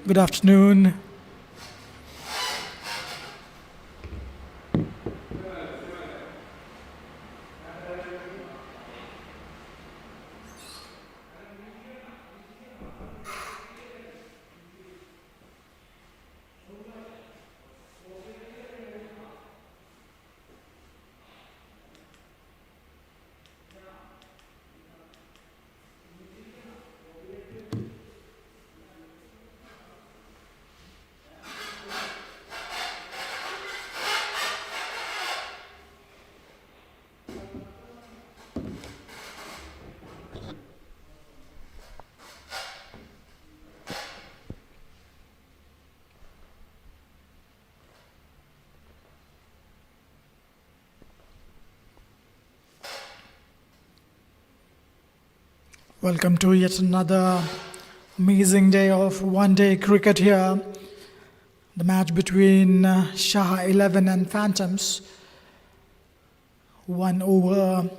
Good afternoon. Welcome to yet another amazing day of one-day cricket here. The match between Shah 11 and Phantoms. 1 over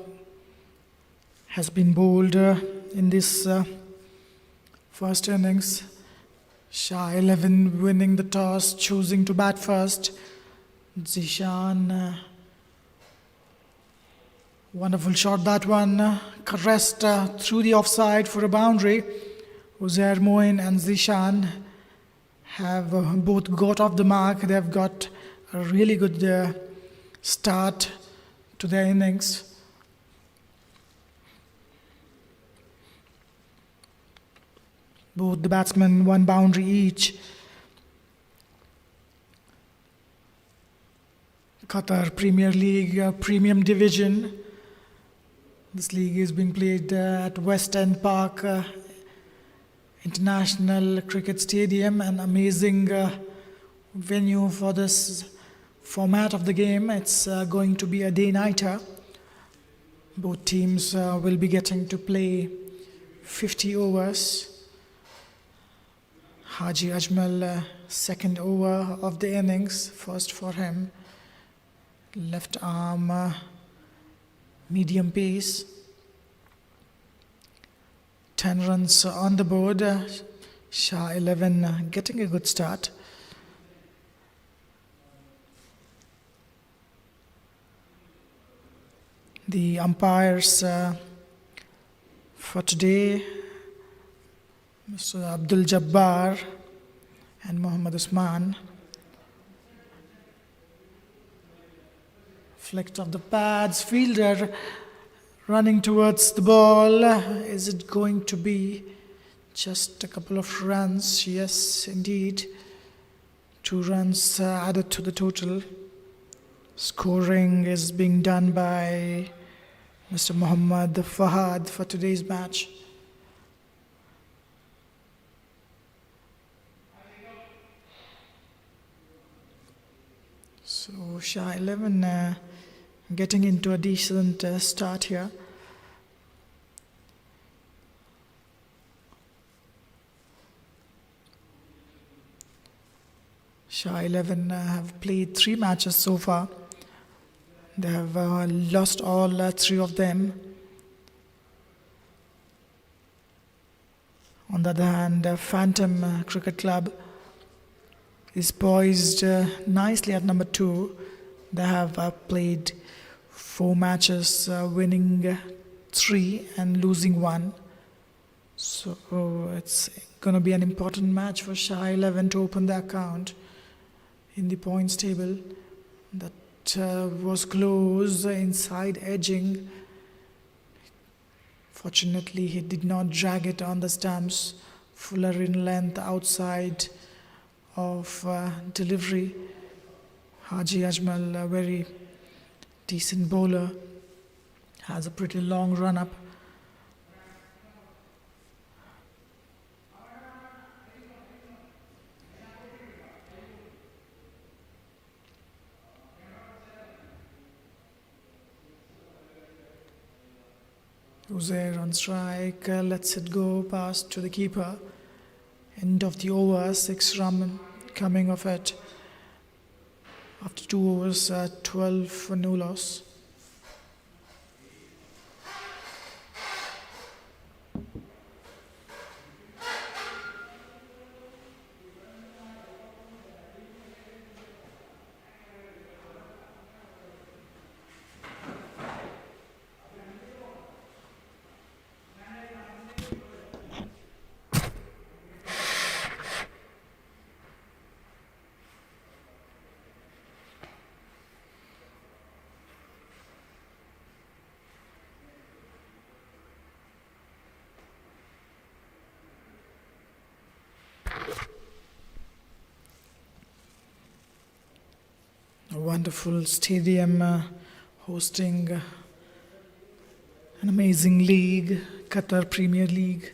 has been bowled in this first innings. Shah 11 winning the toss, choosing to bat first. Zishan, wonderful shot that one, caressed through the offside for a boundary. Uzair Moin and Zishan have both got off the mark. They've got a really good start to their innings. Both the batsmen one boundary each. Qatar Premier League Premium Division. This league is being played at West End Park International Cricket Stadium, an amazing venue for this format of the game. It's going to be a day-nighter. Both teams will be getting to play 50 overs. Haji Ajmal, second over of the innings, first for him. Left arm, medium pace. 10 runs on the board. Shah 11 getting a good start. The umpires for today, Mr. Abdul Jabbar and Mohammad Usman. Flicked off the pads, fielder running towards the ball. Is it going to be just a couple of runs? Yes, indeed. 2 runs added to the total. Scoring is being done by Mr. Muhammad Fahad for today's match. So Shah 11 getting into a decent start here. Shah 11 have played 3 matches so far. They have lost all 3 of them. On the other hand, Phantom Cricket Club is poised nicely at number 2. They have played 4 matches, winning 3 and losing 1. So it's going to be an important match for Shah 11 to open the account in the points table. That was close, inside edging. Fortunately, he did not drag it on the stumps. Fuller in length outside of delivery. Haji Ajmal, a very decent bowler, has a pretty long run-up. Uzair on strike, lets it go past to the keeper. End of the over, 6 run coming of it. After 2 overs, 12 for no loss. A wonderful stadium hosting an amazing league, Qatar Premier League.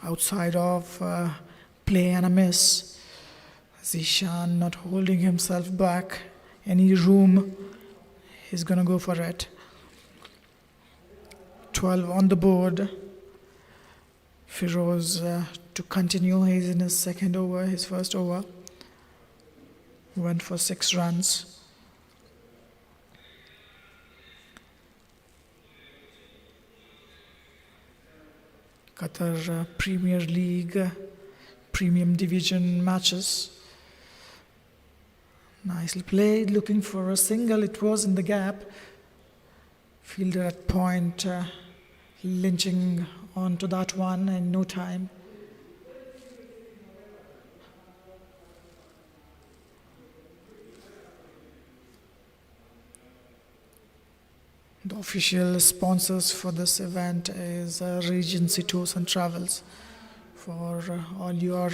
Outside of play and a miss, Zishan not holding himself back. Any room, he's gonna go for it. 12 on the board. Firoz to continue. He's in his second over, his first over. Went for 6 runs. Qatar Premier League Premium Division matches. Nicely played, looking for a single. It was in the gap. Fielder at point, lynching onto that one in no time. The official sponsors for this event is Regency Tours and Travels. For all your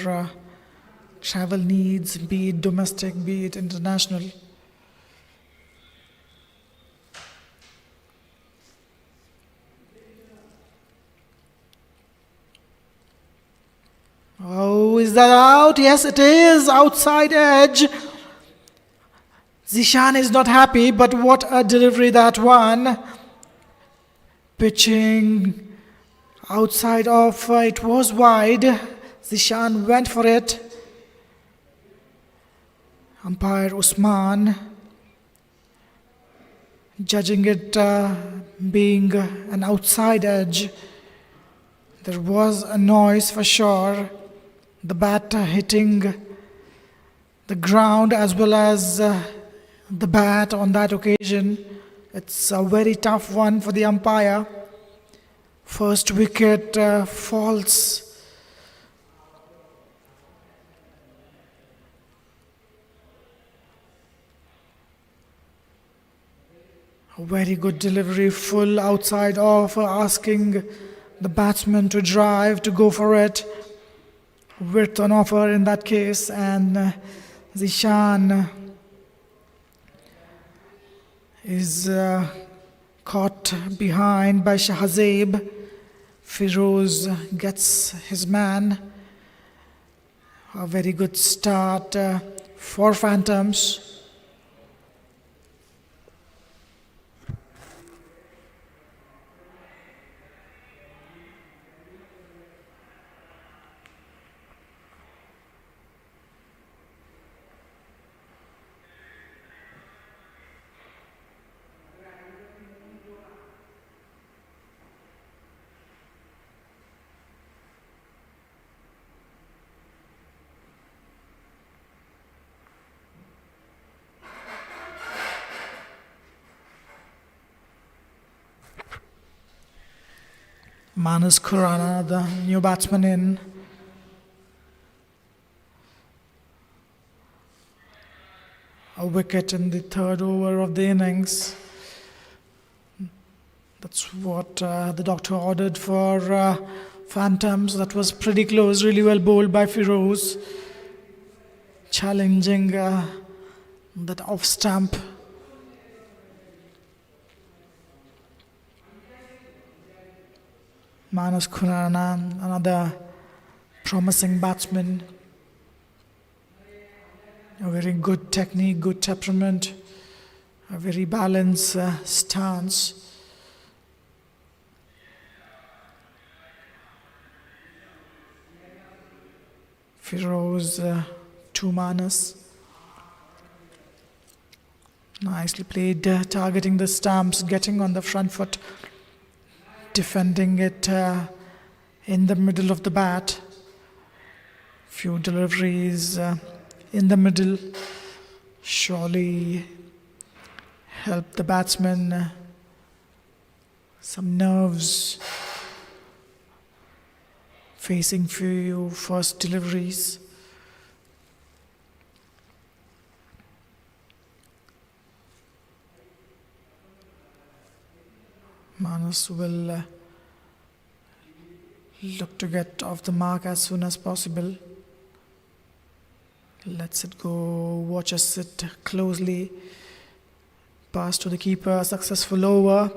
travel needs, be it domestic, be it international. Oh, is that out? Yes, it is. Outside edge. Zishan is not happy, but what a delivery that one. Pitching outside of, it was wide. Zishan went for it. Umpire Usman judging it being an outside edge. There was a noise for sure. The bat hitting the ground as well as the bat on that occasion. It's a very tough one for the umpire. First wicket falls. A very good delivery, full outside off, asking the batsman to drive, to go for it. Width on offer in that case, and Zishan is caught behind by Shahzeb. Firoz gets his man. A very good start for Phantoms. Manas Khurana, the new batsman in. A wicket in the third over of the innings. That's what the doctor ordered for Phantoms. That was pretty close, really well bowled by Firoz. Challenging that off stump. Manas Khurana, another promising batsman. A very good technique, good temperament, a very balanced stance. Firoz, 2 Manas. Nicely played, targeting the stumps, getting on the front foot, defending it in the middle of the bat. Few deliveries in the middle surely help the batsman. Some nerves facing few first deliveries. Manas will look to get off the mark as soon as possible. Lets it go, watches it closely. Pass to the keeper, successful over.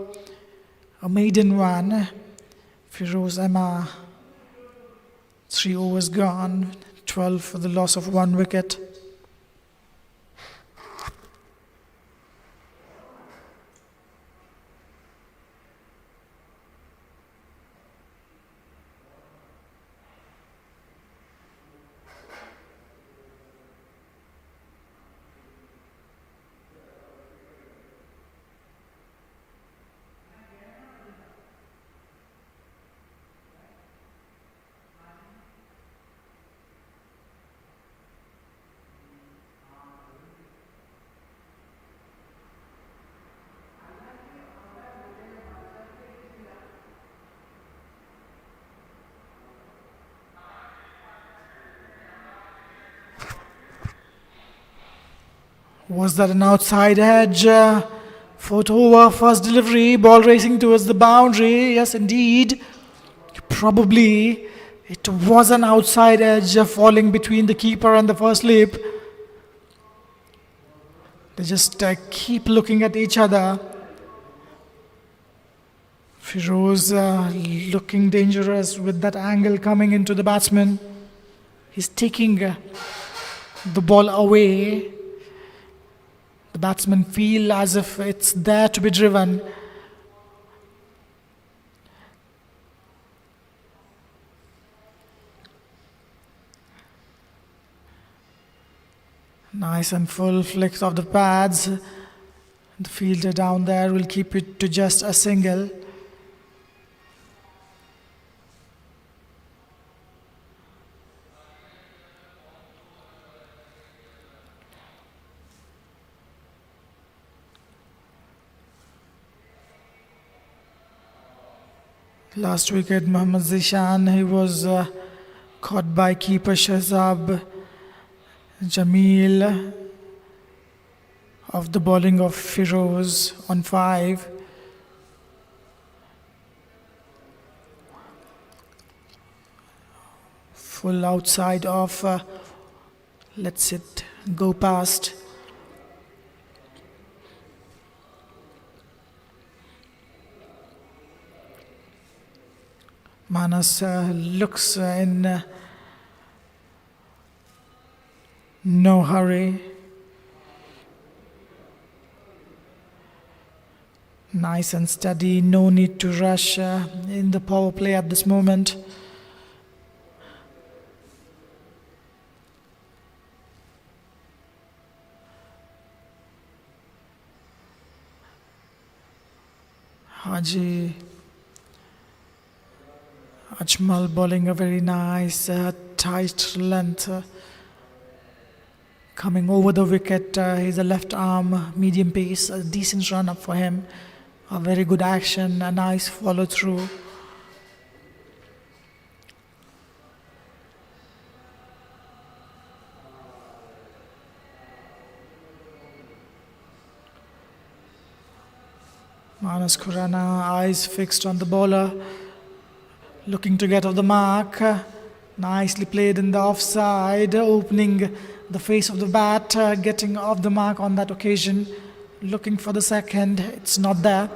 A maiden run. Firoz Emma, 3 overs gone, 12 for the loss of 1 wicket. Was that an outside edge? Fourth over, first delivery, ball racing towards the boundary. Yes, indeed. Probably it was an outside edge falling between the keeper and the first slip. They just keep looking at each other. Firoz looking dangerous with that angle coming into the batsman. He's taking the ball away. The batsmen feel as if it's there to be driven. Nice and full flicks of the pads. The fielder down there will keep it to just a single. Last wicket, Mohammad Zishan, he was caught by keeper Shahzab Jamil of the bowling of Firoz on 5. Full outside off, lets it go past. Manas looks in no hurry. Nice and steady, no need to rush in the power play at this moment. Haji Ajmal bowling a very nice tight length. Coming over the wicket, he's a left arm, medium pace, a decent run up for him. A very good action, a nice follow through. Manas Khurana, eyes fixed on the bowler, looking to get off the mark. Nicely played in the offside, opening the face of the bat, getting off the mark on that occasion. Looking for the second, it's not there.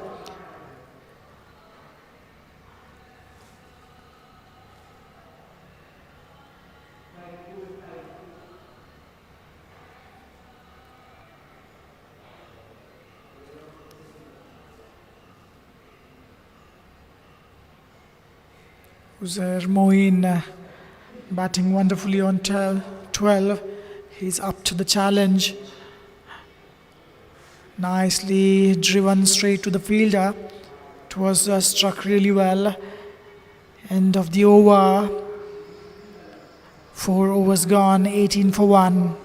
Uzair Moeen batting wonderfully on 12. He's up to the challenge. Nicely driven straight to the fielder. It was struck really well. End of the over. 4 overs gone, 18 for 1.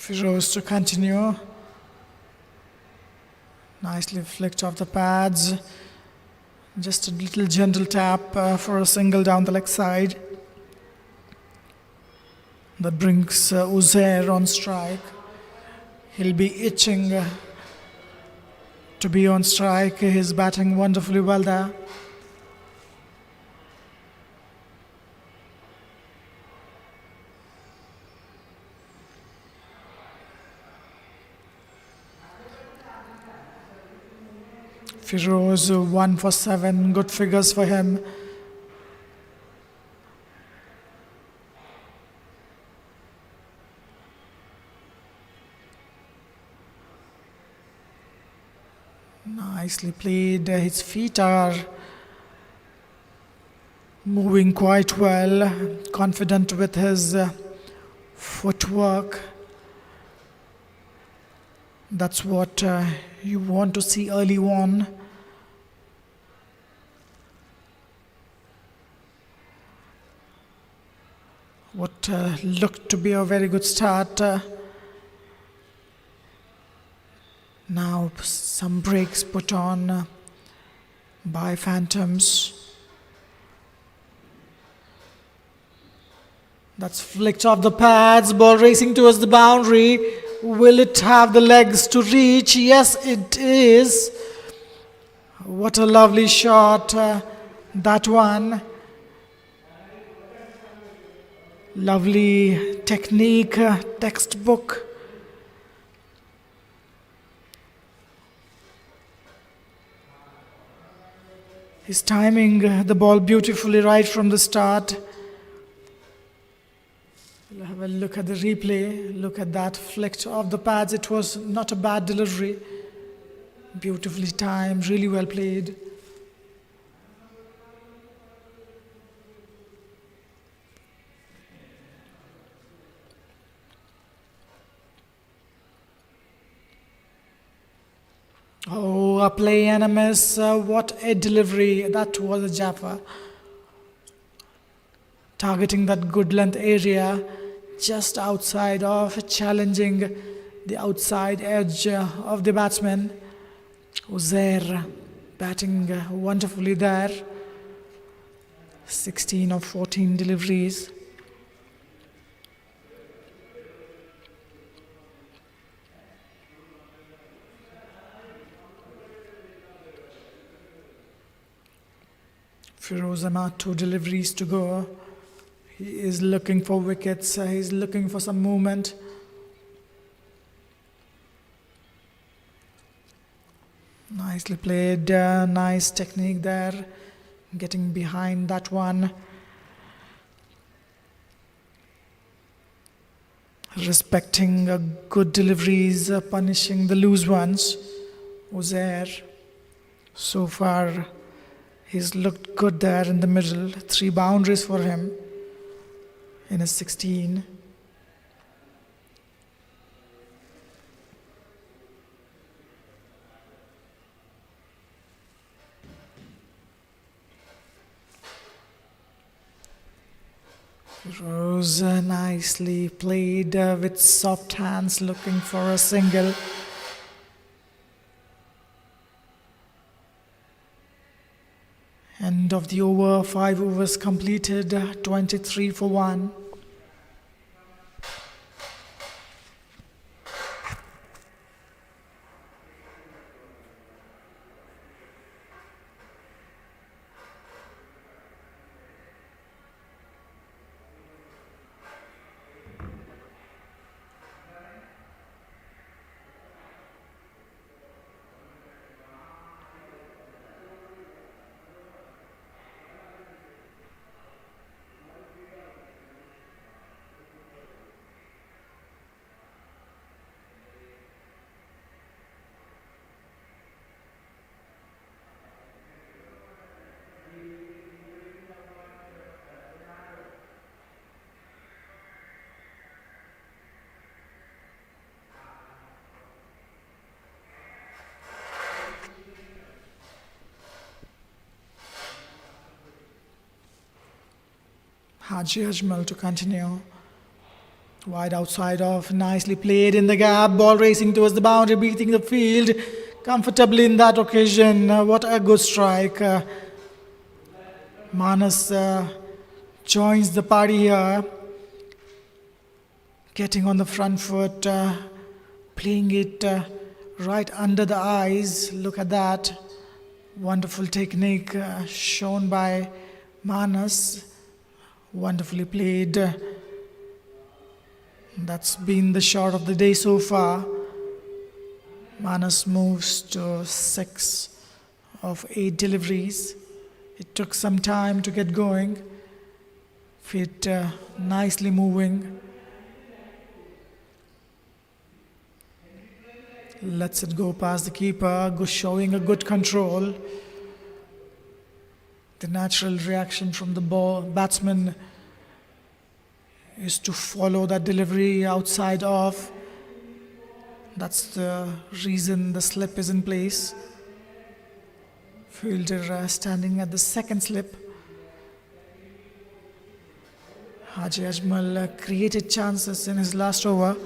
Firoz to continue. Nicely flicked off the pads. Just a little gentle tap for a single down the leg side. That brings Uzair on strike. He'll be itching to be on strike. He's batting wonderfully well there. Firoz 1 for 7, good figures for him. Nicely played. His feet are moving quite well, confident with his footwork. That's what you want to see early on. What looked to be a very good start. Now some breaks put on by Phantoms. That's flicked off the pads, ball racing towards the boundary. Will it have the legs to reach? Yes, it is. What a lovely shot, that one. Lovely technique, textbook. He's timing the ball beautifully right from the start. We'll have a look at the replay. Look at that, flicked off the pads. It was not a bad delivery. Beautifully timed, really well played. Oh, a play and a miss. What a delivery. That was a Jaffa. Targeting that good length area, just outside of, challenging the outside edge of the batsman. Uzair batting wonderfully there. 16 of 14 deliveries. Firoz Ahmad, 2 deliveries to go. He is looking for wickets. He's looking for some movement. Nicely played. Nice technique there. Getting behind that one. Respecting good deliveries, punishing the loose ones. Uzair, so far, he's looked good there in the middle. 3 boundaries for him in his 16. Rose nicely played with soft hands, looking for a single. End of the over, 5 overs completed, 23 for 1. Haji Ajmal to continue. Wide outside off, nicely played in the gap. Ball racing towards the boundary, beating the field comfortably in that occasion. What a good strike. Manas joins the party here, getting on the front foot, playing it right under the eyes. Look at that. Wonderful technique shown by Manas. Wonderfully played. That's been the shot of the day so far. Manas moves to 6 of 8 deliveries. It took some time to get going. Feet nicely moving. Lets it go past the keeper, showing a good control. The natural reaction from the batsman is to follow that delivery outside off. That's the reason the slip is in place. Fielder standing at the second slip. Haji Ajmal created chances in his last over.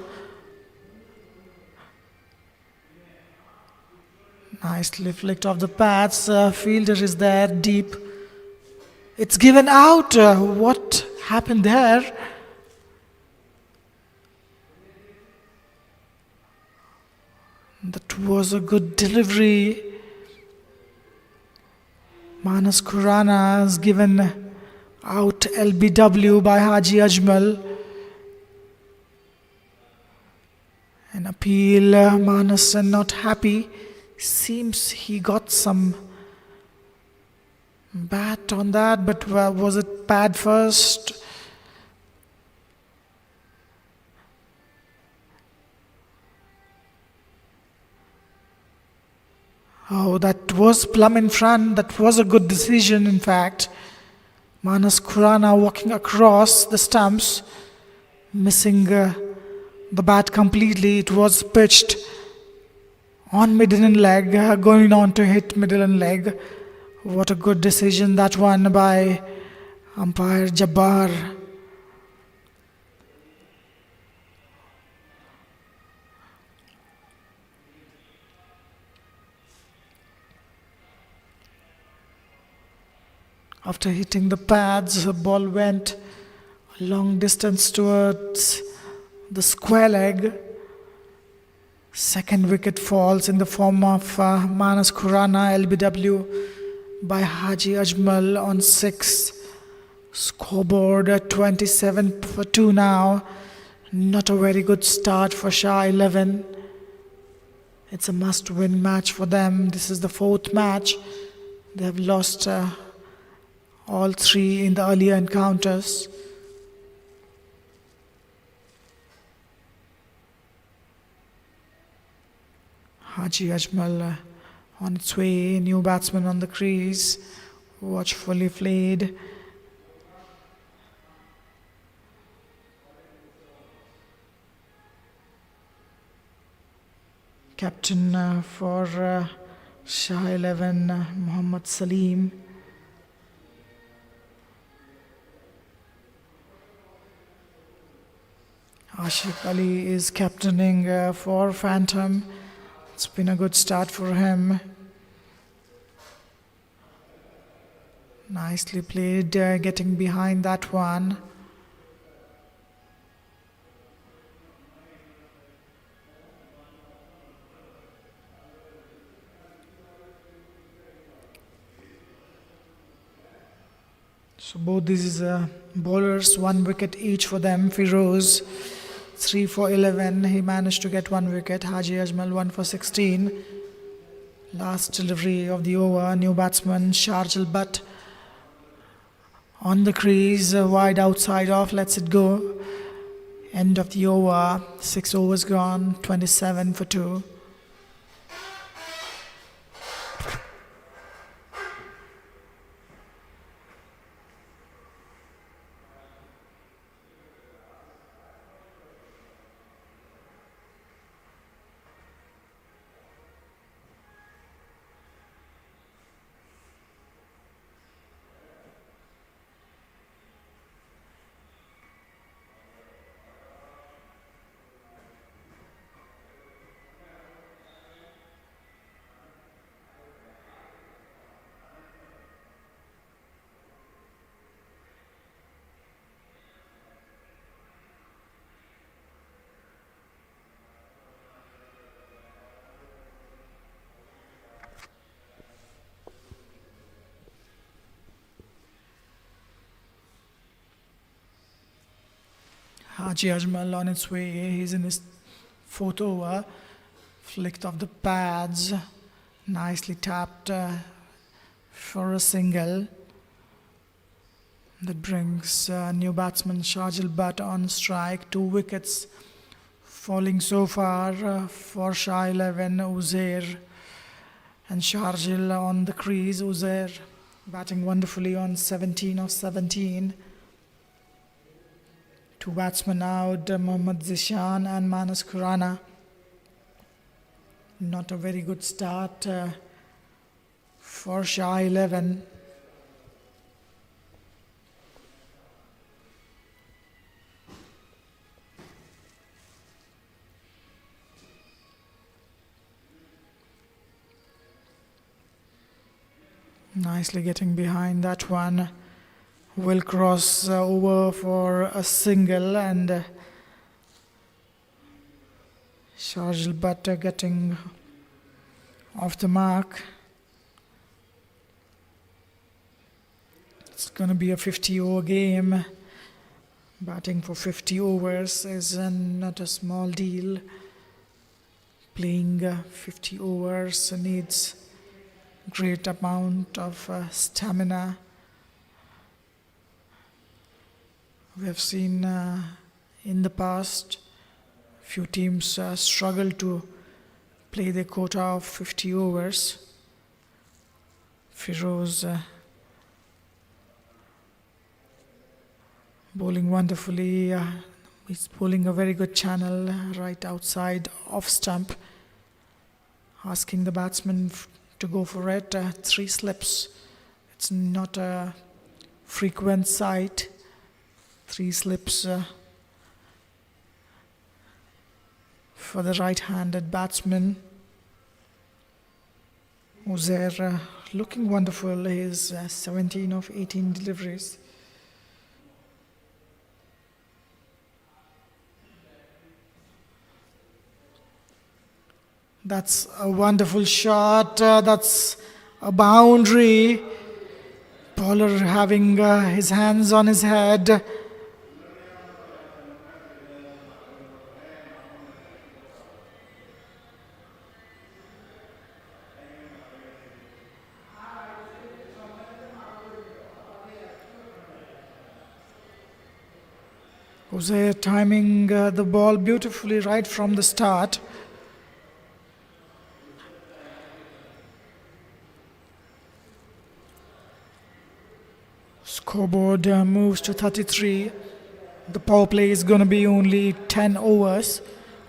Nicely flicked off the pads. Fielder is there deep. It's given out. What happened there? That was a good delivery. Manas Khurana has given out LBW by Haji Ajmal. An appeal. Manas not happy. Seems he got some bat on that, but was it pad first? Oh, that was plumb in front. That was a good decision, in fact. Manas Khurana walking across the stumps, missing the bat completely. It was pitched on middle and leg, going on to hit middle and leg. What a good decision that one by umpire Jabbar. After hitting the pads, the ball went a long distance towards the square leg. Second wicket falls in the form of Manas Khurana, LBW by Haji Ajmal on 6. Scoreboard at 27 for 2 now. Not a very good start for Shah 11. It's a must-win match for them. This is the 4th match. They have lost all 3 in the earlier encounters. Haji Ajmal on its way, new batsman on the crease, watchfully played. Captain for Shah 11, Muhammad Salim. Ashik Ali is captaining for Phantom. It's been a good start for him. Nicely played, getting behind that one. So both these bowlers, 1 wicket each for them. Firoz 3 for 11. He managed to get 1 wicket. Haji Ajmal 1 for 16. Last delivery of the over. New batsman Sharjal Butt on the crease. Wide outside off. Lets it go. End of the over. 6 overs gone. 27 for 2. Haji Ajmal on its way. He's in his fourth over. Flicked off the pads. Nicely tapped for a single. That brings new batsman Shahjil Butt on strike. 2 wickets falling so far for Shah 11, Uzair and Sharjil on the crease. Uzair batting wonderfully on 17 of 17. 2 batsmen out, Mohammad Zishan and Manas Khurana. Not a very good start for Shah 11. Nicely getting behind that one. Will cross over for a single, and Sharjil Butt getting off the mark. It's going to be a 50-over game. Batting for 50 overs is not a small deal. Playing 50 overs needs great amount of stamina. We have seen in the past few teams struggle to play their quota of 50 overs. Firoz bowling wonderfully. He's bowling a very good channel right outside off stump. Asking the batsman to go for it. 3 slips. It's not a frequent sight. 3 slips for the right-handed batsman. Uzair looking wonderful. He's 17 of 18 deliveries. That's a wonderful shot. That's a boundary. Bowler having his hands on his head. Uzair timing the ball beautifully right from the start. Scoreboard moves to 33. The power play is going to be only 10 overs,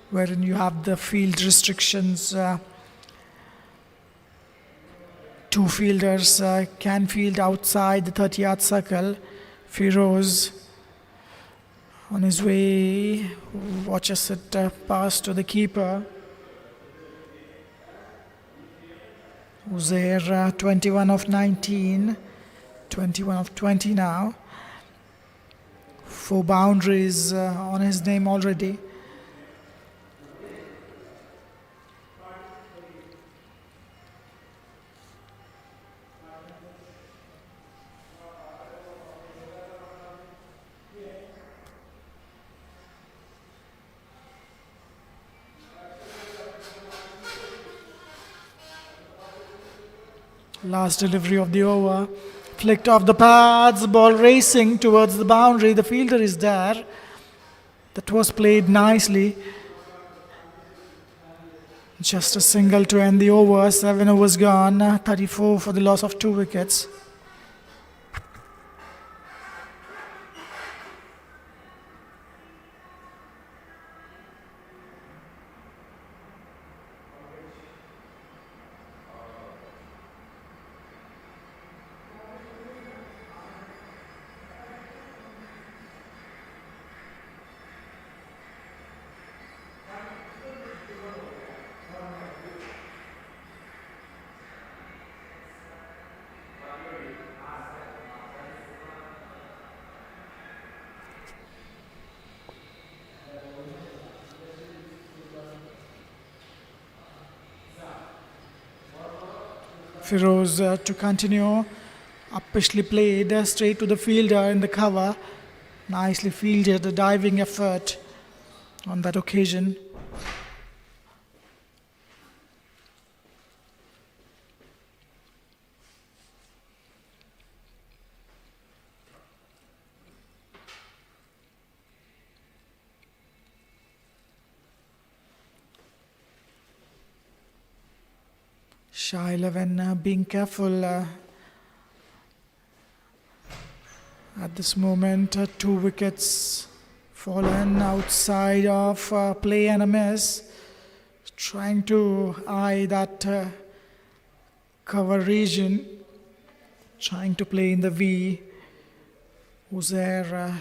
wherein you have the field restrictions. 2 fielders can field outside the 30-yard circle. Firoz on his way watches it pass to the keeper. Uzair 21 of 19. 21 of 20 now. 4 boundaries on his name already. Last delivery of the over. Flicked off the pads, ball racing towards the boundary. The fielder is there. That was played nicely. Just a single to end the over. 7 overs gone. 34 for the loss of 2 wickets. Firoz to continue. Uppishly played straight to the fielder in the cover. Nicely fielded, a diving effort on that occasion. Shah 11 being careful at this moment. 2 wickets fallen outside of play and a miss. Trying to eye that cover region. Trying to play in the V. Uzair,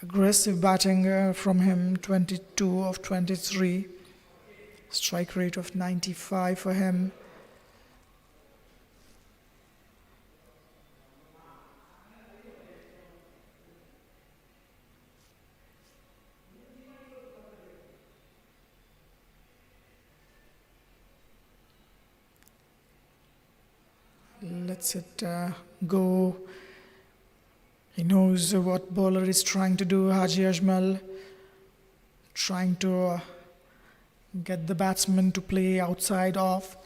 aggressive batting from him, 22 of 23. Strike rate of 95 for him. Lets it go. He knows what bowler is trying to do. Haji Ajmal trying to get the batsman to play outside off.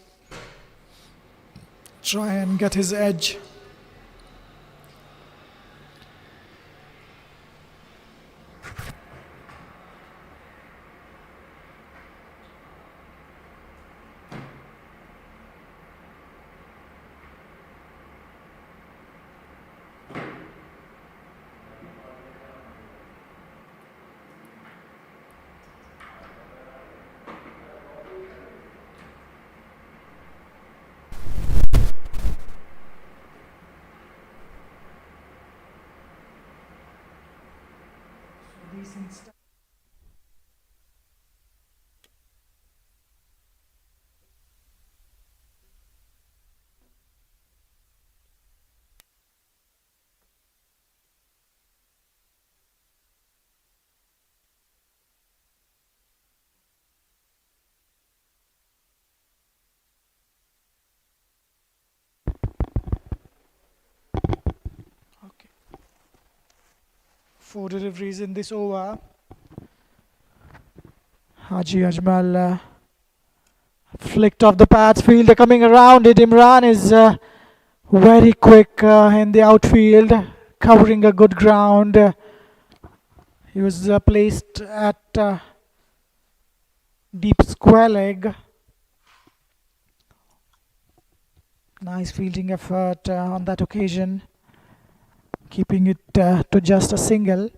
Try and get his edge. Decent stuff. Okay. 4 deliveries in this over. Haji Ajmal flicked off the pads. Fielder coming around it. Imran is very quick in the outfield, covering a good ground. He was placed at deep square leg. Nice fielding effort on that occasion, keeping it to just a single.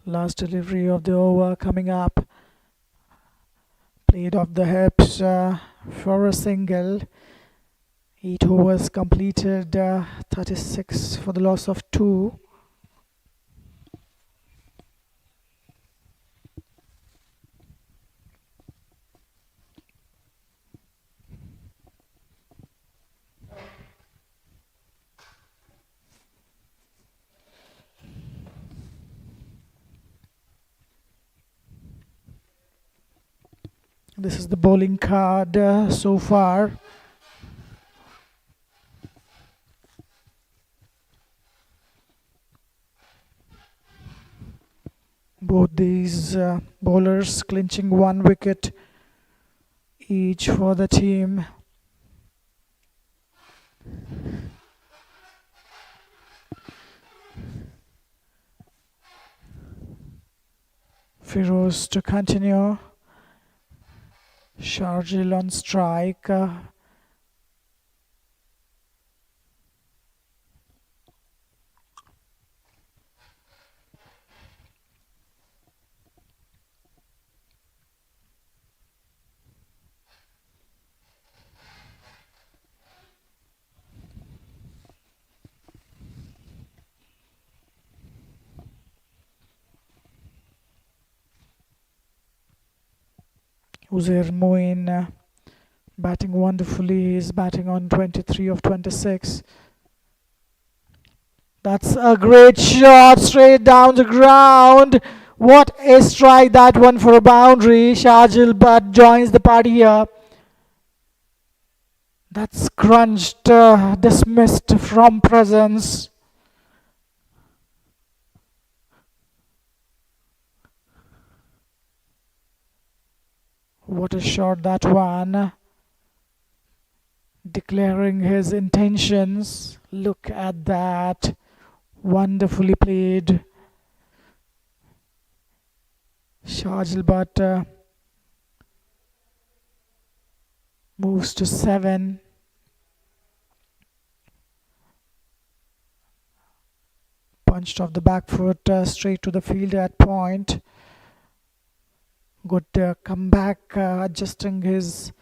Last delivery of the over coming up. Played off the hips for a single. 8 overs completed, 36 for the loss of 2. This is the bowling card so far. Both these bowlers clinching 1 wicket each for the team. Firoz to continue. Sharjil on strike. Uzair Moin batting wonderfully. He's batting on 23 of 26. That's a great shot straight down the ground. What a strike that one for a boundary. Shajil but joins the party here. That's crunched, dismissed from presence. What a shot that one. Declaring his intentions. Look at that. Wonderfully played. Shajil but moves to 7. Punched off the back foot straight to the fielder at point. Good comeback, adjusting his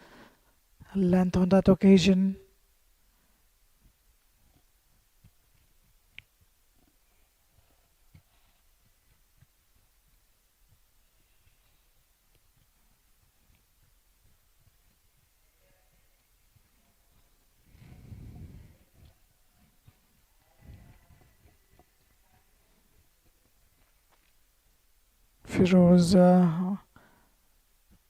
length on that occasion. Firoz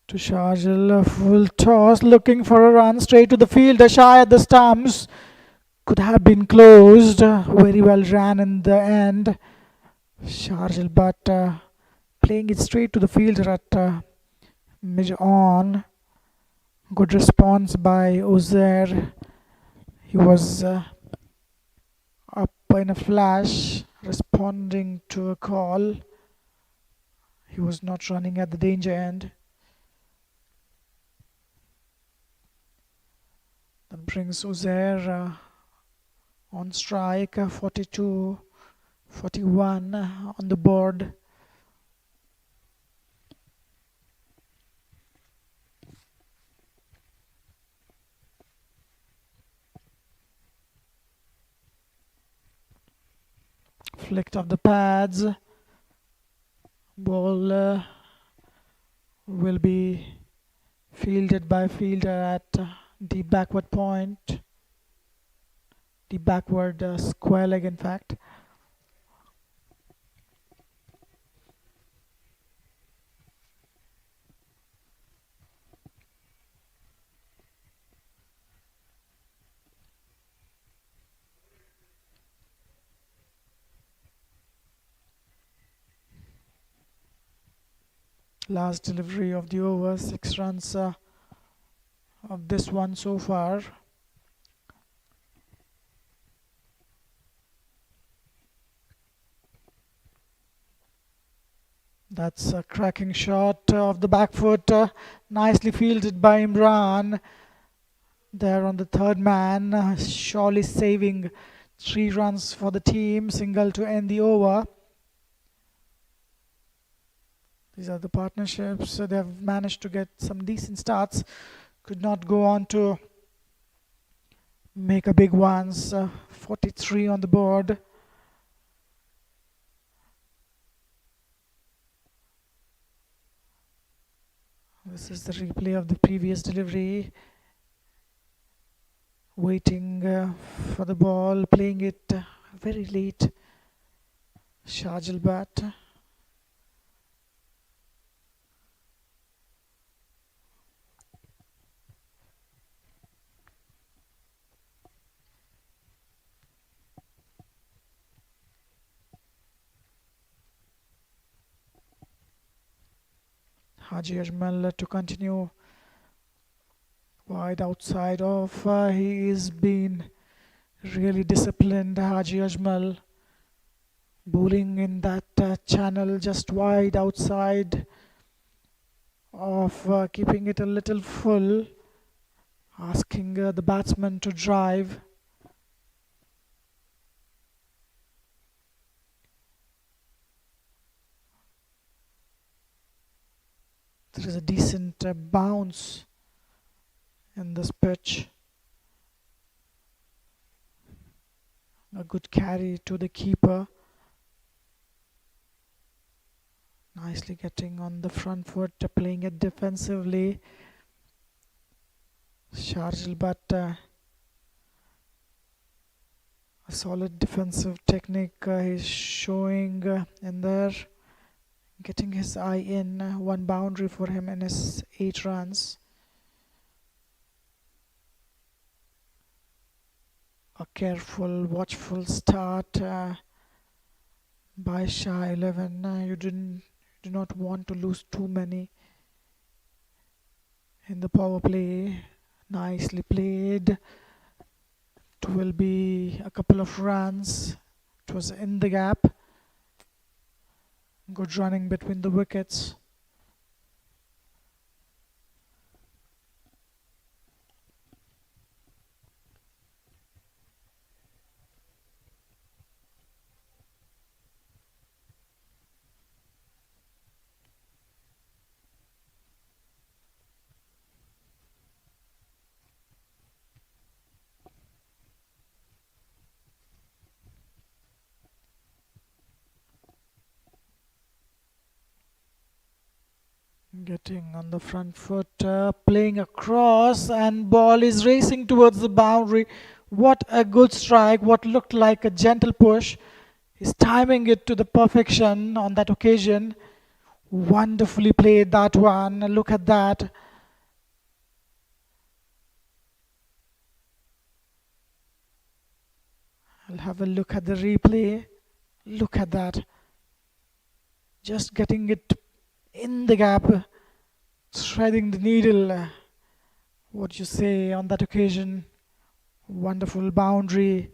to Shajil, full toss, looking for a run straight to the field. A shy at the stumps, could have been closed. Very well ran in the end. Shajil but playing it straight to the fielder at mid on. Good response by Uzair. He was up in a flash, responding to a call. He was not running at the danger end. That brings Uzair on strike, 42, 41 on the board. Flicked off the pads. Ball will be fielded by fielder at deep backward point. Deep backward square leg, in fact. Last delivery of the over, 6 runs of this one so far. That's a cracking shot of the back foot, nicely fielded by Imran. There on the third man, surely saving 3 runs for the team, single to end the over. These are the partnerships. They have managed to get some decent starts. Could not go on to make a big ones. 43 on the board. This is the replay of the previous delivery. Waiting for the ball, playing it very late. Shajil bat. Haji Ajmal to continue wide outside off. He is been really disciplined, Haji Ajmal. Bowling in that channel just wide outside of, keeping it a little full, asking the batsman to drive. There is a decent bounce in this pitch. A good carry to the keeper. Nicely getting on the front foot, playing it defensively. Sharjil but a solid defensive technique he's showing in there. getting his eye in. One boundary for him in his 8 runs. A careful, watchful start by Shah 11. You do not want to lose too many in the power play. Nicely played. It will be a couple of runs. It was in the gap. Good running between the wickets. Getting on the front foot, playing across, and ball is racing towards the boundary. What a good strike, what looked like a gentle push. He's timing it to the perfection on that occasion. Wonderfully played that one. Look at that. I'll have a look at the replay. Look at that. Just getting it in the gap, threading the needle. What do you say on that occasion? Wonderful boundary.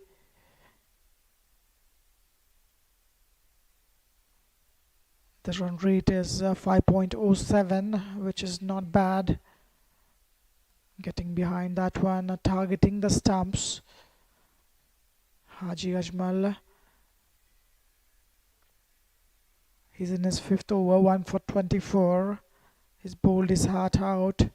The run rate is 5.07, which is not bad. Getting behind that one, targeting the stumps. Haji Ajmal. He's in his 5th over, 1 for 24. He's bowled his heart out.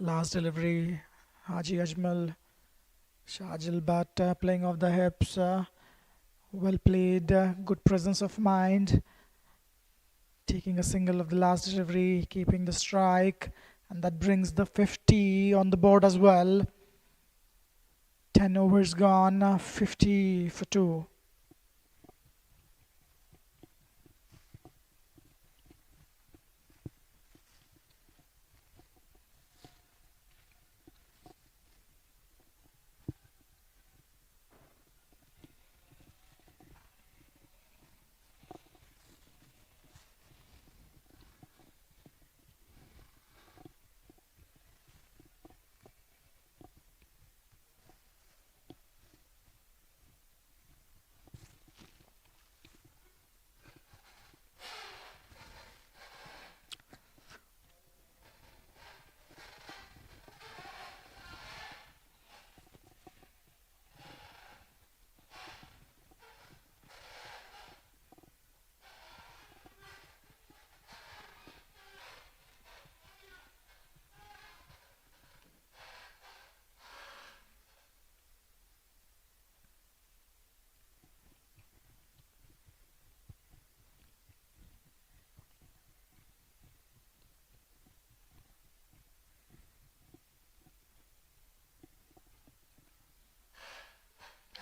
Last delivery, Haji Ajmal, Shahjil Bhatt playing off the hips. Well played, good presence of mind. Taking a single of the last delivery, keeping the strike, and that brings the 50 on the board as well. 10 overs gone, 50 for 2.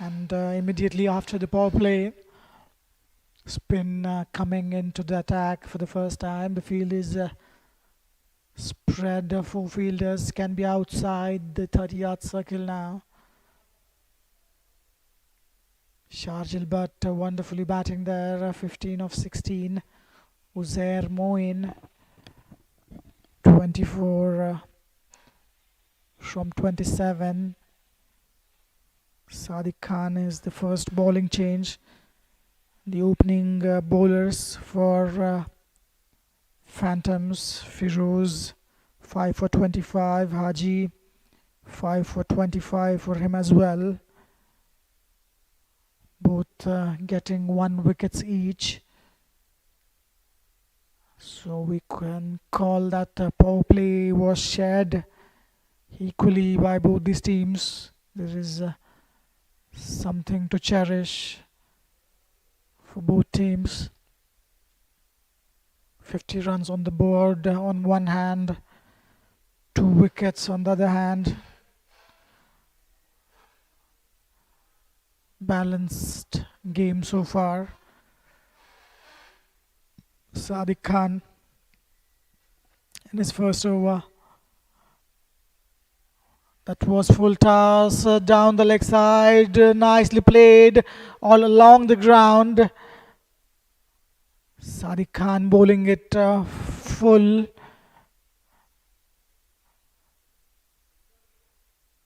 And immediately after the power play, spin coming into the attack for the first time. The field is spread. 4 fielders can be outside the 30-yard circle now. Sharjil Bhatt wonderfully batting there, 15 of 16. Uzair Moin, 24 from 27. Sadiq Khan is the first bowling change. The opening bowlers for Phantoms, Firoz, 5 for 25. Haji, 5 for 25 for him as well. Both getting 1 wickets each. So we can call that power play was shared equally by both these teams. There is something to cherish for both teams. 50 runs on the board on one hand, 2 wickets on the other hand. Balanced game so far. Sadiq Khan in his first over. That was full toss down the leg side, nicely played all along the ground. Sadiq Khan bowling it full.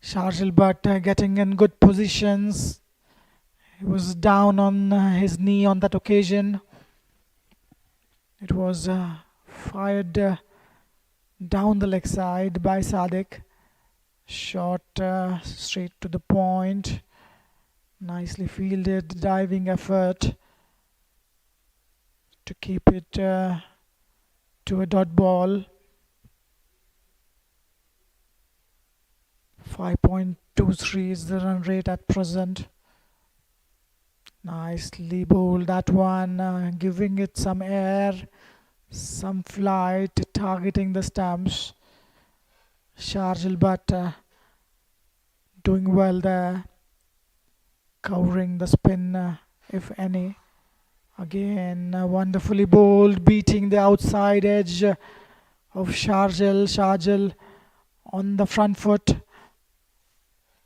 Sharjil Bhatt getting in good positions. He was down on his knee on that occasion. It was fired down the leg side by Sadiq. Shot straight to the point. Nicely fielded, diving effort to keep it to a dot ball. 5.23 is the run rate at present. Nicely bowled that one, giving it some air, some flight, targeting the stumps. Sharjil Bhatt doing well there, covering the spin if any. Again, wonderfully bowled, beating the outside edge of Sharjil. Sharjil on the front foot,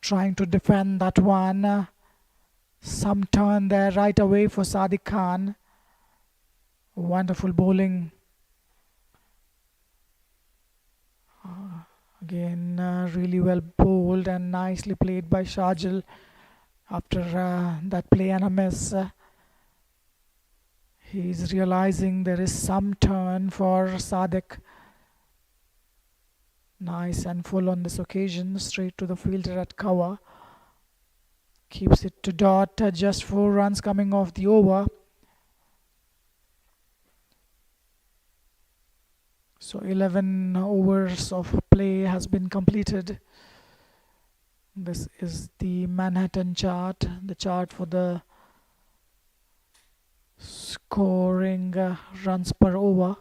trying to defend that one. Some turn there right away for Sadiq Khan. Wonderful bowling. Again, really well bowled and nicely played by Sharjil after that play and a miss. He's realizing there is some turn for Sadiq. Nice and full on this occasion, straight to the fielder at cover. Keeps it to dot, just 4 runs coming off the over. So 11 overs of play has been completed. This is the Manhattan chart, the chart for the scoring runs per over.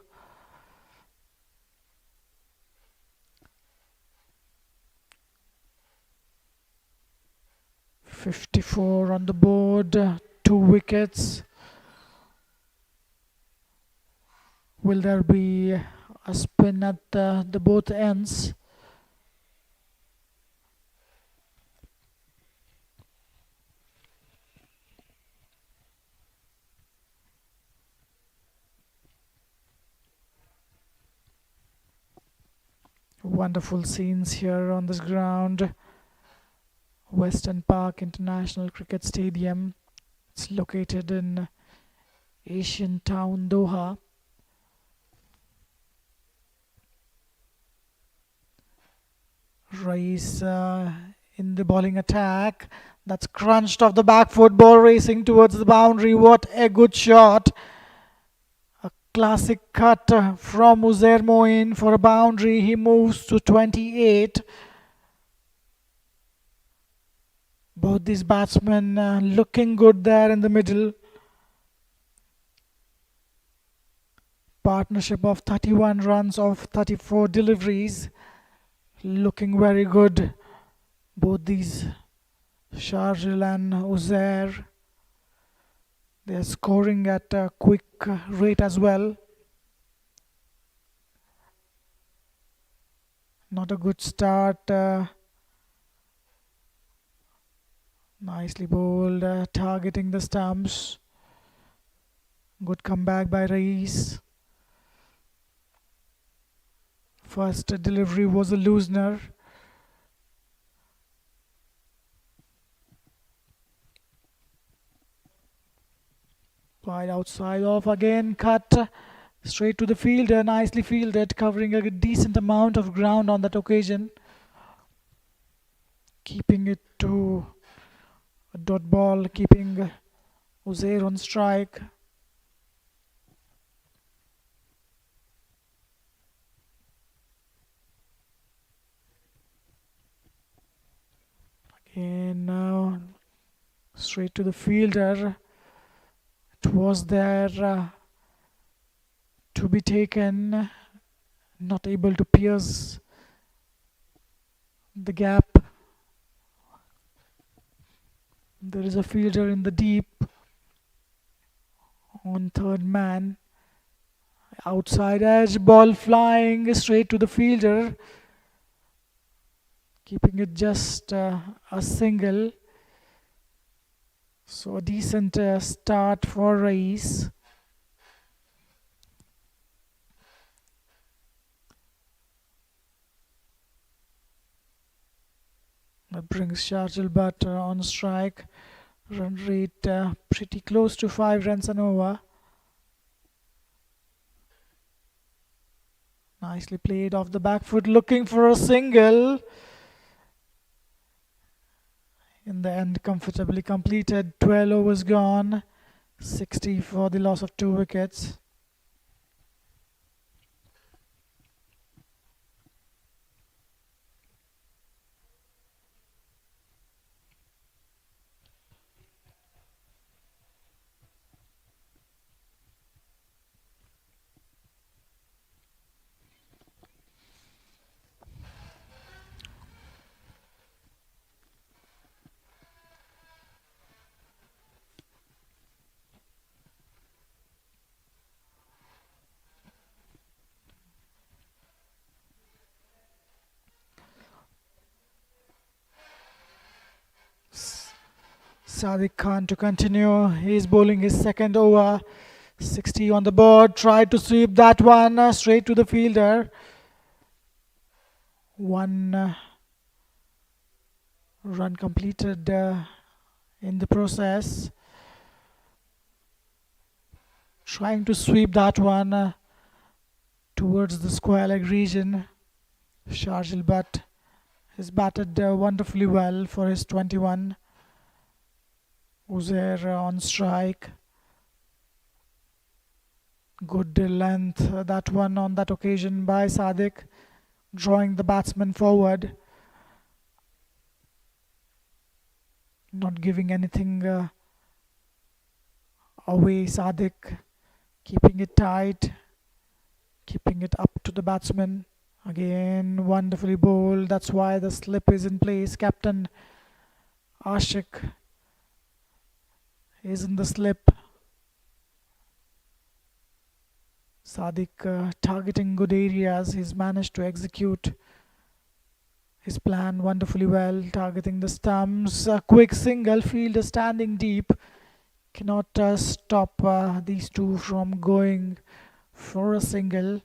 .54 on the board, 2 wickets. Will there be a spin at the both ends? Wonderful scenes here on this ground. Western Park International Cricket Stadium. It's located in Asian town Doha. Race in the bowling attack. That's crunched off the back foot, ball racing towards the boundary. What a good shot. A classic cut from Uzair Moin for a boundary. He moves to 28. Both these batsmen looking good there in the middle. Partnership of 31 runs of 34 deliveries. Looking very good. Both these Sharjil and Uzair. They are scoring at a quick rate as well. Not a good start. Nicely bowled, targeting the stumps. Good comeback by Reis. First delivery was a loosener. Wide outside off again, cut straight to the fielder, nicely fielded, covering a decent amount of ground on that occasion. Keeping it to a dot ball, keeping Uzair on strike. Straight to the fielder. It was there to be taken. Not able to pierce the gap. There is a fielder in the deep on third man. Outside edge, ball flying straight to the fielder, keeping it just a single. So a decent start for Reis. That brings Sharjil Butt on strike. Run rate pretty close to 5 runs an over. Nicely played off the back foot, looking for a single. In the end, comfortably completed. 12 overs gone. 60 for the loss of 2 wickets. Sadiq Khan to continue. He's bowling his second over. 60 on the board. Tried to sweep that one straight to the fielder. One run completed in the process. Trying to sweep that one towards the square leg region. Sharjil Butt has batted wonderfully well for his 21. Uzair on strike. Good length, that one on that occasion by Sadiq, drawing the batsman forward. Not giving anything away, Sadiq. Keeping it tight. Keeping it up to the batsman. Again, wonderfully bowled. That's why the slip is in place. Captain Ashik is in the slip. Sadiq targeting good areas. He's managed to execute his plan wonderfully well. Targeting the stumps. A quick single. Fielder standing deep. Cannot stop these two from going for a single.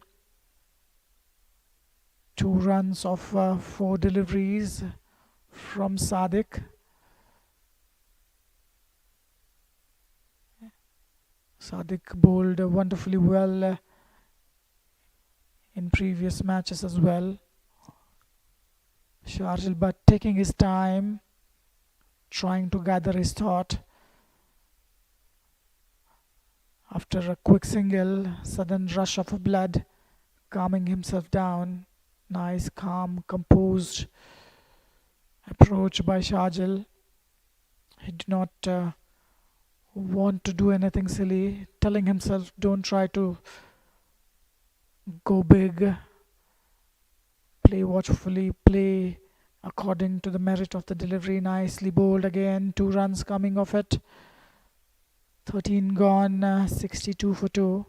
2 runs of 4 deliveries from Sadiq. Sadiq bowled wonderfully well in previous matches as well. Sharjil Butt taking his time, trying to gather his thought. After a quick single, sudden rush of blood, calming himself down. Nice, calm, composed approach by Sharjil. He did not want to do anything silly, telling himself don't try to go big, play watchfully, play according to the merit of the delivery. Nicely bowled again, 2 runs coming off it. 13 gone, 62 for 2.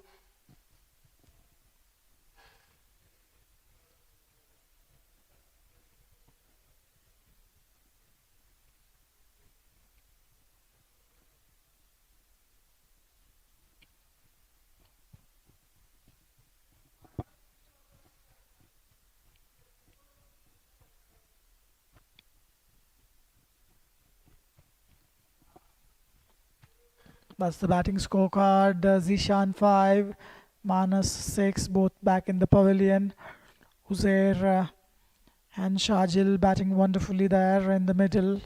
That's the batting scorecard. Zishan 5, Manas 6, both back in the pavilion. Uzair and Sharjil batting wonderfully there in the middle.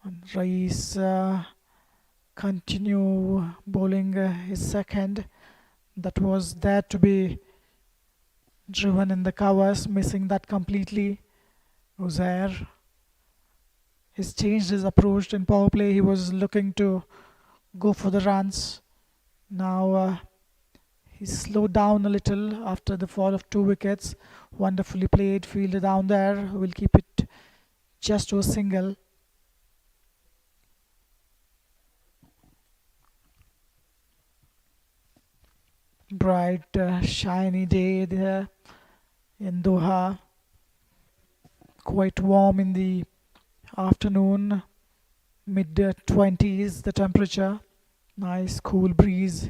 And Rais continue bowling his second. That was there to be driven in the covers, missing that completely. Uzair He's changed his approach in power play. He was looking to go for the runs. Now he's slowed down a little after the fall of 2 wickets. Wonderfully played, fielder down there. Will keep it just to a single. Bright, shiny day there in Doha. Quite warm in the afternoon, mid 20s the temperature. Nice cool breeze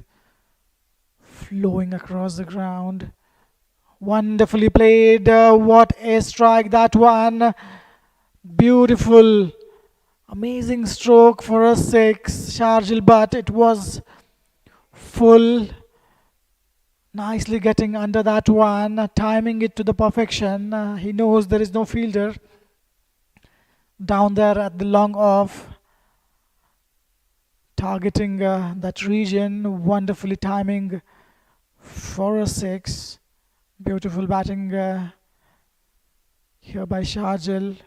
flowing across the ground. Wonderfully played. What a strike that one. Beautiful. Amazing stroke for a six, Sharjil, but it was full. Nicely getting under that one, timing it to the perfection. He knows there is no fielder down there at the long off, targeting that region. Wonderfully timing for a six. Beautiful batting here by Sharjil.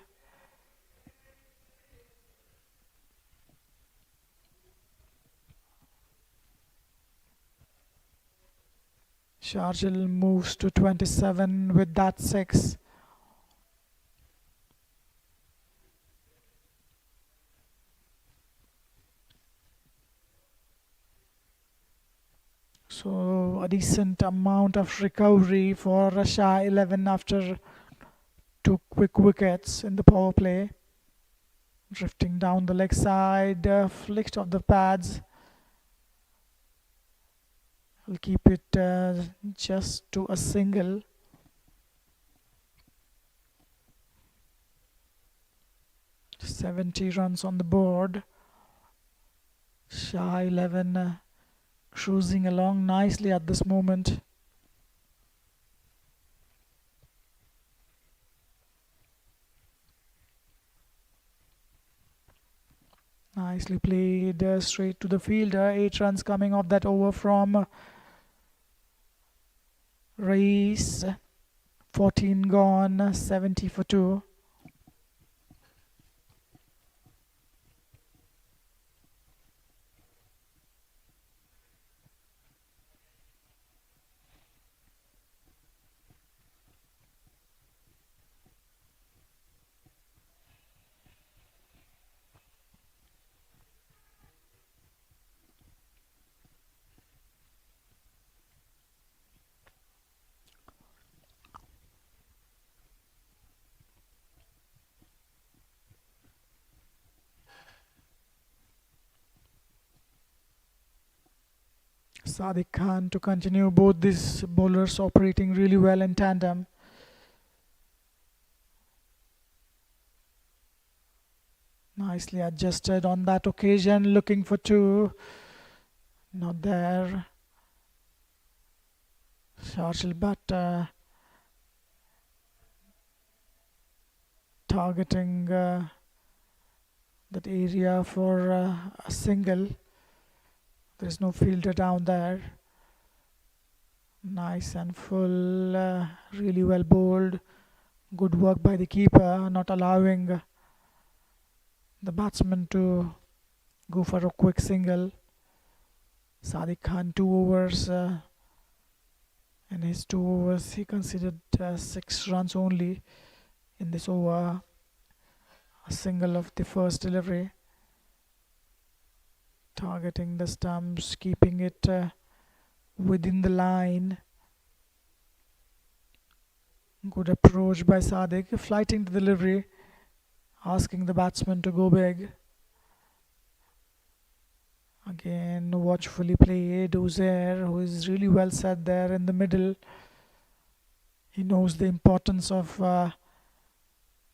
Sharjil moves to 27 with that six. So a decent amount of recovery for Shah 11 after 2 quick wickets in the power play. Drifting down the leg side, flicked off the pads. Will keep it just to a single. "70 runs on the board. Shah 11 cruising along nicely at this moment. Nicely played straight to the fielder. 8 runs coming off that over from Reis. 14 gone, 70 for 2. Sadiq Khan to continue, both these bowlers operating really well in tandem. Nicely adjusted on that occasion, looking for 2. Not there. Sharjil, but targeting that area for a single. There's no fielder down there. Nice and full, really well bowled. Good work by the keeper, not allowing the batsman to go for a quick single. Sadiq Khan 2 overs. In his 2 overs, he considered 6 runs only in this over. A single of the first delivery. Targeting the stumps, keeping it within the line. Good approach by Sadiq, flighting the delivery, asking the batsman to go big. Again, watchfully played. Uzair, who is really well set there in the middle. He knows the importance of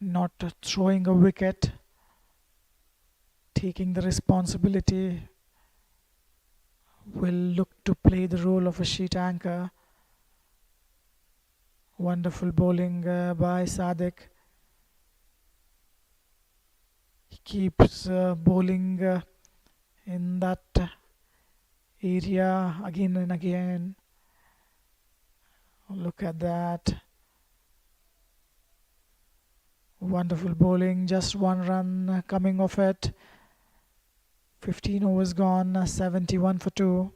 not throwing a wicket, taking the responsibility. Will look to play the role of a sheet anchor. Wonderful bowling by Sadiq. He keeps bowling in that area again and again. Look at that. Wonderful bowling, just one run coming off it. 15 overs gone, 71 for 2.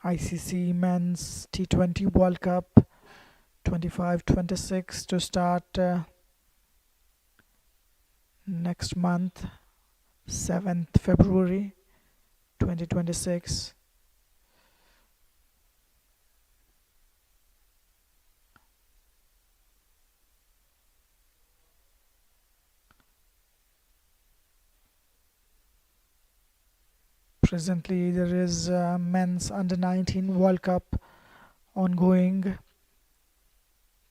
ICC Men's T20 World Cup 25-26 to start next month, 7th February 2026. Presently, there is Men's Under 19 World Cup ongoing.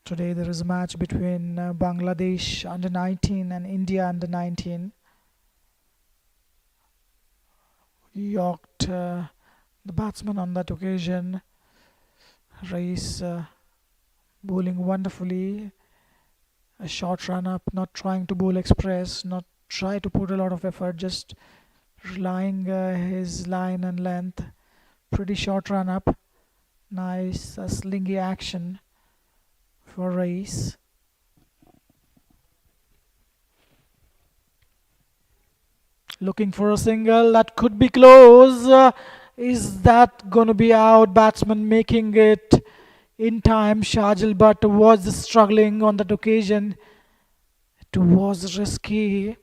Today, there is a match between Bangladesh Under 19 and India Under 19. Yorked the batsman on that occasion. Reis bowling wonderfully. A short run up, not trying to bowl express, not try to put a lot of effort, just relying his line and length. Pretty short run up. Nice slingy action for Reis. Looking for a single that could be close. Is that going to be out? Batsman making it in time. Shajil Bhatt was struggling on that occasion. It was risky,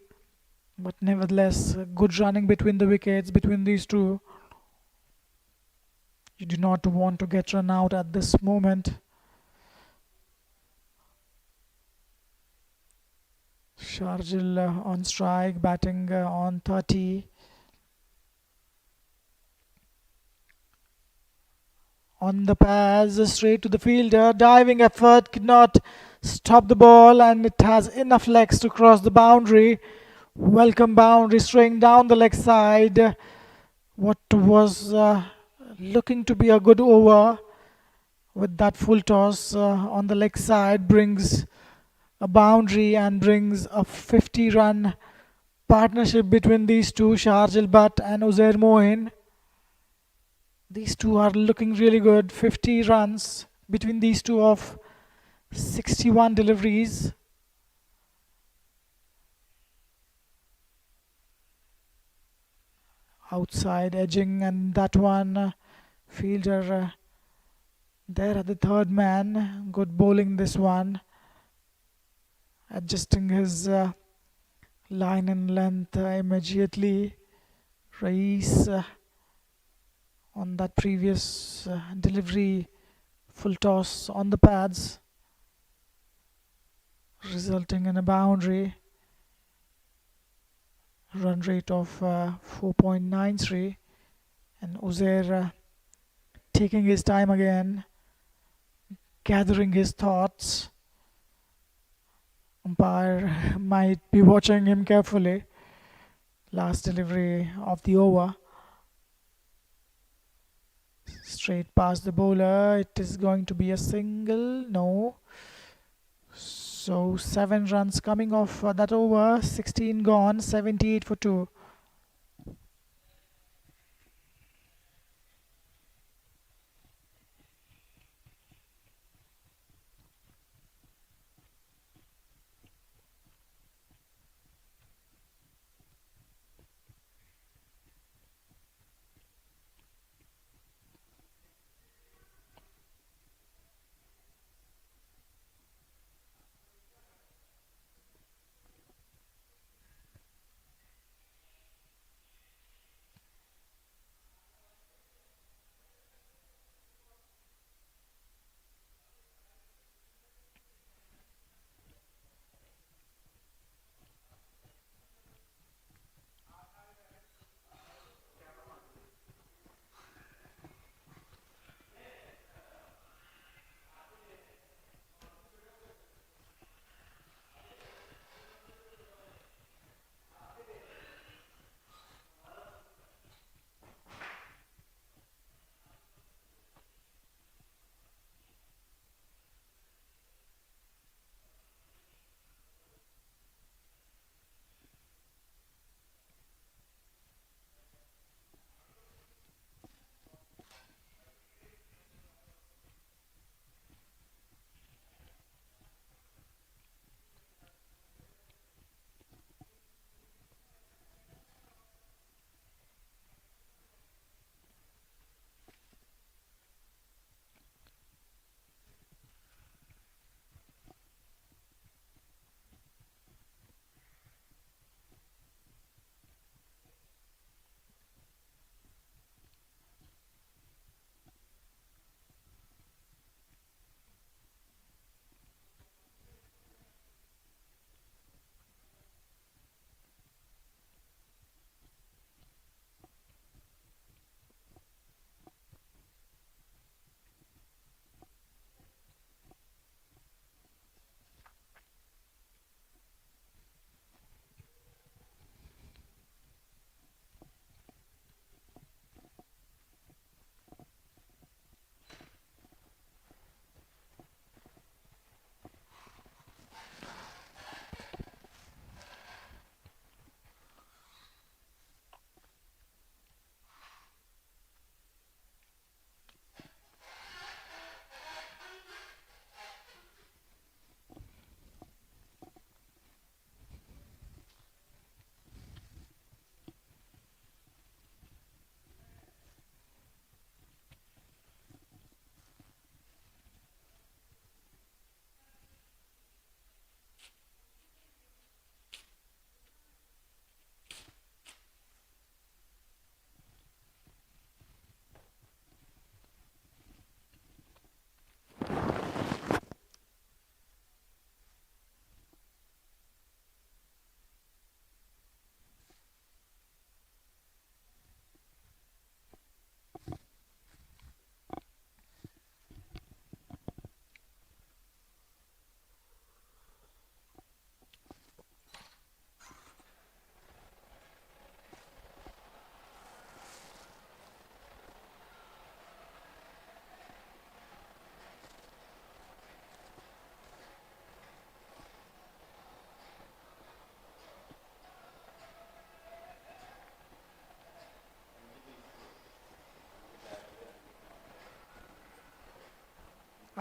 but nevertheless, good running between the wickets, between these two. You do not want to get run out at this moment. Sharjil on strike, batting on 30. On the pass, straight to the fielder. Diving effort could not stop the ball, and it has enough legs to cross the boundary. Welcome boundary, straying down the leg side. What was looking to be a good over with that full toss on the leg side brings a boundary and brings a 50-run partnership between these two, Sharjil Bhatt and Uzair Mohin. These two are looking really good. 50 runs between these two of 61 deliveries. Outside edging, and that one fielder there at the third man. Good bowling this one. Adjusting his line and length immediately. Reis on that previous delivery, full toss on the pads, resulting in a boundary. Run rate of 4.93, and Uzair taking his time again, gathering his thoughts. Umpire might be watching him carefully. Last delivery of the over. Straight past the bowler. It is going to be a single. No. So 7 runs coming off that over. 16 gone. 78 for 2.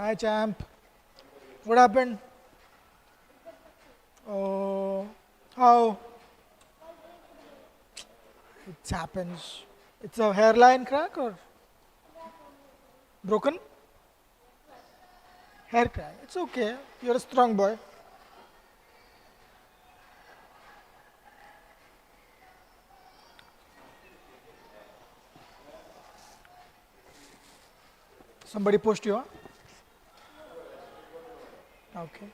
Hi, champ. What happened? Oh, how? It happens. It's a hairline crack or broken hair crack. It's okay. You're a strong boy. Somebody pushed you, huh? Okay.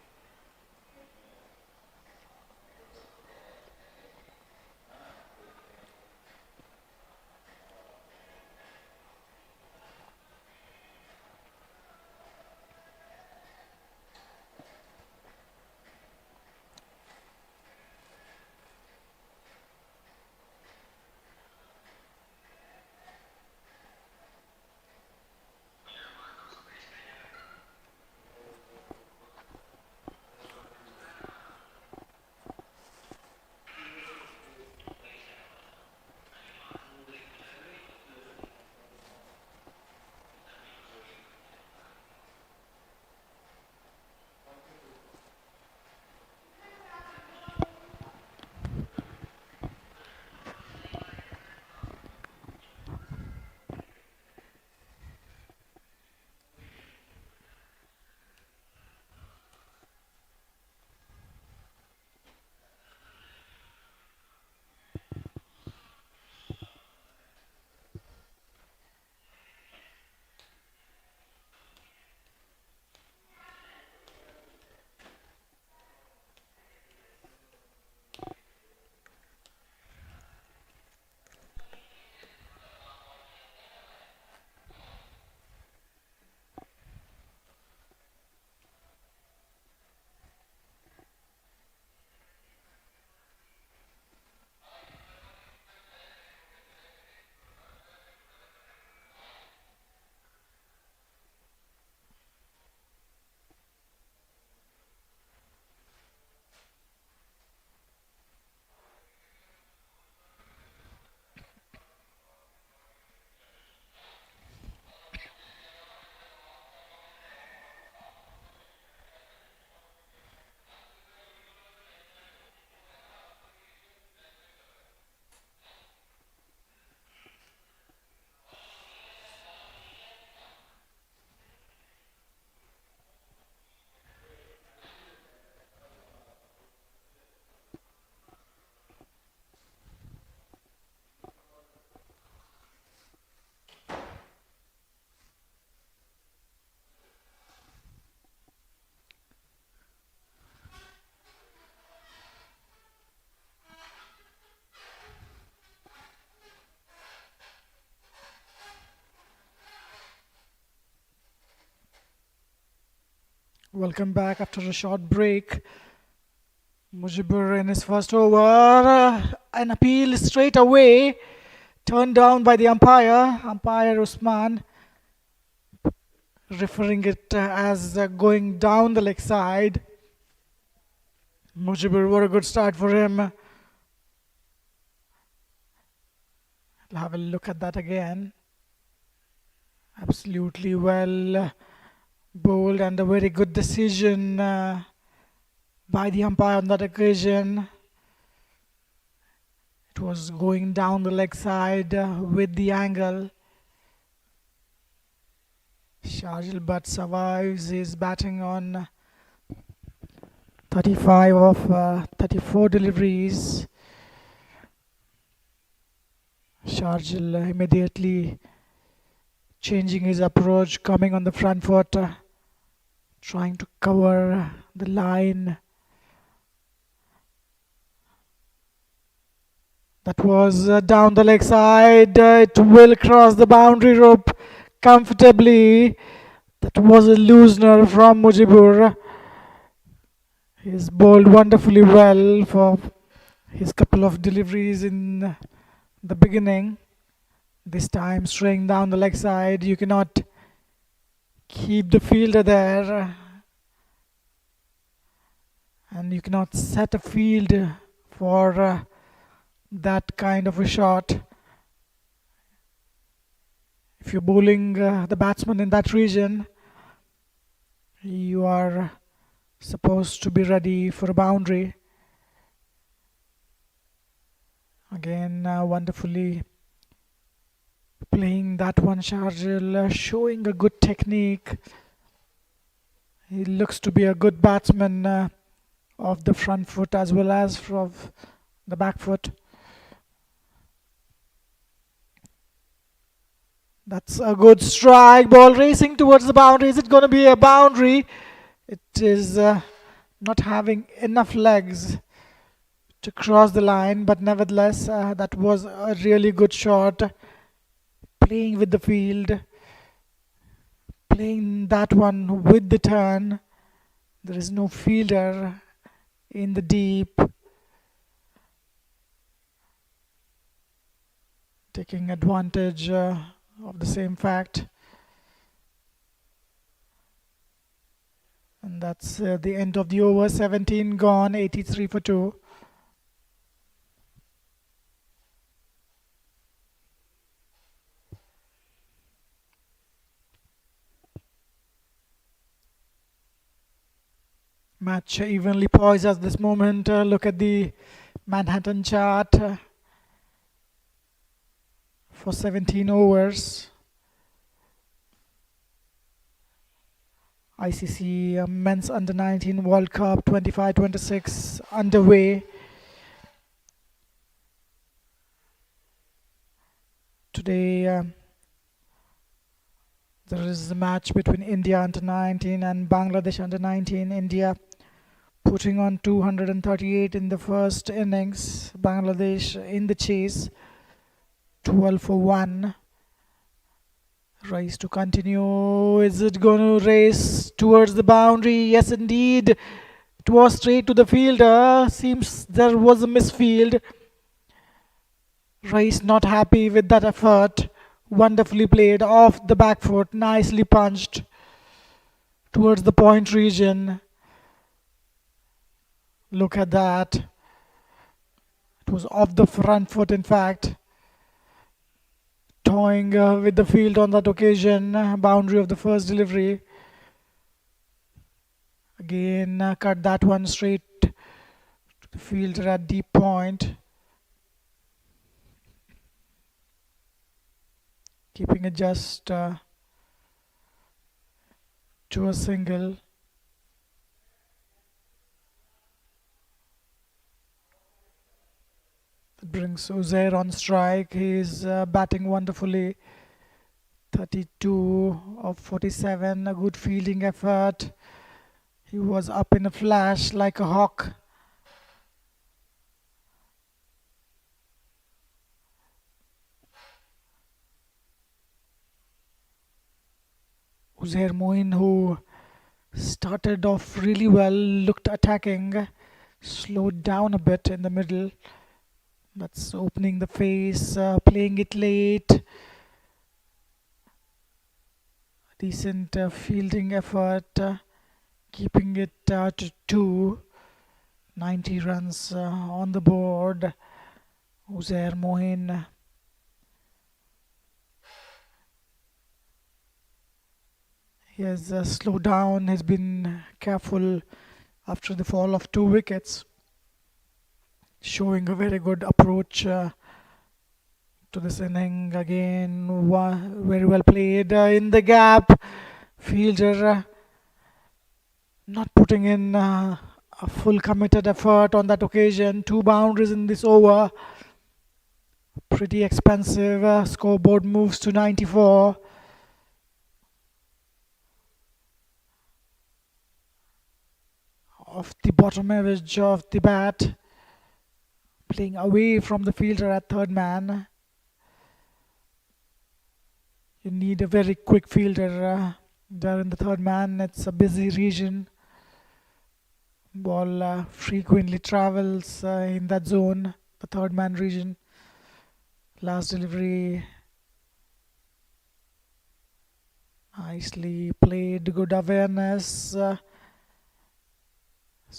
Welcome back after a short break. Mujibur in his first over, an appeal straight away, turned down by the umpire, umpire Usman, referring it as going down the leg side. Mujibur, what a good start for him. I'll have a look at that again. Absolutely well bowled and a very good decision by the umpire on that occasion. It was going down the leg side with the angle. Sharjil Butt survives his batting on 35 of 34 deliveries. Sharjil immediately changing his approach, coming on the front foot, trying to cover the line. That was down the leg side. It will cross the boundary rope comfortably. That was a loosener from Mujibur. He's bowled wonderfully well for his couple of deliveries in the beginning. This time straying down the leg side. You cannot keep the fielder there. And you cannot set a field for that kind of a shot. If you're bowling the batsman in that region, You are supposed to be ready for a boundary. Again, wonderfully playing that one, Sharjil, showing a good technique. He looks to be a good batsman of the front foot as well as from the back foot. That's a good strike. Ball racing towards the boundary. Is it going to be a boundary? It is not having enough legs to cross the line, but nevertheless, that was a really good shot. Playing with the field, playing that one with the turn. There is no fielder in the deep. Taking advantage of the same fact. And that's the end of the over. 17 gone, 83 for 2. Match evenly poised at this moment. Look at the Manhattan chart for 17 overs. ICC Men's Under 19 World Cup 25-26 underway. Today there is a match between India Under 19 and Bangladesh Under 19. India putting on 238 in the first innings. Bangladesh in the chase, 12 for 1. Race to continue. Is it going to race towards the boundary? Yes, indeed. It was straight to the fielder. Seems there was a misfield. Race not happy with that effort. Wonderfully played off the back foot. Nicely punched towards the point region. Look at that. It was off the front foot, in fact. Toying with the field on that occasion. Boundary of the first delivery. Again, cut that one straight to the fielder at deep point. Keeping it just to a single. That brings Uzair on strike. He is batting wonderfully. 32 of 47. A good fielding effort. He was up in a flash like a hawk. Uzair Moin, who started off really well, looked attacking, slowed down a bit in the middle. That's opening the face, playing it late. Decent fielding effort, keeping it to 2. 90 runs on the board. Uzair Mohin. He has slowed down, has been careful after the fall of 2 wickets. Showing a very good approach to this inning. Again, very well played in the gap. Fielder not putting in a full committed effort on that occasion. 2 boundaries in this over. Pretty expensive. Scoreboard moves to 94. Off the bottom edge of the bat. Playing away from the fielder at third man. You need a very quick fielder there in the third man. It's a busy region. Ball frequently travels in that zone, the third man region. Last delivery. Nicely played, good awareness. So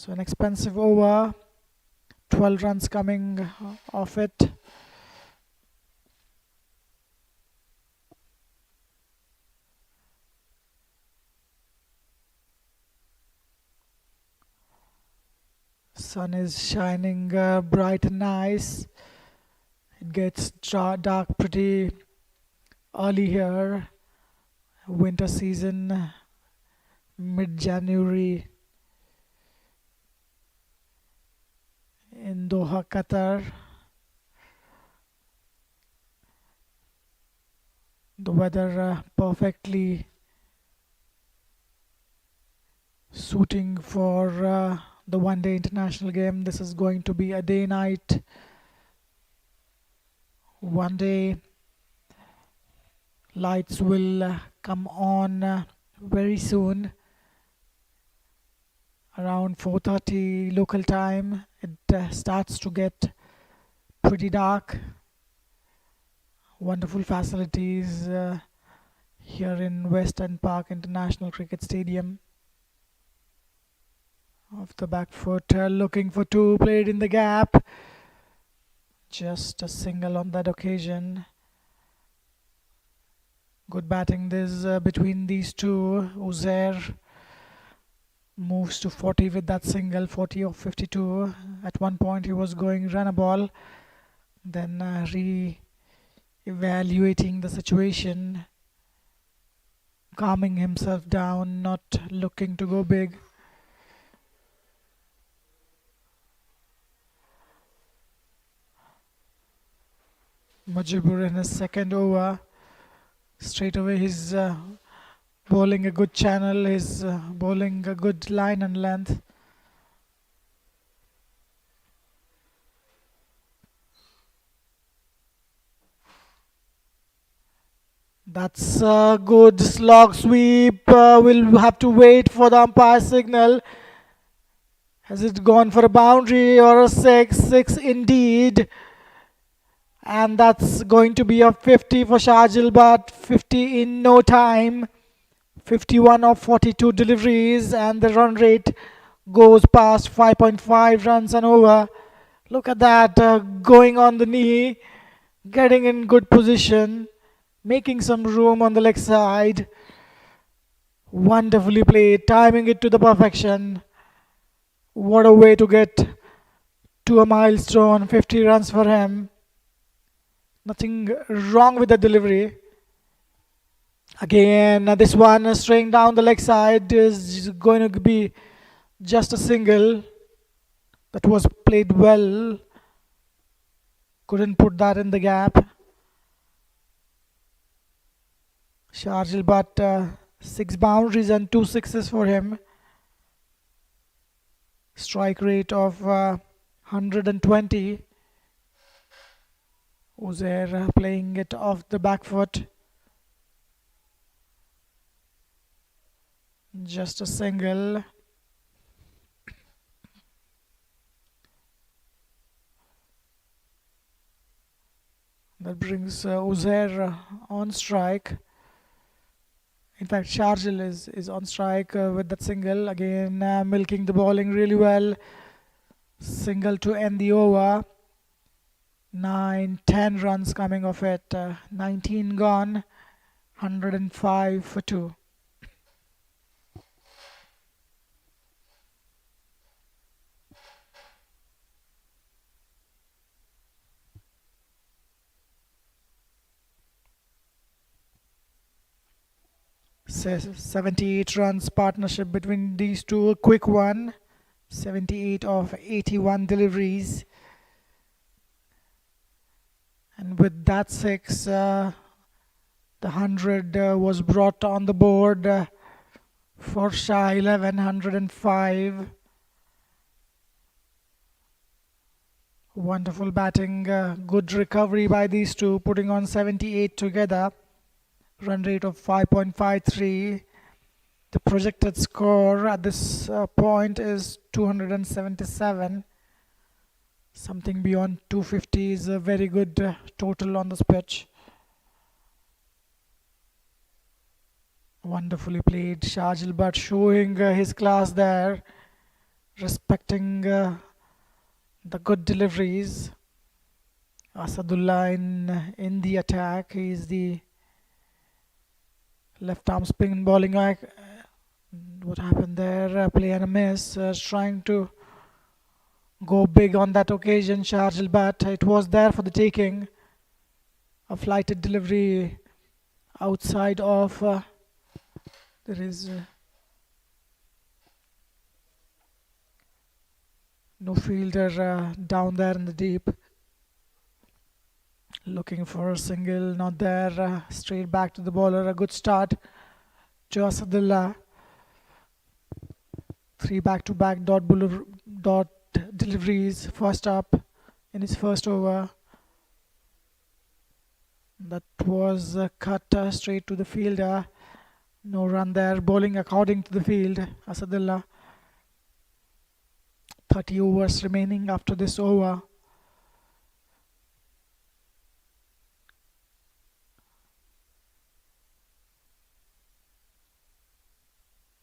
an expensive over. 12 runs coming off it. Sun is shining bright and nice. It gets dark pretty early here. Winter season, mid-January in Doha, Qatar. The weather perfectly suiting for the one-day international game. This is going to be a day-night one day. Lights will come on very soon, around 4:30 local time. It starts to get pretty dark. Wonderful facilities here in Western Park International Cricket Stadium. Off the back foot, looking for two, played in the gap. Just a single on that occasion. Good batting this between these two. Uzair moves to 40 with that single, 40 of 52. At one point he was going run a ball, then re-evaluating the situation, calming himself down, not looking to go big. Mujibur in his second over. Straight away he's bowling a good channel, he's bowling a good line and length. That's a good slog sweep. We'll have to wait for the umpire signal. Has it gone for a boundary or a six? Six indeed. And that's going to be a 50 for Shahjil, but 50 in no time. 51 of 42 deliveries, and the run rate goes past 5.5 runs an over. Look at that, going on the knee, getting in good position, making some room on the leg side. Wonderfully played, timing it to the perfection. What a way to get to a milestone, 50 runs for him. Nothing wrong with the delivery. Again, this one straying down the leg side is going to be just a single. That was played well. Couldn't put that in the gap. Sharjil, but 6 boundaries and 2 sixes for him. Strike rate of 120. Uzair playing it off the back foot. Just a single. That brings Uzair on strike. In fact, Sharjil is on strike with that single. Again, milking the bowling really well. Single to end the over. 9-10 runs coming off it. 19 gone. 105 for 2. Says 78 runs partnership between these two. A quick one. 78 of 81 deliveries. And with that 6, the 100 was brought on the board for Shah 11, 105. Wonderful batting, good recovery by these two, putting on 78 together. Run rate of 5.53. The projected score at this point is 277. Something beyond 250 is a very good total on this pitch. Wonderfully played, Shahjil, but showing his class there, respecting the good deliveries. Asadullah in the attack. He is the left arm spin bowling. What happened there? Play and a miss. Trying to go big on that occasion, Sharjil, but it was there for the taking. A flighted delivery outside of there is no fielder down there in the deep. Looking for a single, not there. Straight back to the bowler. A good start to Asadullah. 3 back-to-back dot deliveries. First up in his first over. That was cut straight to the fielder. No run there. Bowling according to the field. Asadullah. 30 overs remaining after this over.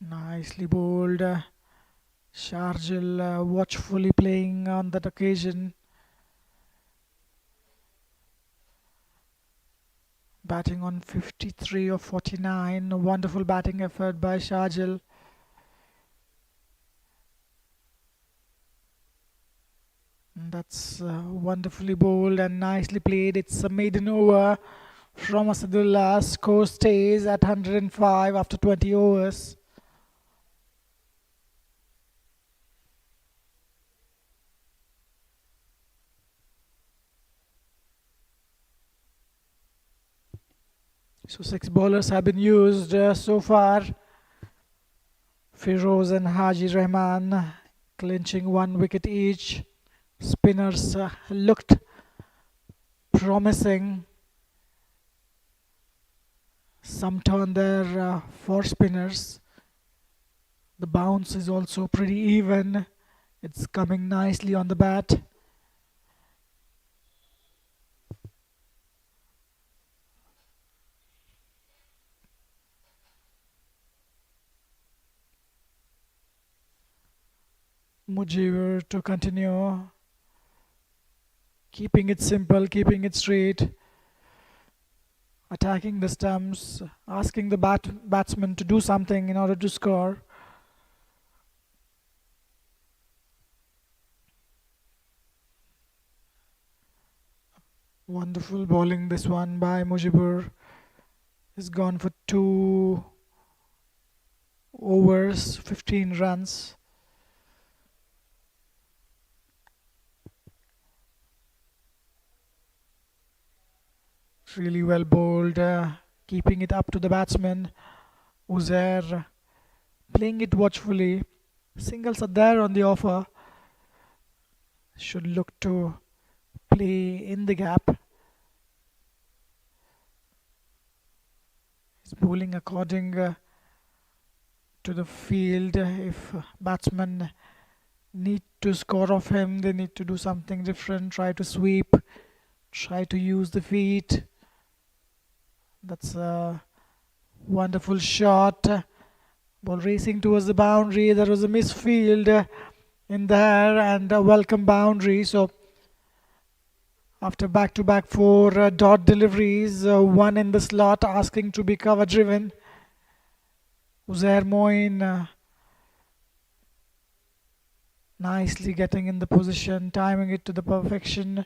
Nicely bowled. Sharjil watchfully playing on that occasion. Batting on 53 of 49. A wonderful batting effort by Sharjil. That's wonderfully bowled and nicely played. It's a maiden over from Asadullah. Score stays at 105 after 20 overs. So 6 bowlers have been used so far. Firoz and Haji Rahman clinching 1 wicket each. Spinners looked promising. Some turn there for spinners. The bounce is also pretty even. It's coming nicely on the bat. Mujibur to continue. Keeping it simple, keeping it straight. Attacking the stumps, asking the batsman to do something in order to score. Wonderful bowling this one by Mujibur. He's gone for 2 overs, 15 runs. Really well bowled, keeping it up to the batsman. Uzair playing it watchfully. Singles are there on the offer. Should look to play in the gap. He's bowling according to the field. If batsmen need to score off him, they need to do something different. Try to sweep. Try to use the feet. That's a wonderful shot. Ball racing towards the boundary. There was a misfield in there and a welcome boundary. So after back-to-back 4 dot deliveries, 1 in the slot asking to be cover driven. Uzair Moin nicely getting in the position, timing it to the perfection.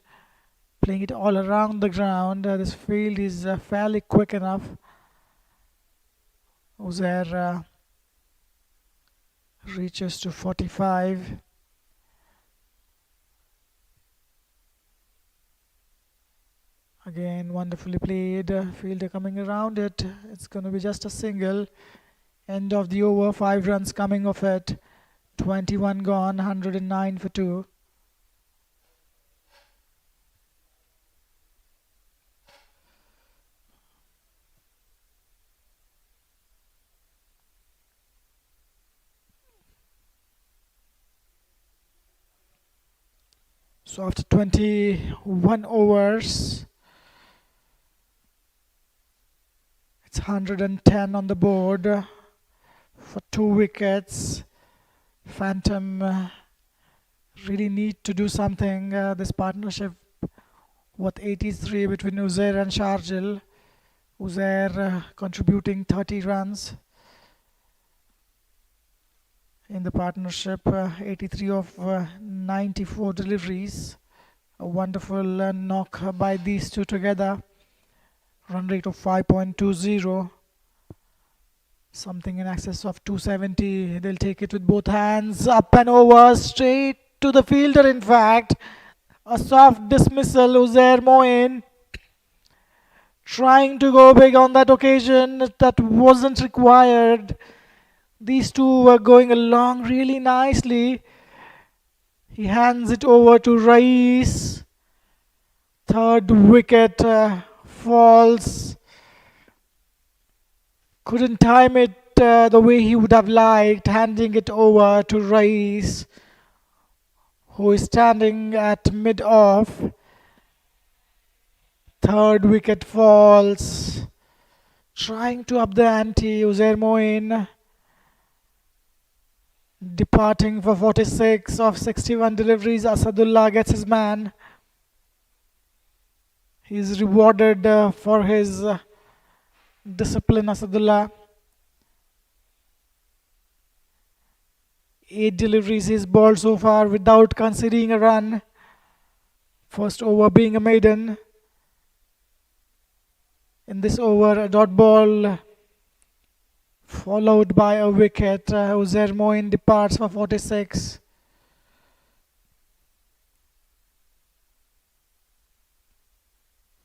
Playing it all around the ground. This field is fairly quick enough. Uzair reaches to 45. Again, wonderfully played. Fielder coming around it. It's going to be just a single. End of the over. 5 runs coming off it. 21 gone. 109 for 2. So after 21 overs, it's 110 on the board for 2 wickets. Phantom really need to do something. This partnership, what 83 between Uzair and Sharjil. Uzair contributing 30 runs. in the partnership. 83 of 94 deliveries. A wonderful knock by these two together. Run rate of 5.20. Something in excess of 270. They'll take it with both hands. Up and over. Straight to the fielder, in fact. A soft dismissal. Uzair Moin trying to go big on that occasion. That wasn't required. These two were going along really nicely. He hands it over to Rais. Third wicket falls. Couldn't time it the way he would have liked, handing it over to Rais, who is standing at mid-off. Third wicket falls. Trying to up the ante, Uzair Moin departing for 46 of 61 deliveries. Asadullah gets his man. He is rewarded for his discipline, Asadullah. 8 deliveries he's bowled so far without conceding a run. First over being a maiden. In this over, a dot ball followed by a wicket. Uzair Moin departs for 46.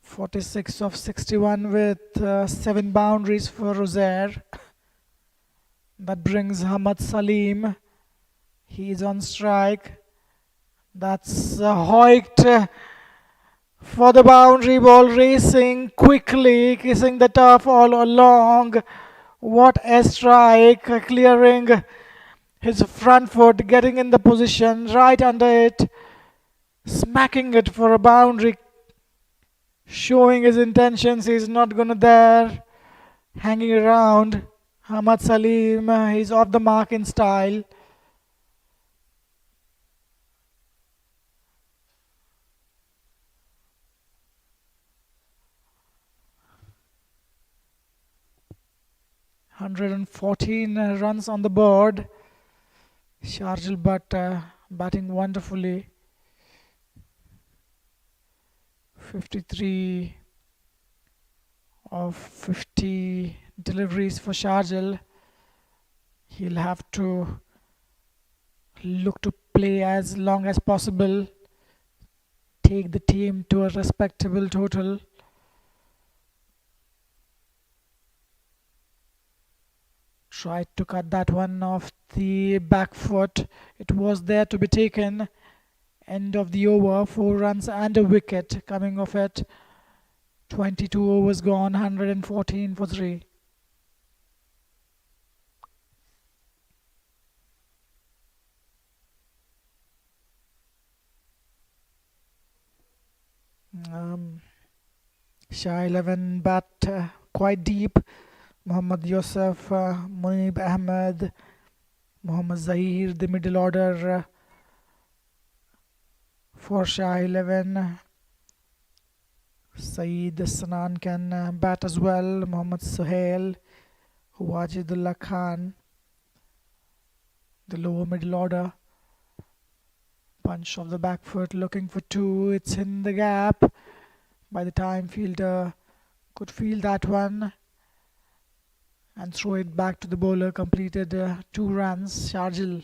(46 of 61 with 7 boundaries for Uzair. That brings Hamad Salim. He is on strike. That's Hoyt for the boundary ball, racing quickly, kissing the turf all along. What a strike, clearing his front foot, getting in the position right under it, smacking it for a boundary, showing his intentions. He's not gonna there hanging around. Hamad Salim, he's off the mark in style. (114 runs on the board. Sharjil Bhatt batting wonderfully. 53 of 50 deliveries for Sharjil. He'll have to look to play as long as possible, take the team to a respectable total. Tried to cut that one off the back foot. It was there to be taken. End of the over, 4 runs and a wicket coming off it. 22 overs gone, 114 for 3. Shah 11 bat quite deep. Mohammad Yusuf, Munib Ahmed, Mohammad Zahir, the middle order for Shah 11. Saeed Sanan can bat as well. Mohammad Suhail, Wajidullah Khan, the lower middle order. Punch of the back foot, looking for 2. It's in the gap. By the time fielder could field that one and throw it back to the bowler, completed 2 runs. Sharjil,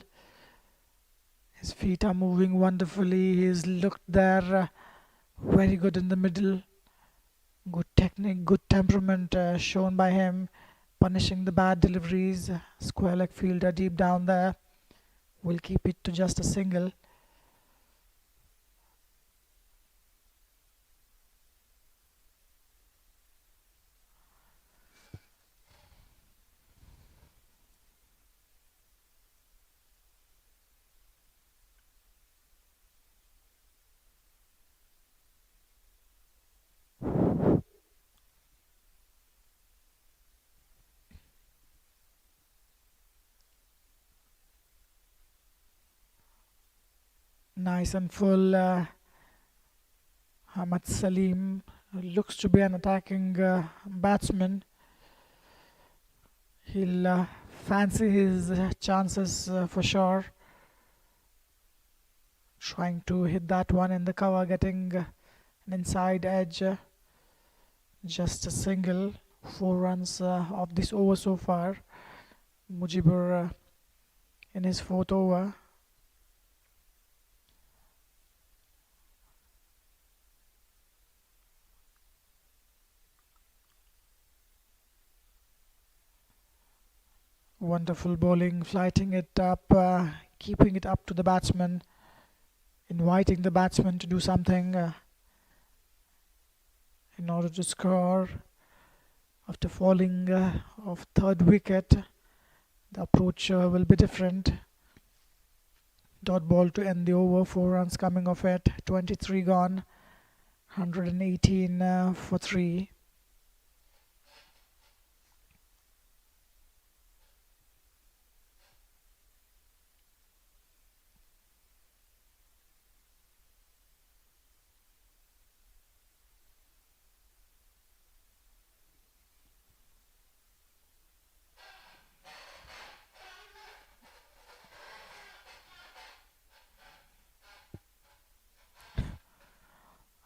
his feet are moving wonderfully. He's looked there very good in the middle. Good technique, good temperament shown by him, punishing the bad deliveries. Square leg fielder deep down there will keep it to just a single. Nice and full. Hamad Salim looks to be an attacking batsman. He'll fancy his chances for sure. Trying to hit that one in the cover, getting an inside edge. Just a single. 4 runs of this over so far. Mujibur in his fourth over. Wonderful bowling, flighting it up, keeping it up to the batsman, inviting the batsman to do something in order to score. After falling of third wicket, the approach will be different. Dot ball to end the over, 4 runs coming off it, 23 gone, 118 for 3.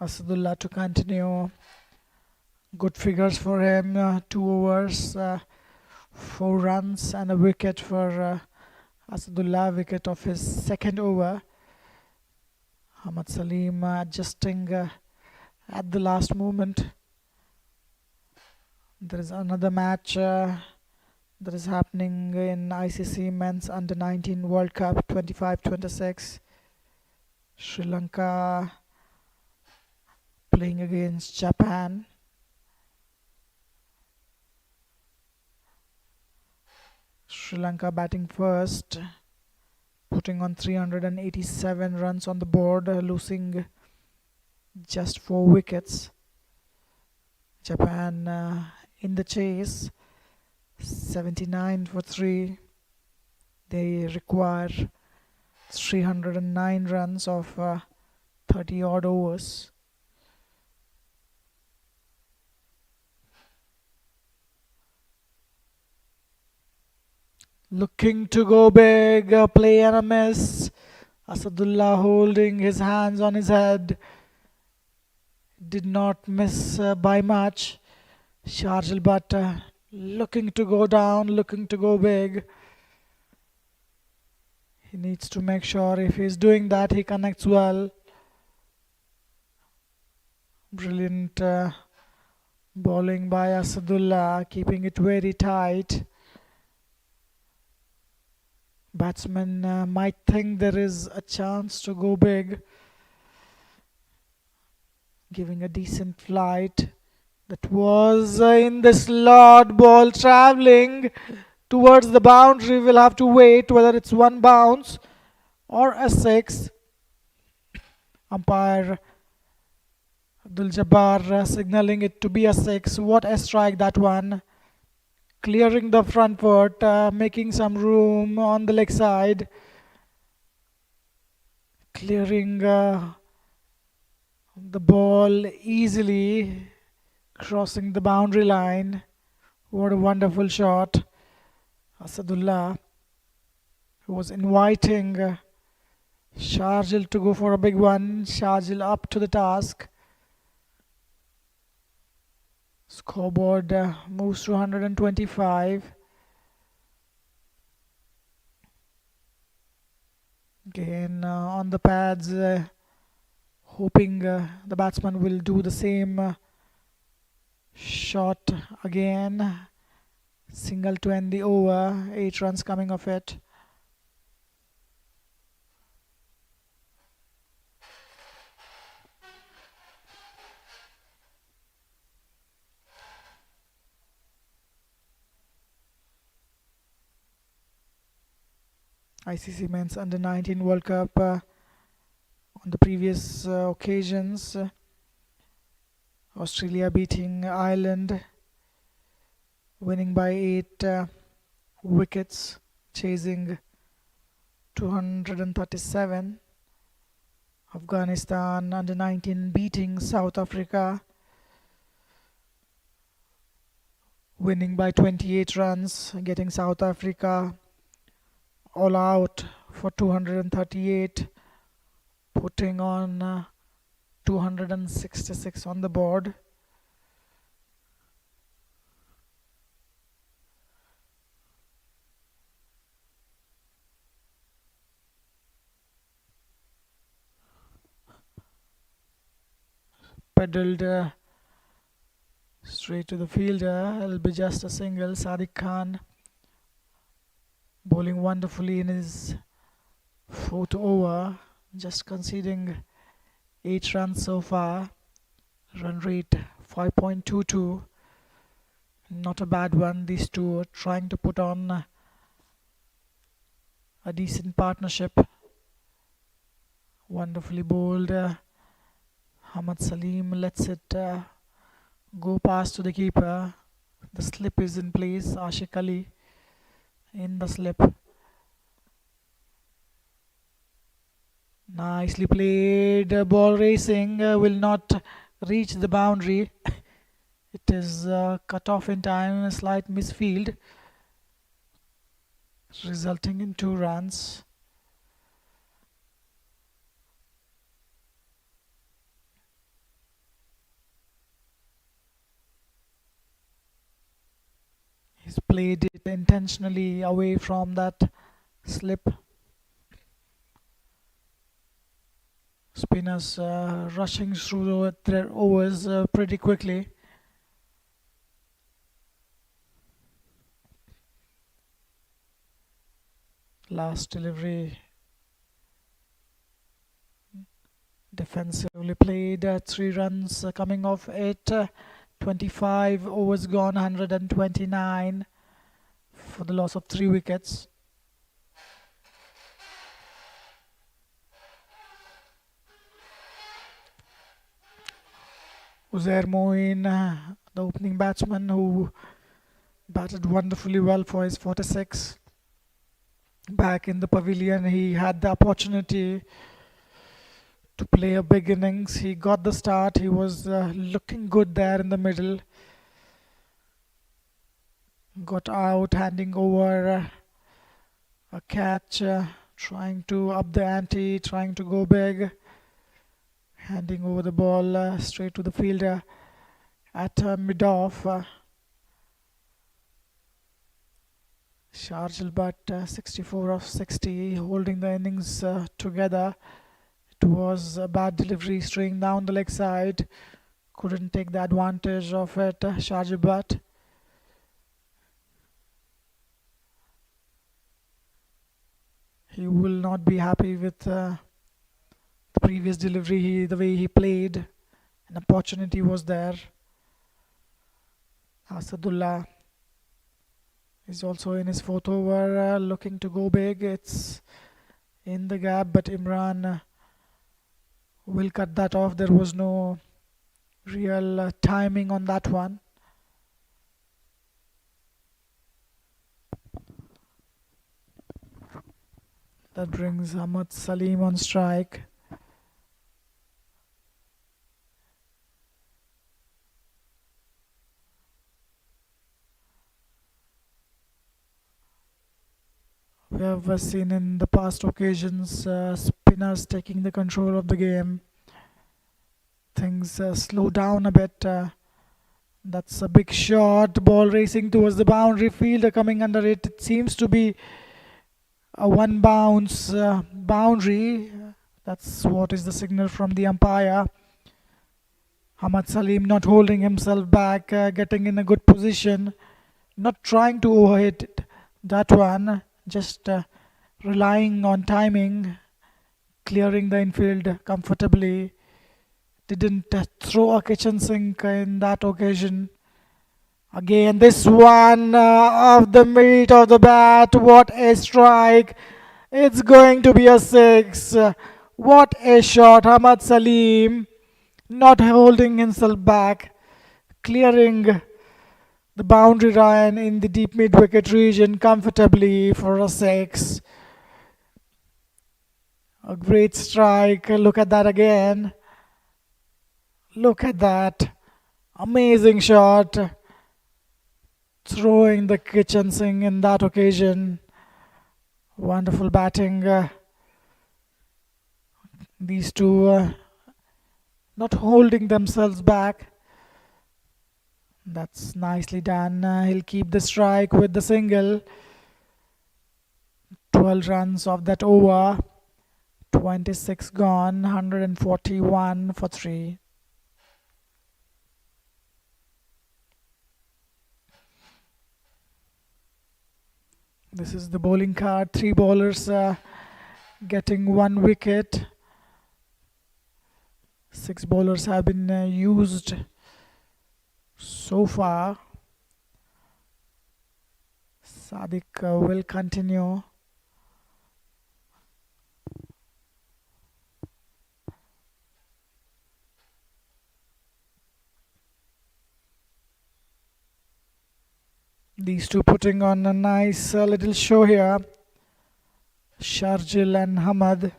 Asadullah to continue. Good figures for him. 2 overs, 4 runs and a wicket for Asadullah. Wicket of his second over. Ahmad Salim adjusting at the last moment. There is another match that is happening in ICC Men's Under-19 World Cup 25-26. Sri Lanka playing against Japan. Sri Lanka batting first, putting on 387 runs on the board, losing just 4 wickets. Japan in the chase, 79 for 3. They require 309 runs of 30 odd overs. Looking to go big, play and a miss. Asadullah holding his hands on his head. Did not miss by much. Sharjil but looking to go down, looking to go big. He needs to make sure if he's doing that, he connects well. Brilliant bowling by Asadullah, keeping it very tight. Batsman might think there is a chance to go big, giving a decent flight. That was in the slot, ball travelling towards the boundary. We'll have to wait whether it's one bounce or a 6. Umpire Abdul Jabbar signalling it to be a 6. What a strike that one. Clearing the front foot, making some room on the leg side. Clearing the ball easily, crossing the boundary line. What a wonderful shot. Asadullah, who was inviting Sharjil to go for a big one. Sharjil up to the task. Scoreboard moves to 125. Again on the pads, hoping the batsman will do the same shot again. Single to end the over, 8 runs coming off it. ICC Men's Under-19 World Cup on the previous occasions. Australia beating Ireland, winning by 8 wickets, chasing 237. Afghanistan Under-19 beating South Africa, winning by 28 runs, getting South Africa all out for 238, putting on 266 on the board. Pedaled straight to the fielder. It'll be just a single. Sadiq Khan bowling wonderfully in his fourth over, just conceding 8 runs so far. Run rate 5.22. Not a bad one. These two are trying to put on a decent partnership. Wonderfully bowled. Hamad Salim lets it go past to the keeper. The slip is in place. Ashik Ali in the slip. Nicely played. Ball racing will not reach the boundary. It is cut off in time. A slight misfield, resulting in 2 runs. He's played it intentionally away from that slip. Spinners rushing through their overs pretty quickly. Last delivery defensively played. 3 runs coming off it. 25 overs gone, 129 for the loss of 3 wickets. Uzair Moin, the opening batsman who batted wonderfully well for his 46. Back in the pavilion, he had the opportunity to play a big innings. He got the start. He was looking good there in the middle. Got out, handing over a catch, trying to up the ante, trying to go big. Handing over the ball straight to the fielder at mid-off. Sharjil Bhatt, 64 of 60, holding the innings together. It was a bad delivery, straying down the leg side. Couldn't take the advantage of it, Sharjil Bhatt. He will not be happy with the previous delivery, the way he played. An opportunity was there. Asadullah is also in his 4th over, looking to go big. It's in the gap, but Imran will cut that off. There was no real timing on that one. That brings Hamad Salim on strike. We have seen in the past occasions spinners taking the control of the game. Things slow down a bit. That's a big shot. Ball racing towards the boundary. Fielder coming under it. It seems to be a 1 bounce boundary. That's what is the signal from the umpire. Hamad Salim not holding himself back, getting in a good position, not trying to overhit that one, just relying on timing, clearing the infield comfortably. Didn't throw a kitchen sink in that occasion. Again, this one off the meat of the bat. What a strike! It's going to be a 6. What a shot! Hamad Salim not holding himself back, clearing the boundary line in the deep mid-wicket region comfortably for a 6. A great strike. Look at that again. Look at that. Amazing shot. throwing the kitchen sink in that occasion. Wonderful batting. These two not holding themselves back. That's nicely done. He'll keep the strike with the single. 12 runs of that over. 26 gone. 141 for 3. This is the bowling card. 3 bowlers getting 1 wicket. 6 bowlers have been used so far. Sadiq will continue. These two putting on a nice little show here. Sharjil and Hamad.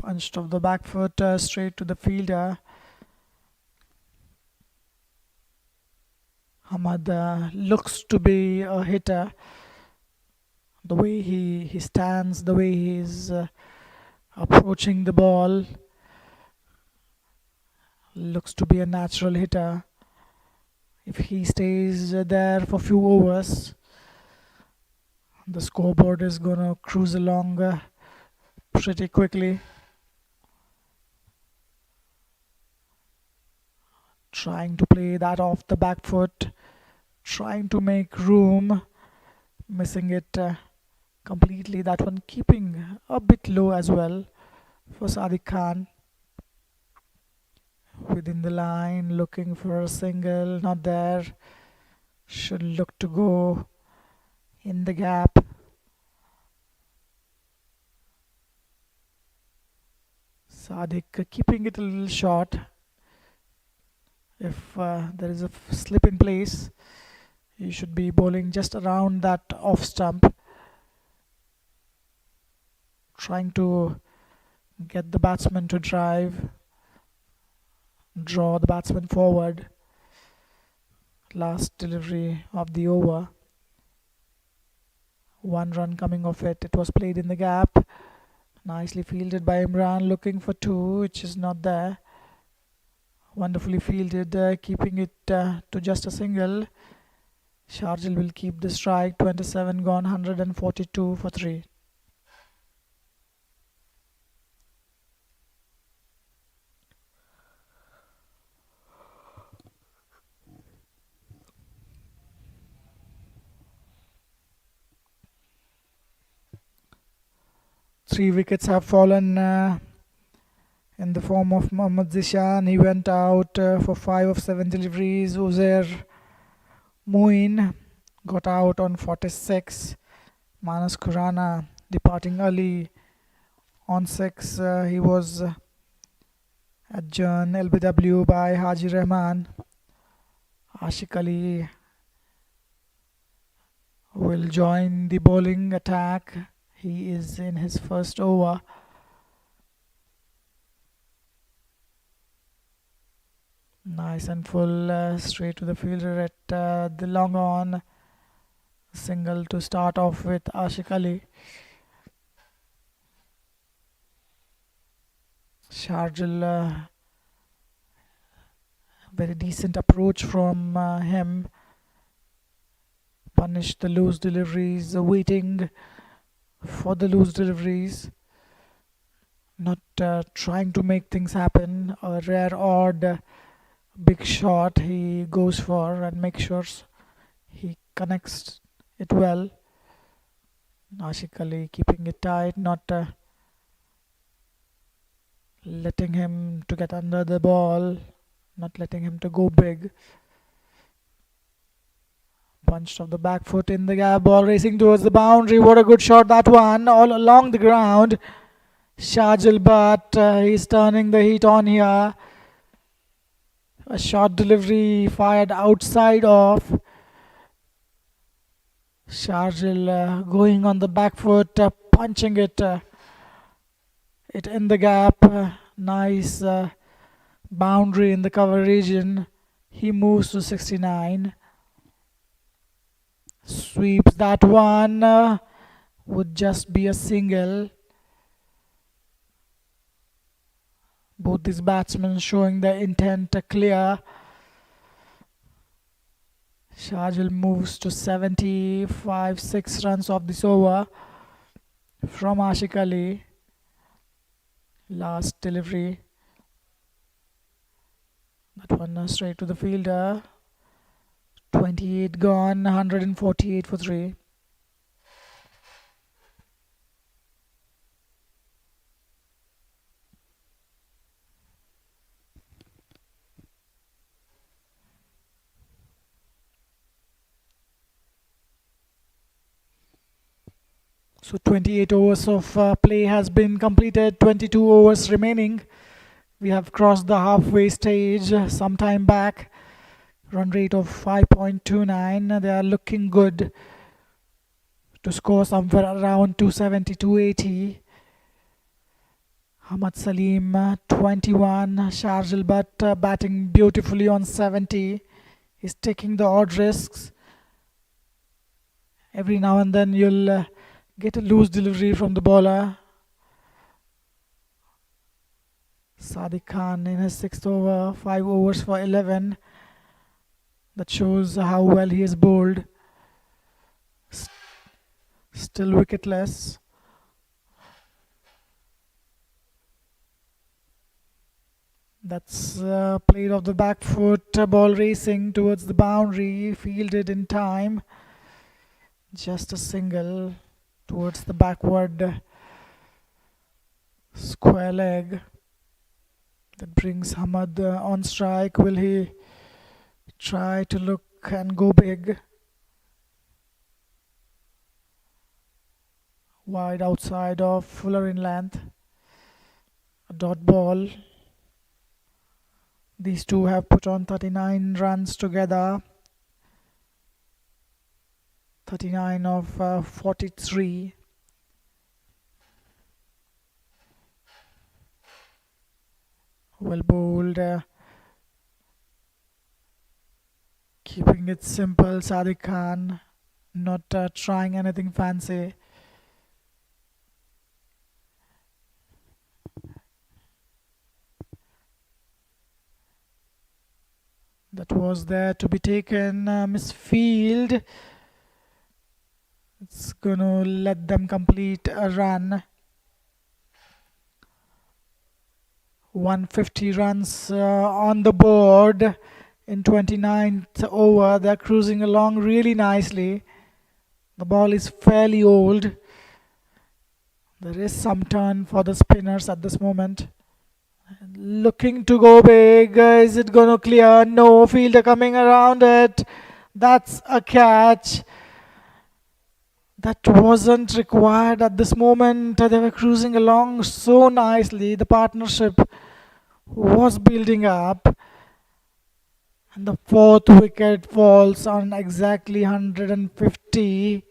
Punched off the back foot straight to the fielder. Hamad looks to be a hitter. The way he stands, the way he's approaching the ball, looks to be a natural hitter. If he stays there for few overs, the scoreboard is gonna cruise along pretty quickly. Trying to play that off the back foot, trying to make room, missing it completely. That one keeping a bit low as well for Sadiq Khan. Within the line, looking for a single, not there. Should look to go in the gap. Sadiq keeping it a little short. If there is a slip in place, you should be bowling just around that off stump, trying to get the batsman to drive, draw the batsman forward. Last delivery of the over. 1 run coming off it. It was played in the gap. Nicely fielded by Imran, looking for 2, which is not there. Wonderfully fielded, keeping it to just a single. Sharjil will keep the strike. 27 gone, 142 for 3. Three wickets have fallen in the form of Mohammad Zishan. He went out for 5 of 7 deliveries. Uzair Moin got out on 46. Manas Khurana departing early on 6. He was adjourned LBW by Haji Rahman. Ashik Ali will join the bowling attack. He is in his first over. Nice and full, straight to the fielder at the long on. Single to start off with Ashik Ali. Sharjil, very decent approach from him. Punished the loose deliveries, waiting for the loose deliveries. Not trying to make things happen. A rare odd big shot he goes for and makes sure he connects it well. Ashik Ali keeping it tight, not letting him to get under the ball, not letting him to go big. Punched off the back foot in the gap, ball racing towards the boundary. What a good shot that one, all along the ground. Sharjil, but he's turning the heat on here. A short delivery fired outside of. Sharjil going on the back foot, punching it it in the gap. Nice boundary in the cover region. He moves to 69. Sweeps that one. Would just be a single. Both these batsmen showing the intent to clear. Sharjil moves to 75, 6 runs off this over from Ashik Ali. Last delivery. That one straight to the fielder. 28 gone, 148 for 3. So 28 overs of play has been completed, 22 overs remaining. We have crossed the halfway stage some time back. Run rate of 5.29. They are looking good to score somewhere around 270, 280. Hamad Salim 21. Sharjil Butt batting beautifully on 70. He's taking the odd risks. Every now and then you'll get a loose delivery from the bowler. Sadiq Khan in his 6th over, 5 overs for 11. That shows how well he is bowled. Still wicketless. That's played off the back foot, ball racing towards the boundary, fielded in time. Just a single towards the backward square leg. That brings Hamad on strike. Will he try to look and go big? Wide outside of fuller in length. A dot ball. These two have put on 39 runs together. 39 of 43. Well bowled. Keeping it simple, Sadiq Khan. Not trying anything fancy. That was there to be taken. Misfield. It's going to let them complete a run. 150 runs on the board in 29th over. They're cruising along really nicely. The ball is fairly old. There is some turn for the spinners at this moment. Looking to go big. Is it going to clear? No. Fielder coming around it. That's a catch. That wasn't required at this moment. They were cruising along so nicely. The partnership was building up. And the 4th wicket falls on exactly 150.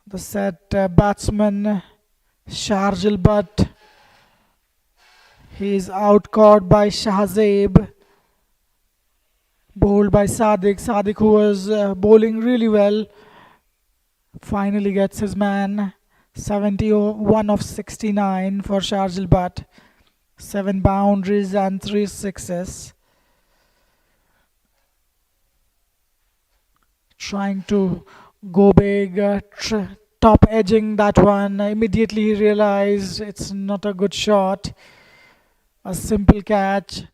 The set batsman Sharjil Butt. He is out caught by Shahzeb. Bowled by Sadiq. Sadiq, who was bowling really well, finally gets his man. 71 of 69 for Sharjil Butt. 7 boundaries and 3 sixes. Trying to go big, top edging that one. Immediately he realized it's not a good shot. A simple catch.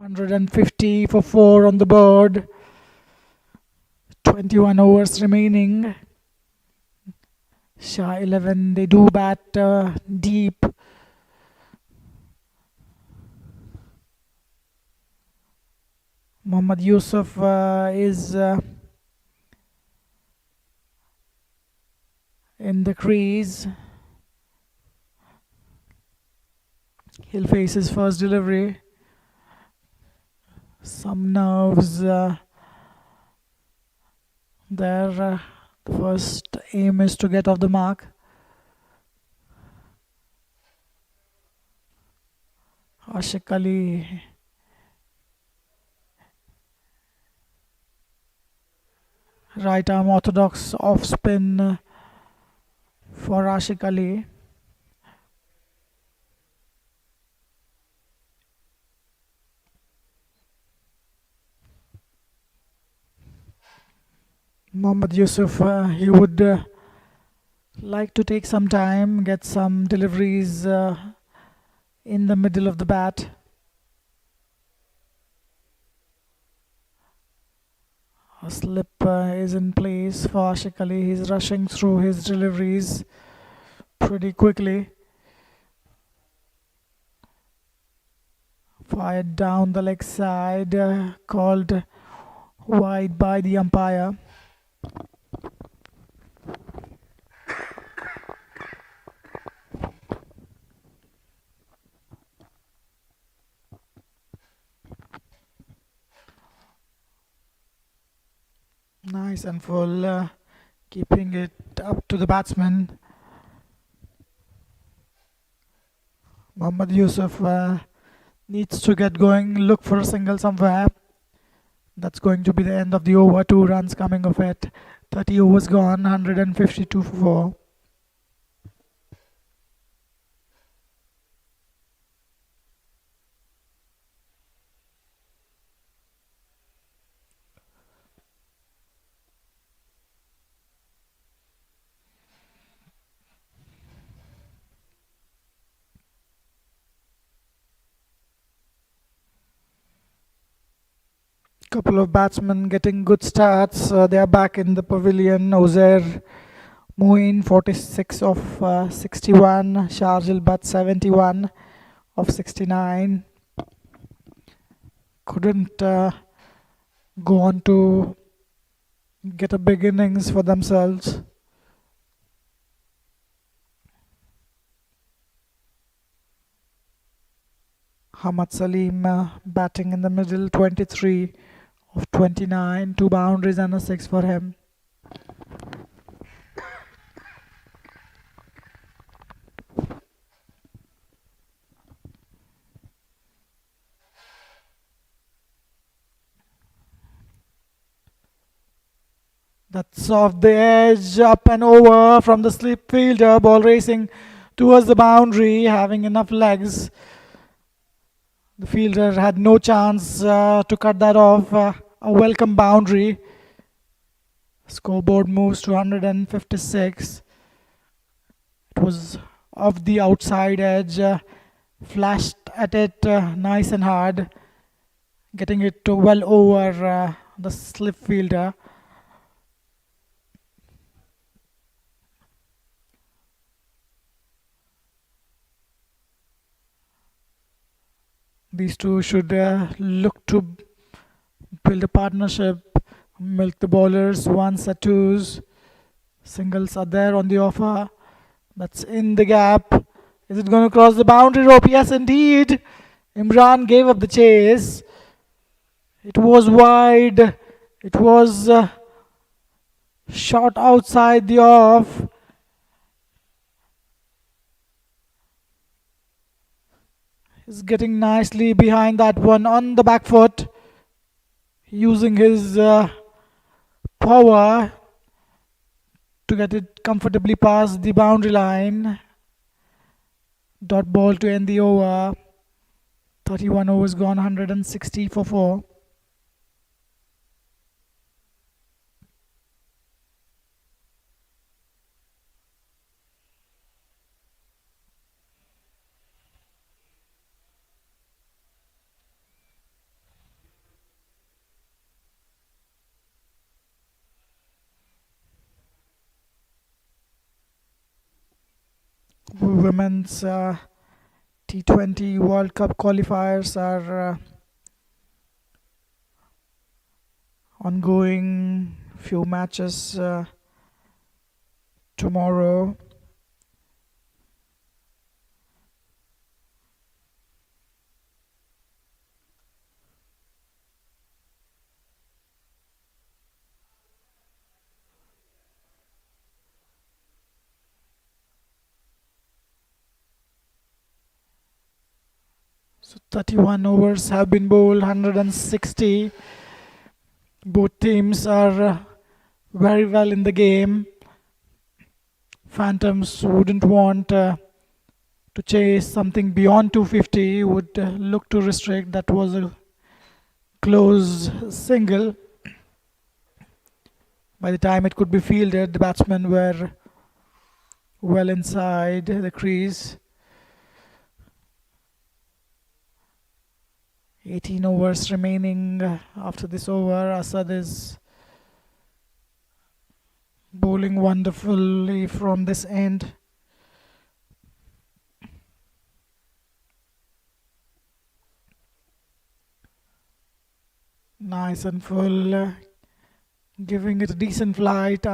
$150 for 4 on the board. 21 overs remaining. Shah 11, they do bat deep. Mohammad Yusuf is in the crease. He'll face his first delivery. Some nerves there. The first aim is to get off the mark. Ashik Ali, right arm orthodox off spin for Ashik Ali. Mohammad Yusuf, he would like to take some time, get some deliveries in the middle of the bat. A slip is in place for Ashik Ali. He's rushing through his deliveries pretty quickly. Fired down the leg side, called wide by the umpire. Nice and full, keeping it up to the batsman. Mohammad Yusuf needs to get going, look for a single somewhere. That's going to be the end of the over. 2 runs coming of it. 30 overs gone, 152 for 4. Couple of batsmen getting good starts. They are back in the pavilion. Uzair Moeen 46 of 61. Sharjil Butt 71 of 69. Couldn't go on to get a big innings for themselves. Hamad Salim batting in the middle, 23 of 29, 2 boundaries and a 6 for him. That's off the edge, up and over from the slip fielder, ball racing towards the boundary, having enough legs. The fielder had no chance to cut that off. A welcome boundary. Scoreboard moves to 156. It was off the outside edge, flashed at it nice and hard, getting it to well over the slip fielder. These two should look to build a partnership, milk the bowlers, ones or twos. Singles are there on the offer. That's in the gap. Is it going to cross the boundary rope? Yes, indeed. Imran gave up the chase. It was wide. It was shot outside the off. He's getting nicely behind that one on the back foot, using his power to get it comfortably past the boundary line. Dot ball to end the over. 31 overs gone, 160 for 4. Women's T20 World Cup qualifiers are ongoing few matches tomorrow. So 31 overs have been bowled, 160. Both teams are very well in the game. Phantoms wouldn't want to chase something beyond 250, would look to restrict. That was a close single. By the time it could be fielded, the batsmen were well inside the crease. 18 overs remaining after this over. Asad is bowling wonderfully from this end. Nice and full, giving it a decent flight.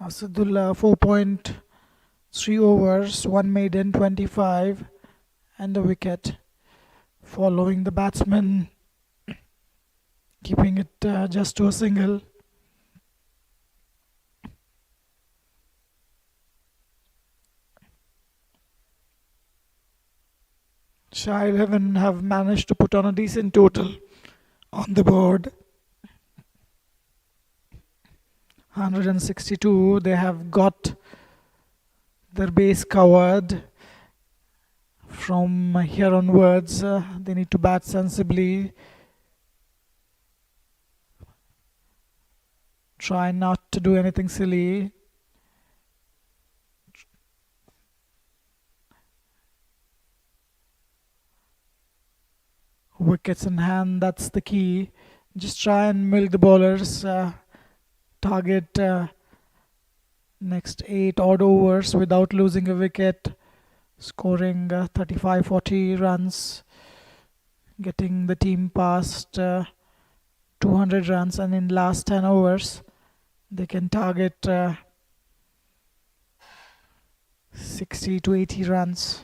Asadullah 4.3 overs, 1 maiden, 25 and a wicket, following the batsman, keeping it just to a single. Shah 11 have managed to put on a decent total on the board. 162, they have got their base covered. From here onwards, they need to bat sensibly. Try not to do anything silly. Wickets in hand, that's the key. Just try and milk the bowlers. Target next 8 odd overs without losing a wicket, scoring 35-40 runs, getting the team past 200 runs, and in last 10 overs they can target 60 to 80 runs.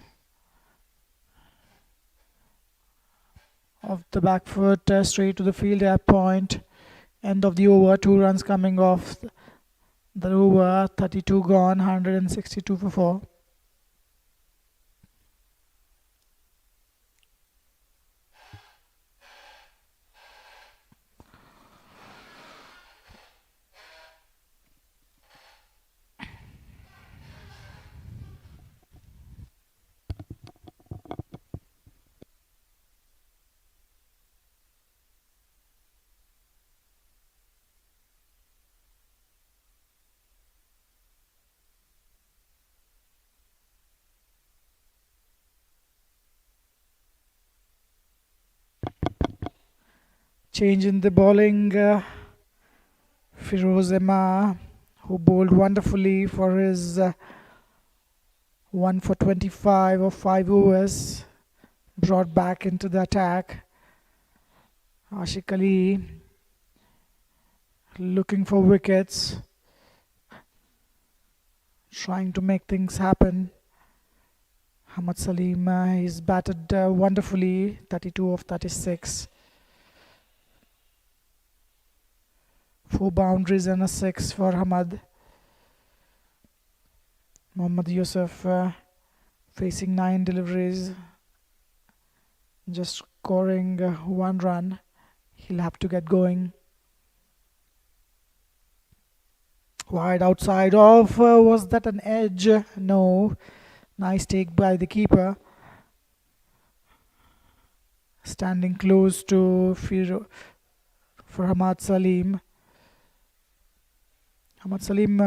Off the back foot, straight to the field at point. End of the over, 2 runs coming off the over, 32 gone, 162 for 4. Change in the bowling. Firoz Emma, who bowled wonderfully for his 1 for 25 of 5 overs, brought back into the attack. Ashiq Ali looking for wickets, trying to make things happen. Hamad Salim, he's batted wonderfully, 32 of 36. 4 boundaries and a 6 for Hamad. Mohammad Yusuf facing 9 deliveries, just scoring 1 run. He'll have to get going. Wide outside off. Was that an edge? No. Nice take by the keeper. Standing close to for Hamad Salim. Hamad Salim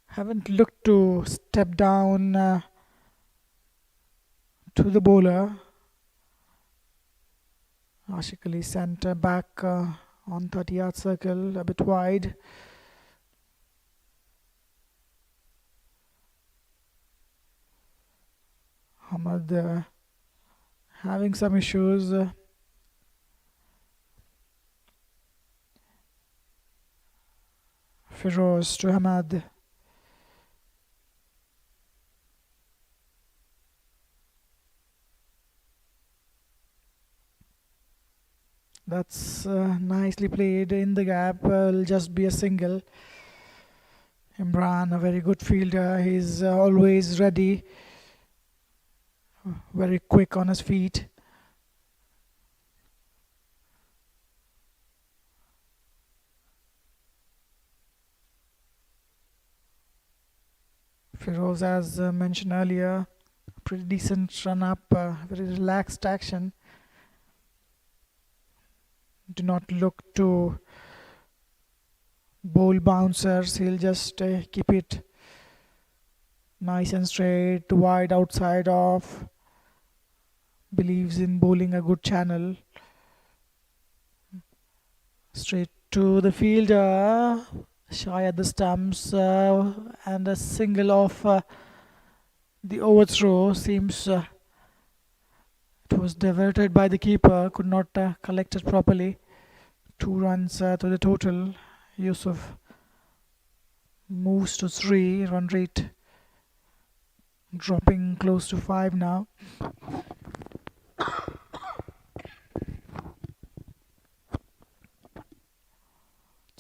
haven't looked to step down to the bowler. Ashiq Ali sent back on 30-yard circle, a bit wide. Hamad having some issues. Firoz to Hamad. That's nicely played in the gap. Will just be a single. Imran, a very good fielder. He's always ready. Very quick on his feet. Firoz, as mentioned earlier, pretty decent run up, very relaxed action. Do not look to bowl bouncers. He'll just keep it nice and straight, wide outside off. Believes in bowling a good channel. Straight to the fielder. Shy at the stumps, and a single off the overthrow. Seems it was diverted by the keeper. Could not collect it properly. 2 runs to the total. Yusuf moves to 3. Run rate dropping close to 5 now.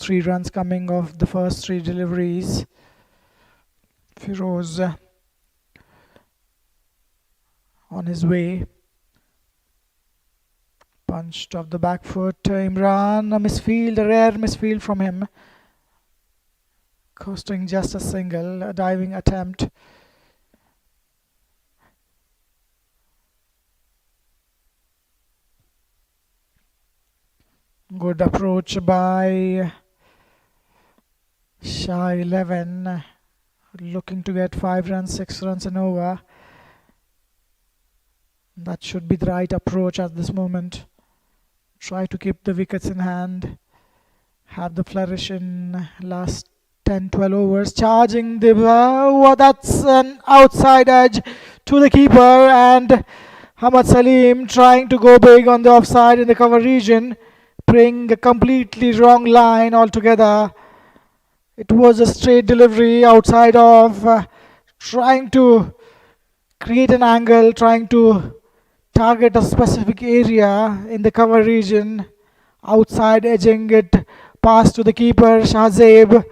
Three runs coming off the first 3 deliveries. Firoz on his way. Punched off the back foot. Imran, a misfield, a rare misfield from him. Costing just a single, a diving attempt. Good approach by Shah 11, looking to get 5 runs, 6 runs and over. That should be the right approach at this moment. Try to keep the wickets in hand. Have the flourish in last 10-12 overs. Charging the that's an outside edge to the keeper, and Hamad Salim trying to go big on the offside in the cover region, playing a completely wrong line altogether. It was a straight delivery outside of, trying to create an angle, trying to target a specific area in the cover region, outside edging it past to the keeper, Shahzeb.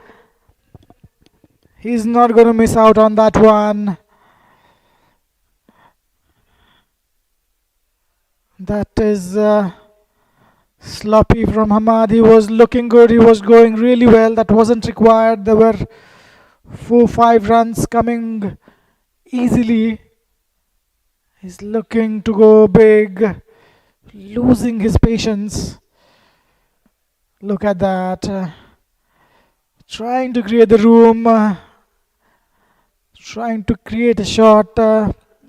He's not going to miss out on that one. That is sloppy from Hamad. He was looking good. He was going really well. That wasn't required. There were 4-5 runs coming easily. He's looking to go big, losing his patience. Look at that. Trying to create the room, trying to create a shot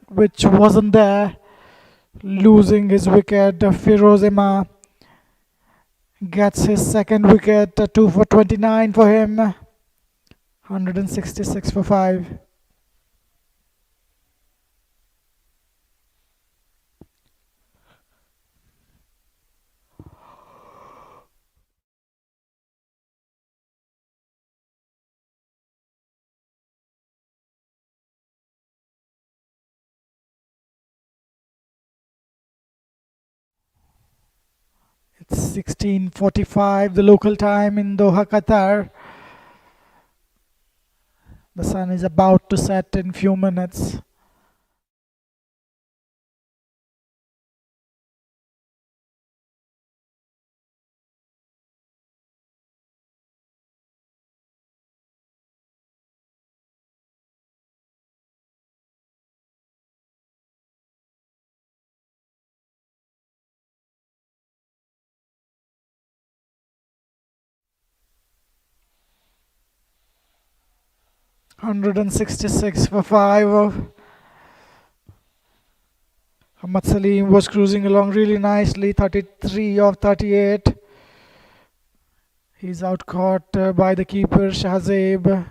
which wasn't there. Losing his wicket. Firozema gets his second wicket. 2 for 29 for him. 166 for 5. It's 16:45 the local time in Doha, Qatar. The sun is about to set in few minutes. $166 for 5. Hamad Salim was cruising along really nicely. 33 of 38. He's out caught by the keeper Shahzeb.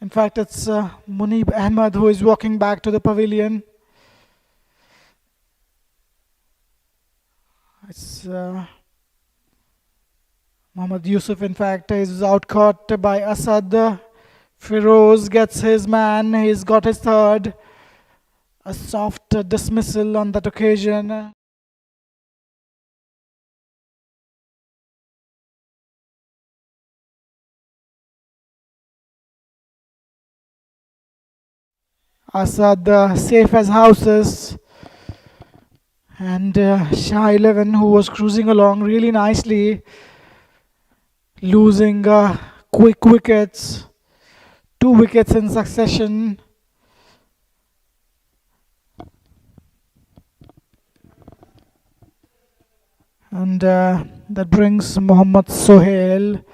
In fact, it's Munib Ahmed who is walking back to the pavilion. It's Mohammad Yusuf, in fact, is outcaught by Asad. Firoz gets his man, he's got his third. A soft dismissal on that occasion. Asad safe as houses. And Shah 11, who was cruising along really nicely, losing quick wickets, 2 wickets in succession. And that brings Mohammad Sohail.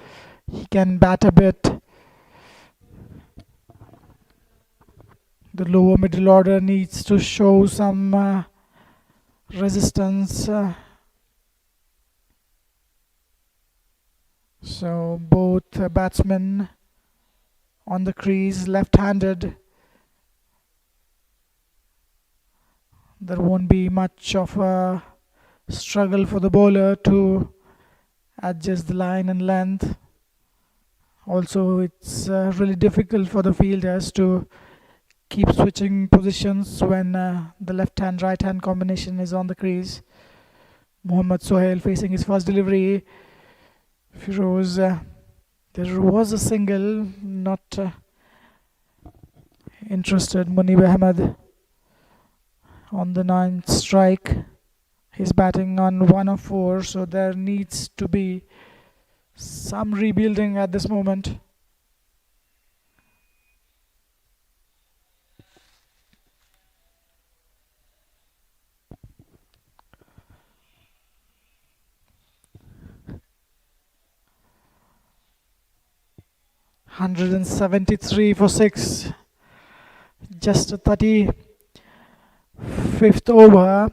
He can bat a bit. The lower middle order needs to show some resistance. So both batsmen on the crease, left-handed. There won't be much of a struggle for the bowler to adjust the line and length. Also, it's really difficult for the fielders to keep switching positions when the left-hand, right-hand combination is on the crease. Mohammad Sohail facing his first delivery. Firoz, there was a single, not interested. Munib Ahmed on the 9th strike. He's batting on 1 of 4, so there needs to be some rebuilding at this moment. $173 for 6. Just a 35th over.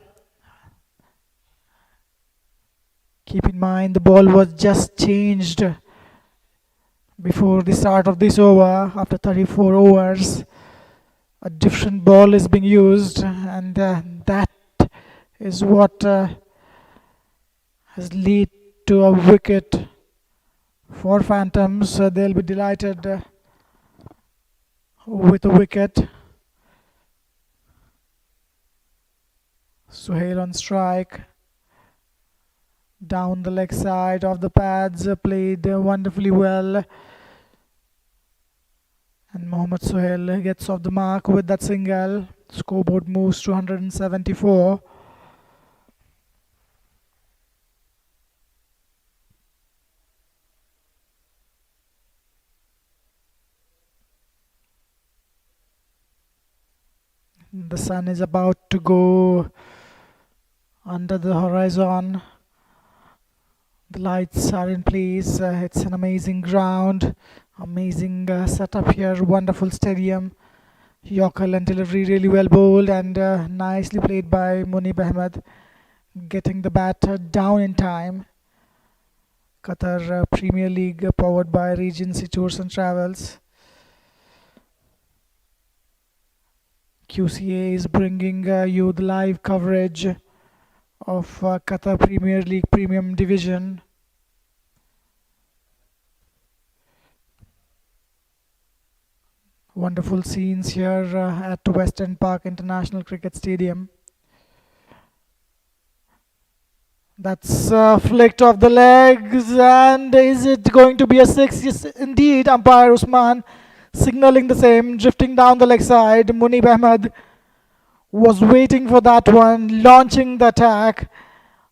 Keep in mind the ball was just changed before the start of this over. After 34 overs, a different ball is being used, and that is what has led to a wicket for Phantoms. They'll be delighted with a wicket. Sohail on strike. Down the leg side of the pads, played wonderfully well. And Mohammad Sohail gets off the mark with that single. Scoreboard moves to 174. The sun is about to go under the horizon. The lights are in place. It's an amazing ground, amazing setup here, wonderful stadium. Yorker and delivery really well bowled and nicely played by Munib Ahmed, getting the bat down in time. Qatar Premier League powered by Regency Tours and Travels. QCA is bringing you the live coverage of Qatar Premier League Premium Division. Wonderful scenes here at Western Park International Cricket Stadium. That's flicked off the legs, and is it going to be a 6? Yes, indeed. Umpire Usman signaling the same, drifting down the leg side. Munib Ahmed was waiting for that one, launching the attack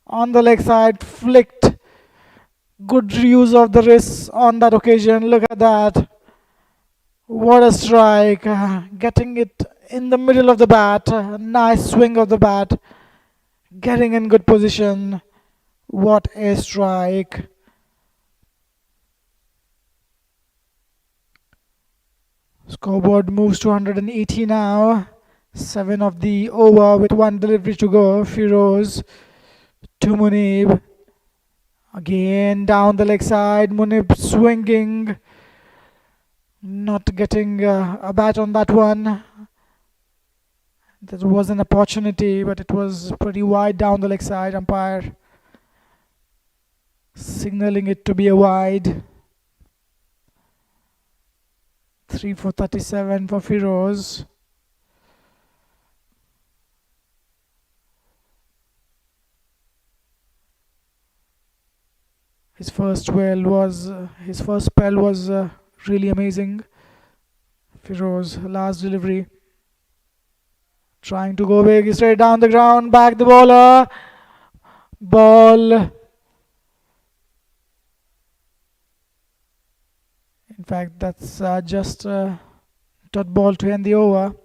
on the leg side, flicked. Good use of the wrists on that occasion. Look at that. What a strike. Getting it in the middle of the bat. Nice swing of the bat. Getting in good position. What a strike. Scoreboard moves to 180 now. 7 of the over with 1 delivery to go. Firoz to Munib. Again down the leg side. Munib swinging. Not getting a bat on that one. That was an opportunity, but it was pretty wide down the leg side. Umpire signaling it to be a wide. 3 for 37 for Firoz. His first spell was really amazing. Firoz, last delivery. Trying to go big, straight down the ground, back the bowler. Ball. In fact, that's just dot ball to end the over.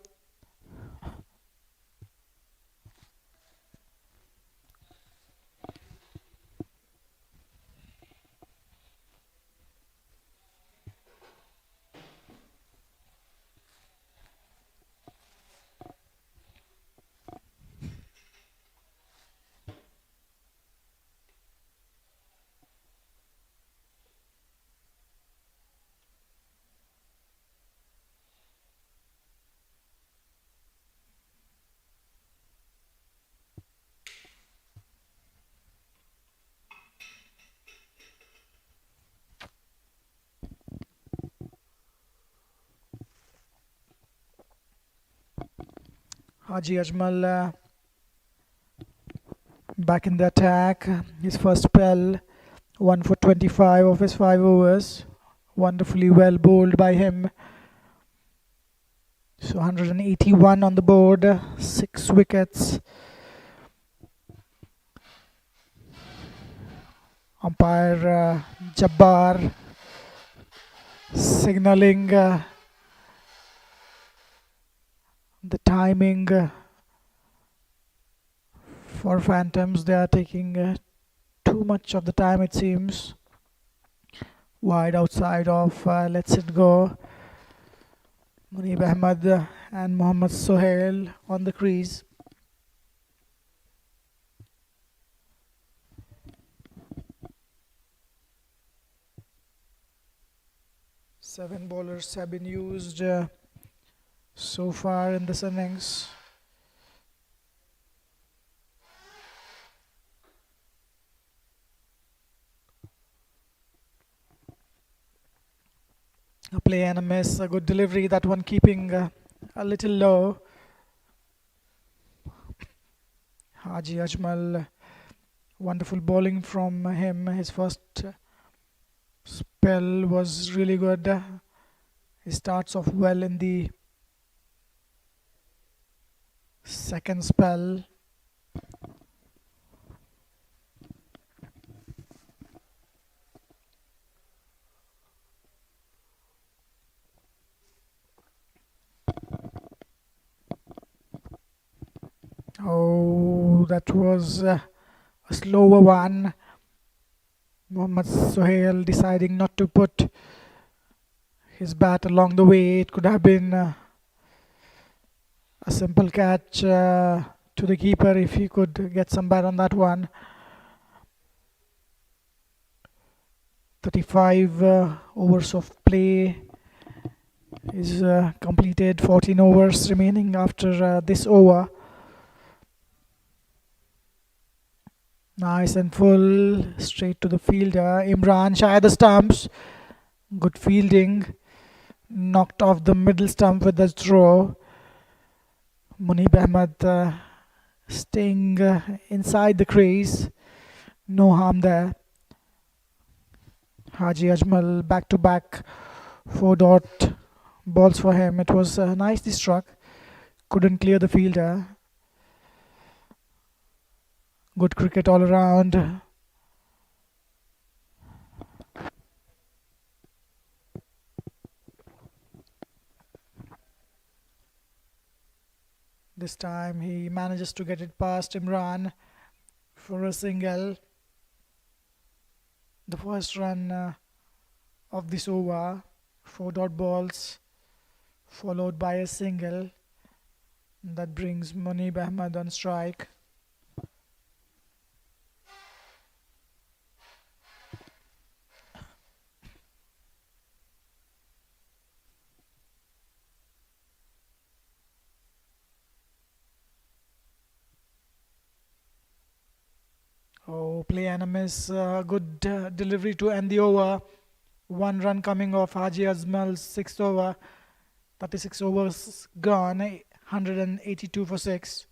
Haji Ajmal back in the attack. His first spell, 1 for 25 of his 5 overs. Wonderfully well bowled by him. So 181 on the board, 6 wickets. Umpire Jabbar signaling the timing for Phantoms. They are taking too much of the time, it seems. Wide outside of Let's It Go. Munib Ahmed and Mohammad Sohail on the crease. Seven bowlers have been used so far in this innings. A play and a miss, a good delivery, that one keeping a little low. Haji Ajmal, wonderful bowling from him. His first spell was really good. He starts off well in the second spell. Oh, that was a slower one. Mohammad Sohail deciding not to put his bat along the way. It could have been a simple catch to the keeper if he could get some bat on that one. 35 overs of play is completed. 14 overs remaining after this over. Nice and full, straight to the fielder. Imran shy of the stumps. Good fielding. Knocked off the middle stump with the throw. Munib Ahmed staying inside the crease. No harm there. Haji Ajmal back to back 4 dot balls for him. It was nicely struck. Couldn't clear the fielder. Good cricket all around. This time he manages to get it past Imran for a single. The first run of this over, 4 dot balls, followed by a single. That brings Munib Ahmed on strike. Oh, play and a miss. Good delivery to end the over. One run coming off Haji Azmal's sixth over. 36 overs gone. 182 for 6.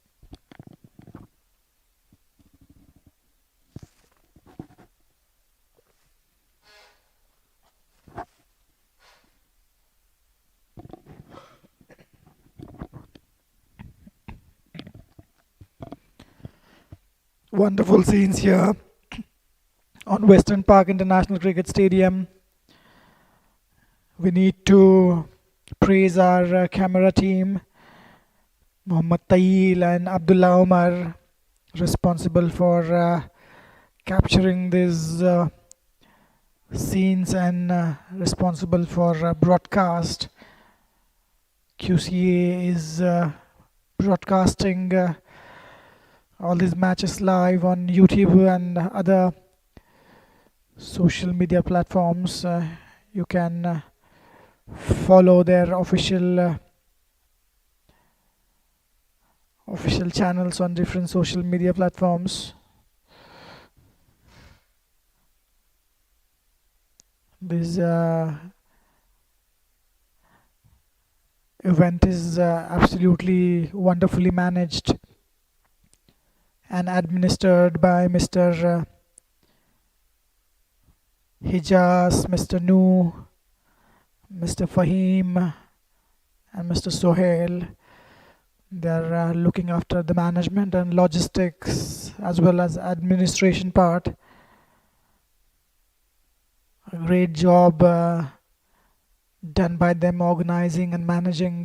Wonderful scenes here on Western Park International Cricket Stadium. We need to praise our camera team, Mohammad Tail and Abdullah Omar, responsible for capturing these scenes and responsible for broadcast. QCA is broadcasting all these matches live on YouTube and other social media platforms. You can follow their official channels on different social media platforms. This event is absolutely wonderfully managed and administered by Mr. Hijaz, Mr. Nu, Mr. Fahim, and Mr. Sohail. They are looking after the management and logistics as well as administration part. A great job done by them organizing and managing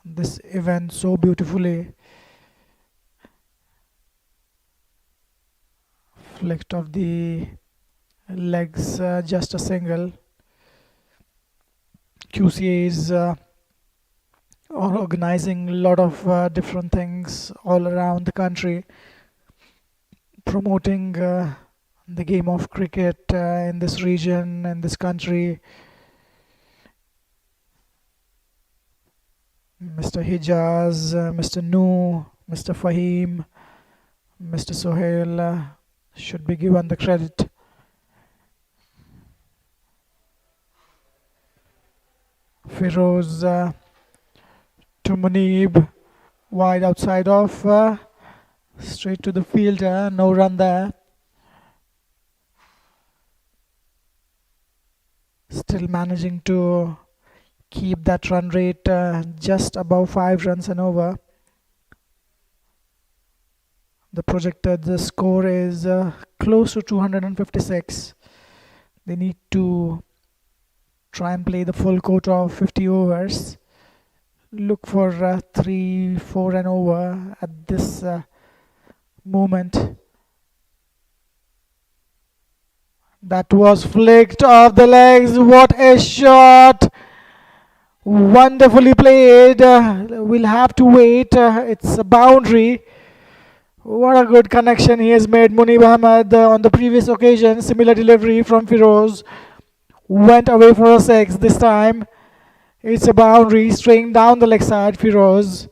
this event so beautifully. Flicked off the legs, just a single. QCA is organizing a lot of different things all around the country, promoting the game of cricket in this region, in this country. Mr. Hijaz, Mr. Nu, Mr. Fahim, Mr. Sohail should be given the credit. Firoz to Munib, wide outside off, straight to the fielder, no run there. Still managing to keep that run rate just above 5 runs and over. The projected score is close to 256. They need to try and play the full quota of 50 overs. Look for 3, 4 and over at this moment. That was flicked off the legs. What a shot! Wonderfully played. We'll have to wait. It's a boundary. What a good connection he has made. Munib Ahmed on the previous occasion, similar delivery from Firoz. Went away for a 6 this time. It's a boundary, straying down the leg side, Firoz.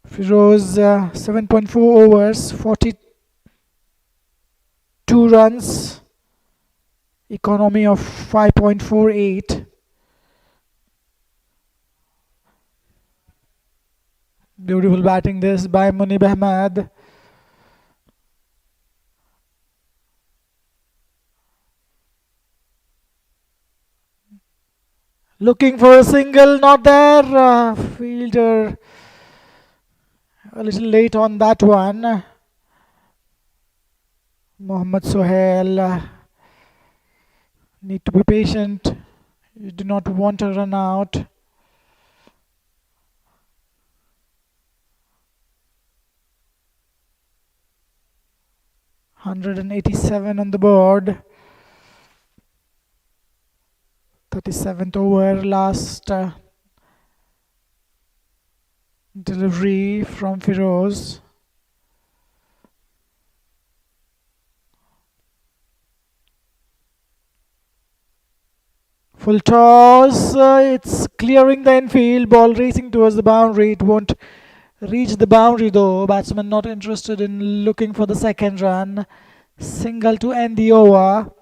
Firoz, 7.4 overs, 42 runs, economy of 5.48. Beautiful batting this by Munib Ahmed. Looking for a single, not there. Fielder a little late on that one. Mohammad Sohail, need to be patient. You do not want to run out. $187 on the board. 37th over, last delivery from Firoz. Full toss. It's clearing the infield. Ball racing towards the boundary. It won't reach the boundary though. Batsman not interested in looking for the second run. Single to end the over.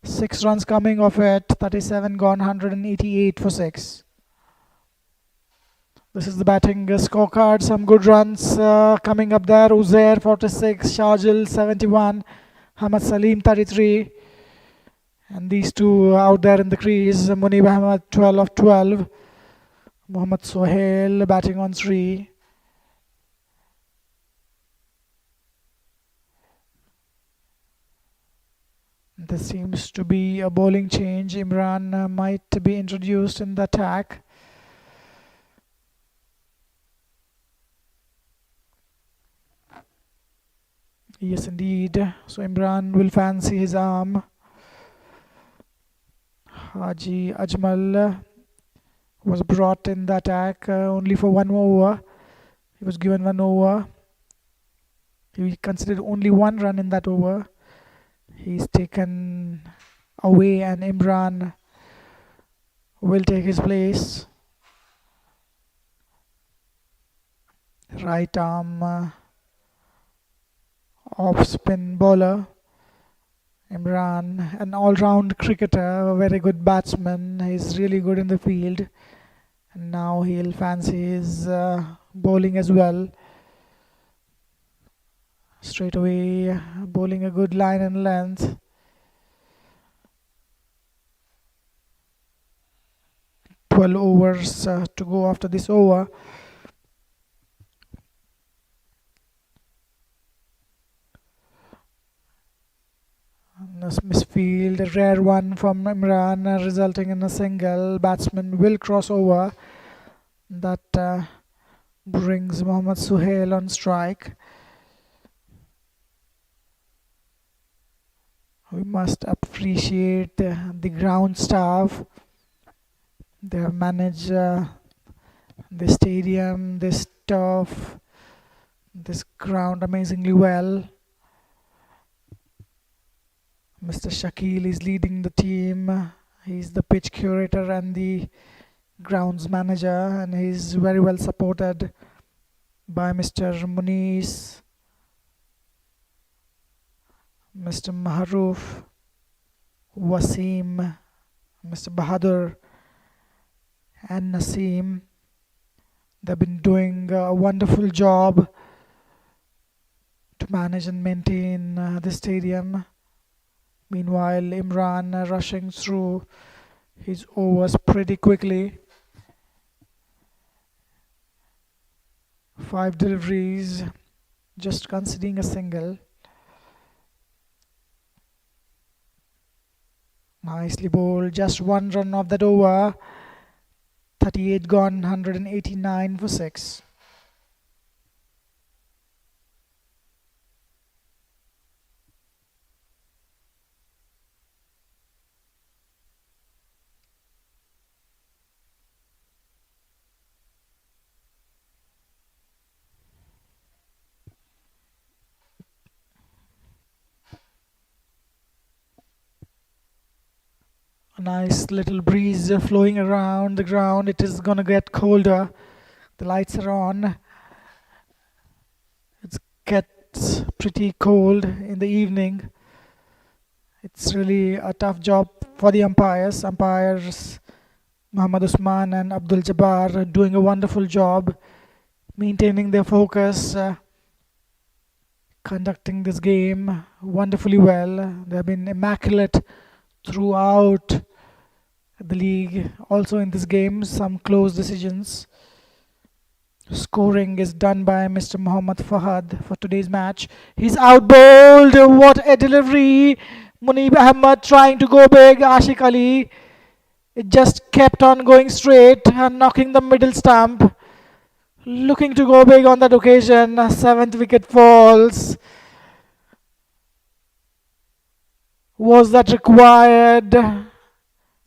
6 runs coming off it. 37 gone. 188 for 6. This is the batting scorecard. Some good runs coming up there. Uzair 46, Sharjil 71, Hamad Salim 33. And these two out there in the crease. Munib Ahmed 12 of 12. Mohammad Sohail batting on 3. This seems to be a bowling change. Imran might be introduced in the attack. Yes, indeed. So Imran will fancy his arm. Haji Ajmal was brought in the attack only for 1 over. He was given 1 over. He considered only 1 run in that over. He's taken away and Imran will take his place. Right arm off spin bowler. Imran, an all-round cricketer, a very good batsman. He's really good in the field. And now he'll fancy his bowling as well. Straight away, bowling a good line and length. "12 overs to go after this over. Misfield, a rare one from Imran, resulting in a single. Batsman will cross over. That brings Mohammad Suhail on strike. We must appreciate the ground staff. They have managed the stadium, this turf, this ground amazingly well. Mr. Shakil is leading the team. He's the pitch curator and the grounds manager, and he's very well supported by Mr. Muniz, Mr. Maharoof, Wasim, Mr. Bahadur, and Naseem. They've been doing a wonderful job to manage and maintain the stadium. Meanwhile, Imran rushing through his overs pretty quickly. 5 deliveries, just conceding a single. Nicely bowled, just 1 run off that over. 38 gone, 189 for 6. A nice little breeze flowing around the ground. It is gonna get colder. The lights are on. It gets pretty cold in the evening. It's really a tough job for the umpires. Umpires Muhammad Usman and Abdul Jabbar are doing a wonderful job maintaining their focus, conducting this game wonderfully well. They have been immaculate throughout the league. Also in this game, some close decisions. Scoring is done by Mr. Muhammad Fahad for today's match. He's out bowled. What a delivery! Munib Ahmed trying to go big. Ashik Ali. It just kept on going straight and knocking the middle stump. Looking to go big on that occasion. 7th wicket falls. Was that required?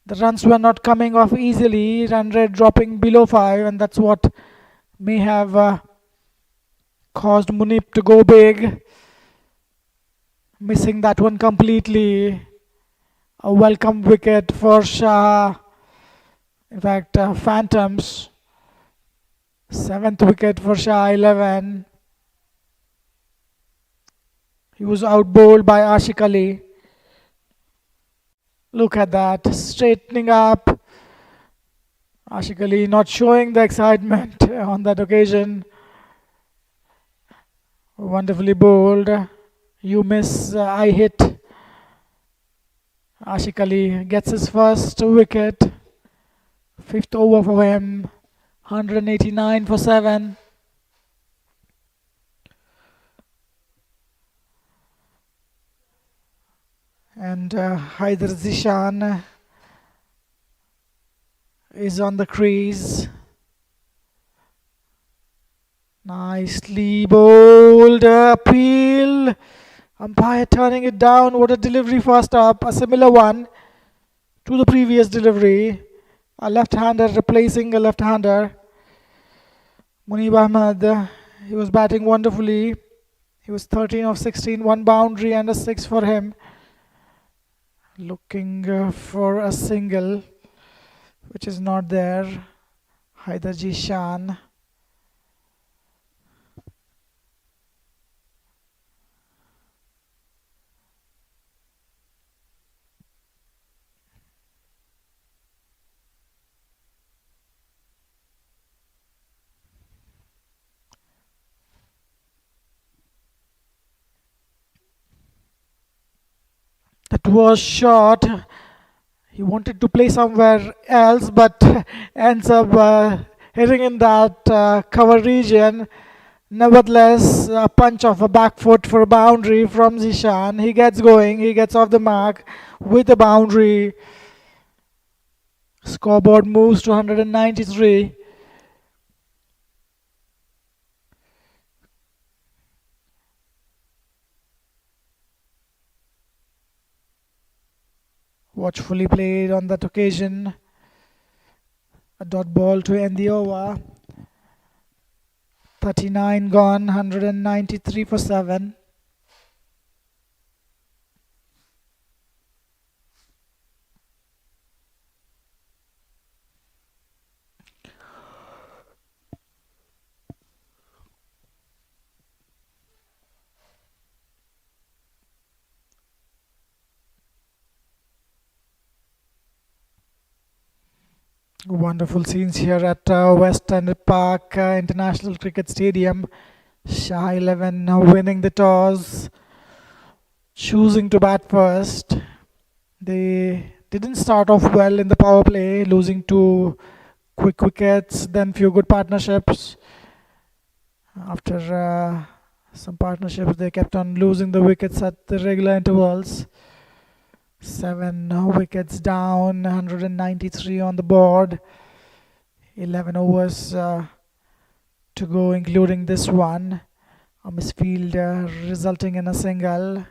The runs were not coming off easily. Run rate dropping below 5, and that's what may have caused Munib to go big. Missing that one completely. A welcome wicket for Shah. In fact, Phantoms, seventh wicket for Shah 11. He was outbowled by Ashik Ali. Look at that, straightening up. Ashik Ali not showing the excitement on that occasion. Wonderfully bowled. You miss, I hit. Ashik Ali gets his first wicket. Fifth over for him. 189 for 7. And Haider Zishan is on the crease. Nicely bowled. Appeal. Umpire turning it down. What a delivery first up. A similar one to the previous delivery. A left-hander replacing a left-hander. Munib Ahmed, he was batting wonderfully. He was 13 of 16, one boundary and a 6 for him. Looking for a single, which is not there. Haider Zishan. That was short. He wanted to play somewhere else, but ends up hitting in that cover region. Nevertheless, a punch of a back foot for a boundary from Zishan. He gets going, he gets off the mark with a boundary. Scoreboard moves to 193. Watchfully played on that occasion. A dot ball to end the over. 39 gone, 193 for 7. Wonderful scenes here at West End Park International Cricket Stadium. Shah 11 now winning the toss, choosing to bat first. They didn't start off well in the power play, losing two quick wickets, then few good partnerships. After some partnerships, they kept on losing the wickets at the regular intervals. 7 wickets down, 193 on the board. 11 overs to go, including this one. A misfield resulting in a single.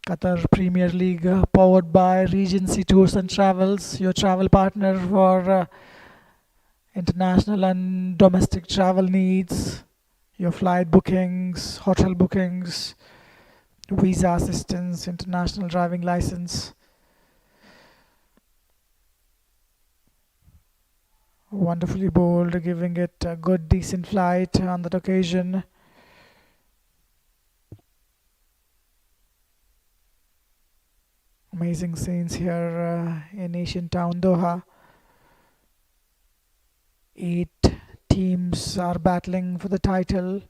Qatar Premier League powered by Regency Tours and Travels, your travel partner for international and domestic travel needs, your flight bookings, hotel bookings, visa assistance, international driving license. Wonderfully bowled, giving it a good, decent flight on that occasion. Amazing scenes here in Asian town Doha. 8 teams are battling for the title.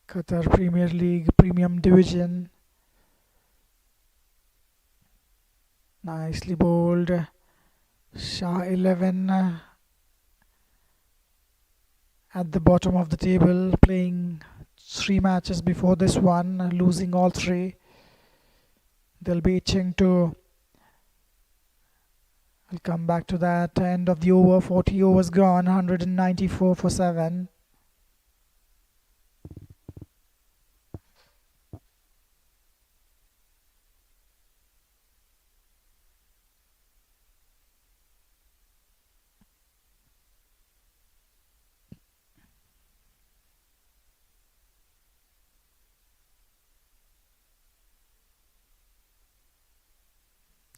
Qatar Premier League Premium Division. Nicely bowled. Shah 11 at the bottom of the table, playing 3 matches before this one, losing all 3. They'll be itching to. I'll come back to that. End of the over, 40 overs gone, 194 for 7.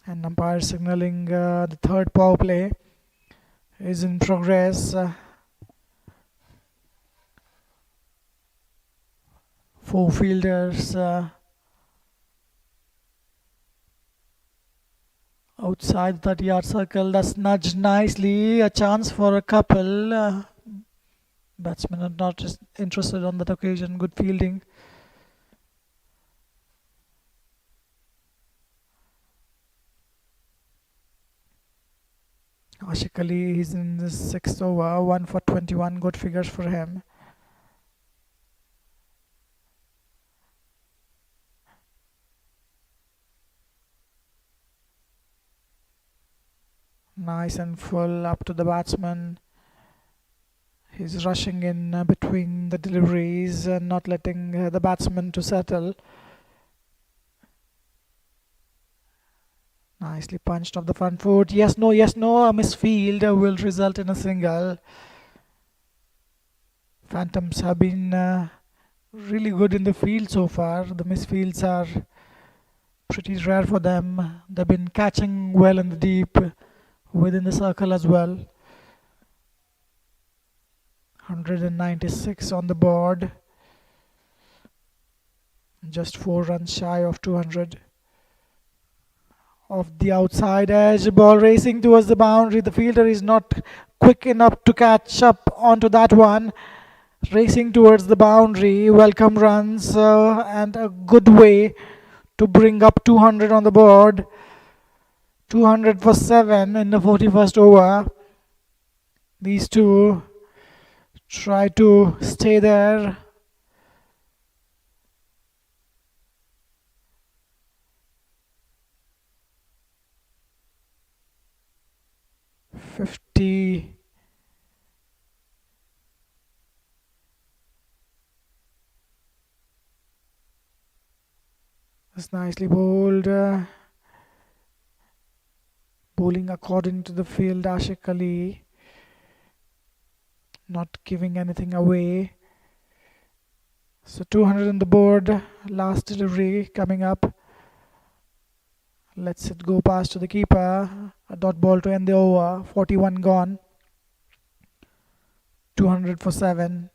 And and umpire signaling the third power play is in progress. Four fielders outside the 30-yard circle. That's nudged nicely. A chance for a couple. Batsmen are not interested on that occasion. Good fielding. Ashik Ali, he's in the sixth over. 1 for 21. Good figures for him. Nice and full up to the batsman. He's rushing in between the deliveries and not letting the batsman to settle. Nicely punched off the front foot. Yes, no, yes, no. A misfield will result in a single. Phantoms have been really good in the field so far. The misfields are pretty rare for them. They've been catching well in the deep within the circle as well. 196 on the board. Just 4 runs shy of 200. Off the outside edge, ball racing towards the boundary. The fielder is not quick enough to catch up onto that one. Racing towards the boundary. Welcome runs and a good way to bring up 200 on the board. 200 for 7 in the 41st over. These two try to stay there. $50. That's nicely bowled. Bowling according to the field, Ashik Ali. Not giving anything away. So 200 on the board. Last delivery coming up. Lets it go past to the keeper. A dot ball to end the over. 41 gone. 200 for 7.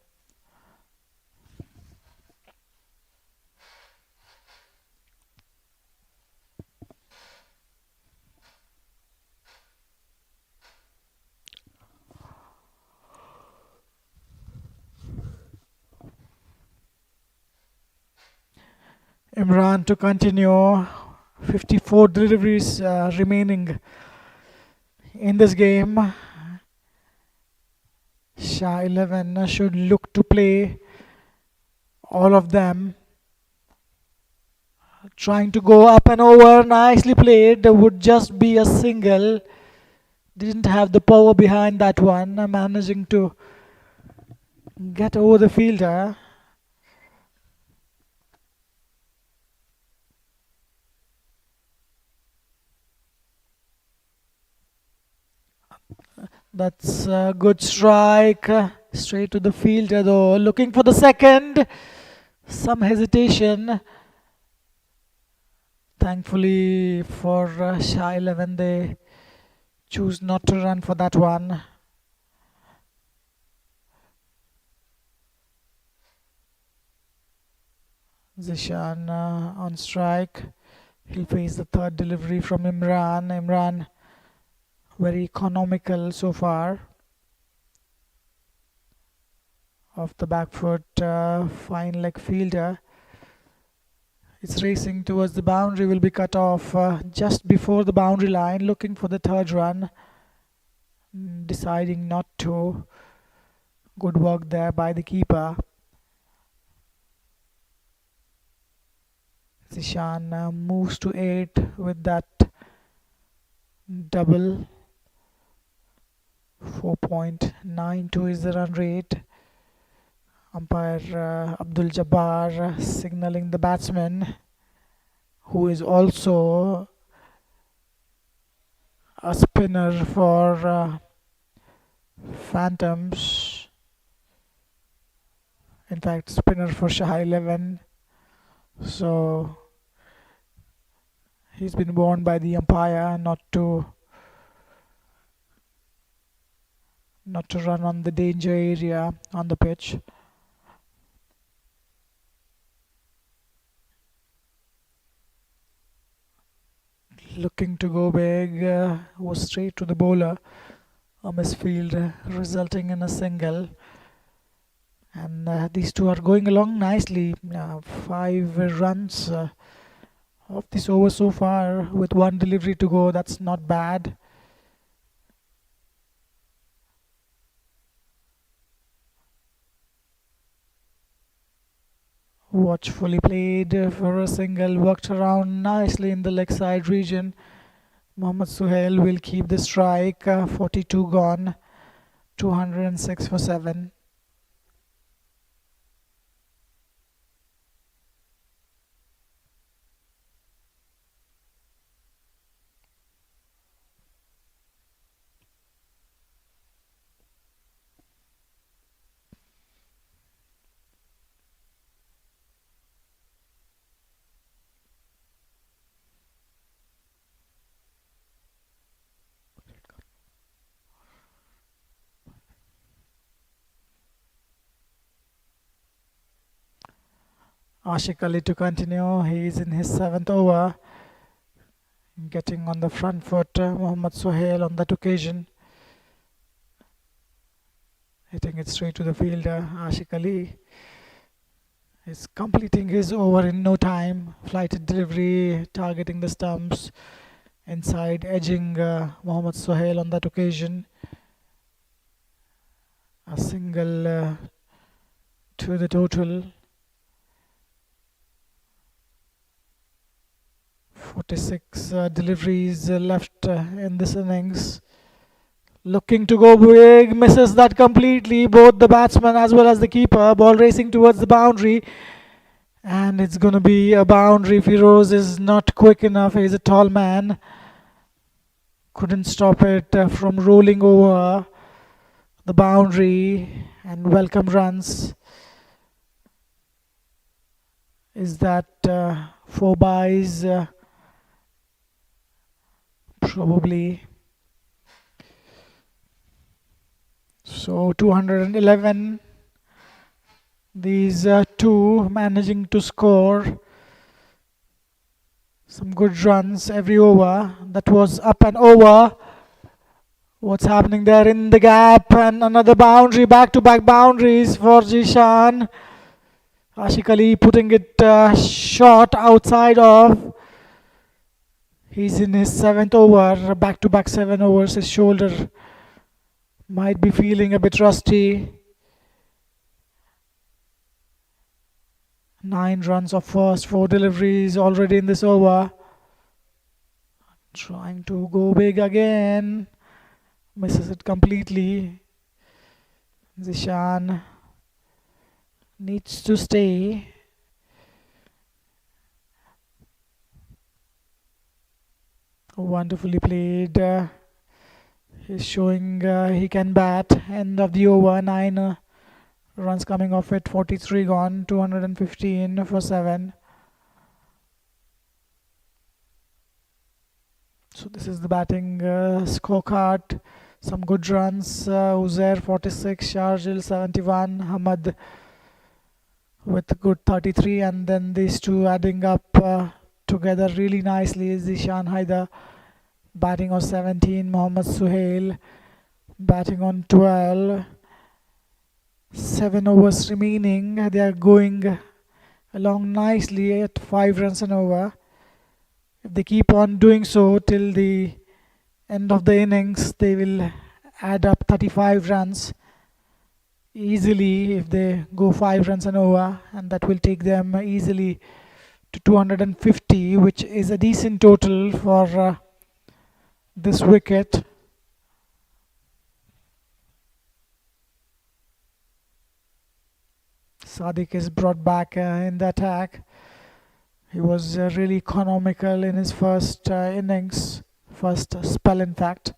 Imran to continue. 54 deliveries remaining in this game. Shah 11 should look to play all of them. Trying to go up and over. Nicely played. Would just be a single. Didn't have the power behind that one. Managing to get over the fielder. That's a good strike. Straight to the fielder though. Looking for the second. Some hesitation. Thankfully for Shah 11, they choose not to run for that one. Zishan on strike. He'll face the third delivery from Imran. Imran very economical so far. Off the back foot, fine leg fielder. It's racing towards the boundary, will be cut off just before the boundary line, looking for the third run. Deciding not to. Good work there by the keeper. Zishan moves to 8 with that double. 4.92 is the run rate. Umpire Abdul Jabbar signaling the batsman, who is also a spinner for Phantoms. In fact, spinner for Shah 11. So He's been warned by the umpire not to run on the danger area on the pitch. Looking to go big, was straight to the bowler. A misfield resulting in a single. And these two are going along nicely. 5 runs of this over so far with one delivery to go. That's not bad. Watchfully played for a single, worked around nicely in the leg side region. Mohammad Suhail will keep the strike. 42 gone, 206 for 7. Ashik Ali to continue. He is in his 7th over. Getting on the front foot, Mohammad Suhail on that occasion. Hitting it straight to the fielder. Ashik Ali is completing his over in no time. Flighted delivery, targeting the stumps. Inside, edging Mohammad Suhail on that occasion. A single to the total. 46 deliveries left in this innings. Looking to go big, misses that completely. Both the batsman as well as the keeper. Ball racing towards the boundary. And it's going to be a boundary. Firoz is not quick enough. He's a tall man. Couldn't stop it from rolling over the boundary. And welcome runs. Is that 4 byes? Probably. So 211. These two managing to score some good runs every over. That was up and over. What's happening there in the gap? And another boundary, back-to-back boundaries for Jishan. Ashik Ali putting it short outside of. He's in his 7th over, back-to-back 7 overs. His shoulder might be feeling a bit rusty. 9 runs of first, 4 deliveries already in this over. Trying to go big again. Misses it completely. Zishan needs to stay. Wonderfully played. He's showing he can bat. End of the over. 9 runs coming off it. 43 gone. 215 for 7. So this is the batting scorecard. Some good runs. Uzair 46, Sharjil 71, Hamad with a good 33, and then these two adding up together really nicely is Zishan Haidar batting on 17, Mohammad Suhail batting on 12. 7 overs remaining. They are going along nicely at 5 runs an over. If they keep on doing so till the end of the innings, they will add up 35 runs easily if they go 5 runs and over, and that will take them easily to 250, which is a decent total for this wicket. Sadiq is brought back in the attack. He was really economical in his first innings, first spell in fact.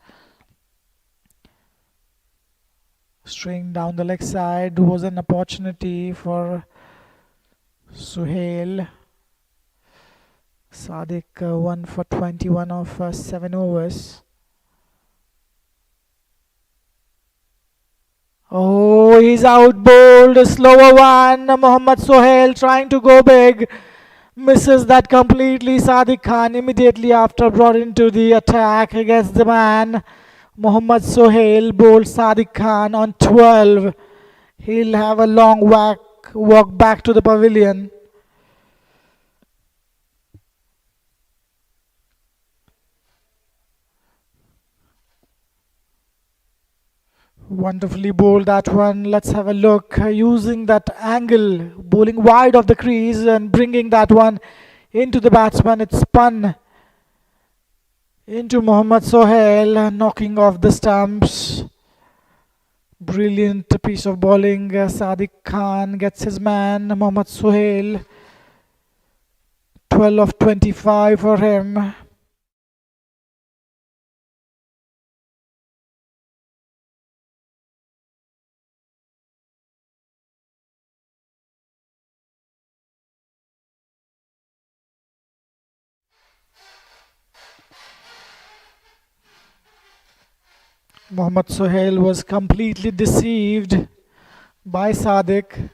Straying down the leg side was an opportunity for Suhail. Sadiq 1 for 21 of 7 overs. Oh, he's out bowled. A slower one. Mohammad Sohail trying to go big. Misses that completely. Sadiq Khan immediately after brought into the attack against the man. Mohammad Sohail bowled Sadiq Khan on 12. He'll have a long walk back to the pavilion. Wonderfully bowled that one. Let's have a look. Using that angle, bowling wide of the crease and bringing that one into the batsman. It spun into Mohammad Sohail, knocking off the stumps. Brilliant piece of bowling. Sadiq Khan gets his man, Mohammad Sohail. 12 of 25 for him. Mohammad Sohail was completely deceived by Sadiq.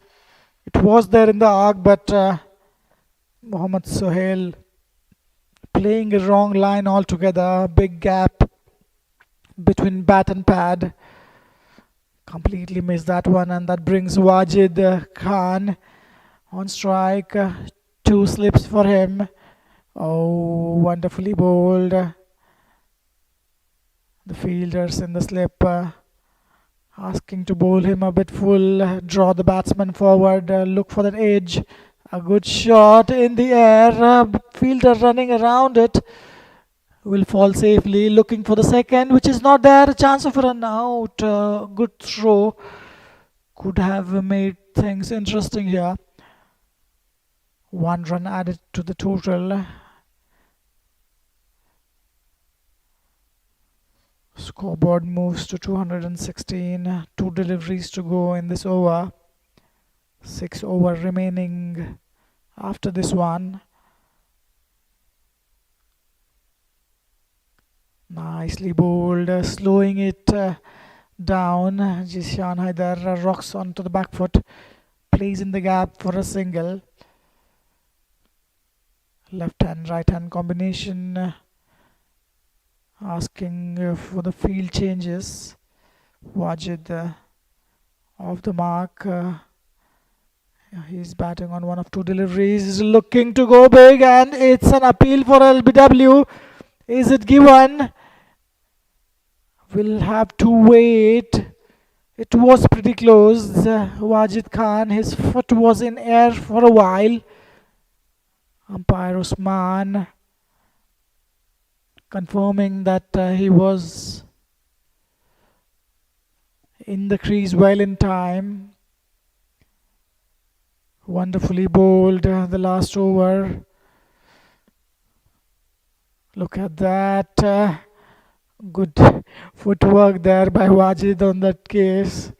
It was there in the arc, but Mohammad Sohail playing a wrong line altogether. Big gap between bat and pad. Completely missed that one, and that brings Wajid Khan on strike. Two slips for him. Oh, wonderfully bowled. The fielders in the slip asking to bowl him a bit full, draw the batsman forward, look for that edge. A good shot in the air. Fielder running around it. Will fall safely, looking for the second, which is not there. A chance of a run out. Good throw. Could have made things interesting here. 1 run added to the total. Scoreboard moves to 216. 2 deliveries to go in this over. 6 over remaining after this one. Nicely bowled, slowing it down. Jishan Haidar rocks onto the back foot, plays in the gap for a single. Left hand, right hand combination. Asking for the field changes. Wajid off the mark. He's batting on 1 of 2 deliveries, looking to go big, and it's an appeal for LBW. Is it given? We'll have to wait. It was pretty close. Wajid Khan, his foot was in air for a while. Umpire Usman confirming that he was in the crease well in time. Wonderfully bowled the last over. Look at that. Good footwork there by Wajid on that case.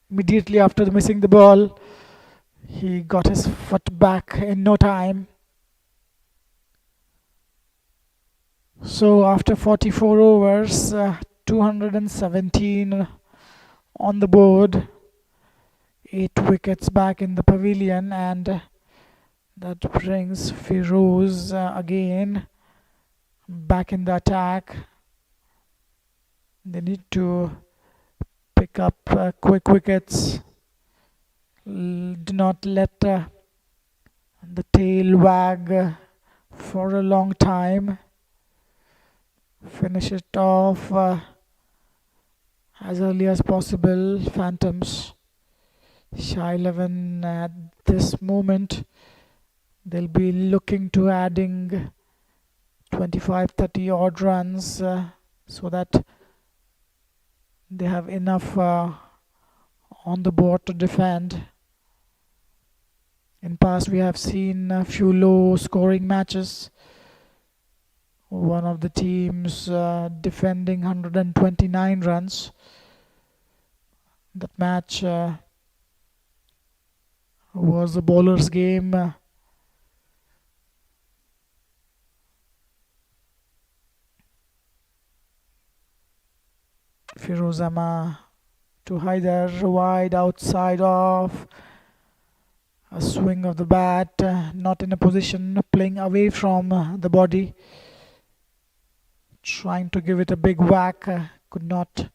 Immediately after missing the ball, he got his foot back in no time. So after 44 overs, 217 on the board, 8 wickets back in the pavilion, and that brings Firoz again back in the attack. They need to pick up quick wickets. Do not let the tail wag for a long time. Finish it off as early as possible. Phantoms, Shah 11 at this moment, they'll be looking to adding 25-30 odd runs so that they have enough on the board to defend. In past we have seen a few low scoring matches. One of the teams defending 129 runs. That match was a bowler's game. Firozama to Haider, wide outside off. A swing of the bat, not in a position, playing away from the body. Trying to give it a big whack, could not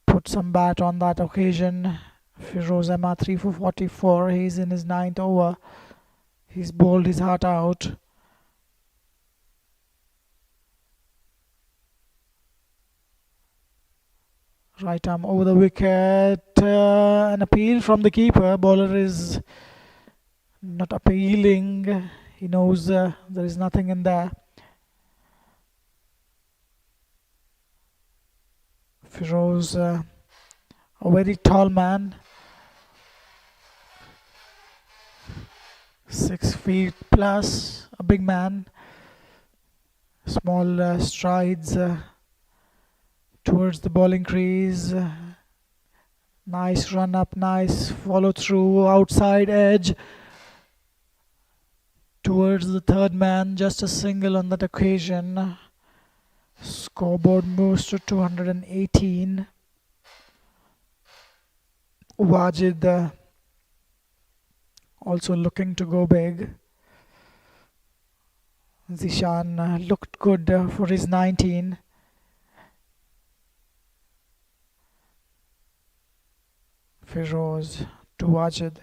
put some bat on that occasion. Firozama 3 for 44. He's in his 9th over. He's bowled his heart out. Right arm over the wicket. An appeal from the keeper. Bowler is not appealing. He knows there is nothing in there. Firoz, a very tall man. 6 feet plus. A big man. Small strides towards the bowling crease. Nice run up, nice follow through, outside edge towards the third man, just a single on that occasion. Scoreboard moves to 218. Wajid also looking to go big. Zishan looked good for his 19. Firoz to Wajid.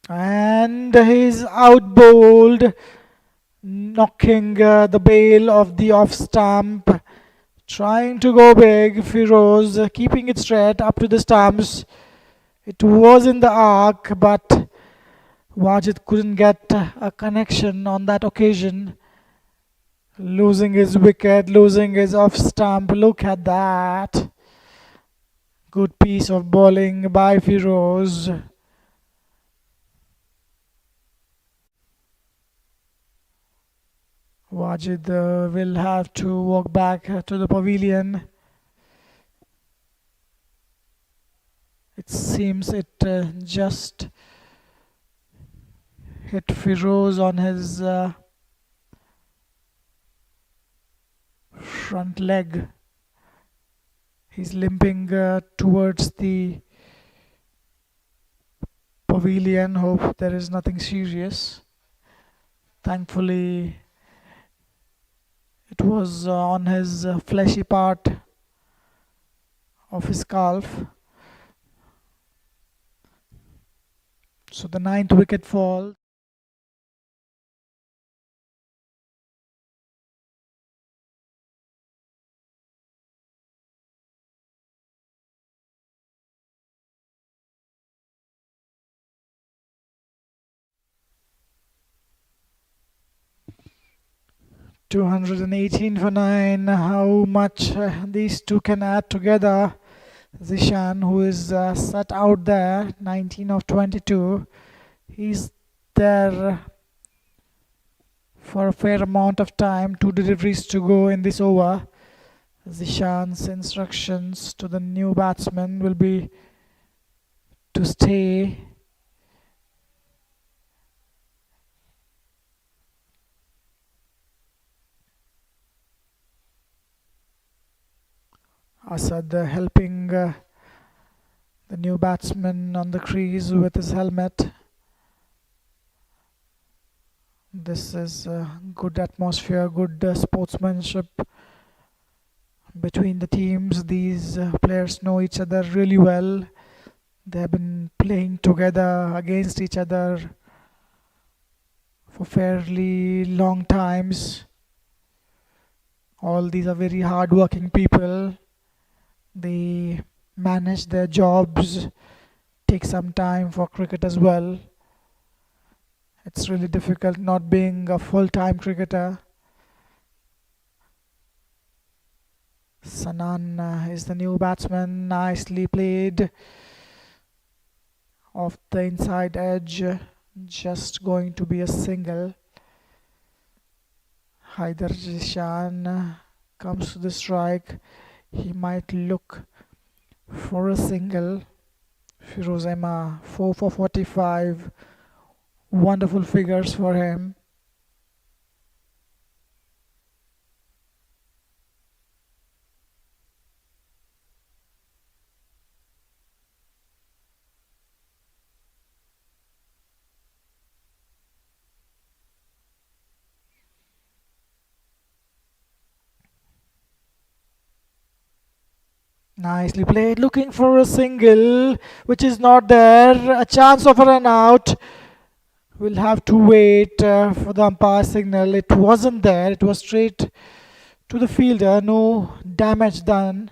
And he's out bowled, knocking the bail of the off stump. Trying to go big, Firoz keeping it straight up to the stumps. It was in the arc, but Wajid couldn't get a connection on that occasion. Losing his wicket, losing his off stump. Look at that. Good piece of bowling by Firoz. Wajid will have to walk back to the pavilion. It seems it just hit Firoz on his front leg. He's limping towards the pavilion. Hope there is nothing serious. Thankfully, it was on his fleshy part of his calf. So the 9th wicket fall. $218 for 9. How much these two can add together? Zishan, who is sat out there, 19 of 22. He's there for a fair amount of time. 2 deliveries to go in this over. Zishan's instructions to the new batsman will be to stay. Asad helping the new batsman on the crease with his helmet. This is good atmosphere, good sportsmanship between the teams. These players know each other really well. They have been playing together against each other for fairly long times. All these are very hard-working people. They manage their jobs, take some time for cricket as well. It's really difficult not being a full-time cricketer. Sanan is the new batsman, nicely played off the inside edge, just going to be a single. Haider Jishan comes to the strike. He might look for a single. Firoz Emma 4 for 45. Wonderful figures for him. Nicely played. Looking for a single, which is not there. A chance of a run out. We'll have to wait for the umpire signal. It wasn't there. It was straight to the fielder. No damage done.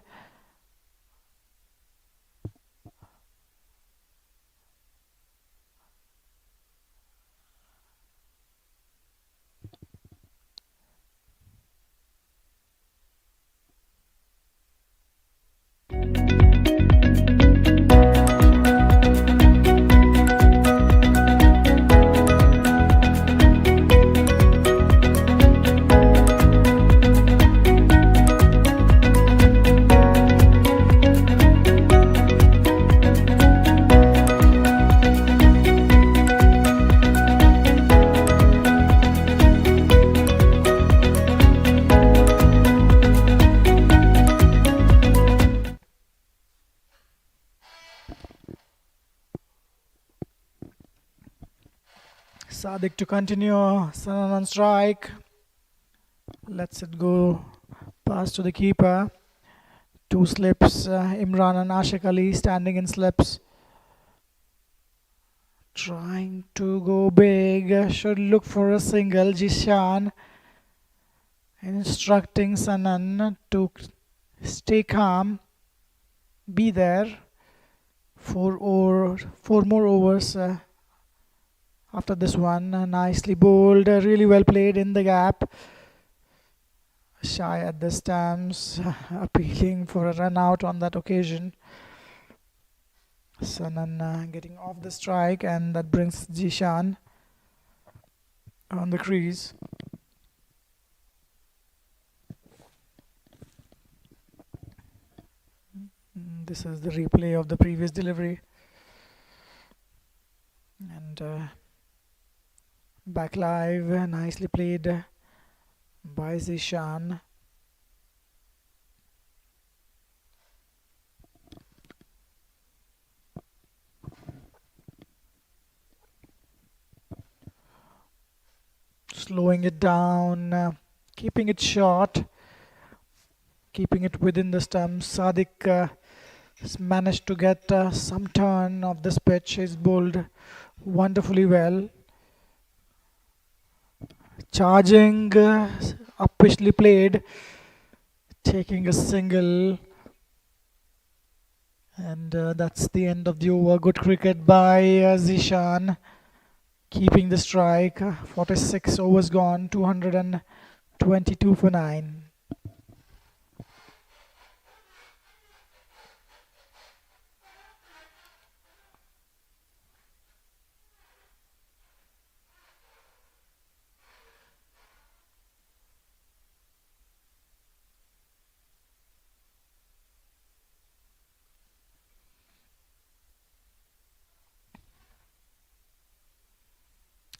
Sadik to continue. Sanan on strike. Lets it go. Pass to the keeper. Two slips. Imran and Ashik Ali standing in slips. Trying to go big. Should look for a single. Jishan instructing Sanan to stay calm. Be there. Four more overs after this one. Nicely bowled. Really well played in the gap. Shy at the stamps. Appealing for a run out on that occasion. Sanan getting off the strike, and that brings Jishan on the crease. This is the replay of the previous delivery. And back live, nicely played by Zishan. Slowing it down, keeping it short, keeping it within the stumps. Sadiq has managed to get some turn of this pitch. He's bowled wonderfully well. Charging, uppishly played, taking a single. And that's the end of the over. Good cricket by Zishan. Keeping the strike. 46 overs gone. 222 for 9.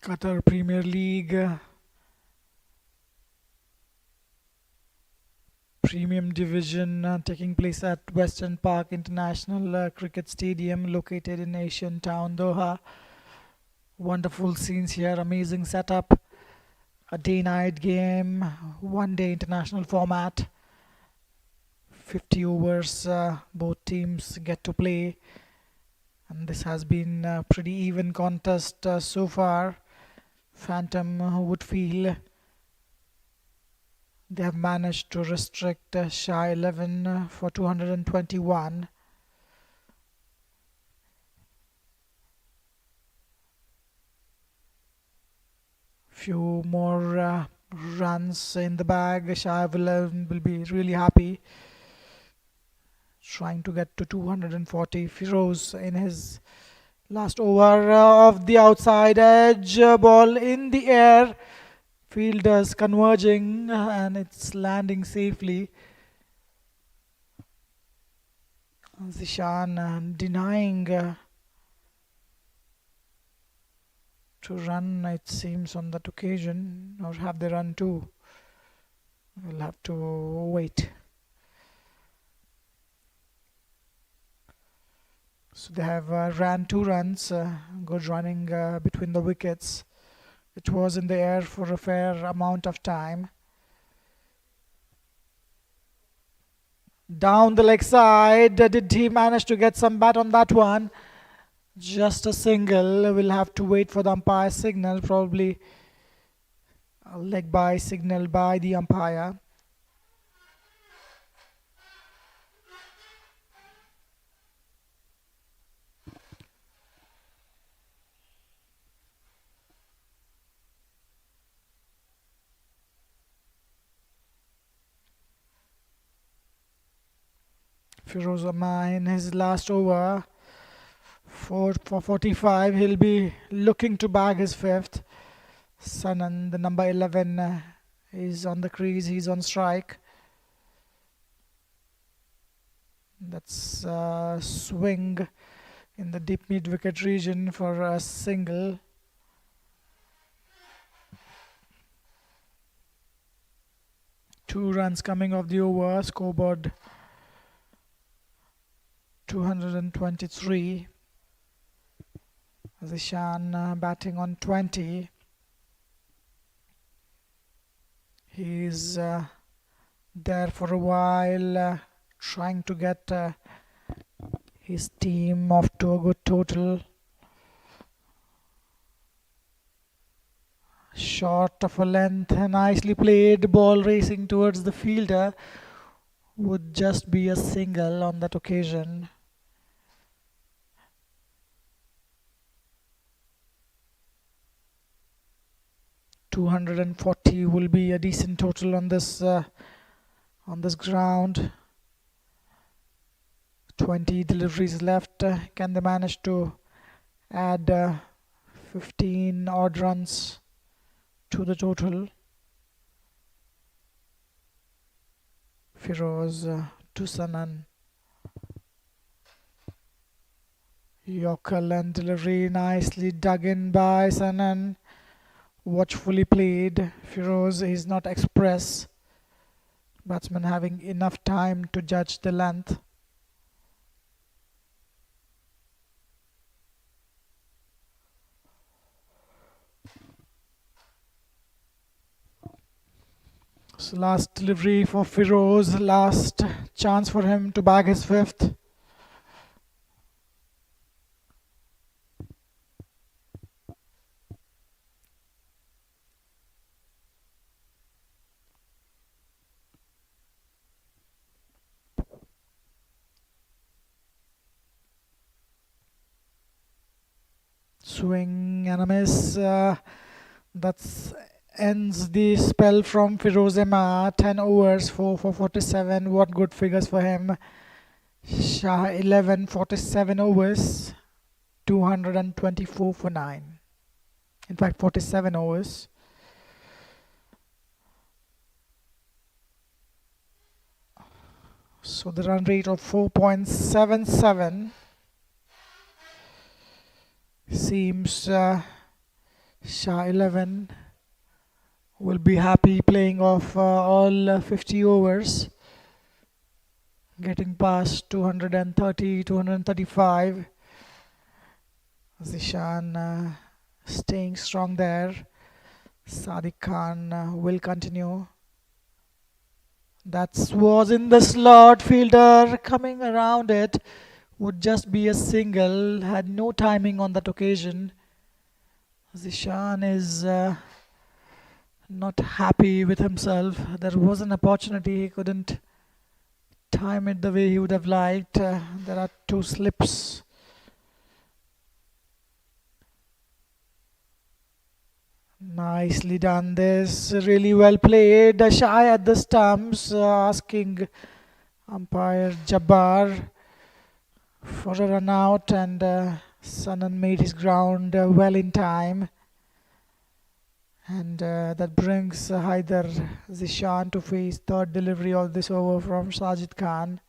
Qatar Premier League Premium Division taking place at Western Park International Cricket Stadium located in Asian town Doha. Wonderful scenes here, amazing setup. A day-night game, one-day international format. 50 overs, both teams get to play. And this has been a pretty even contest so far. Phantom would feel they have managed to restrict Shah 11 for 221. Few more runs in the bag. Shah 11 will be really happy. Trying to get to 240. Firoz in his last over of the outside edge. Ball in the air. Fielders converging and it's landing safely. Zishan denying to run, it seems, on that occasion, or have they run two? We'll have to wait. So they have ran 2 runs, good running between the wickets. It was in the air for a fair amount of time. Down the leg side, did he manage to get some bat on that one? Just a single. We'll have to wait for the umpire signal, probably a leg by signal by the umpire. Firoz Amma in his last over for 45. He'll be looking to bag his fifth. Sanan, the number 11, is on the crease. He's on strike. That's a swing in the deep mid-wicket region for a single. Two runs coming off the over. Scoreboard 223. Zishan batting on 20. He's there for a while, trying to get his team off to a good total. Short of a length, nicely played. Ball racing towards the fielder. Would just be a single on that occasion. .240 will be a decent total on this ground. 20 deliveries left. Can they manage to add 15 odd runs to the total? Firoz to Sanan. Yorker and delivery nicely dug in by Sanan. Watchfully played. Firoz is not express. Batsman having enough time to judge the length. So last delivery for Firoz. Last chance for him to bag his fifth. Swing and a miss. That ends the spell from Firoz Amma. 10 overs for 47. What good figures for him. Shah 11, 47 overs. 224 for 9. In fact, 47 overs. So the run rate of 4.77 seems Shah 11 will be happy playing off all 50 overs, getting past 230, 235. Zishan staying strong there. Sadiq Khan will continue. That was in the slot. Fielder coming around it. Would just be a single. Had no timing on that occasion. Zishan is not happy with himself. There was an opportunity. He couldn't time it the way he would have liked. There are 2 slips. Nicely done this. Really well played. Shy at the stumps, asking umpire Jabbar for a run out, and Sanan made his ground well in time. And that brings Haider Zishan to face third delivery of this over from Sajid Khan.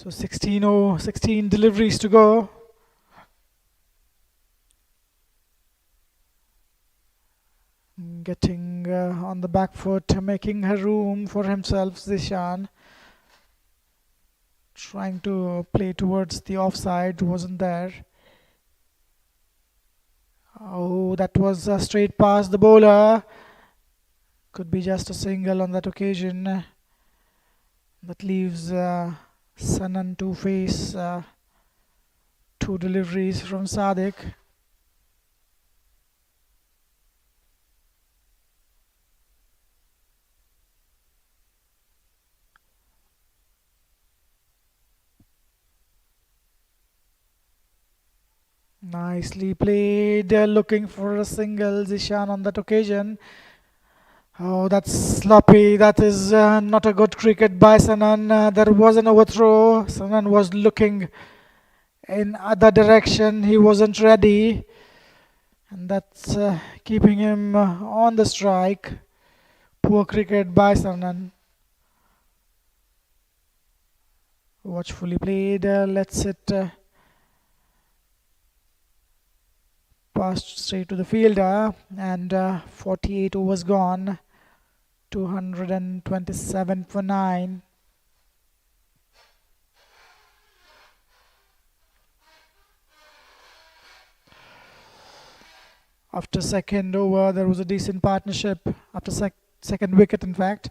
So 16 deliveries to go. Getting on the back foot, making her room for himself, Zishan. Trying to play towards the offside, wasn't there. Oh, that was a straight past the bowler. Could be just a single on that occasion. That leaves Sanan to face two deliveries from Sadiq. Nicely played, looking for a single, Zishan on that occasion. Oh, that's sloppy. That is not a good cricket by Sanan. There was an overthrow. Sanan was looking in other direction. He wasn't ready. And that's keeping him on the strike. Poor cricket by Sanan. Watchfully played. Lets it pass straight to the fielder. And 48 overs gone. 227 for 9. After second over, there was a decent partnership. After second wicket, in fact.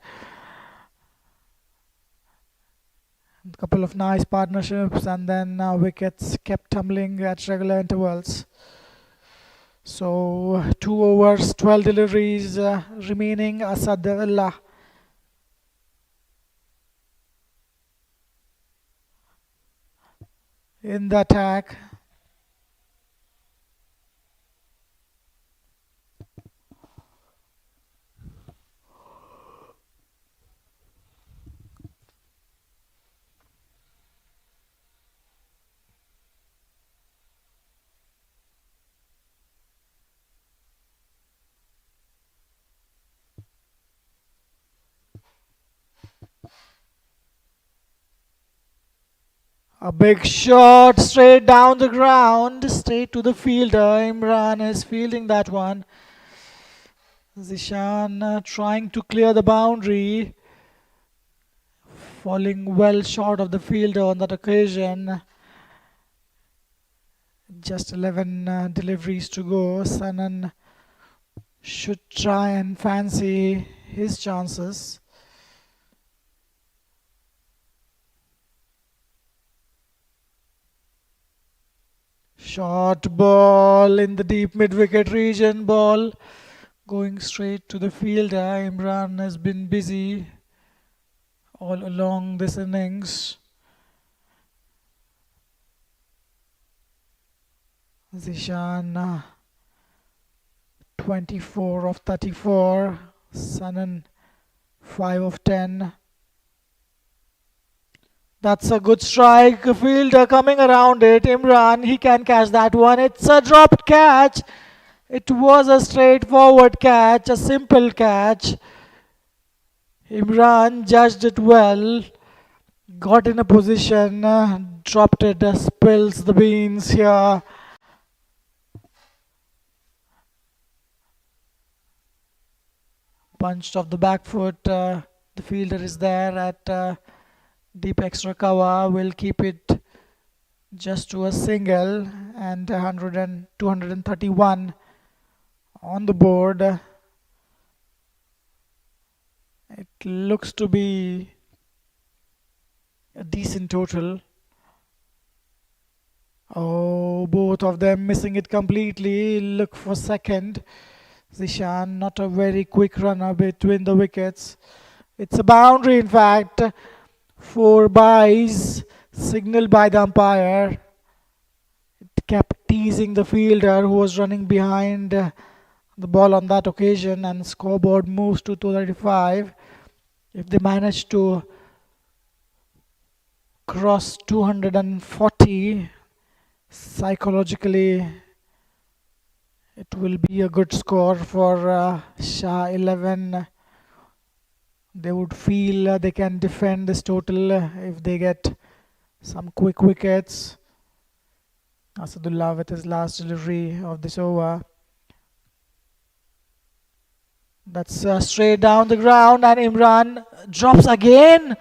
A couple of nice partnerships, and then wickets kept tumbling at regular intervals. So 2 overs, 12 deliveries remaining. Asadullah in the attack. A big shot straight down the ground, straight to the fielder. Imran is fielding that one. Zishan trying to clear the boundary, falling well short of the fielder on that occasion. Just 11 deliveries to go. Sanan should try and fancy his chances. Short ball in the deep mid-wicket region. Ball going straight to the fielder. Imran has been busy all along this innings. Zishan 24 of 34. Sanan 5 of 10. That's a good strike. Fielder coming around it. Imran, he can catch that one. It's a dropped catch. It was a straightforward catch, a simple catch. Imran judged it well. Got in a position, dropped it, spills the beans here. Punched off the back foot. The fielder is there at deep extra cover. Will keep it just to a single, and 231 on the board. It looks to be a decent total. Oh, both of them missing it completely. Look for second. Zishan, not a very quick runner between the wickets. It's a boundary, in fact. 4 byes signaled by the umpire. It kept teasing the fielder who was running behind the ball on that occasion, and scoreboard moves to 235. If they manage to cross 240, psychologically it will be a good score for Shah 11. They would feel they can defend this total if they get Some quick wickets. Asadullah with his last delivery of this over. That's straight down the ground, and Imran drops again.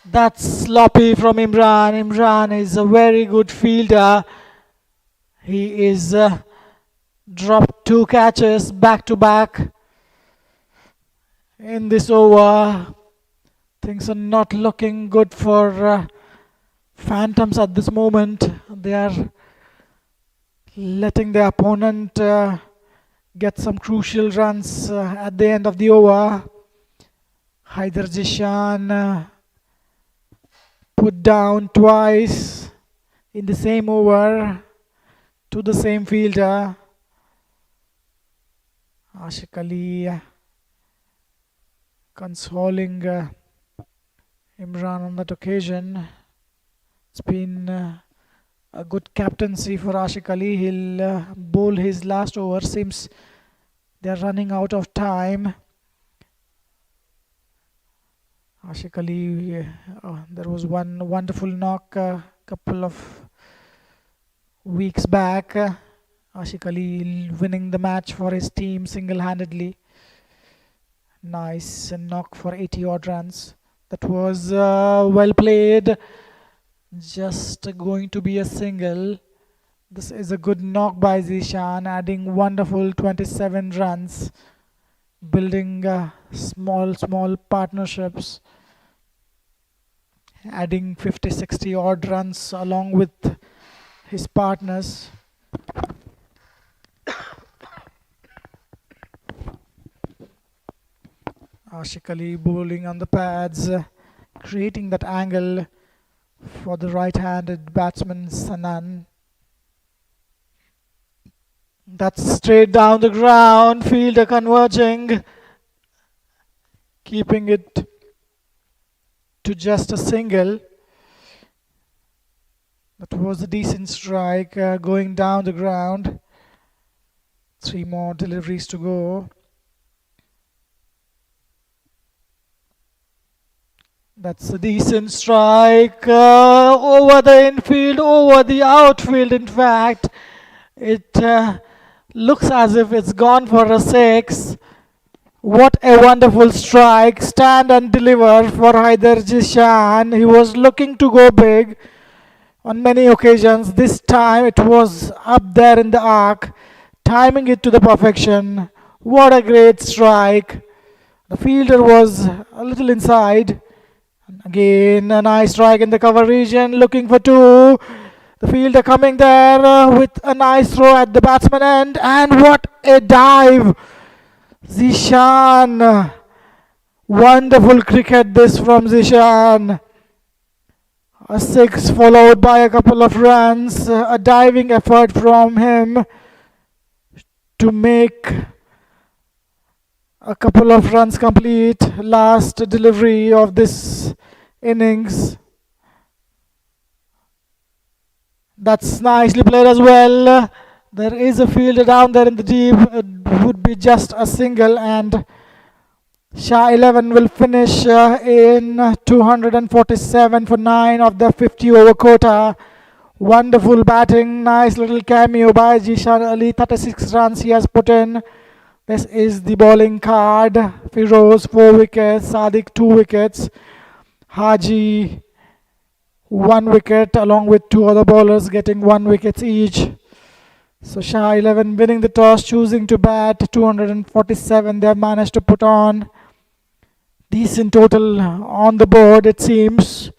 That's sloppy from Imran. Imran is a very good fielder. He is dropped 2 catches back to back in this over. Things are not looking good for Phantoms at this moment. They are letting their opponent get some crucial runs at the end of the over. Haider Jishan put down twice in the same over to the same fielder. Ashik Ali consoling Imran on that occasion. It's been a good captaincy for Ashik Ali. He'll bowl his last over. Seems they're running out of time. Ashik Ali, there was one wonderful knock a couple of weeks back. Ashik Ali winning the match for his team single-handedly. Nice knock for 80 odd runs. That was well played. Just going to be a single. This is a good knock by Zishan, adding wonderful 27 runs, building small partnerships, adding 50-60 odd runs along with his partners. Ashik Ali bowling on the pads, creating that angle for the right-handed batsman Sanan. That's straight down the ground, fielder converging, keeping it to just a single. That was a decent strike going down the ground. 3 more deliveries to go. That's a decent strike over the infield, over the outfield. In fact, it looks as if it's gone for a 6. What a wonderful strike. Stand and deliver for Haider Jishan. He was looking to go big on many occasions. This time it was up there in the arc, timing it to the perfection. What a great strike. The fielder was a little inside. Again, a nice strike in the cover region, looking for 2. The fielder coming there with a nice throw at the batsman end, and what a dive! Zishan, wonderful cricket this from Zishan. A 6 followed by a couple of runs, a diving effort from him to make a couple of runs complete. Last delivery of this innings. That's nicely played as well. There is a fielder down there in the deep. It would be just a single, and Shah 11 will finish in 247 for 9 of the 50 over quota. Wonderful batting, nice little cameo by Zishan Ali. 36 runs he has put in. This is the bowling card. Firoz 4 wickets, Sadiq 2 wickets, Haji 1 wicket, along with 2 other bowlers getting 1 wicket each. So Shah 11 winning the toss, choosing to bat. 247 they have managed to put on. Decent total on the board, it seems.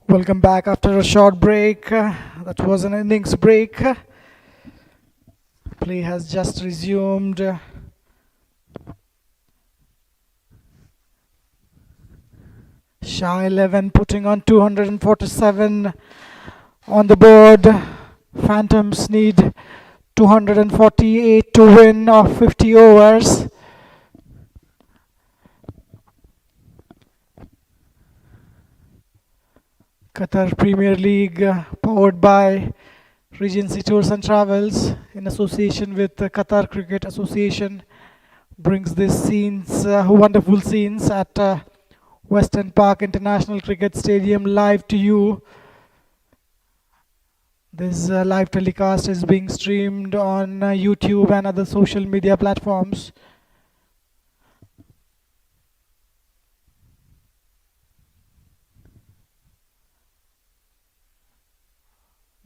Welcome back after a short break. That was an innings break. Play has just resumed. Shah 11 putting on 247 on the board. Phantoms need 248 to win of 50 overs. Qatar Premier League powered by Regency Tours and Travels in association with the Qatar Cricket Association brings these scenes, wonderful scenes at Western Park International Cricket Stadium live to you. This live telecast is being streamed on YouTube and other social media platforms.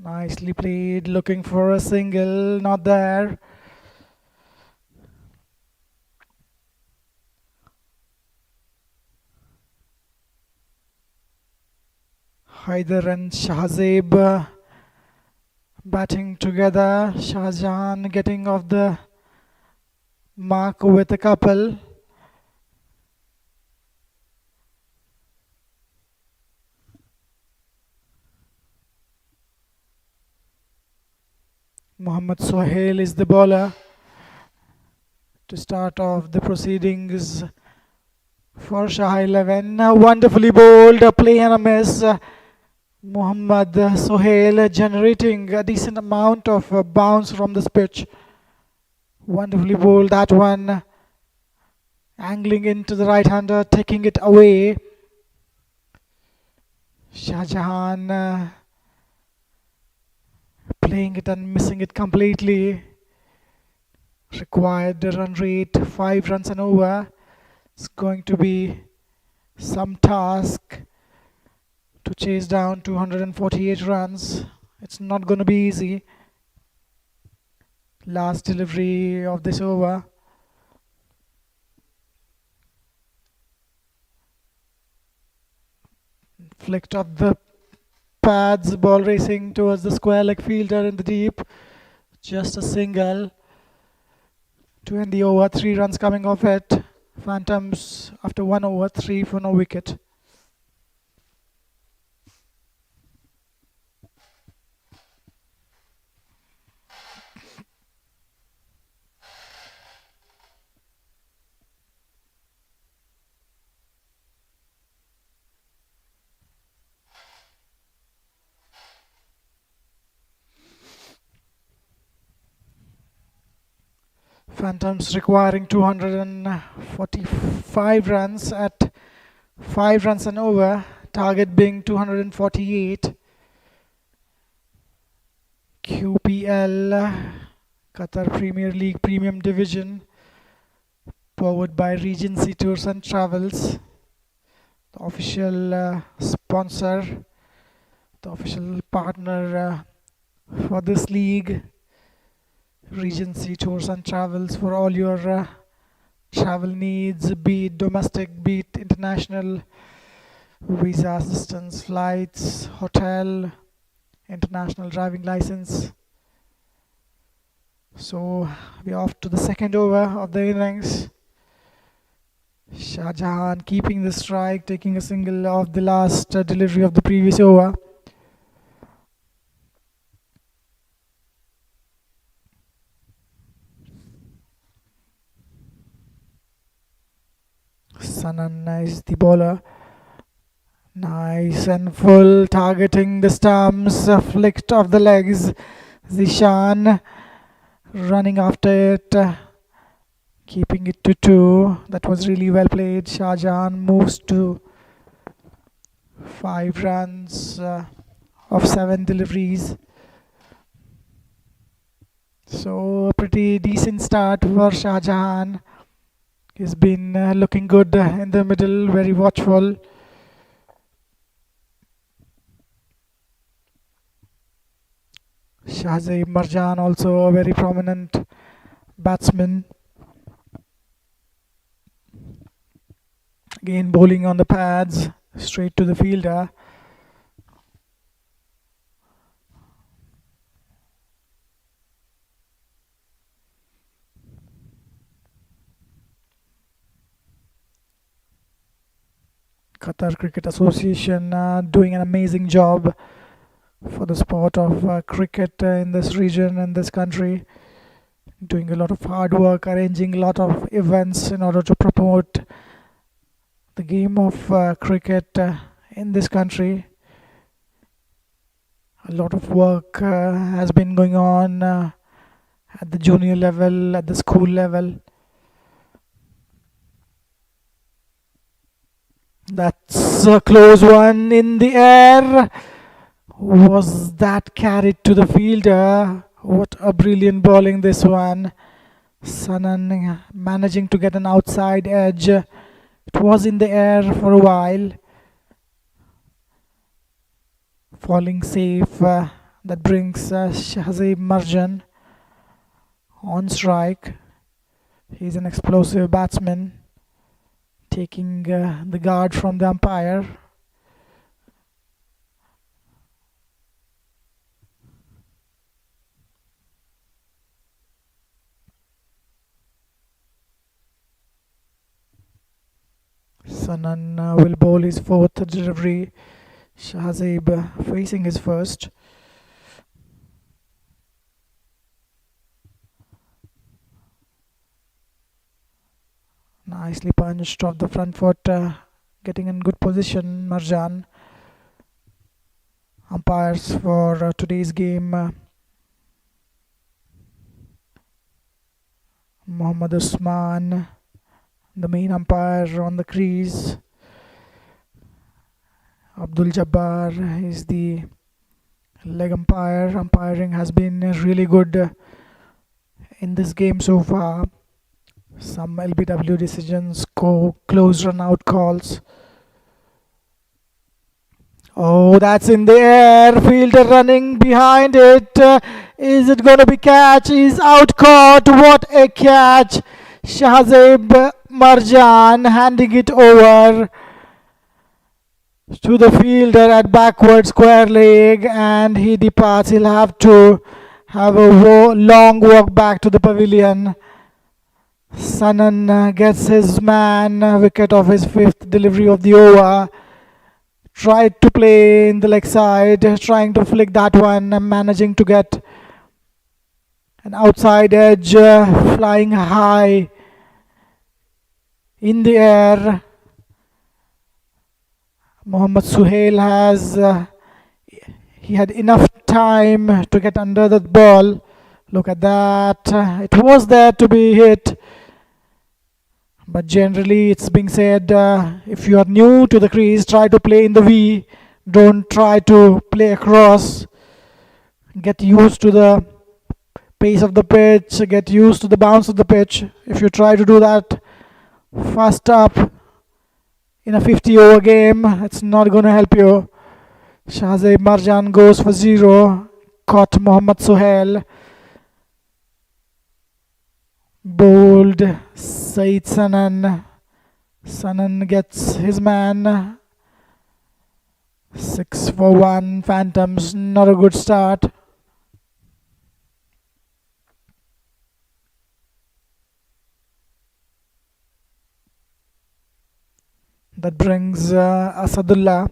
Nicely played, looking for a single, not there. Haider and Shahzeb batting together. Shahjahan getting off the mark with a couple. Mohammad Sohail is the bowler to start off the proceedings for Shah 11. Wonderfully bowled, a play and a miss. Mohammad Sohail generating a decent amount of bounce from this pitch. Wonderfully bowled that one. Angling into the right-hander, taking it away. Shahjahan playing it and missing it completely. Required run rate 5 runs and over. It's going to be some task to chase down 248 runs. It's not going to be easy. Last delivery of this over. Flicked up the pads, ball racing towards the square leg fielder in the deep. Just a single to end the over. 3 runs coming off it. Phantoms after 1 over, 3 for no wicket. Phantoms requiring 245 runs at 5 runs and over, target being 248. QPL, Qatar Premier League Premium Division, powered by Regency Tours and Travels, the official sponsor, the official partner for this league. Regency Tours and Travels for all your travel needs, be it domestic, be it international, visa assistance, flights, hotel, international driving license. So we're off to the second over of the innings. Shahjahan keeping the strike, taking a single off the last delivery of the previous over. Sanan is the bowler. Nice and full, targeting the stumps, flicked off the legs. Zishan running after it, keeping it to 2. That was really well played. Shahjahan moves to 5 runs of 7 deliveries. So a pretty decent start for Shahjahan. He's been looking good in the middle, very watchful. Shahzaib Marjan also a very prominent batsman. Again bowling on the pads, straight to the fielder. Qatar Cricket Association doing an amazing job for the sport of cricket in this region, in this country, doing a lot of hard work, arranging a lot of events in order to promote the game of cricket in this country. A lot of work has been going on at the junior level, at the school level. That's a close one in the air. Was that carried to the fielder? What a brilliant bowling this one. Sanan managing to get an outside edge. It was in the air for a while. Falling safe. That brings Shahzaib Marjan on strike. He's an explosive batsman, taking the guard from the umpire. Sanan will bowl his fourth delivery. Shahzaib facing his first. Nicely punched off the front foot, getting in good position. Marjan. Umpires for today's game: Mohammad Usman, the main umpire on the crease. Abdul Jabbar is the leg umpire. Umpiring has been really good in this game so far. Some LBW decisions, close run out calls. Oh, that's in the air. Fielder running behind it. Is it going to be catch? Is out caught. What a catch. Shahzaib Marjan handing it over to the fielder at backward square leg, and he departs. He'll have to have a long walk back to the pavilion. Sanan gets his man, wicket of his fifth delivery of the over. Tried to play in the leg side, trying to flick that one, managing to get an outside edge, flying high in the air. Mohammad Suhail he had enough time to get under that ball. Look at that. It was there to be hit. But generally it's being said, if you are new to the crease, try to play in the V. Don't try to play across. Get used to the pace of the pitch. Get used to the bounce of the pitch. If you try to do that fast up in a 50 over game, it's not going to help you. Shahzaib Marjan goes for 0. Caught Mohammad Suhail. Bowled Saeed Sanan. Sanan gets his man. 6 for 1. Phantoms, not a good start. That brings Asadullah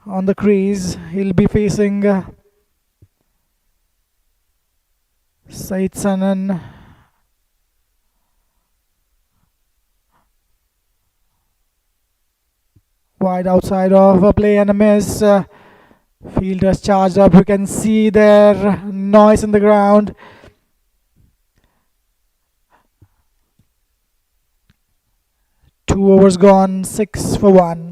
on the crease. He'll be facing Saeed Sanan. Wide outside of a play and a miss. Fielders charged up. You can see their noise in the ground. Two overs gone, 6 for 1.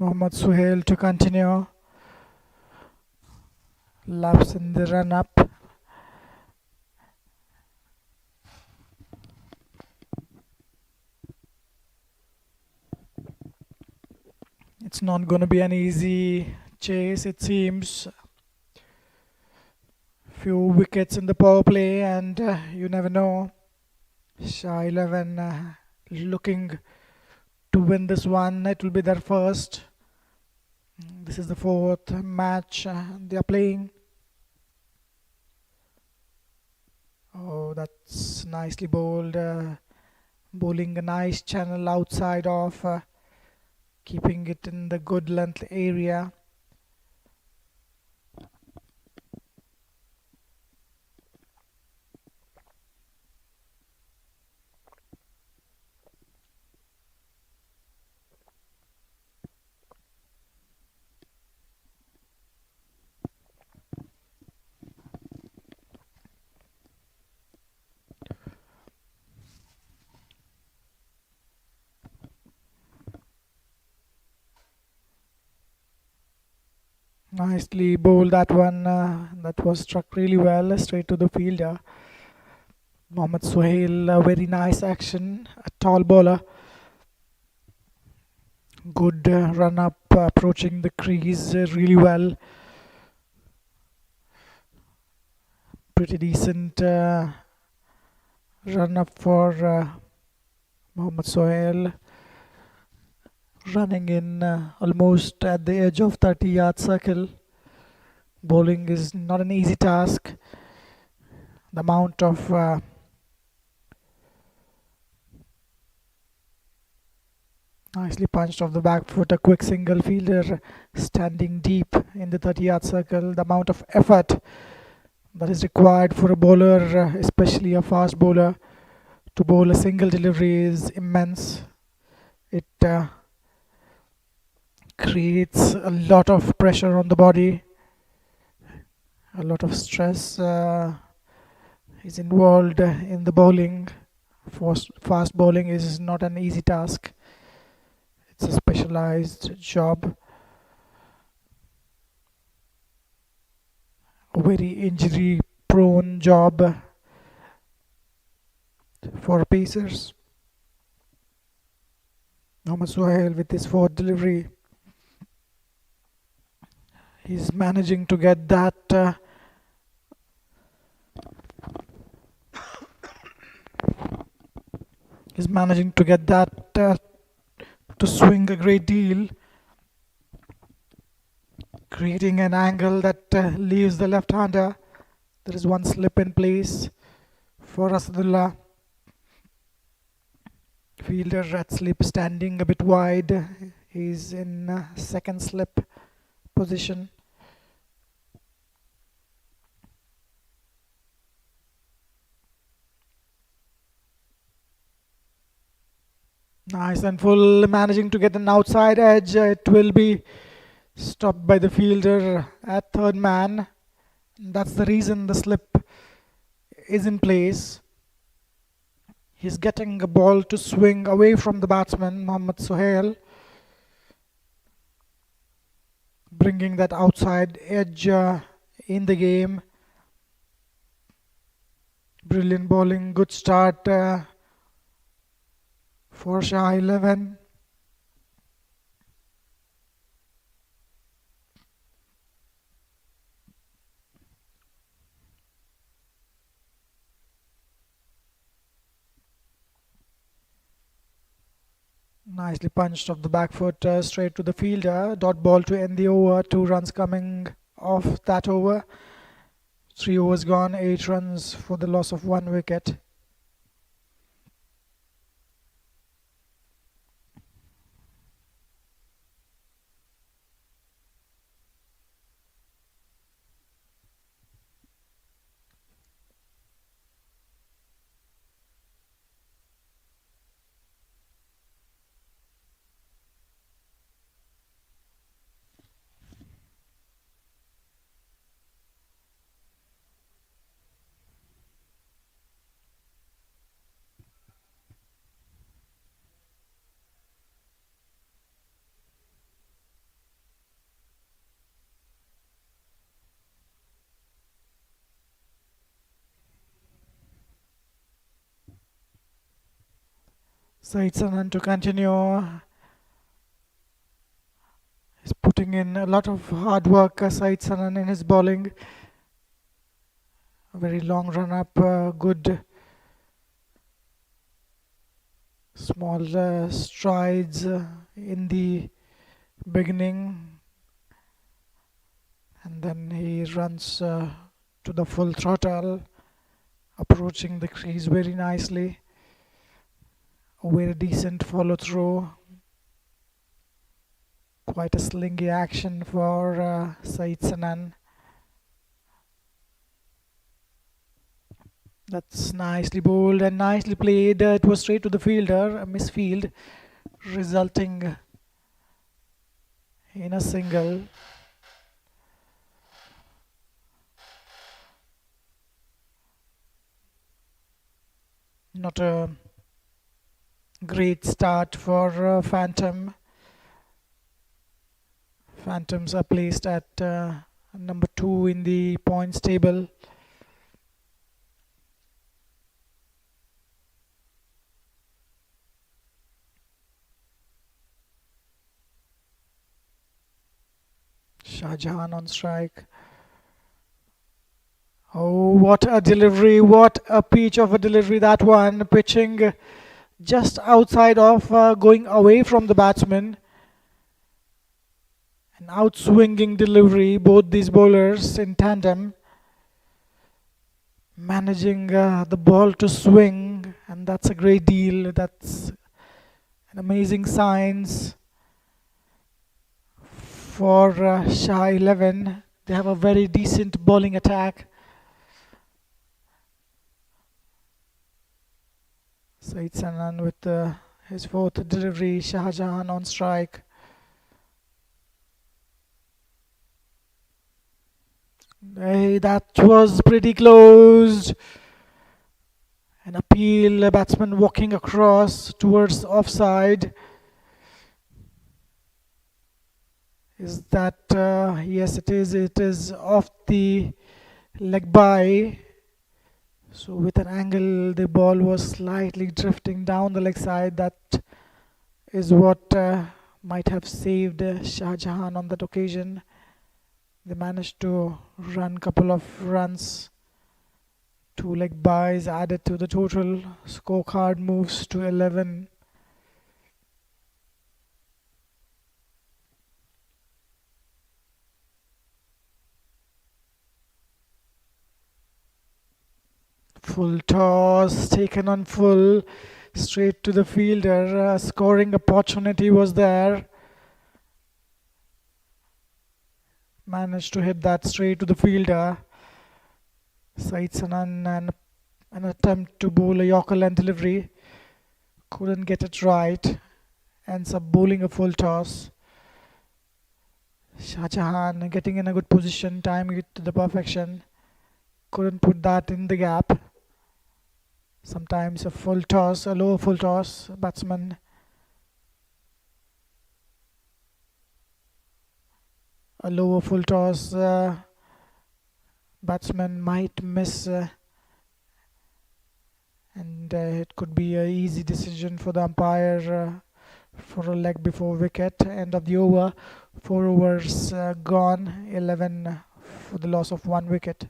Mohammad Suhail to continue. Laps in the run up. It's not going to be an easy chase, it seems. Few wickets in the power play, and you never know. Shah 11 looking to win this one. It will be their first. This is the fourth match they are playing. Oh, that's nicely bowled. Bowling a nice channel outside of, keeping it in the good length area. Nicely bowled that one. That was struck really well, straight to the fielder. Mohammad Suhail, very nice action. A tall bowler. Good run up, approaching the crease really well. Pretty decent run up for Mohammad Suhail. Running in almost at the edge of 30-yard circle. Bowling is not an easy task. The amount of nicely punched off the back foot, a quick single fielder standing deep in the 30-yard circle. The amount of effort that is required for a bowler, especially a fast bowler, to bowl a single delivery is immense. It creates a lot of pressure on the body, a lot of stress is involved in the bowling. Fast bowling is not an easy task. It's a specialized job, a very injury prone job for pacers. Mohammad Suhail with his fourth delivery. He's managing to get that to swing a great deal, creating an angle that leaves the left-hander. There is one slip in place for Asadullah. Fielder at slip, standing a bit wide. He's in second slip position. Nice and full, managing to get an outside edge. It will be stopped by the fielder at third man. That's the reason the slip is in place. He's getting a ball to swing away from the batsman, Mohammad Suhail, bringing that outside edge in the game. Brilliant bowling, good start for Shah 11. Nicely punched off the back foot, straight to the fielder. Dot ball to end the over. 2 runs coming off that over. 3 overs gone, 8 runs for the loss of 1 wicket. Said Sanan to continue. He's putting in a lot of hard work, Said Sanan, in his bowling. A very long run up, good small strides in the beginning, and then he runs to the full throttle, approaching the crease very nicely. A very decent follow through. Quite a slingy action for Said Sanan. That's nicely bowled and nicely played. It was straight to the fielder, a misfield, resulting in a single. Not a great start for Phantom. Phantoms are placed at number 2 in the points table. Shah Jahan on strike. Oh, what a delivery! What a peach of a delivery that one. Pitching just outside of going away from the batsman. An outswinging delivery, both these bowlers in tandem. Managing the ball to swing, and that's a great deal. That's an amazing signs for Shah 11. They have a very decent bowling attack. Said Sanan with his fourth delivery. Shah Jahan on strike. Hey, that was pretty close. An appeal, a batsman walking across towards offside. Is that, yes, it is. It is off the leg by. So with an angle, the ball was slightly drifting down the leg side. That is what might have saved Shah Jahan on that occasion. They managed to run a couple of runs. 2 leg buys added to the total. Scorecard moves to 11. Full toss taken on full, straight to the fielder. Scoring opportunity was there. Managed to hit that straight to the fielder. Said Sanan and an attempt to bowl a Yorker length delivery. Couldn't get it right. Ends up bowling a full toss. Shah Jahan getting in a good position, timing it to the perfection. Couldn't put that in the gap. Sometimes a full toss, a lower full toss, batsman a lower full toss, batsman might miss, and it could be an easy decision for the umpire for a leg before wicket. End of the over. 4 overs gone, 11 for the loss of 1 wicket.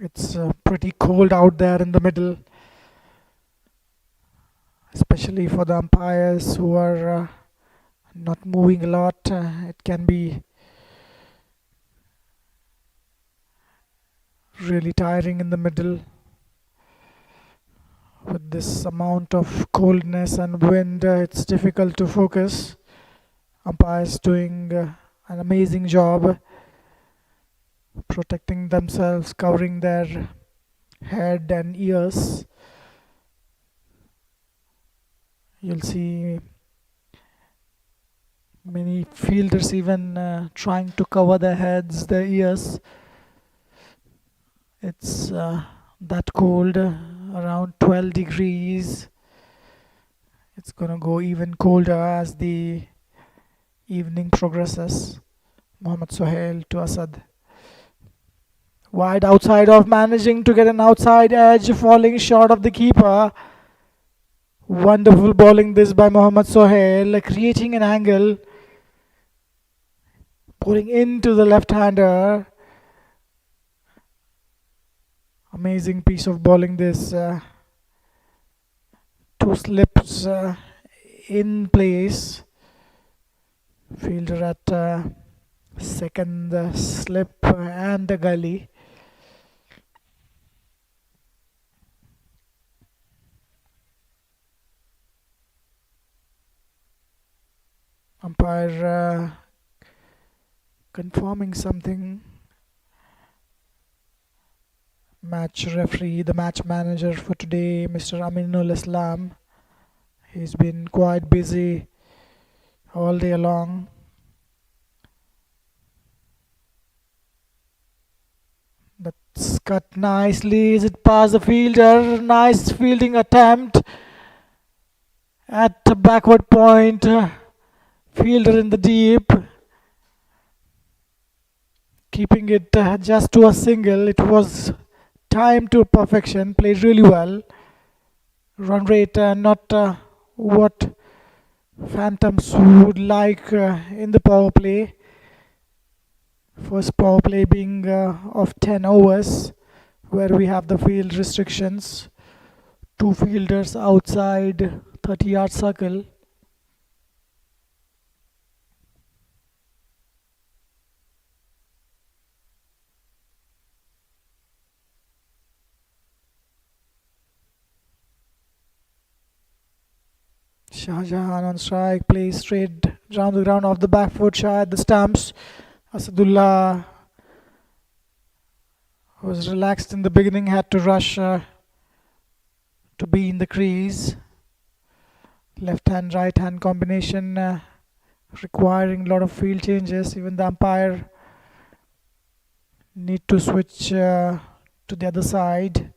It's pretty cold out there in the middle, especially for the umpires who are not moving a lot. It can be really tiring in the middle with this amount of coldness and wind. It's difficult to focus. Umpires doing an amazing job protecting themselves, covering their head and ears. You'll see many fielders even trying to cover their heads, their ears, It's that cold, around 12 degrees. It's gonna go even colder as the evening progresses. Mohammad Sohail to Asad. Wide outside of managing to get an outside edge, falling short of the keeper. Wonderful bowling this by Mohammad Sohail, creating an angle, pulling into the left-hander. Amazing piece of bowling this. Two slips in place. Fielder at second slip and a gully. Umpire confirming something. Match referee, the match manager for today, Mr. Aminul Islam. He's been quite busy all day long. That's cut nicely. Is it past the fielder? Nice fielding attempt at the backward point. Fielder in the deep. Keeping it just to a single. It was timed to perfection. Played really well. Run rate not what Phantoms would like in the power play. First power play being of 10 overs, where we have the field restrictions. Two fielders outside 30-yard circle. Shah Jahan on strike, plays straight round the ground off the back foot. Shah at the stumps. Asadullah was relaxed in the beginning, had to rush to be in the crease. Left hand, right hand combination requiring a lot of field changes. Even the umpire need to switch to the other side.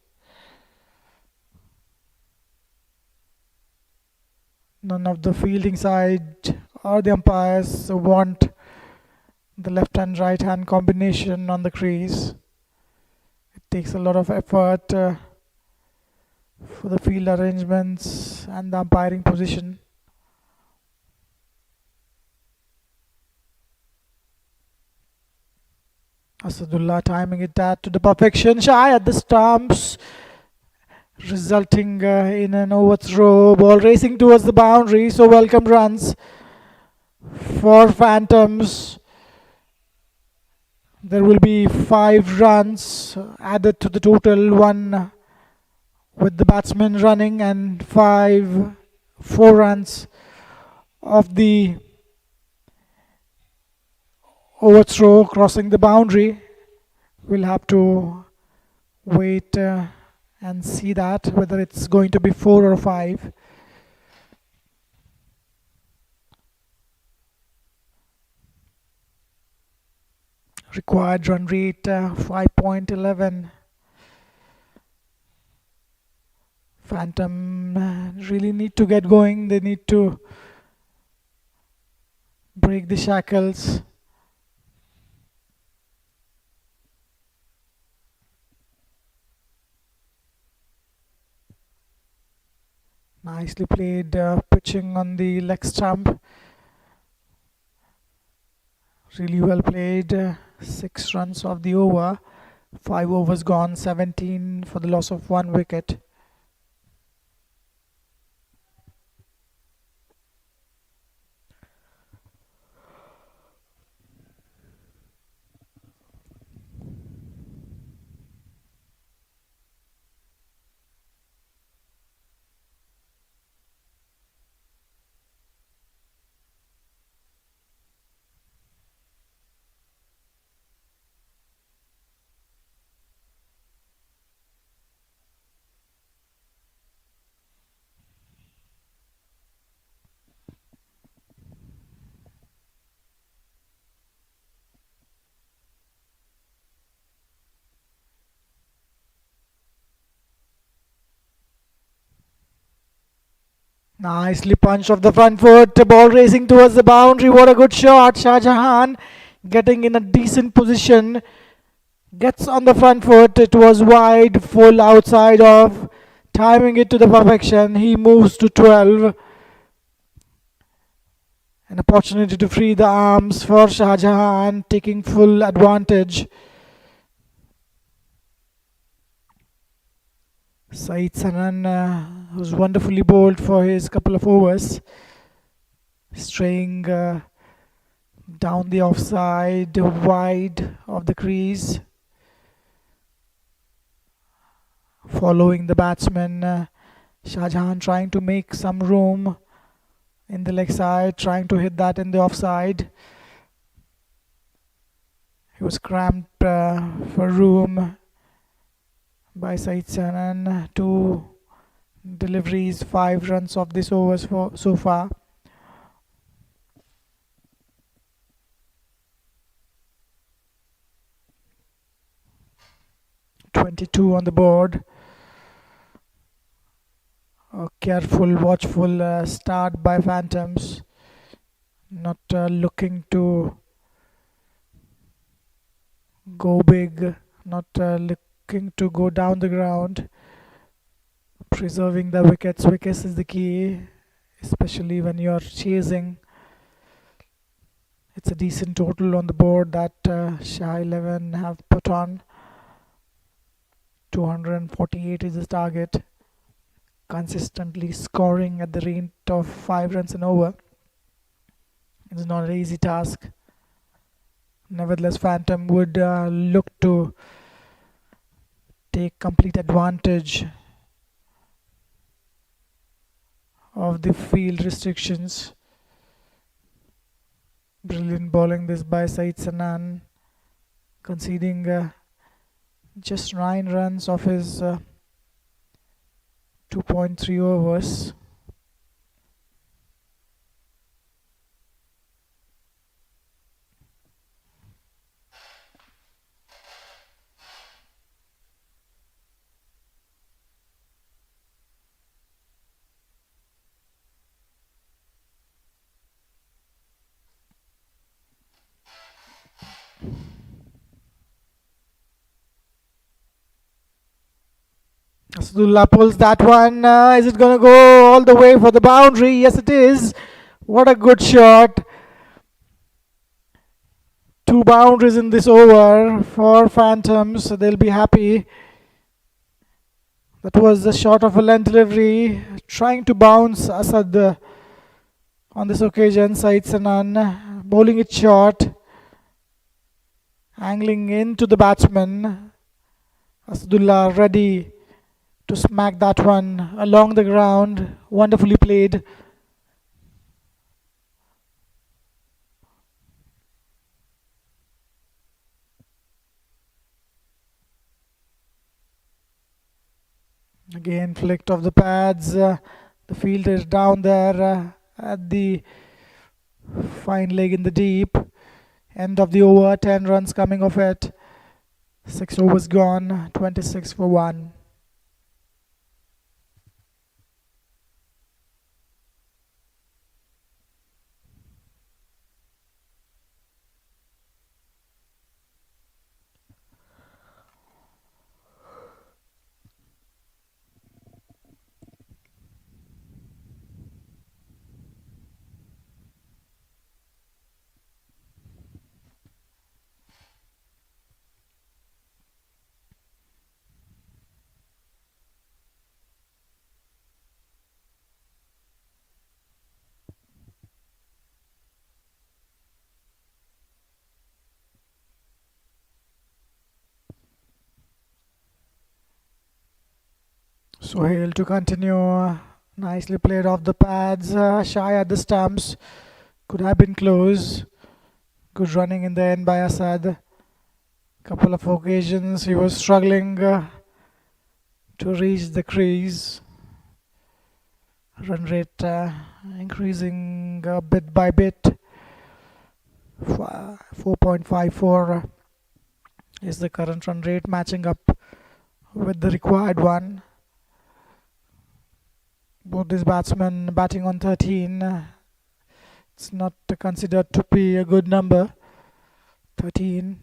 None of the fielding side or the umpires want the left hand right hand combination on the crease. It takes a lot of effort for the field arrangements and the umpiring position. Asadullah timing it that to the perfection. Shy at the stumps, resulting in an overthrow. Ball racing towards the boundary. So welcome runs for Phantoms. There will be 5 runs added to the total, 1 with the batsman running and 4 runs of the overthrow crossing the boundary. We'll have to wait and see that whether it's going to be 4 or 5. Required run rate 5.11. Phantom really need to get going. They need to break the shackles. Nicely played pitching on the leg stump. Really well played. 6 runs off the over. 5 overs gone. 17 for the loss of 1 wicket. Nicely punched off the front foot. The ball racing towards the boundary. What a good shot. Shah Jahan getting in a decent position. Gets on the front foot. It was wide, full outside of. Timing it to the perfection. He moves to 12. An opportunity to free the arms for Shah Jahan, taking full advantage. Saeed Sanan, who's wonderfully bowled for his couple of overs, straying down the offside, wide of the crease, following the batsman. Shah Jahan trying to make some room in the leg side, trying to hit that in the offside. He was cramped for room by Saeed Sanan. 2 deliveries, 5 runs of this overs so far. .22 on the board. A careful, watchful start by Phantoms. Not looking to go big, not looking to go down the ground. Preserving the wickets. Wickets is the key, especially when you're chasing. It's a decent total on the board that Shah 11 have put on. 248 is his target. Consistently scoring at the rate of 5 runs an over. It's not an easy task. Nevertheless, Phantom would look to take complete advantage of the field restrictions. Brilliant bowling this by Saeed Sanan, conceding just 9 runs of his 2.3 overs. Asadullah pulls that one. Is it going to go all the way for the boundary? Yes, it is. What a good shot. 2 boundaries in this over for Phantoms. So they'll be happy. That was the shot of a length delivery. Trying to bounce Asad on this occasion. Saeed Sanan bowling it short. Angling into the batsman. Asadullah ready to smack that one along the ground. Wonderfully played. Again flicked off the pads. The fielder down there at the fine leg in the deep. End of the over, 10 runs coming off it. 6 overs gone, 26 for 1. Sohail to continue. Nicely played off the pads. Shy at the stumps. Could have been close. Good running in the end by Asad. Couple of occasions he was struggling to reach the crease. Run rate increasing bit by bit. 4.54 is the current run rate, matching up with the required one. Both these batsmen batting on 13. It's not considered to be a good number. 13.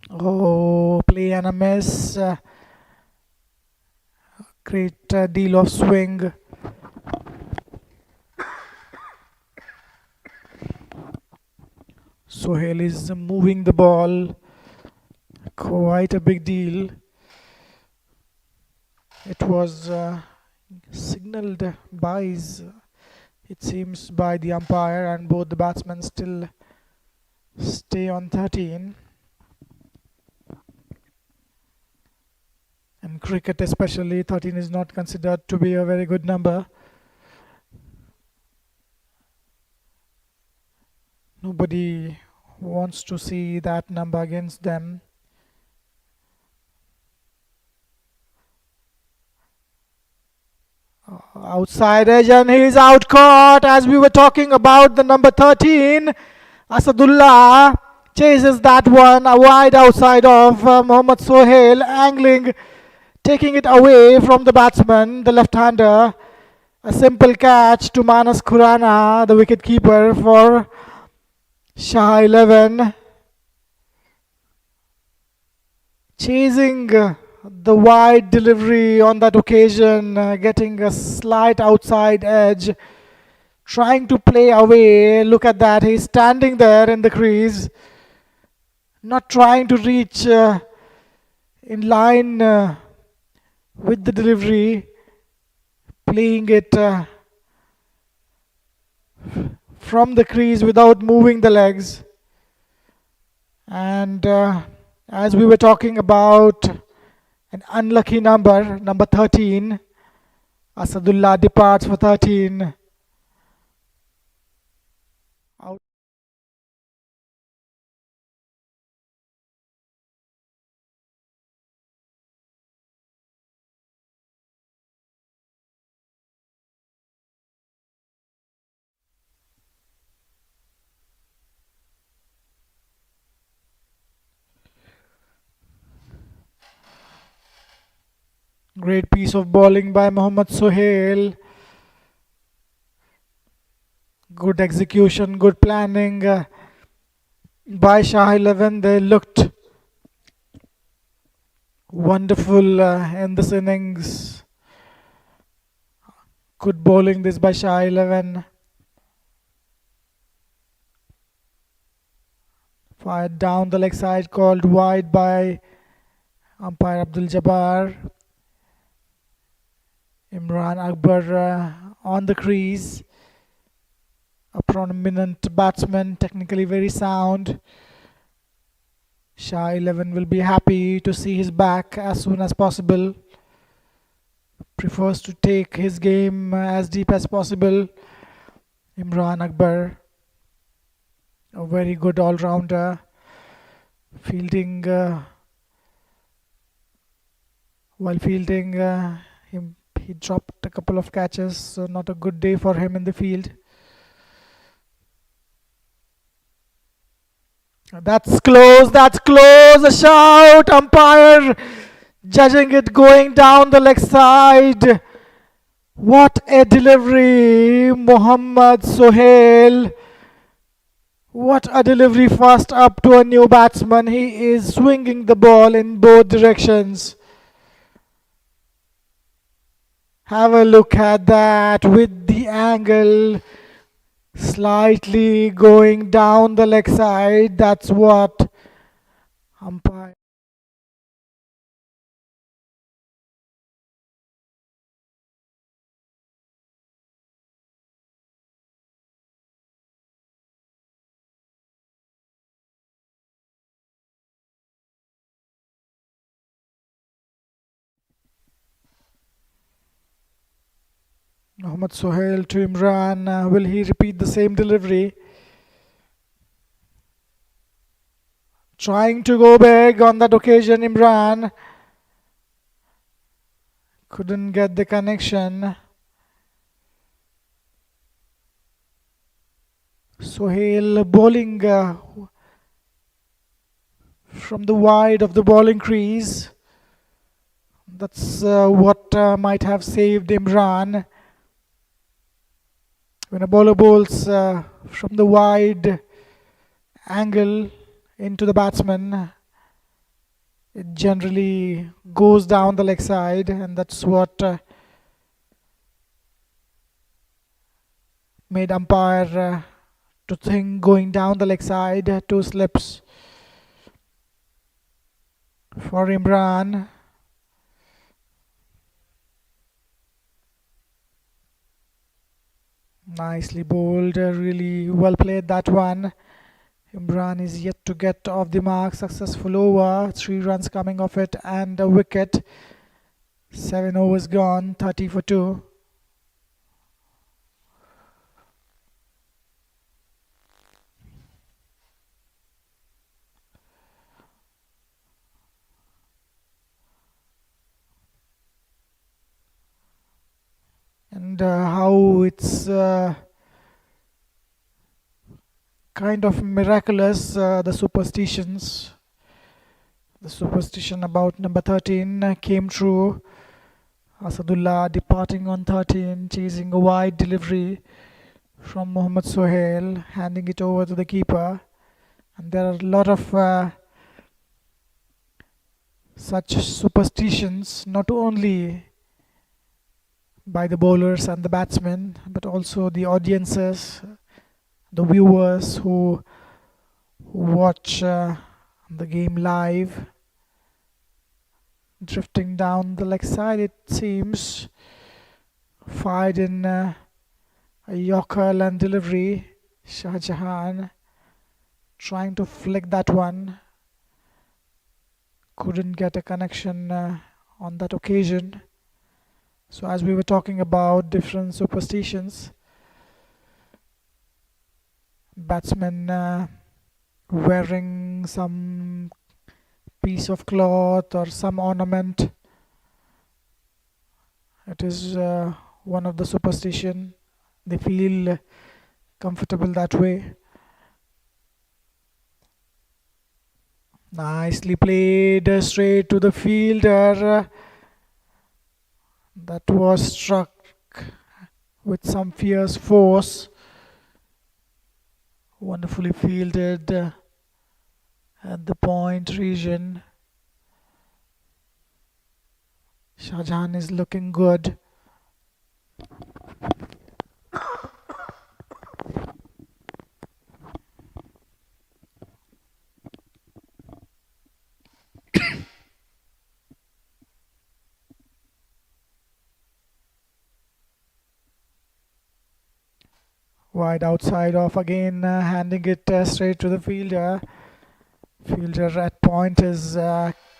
Oh, play and a miss. Great deal of swing. Sohail is moving the ball. Quite a big deal. It was signaled byes, it seems, by the umpire, and both the batsmen still stay on 13. In cricket especially, 13 is not considered to be a very good number. Nobody wants to see that number against them. Outside edge, and he's out caught. As we were talking about the number 13, Asadullah chases that one wide outside of Mohammad Sohail, angling, taking it away from the batsman, the left-hander. A simple catch to Manas Khurana, the wicket-keeper for Shah 11. Chasing the wide delivery on that occasion, getting a slight outside edge, trying to play away. Look at that, he's standing there in the crease, not trying to reach in line with the delivery, playing it from the crease without moving the legs. And as we were talking about an unlucky number, number 13, Asadullah departs for 13. Out. Great piece of bowling by Mohammad Sohail. Good execution, good planning by Shah 11. They looked wonderful in this innings. Good bowling this by Shah 11. Fired down the leg side, called wide by umpire Abdul Jabbar. Imran Akbar on the crease. A prominent batsman, technically very sound. Shah 11 will be happy to see his back as soon as possible. Prefers to take his game as deep as possible. Imran Akbar, a very good all-rounder. Fielding, while fielding, he dropped a couple of catches, so not a good day for him in the field. That's close, a shout, umpire judging it going down the leg side. What a delivery, Mohammad Sohail. What a delivery fast up to a new batsman. He is swinging the ball in both directions. Have a look at that with the angle slightly going down the leg side. That's what umpire. Mohammad Sohail to Imran. Will he repeat the same delivery? Trying to go big on that occasion, Imran. Couldn't get the connection. Sohail bowling from the wide of the bowling crease. That's what might have saved Imran. When a bowler bowls from the wide angle into the batsman, it generally goes down the leg side, and that's what made umpire to think going down the leg side. Two slips for Imran. Nicely bowled, really well played that one. Imran is yet to get off the mark. Successful over, 3 runs coming off it and a wicket. 7 overs gone, 30 for 2. And how it's kind of miraculous, the superstitions. The superstition about number 13 came true. Asadullah departing on 13, chasing a wide delivery from Mohammad Sohail, handing it over to the keeper. And there are a lot of such superstitions, not only by the bowlers and the batsmen, but also the audiences, the viewers who watch the game live. Drifting down the leg side, it seems. Fired in a Yorker and delivery. Shah Jahan trying to flick that one. Couldn't get a connection on that occasion. So as we were talking about different superstitions, batsmen wearing some piece of cloth or some ornament, it is one of the superstition. They feel comfortable that way. Nicely played straight to the fielder. That was struck with some fierce force. Wonderfully fielded at the point region. Shah Jahan is looking good. Wide outside off again, handing it straight to the fielder. Fielder at point is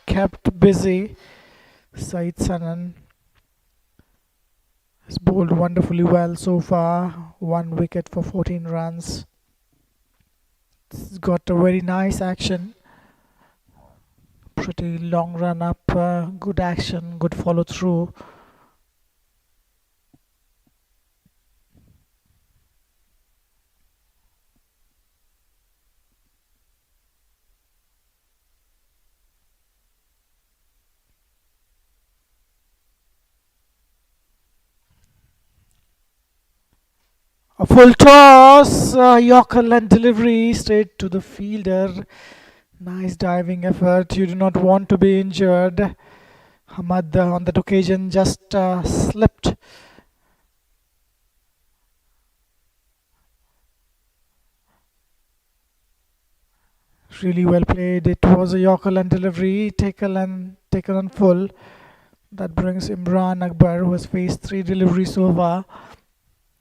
kept busy. Saeed Sanan has bowled wonderfully well so far. 1 wicket for 14 runs. It's got a very nice action. Pretty long run up, good action, good follow through. A full toss, Yorker and delivery straight to the fielder. Nice diving effort. You do not want to be injured. Hamad on that occasion just slipped. Really well played. It was a Yorker and delivery taken on full. That brings Imran Akbar, who has faced 3 deliveries so far,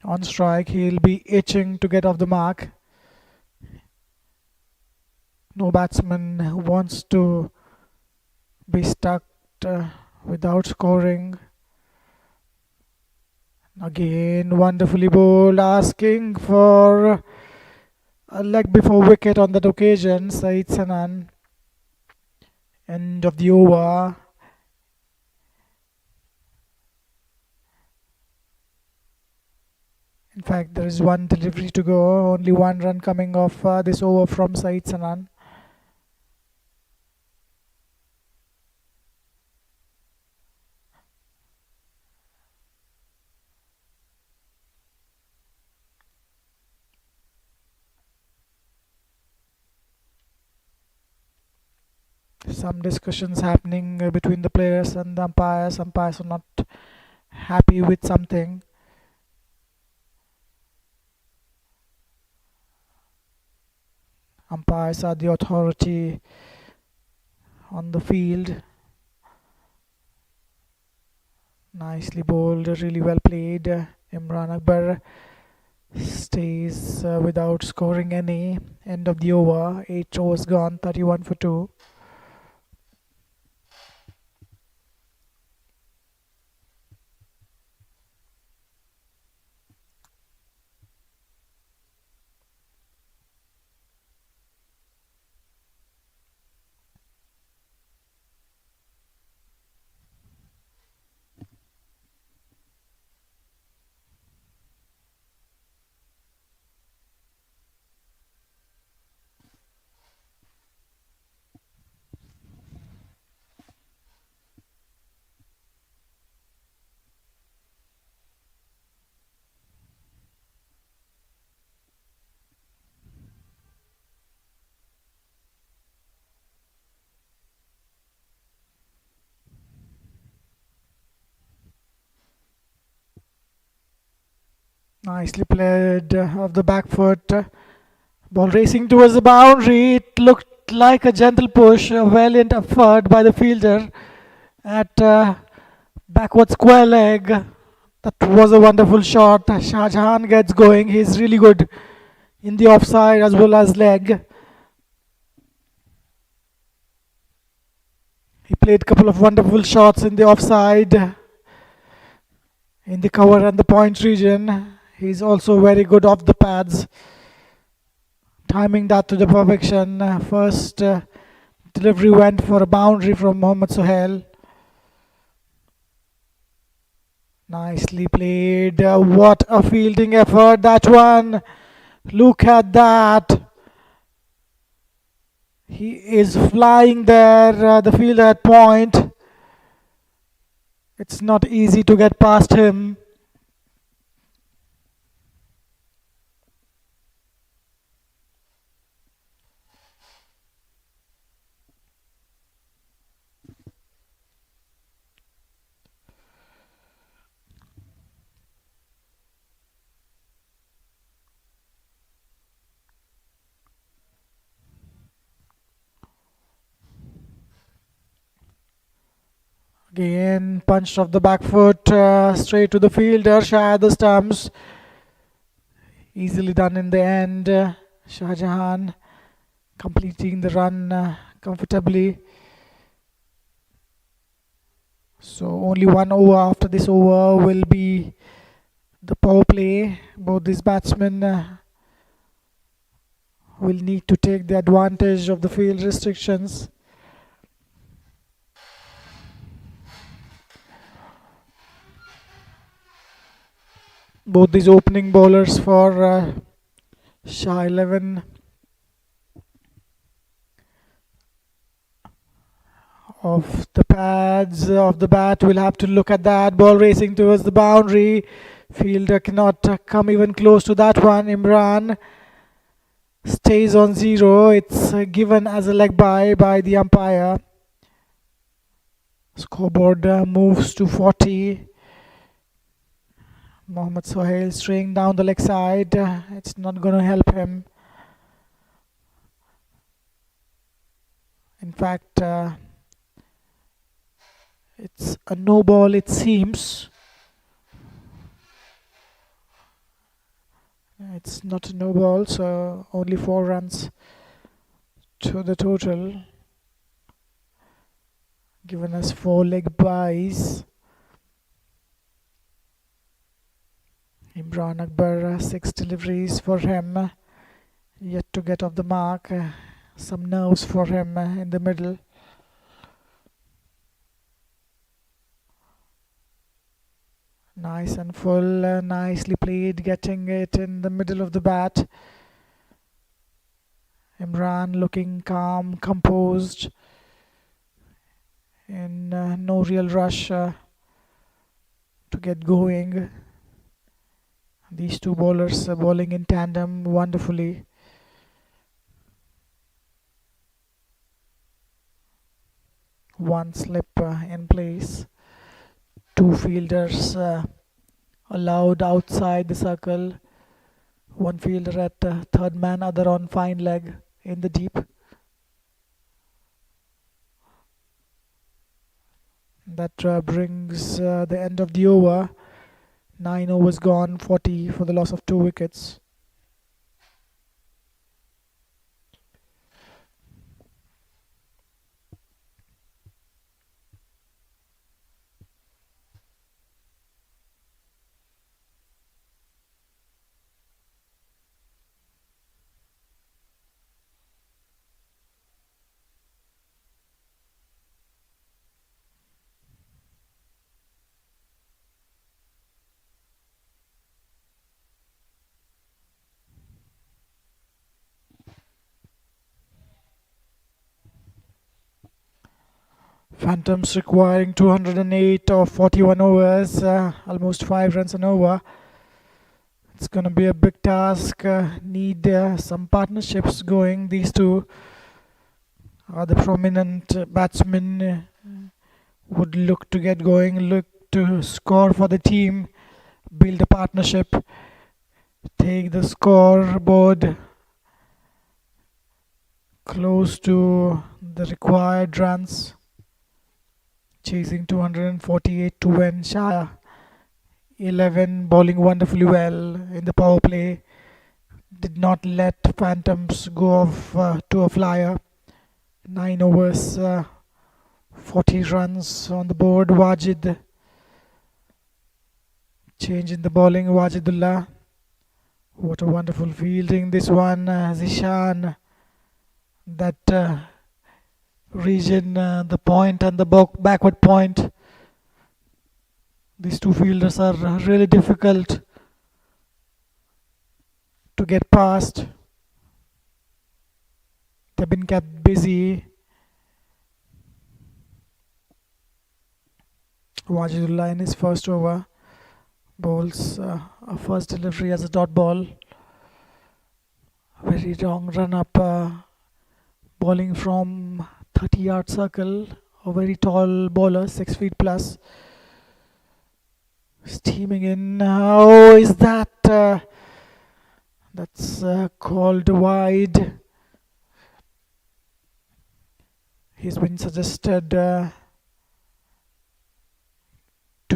on strike. He'll be itching to get off the mark. No batsman who wants to be stuck without scoring. Again, wonderfully bowled, asking for a leg before wicket on that occasion. Saeed Sanan. End of the over. In fact, there is 1 delivery to go. Only 1 run coming off this over from Saeed Sanan. some discussions happening between the players and the umpires. Umpires are not happy with something. Umpires are the authority on the field. Nicely bowled, really well played. Imran Akbar stays without scoring any. End of the over. 8 overs gone, 31 for 2. Nicely played off the back foot. Ball racing towards the boundary. It looked like a gentle push, a valiant effort by the fielder at backward square leg. That was a wonderful shot. Shah Jahan gets going. He's really good in the offside as well as leg. He played a couple of wonderful shots in the offside, in the cover and the point region. He's also very good off the pads, timing that to the perfection. First delivery went for a boundary from Mohammad Sohail. Nicely played. What a fielding effort, that one. Look at that. He is flying there, the fielder at point. It's not easy to get past him. Again, punched off the back foot, straight to the fielder. Shah the stumps. Easily done in the end. Shah Jahan completing the run comfortably. So only 1 over after this over will be the power play. Both these batsmen will need to take the advantage of the field restrictions. Both these opening bowlers for Shah 11 off the pads of the bat. Will have to look at that. Ball racing towards the boundary. Fielder cannot come even close to that one. Imran stays on 0. It's given as a leg by the umpire. Scoreboard moves to 40. Mohammad Sohail straying down the leg side. It's not going to help him. In fact, it's a no ball, it seems. It's not a no ball, so only 4 runs to the total. Given us 4 leg byes. Imran Akbar, 6 deliveries for him. Yet to get off the mark. Some nerves for him in the middle. Nice and full, nicely played, getting it in the middle of the bat. Imran looking calm, composed, in no real rush to get going. These two bowlers are bowling in tandem wonderfully. One slip in place. Two fielders allowed outside the circle. One fielder at third man, other on fine leg in the deep. That brings the end of the over. 9 overs gone, 40 for the loss of 2 wickets. Phantoms requiring 208 or 41 overs, almost 5 runs an over. It's going to be a big task. Need some partnerships going. These two are the prominent batsmen. Would look to get going, look to score for the team, build a partnership, take the scoreboard close to the required runs. Chasing 248 to win. Shah 11, bowling wonderfully well in the power play. Did not let Phantoms go off to a flyer. 9 overs, 40 runs on the board. Wajid change in the bowling. Wajidullah. What a wonderful fielding this one. Zishan. That region, the point and the backward point. These two fielders are really difficult to get past. They've been kept busy. Wajidullah in his first over bowls a first delivery as a dot ball. Very long run up, bowling from 30-yard circle. A very tall bowler, 6 feet plus. Steaming in. Oh, is that? That's called wide. He's been suggested to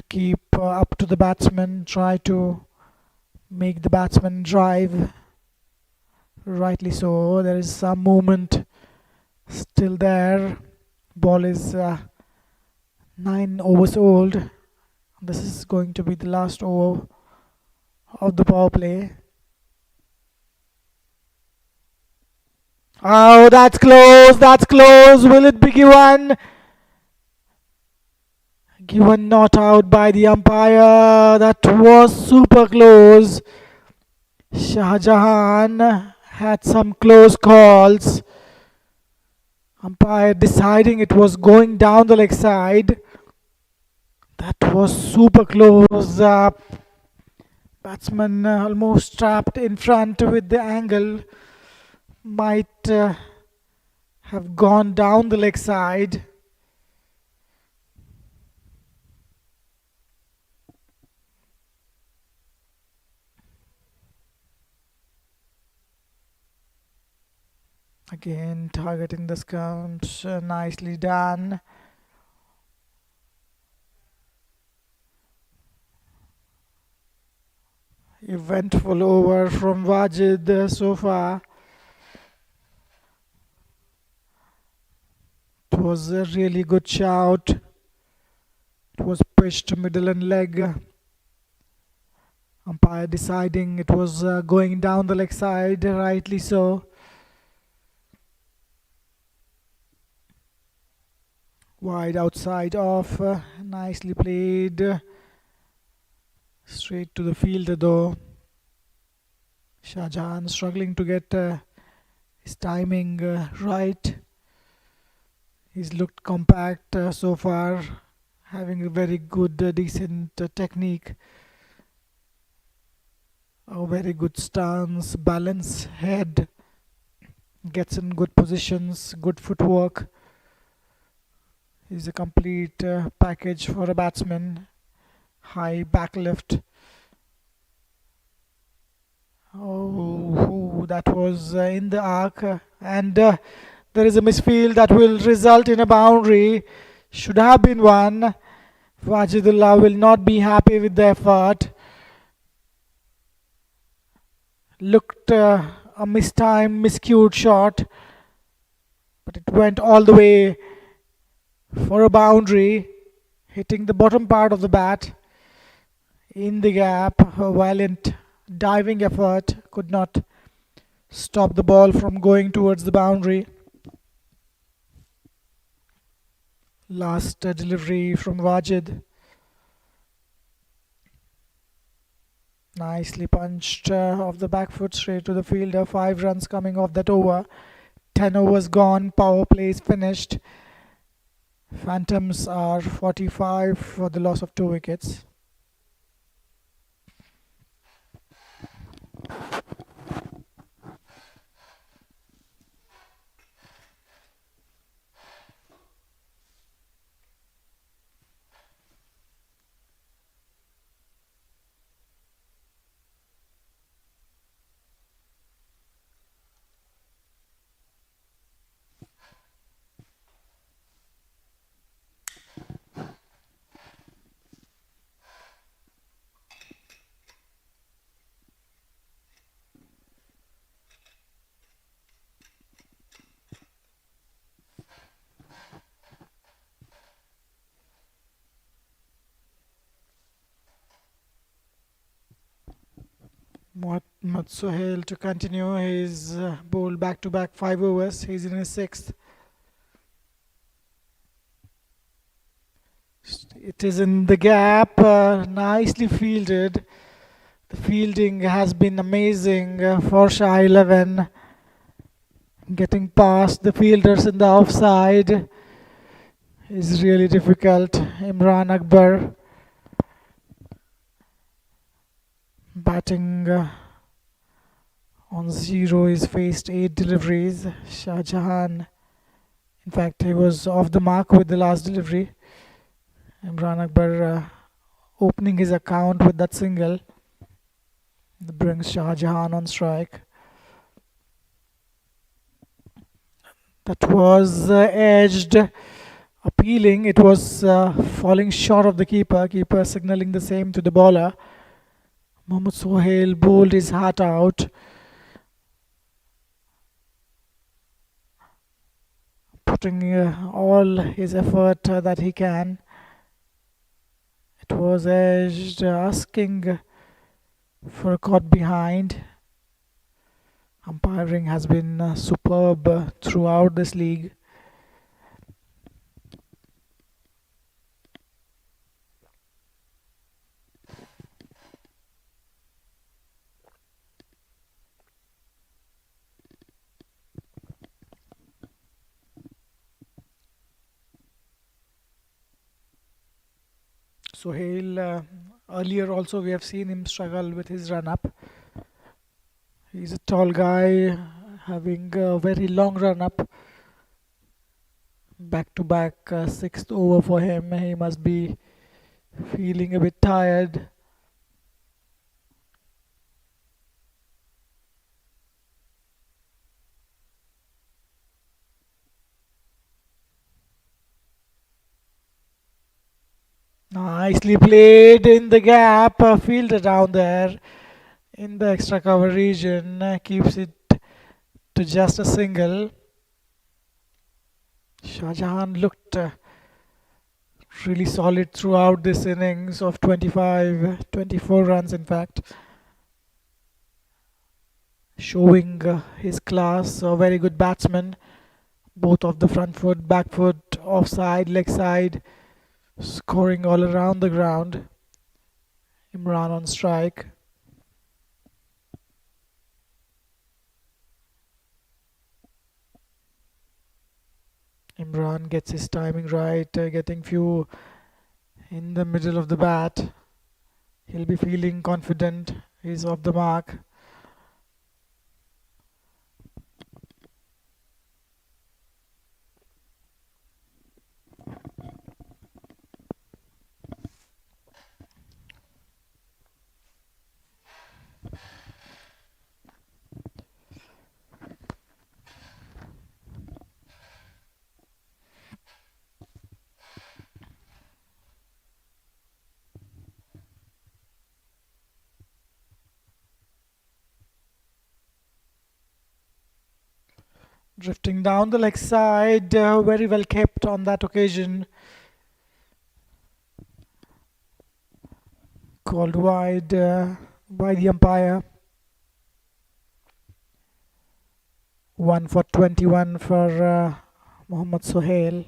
keep up to the batsman, try to make the batsman drive. Rightly so. There is some movement still there. Ball is 9 overs old. This is going to be the last over of the power play. Oh, that's close. That's close. Will it be given? Given not out by the umpire. That was super close. Shah Jahan had some close calls. Umpire deciding it was going down the leg side. That was super close. Batsman almost trapped in front with the angle. Might have gone down the leg side. Again, targeting the stumps, nicely done. Eventful over from Wajid so far. It was a really good shout. It was pitched middle and leg. Umpire deciding it was going down the leg side, rightly so. Wide outside off, nicely played. Straight to the fielder though. Shah Jahan struggling to get his timing right. He's looked compact so far, having a very good, decent technique. A very good stance, balance, head. Gets in good positions, good footwork. is a complete package for a batsman. High back lift. Oh, that was in the arc, and there is a misfield that will result in a boundary. Should have been one. Wajidullah will not be happy with the effort. Looked a mistimed, miscued shot, but it went all the way for a boundary, hitting the bottom part of the bat in the gap. A violent diving effort could not stop the ball from going towards the boundary. Last delivery from Wajid. Nicely punched off the back foot straight to the fielder. 5 runs coming off that over. 10 overs gone. Power play is finished. Phantoms are 45 for the loss of 2 wickets. Mohammad Sohail to continue his bowl back-to-back 5 overs. He's in his 6th. It is in the gap, nicely fielded. The fielding has been amazing for Shah 11. Getting past the fielders in the offside is really difficult. Imran Akbar batting on 0. He's faced 8 deliveries. Shah Jahan, in fact, he was off the mark with the last delivery. Imran Akbar opening his account with that single. That brings Shah Jahan on strike. That was edged, appealing. It was falling short of the keeper. Keeper signaling the same to the bowler. Mohammad Sohail bowled his heart out. Putting all his effort that he can. It was edged, asking for a caught behind. Umpiring has been superb throughout this league. Sohail, earlier also we have seen him struggle with his run-up. He's a tall guy having a very long run-up. Back-to-back 6th over for him. He must be feeling a bit tired. Nicely played in the gap. Fielder down there in the extra cover region. Keeps it to just a single. Shah Jahan looked really solid throughout this innings of 24 runs in fact. Showing his class, a very good batsman. Both of the front foot, back foot, offside, leg side. Scoring all around the ground. Imran on strike. Imran gets his timing right, getting few in the middle of the bat. He'll be feeling confident. He's off the mark. Drifting down the leg side, very well kept on that occasion. Called wide by the umpire. 1 for 21 for Mohammad Sohail.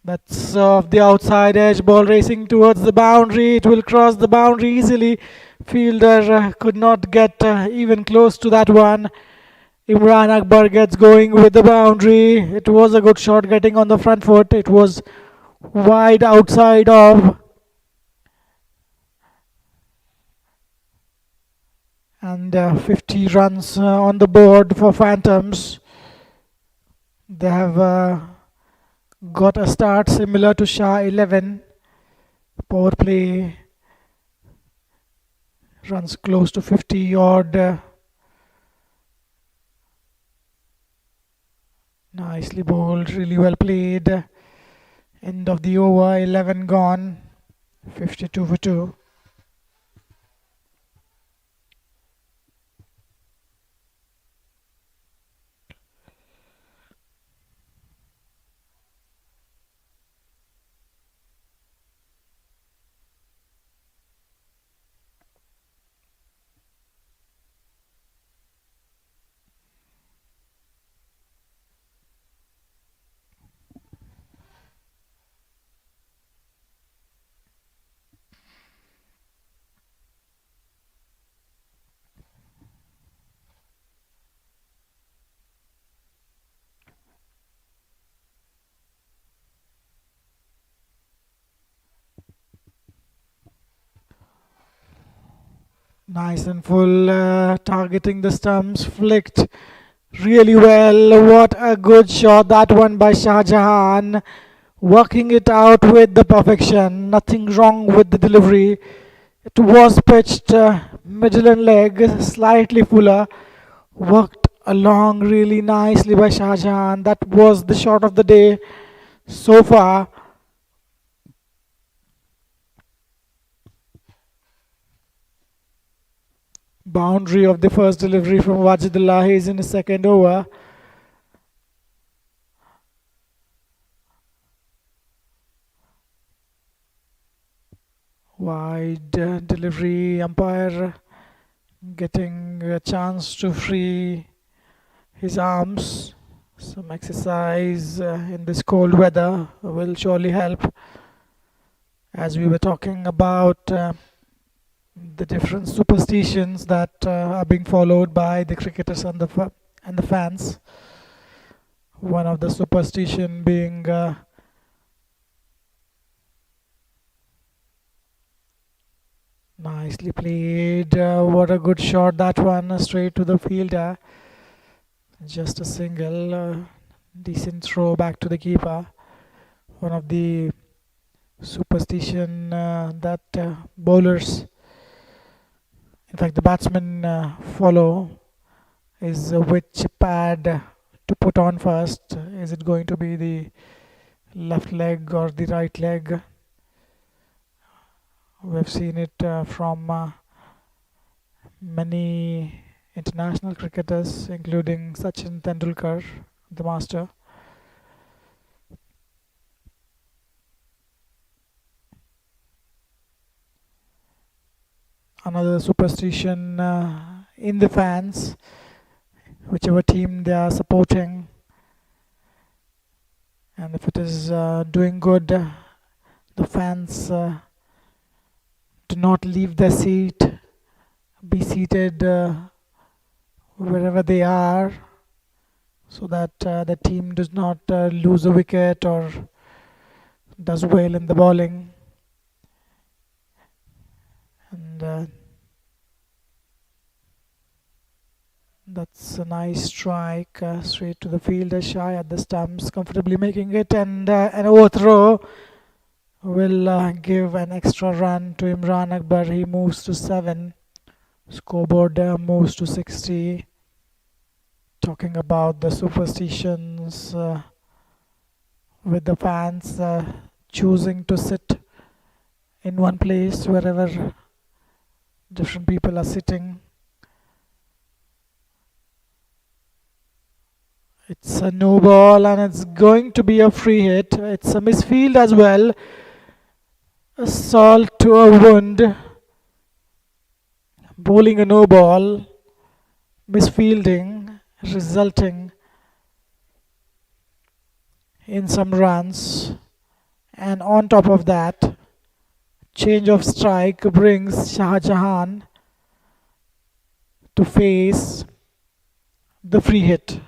That's off the outside edge, ball racing towards the boundary. It will cross the boundary easily. Fielder could not get even close to that one. Imran Akbar gets going with the boundary. It was a good shot getting on the front foot. It was wide outside of. And 50 runs on the board for Phantoms. They have got a start similar to Shah 11. Power play runs close to 50 odd. Nicely bowled, really well played. End of the over, 11 gone. 52 for 2. Nice and full, targeting the stumps, flicked really well. What a good shot that one by Shah Jahan. Working it out with the perfection. Nothing wrong with the delivery. It was pitched middle and leg, slightly fuller. Worked along really nicely by Shah Jahan. That was the shot of the day so far. Boundary of the first delivery from Wajidullah. He's in his second over. Wide delivery, umpire getting a chance to free his arms. Some exercise in this cold weather will surely help. As we were talking about the different superstitions that are being followed by the cricketers and the fans. One of the superstition being nicely played. What a good shot that one, straight to the fielder. Just a single, decent throw back to the keeper. One of the superstition that bowlers, in fact the batsmen follow, is which pad to put on first. Is it going to be the left leg or the right leg? We've seen it from many international cricketers, including Sachin Tendulkar, the master. Another superstition in the fans, whichever team they are supporting, and if it is doing good, the fans do not leave their seat, be seated wherever they are, so that the team does not lose a wicket or does well in the bowling. And that's a nice strike, straight to the fielder, shy at the stumps, comfortably making it, and an overthrow. will give an extra run to Imran Akbar. He moves to 7. Scoreboard moves to 60. Talking about the superstitions with the fans choosing to sit in one place wherever different people are sitting. It's a no ball and it's going to be a free hit. It's a misfield as well. A salt to a wound. Bowling a no ball. Misfielding resulting in some runs. And on top of that, change of strike brings Shah Jahan to face the free hit.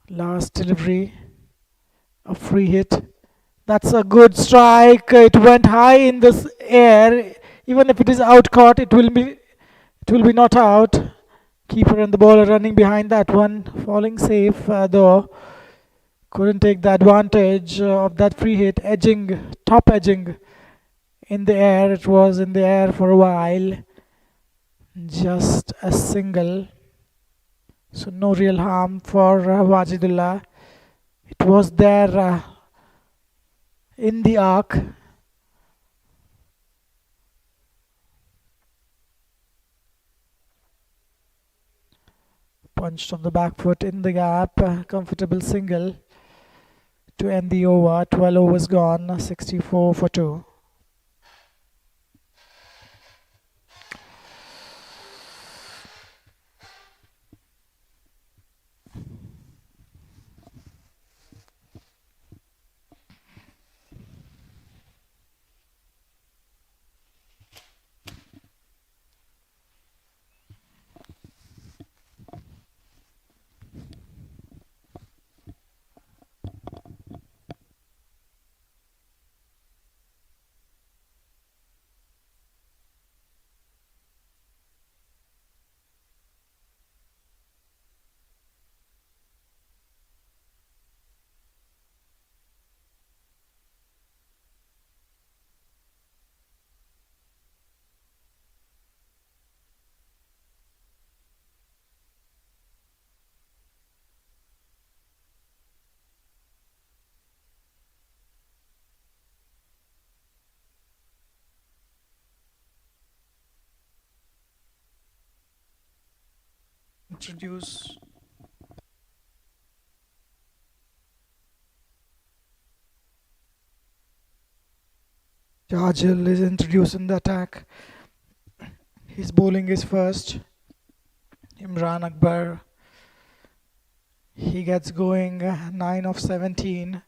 Last delivery, a free hit. That's a good strike. It went high in the air. Even if it is out caught, it will be not out. Keeper and the bowler running behind that one, falling safe though. Couldn't take the advantage of that free hit, edging, top edging in the air. It was in the air for a while. Just a single. So no real harm for Wajidullah. It was there in the arc. Punched on the back foot in the gap. Comfortable single to end the over. 12 overs gone. 64 for 2. Introduce Jajil is introduced in the attack. His bowling is first. Imran Akbar. He gets going 9 of 17.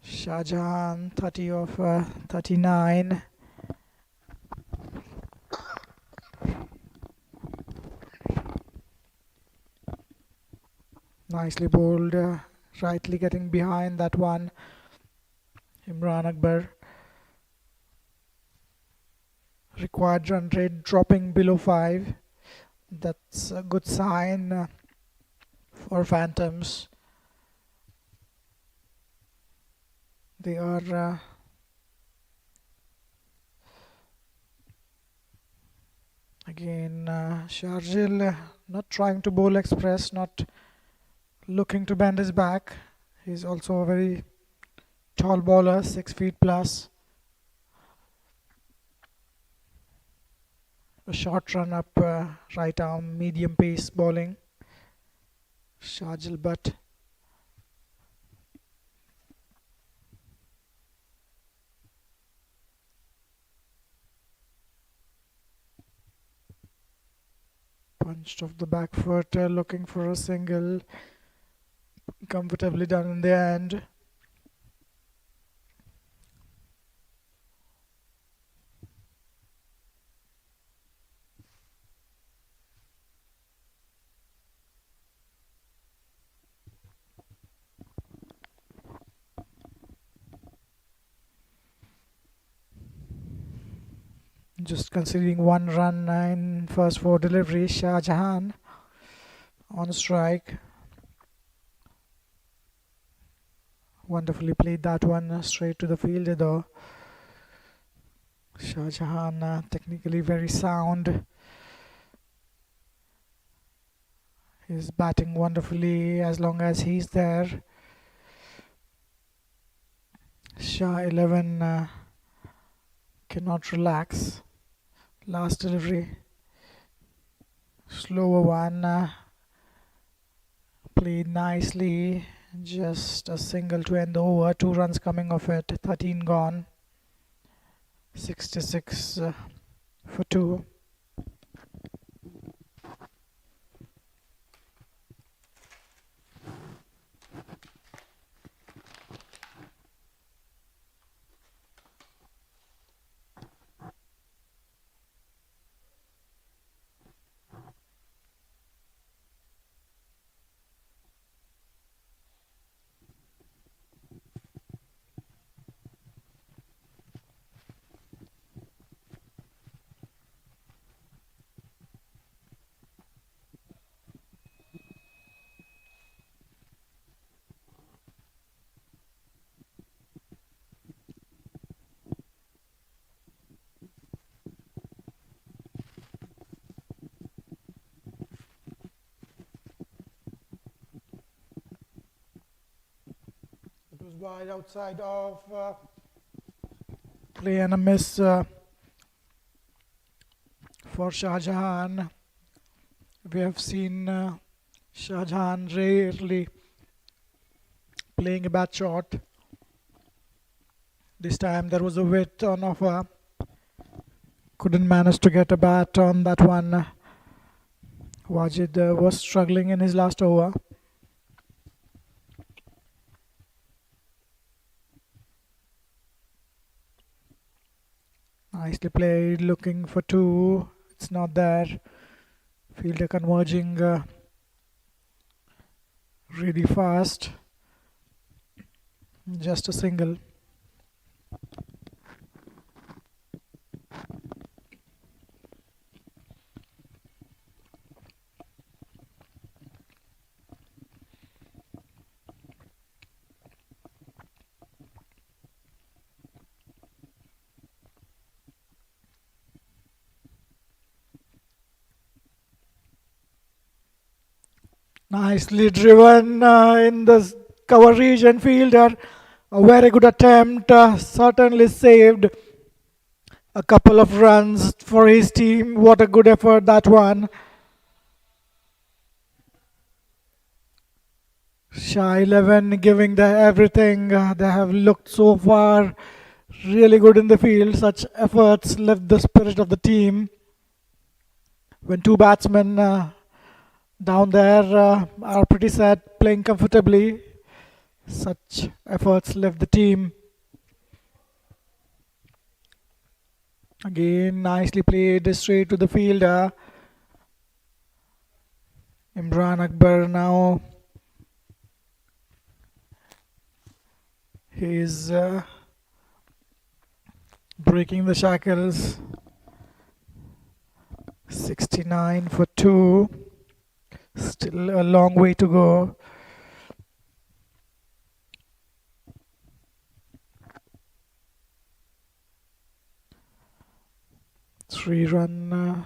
Shah Jahan 30 of 39. Nicely bowled, rightly getting behind that one. Imran Akbar. Required run rate dropping below 5. That's a good sign for Phantoms. They are again Sharjil not trying to bowl express, not looking to bend his back. He's also a very tall bowler, 6 feet plus. A short run up, right arm, medium pace bowling. Sharjil Butt. Punched off the back foot, looking for a single. Comfortably done in the end. Just conceding 1 run in first 4 deliveries. Shah Jahan on strike. Wonderfully played that one straight to the fielder though. Shah Jahan technically very sound. He's batting wonderfully as long as he's there. Shah 11 cannot relax. Last delivery. Slower one. Played nicely. Just a single to end the over. 2 runs coming off it. 13 gone. 66 for 2. It was wide outside of play and a miss for Shah Jahan. We have seen Shah Jahan rarely playing a bad shot. This time there was a width on offer. Couldn't manage to get a bat on that one. Wajid was struggling in his last over. Nicely played, looking for 2. It's not there. Fielder converging really fast. Just a single. Nicely driven in the cover region, fielder. A very good attempt, certainly saved a couple of runs for his team. What a good effort that one. Shah 11 giving the everything. They have looked so far really good in the field. Such efforts lift the spirit of the team. When 2 batsmen down there are pretty set, playing comfortably, such efforts lift the team. Again, nicely played straight to the fielder. Imran Akbar now. He is breaking the shackles. 69 for 2. Still a long way to go. Three-run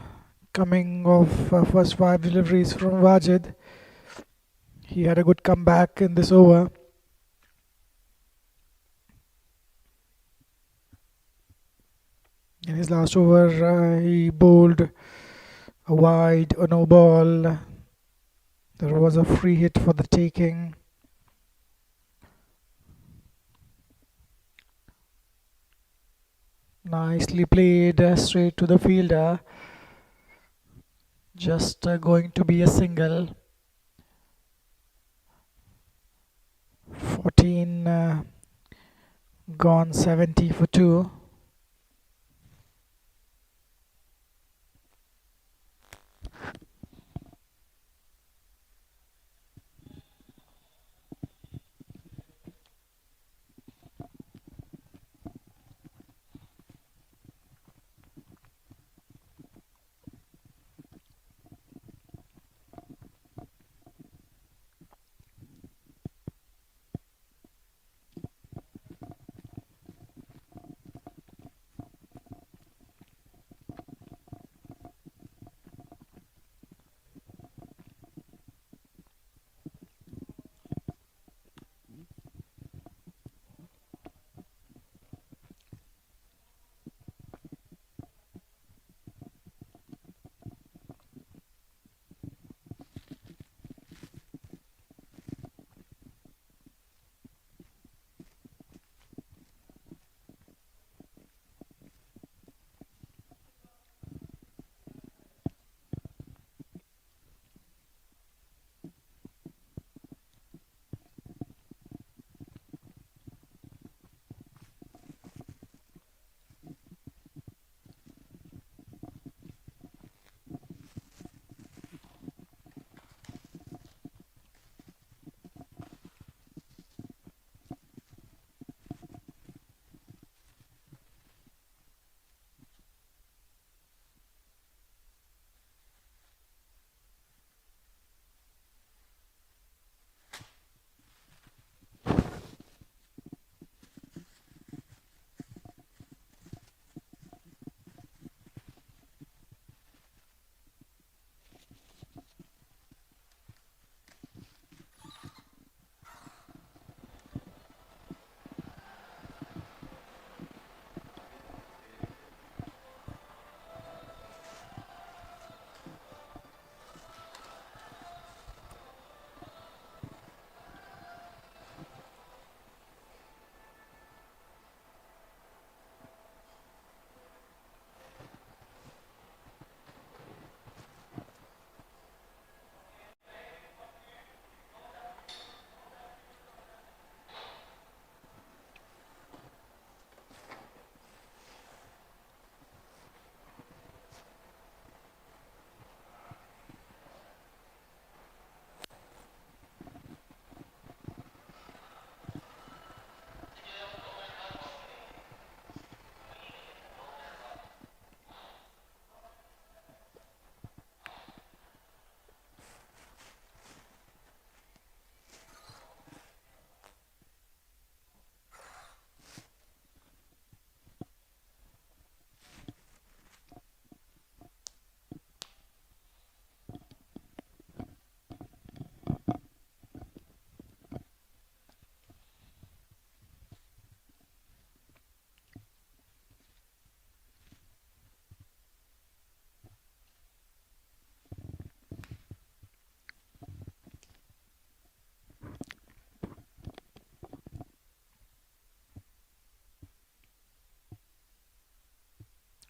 coming off first 5 deliveries from Wajid. He had a good comeback in this over. In his last over, he bowled a wide, a no ball. There was a free hit for the taking. Nicely played straight to the fielder. Just going to be a single. 14 gone, 70 for 2.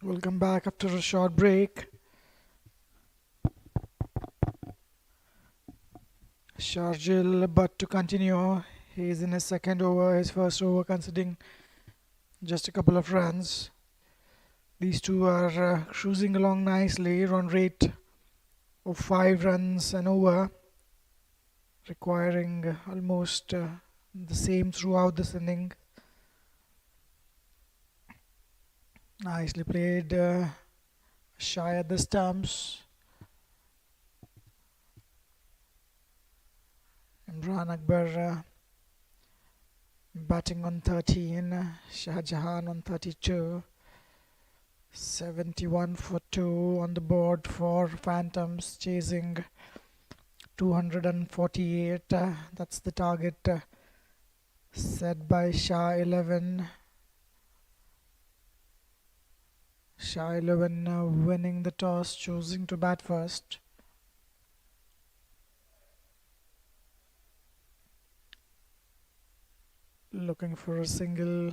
Welcome back after a short break. Sharjil, but to continue, he is in his second over, his first over conceding just a couple of runs. These two are cruising along nicely, run rate of 5 runs and over, requiring almost the same throughout this inning. Nicely played, shy at the stumps. Imran Akbar batting on 13, Shah Jahan on 32. 71 for 2 on the board for Phantoms, chasing 248. That's the target set by Shah 11. Shah 11 winning the toss, choosing to bat first. Looking for a single,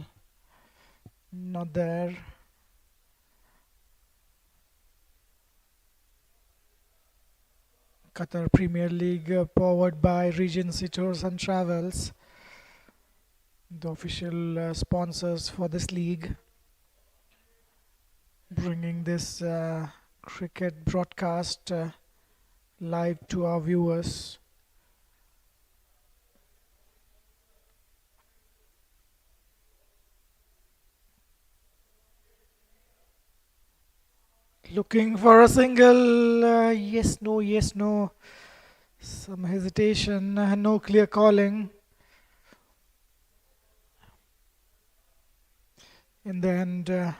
not there. Qatar Premier League, powered by Regency Tours and Travels, the official sponsors for this league, bringing this cricket broadcast live to our viewers. Looking for a single, yes, no, yes, no. Some hesitation, no clear calling. In the end,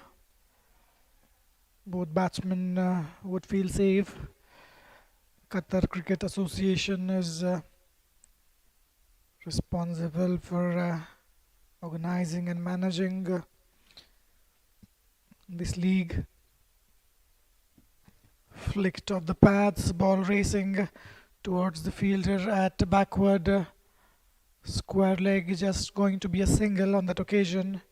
both batsmen would feel safe. Qatar Cricket Association is responsible for organizing and managing this league. Flicked off the pads, ball racing towards the fielder at backward square leg, just going to be a single on that occasion.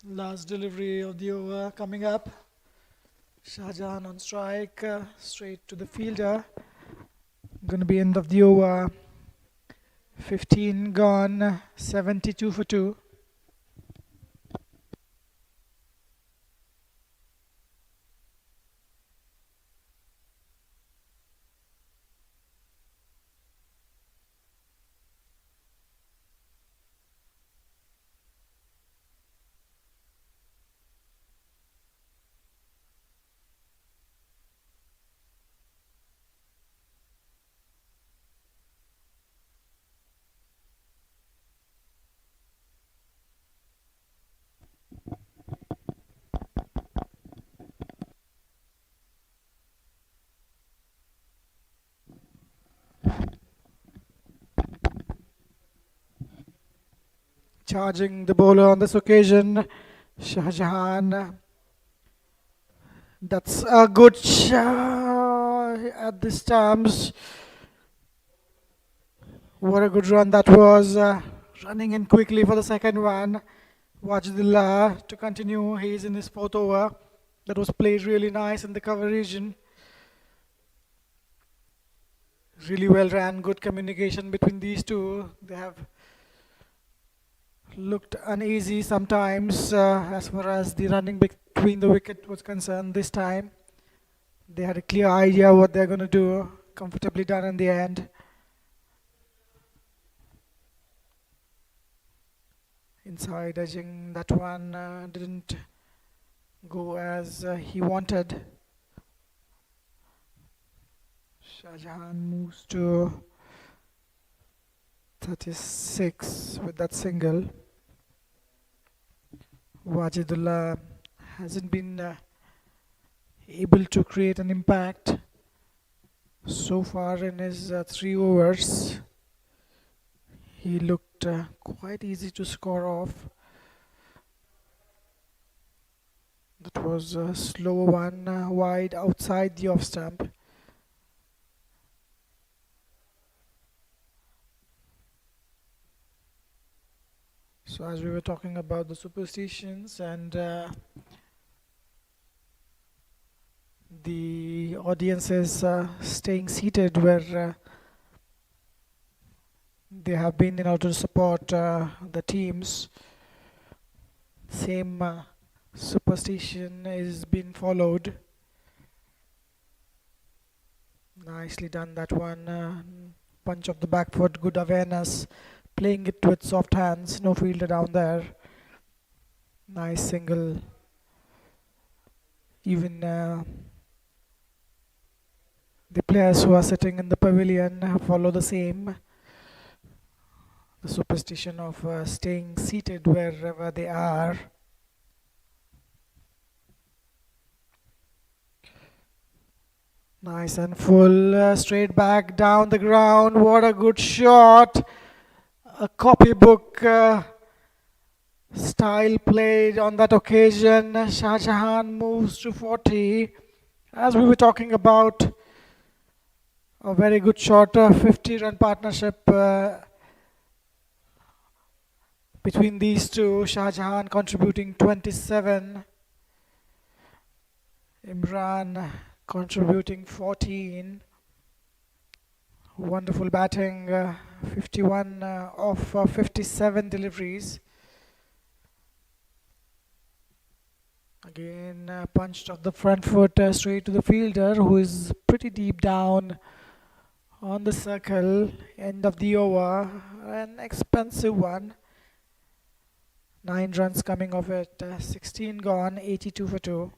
Last delivery of the over coming up. Shah Jahan on strike, straight to the fielder. Going to be end of the over. 15 gone, 72 for 2. Charging the bowler on this occasion, Shah Jahan. That's a good shot at the stumps. What a good run that was. Running in quickly for the second one. Wajidullah to continue. He's in his fourth over. That was played really nice in the cover region. Really well ran. Good communication between these two. They have looked uneasy sometimes as far as the running between the wicket was concerned. This time they had a clear idea what they're going to do. Comfortably done in the end. Inside edging, that one didn't go as he wanted. Shah Jahan moves to 36 with that single. Wajidullah hasn't been able to create an impact so far in his 3 overs. He looked quite easy to score off. That was a slow one, wide outside the off stump. So as we were talking about the superstitions and the audience is staying seated where they have been in order to support the teams. Same superstition is being followed. Nicely done that one. Punch of the back foot, good awareness. Playing it with soft hands, no fielder down there. Nice single. Even the players who are sitting in the pavilion follow the same. The superstition of staying seated wherever they are. Nice and full, straight back down the ground. What a good shot. A copybook style played on that occasion. Shah Jahan moves to 40. As we were talking about, a very good shot, 50-run partnership between these two. Shah Jahan contributing 27. Imran contributing 14. Wonderful batting, 51 of 57 deliveries. Again, punched off the front foot straight to the fielder, who is pretty deep down on the circle. End of the over, an expensive one. 9 runs coming off it, 16 gone, 82 for 2.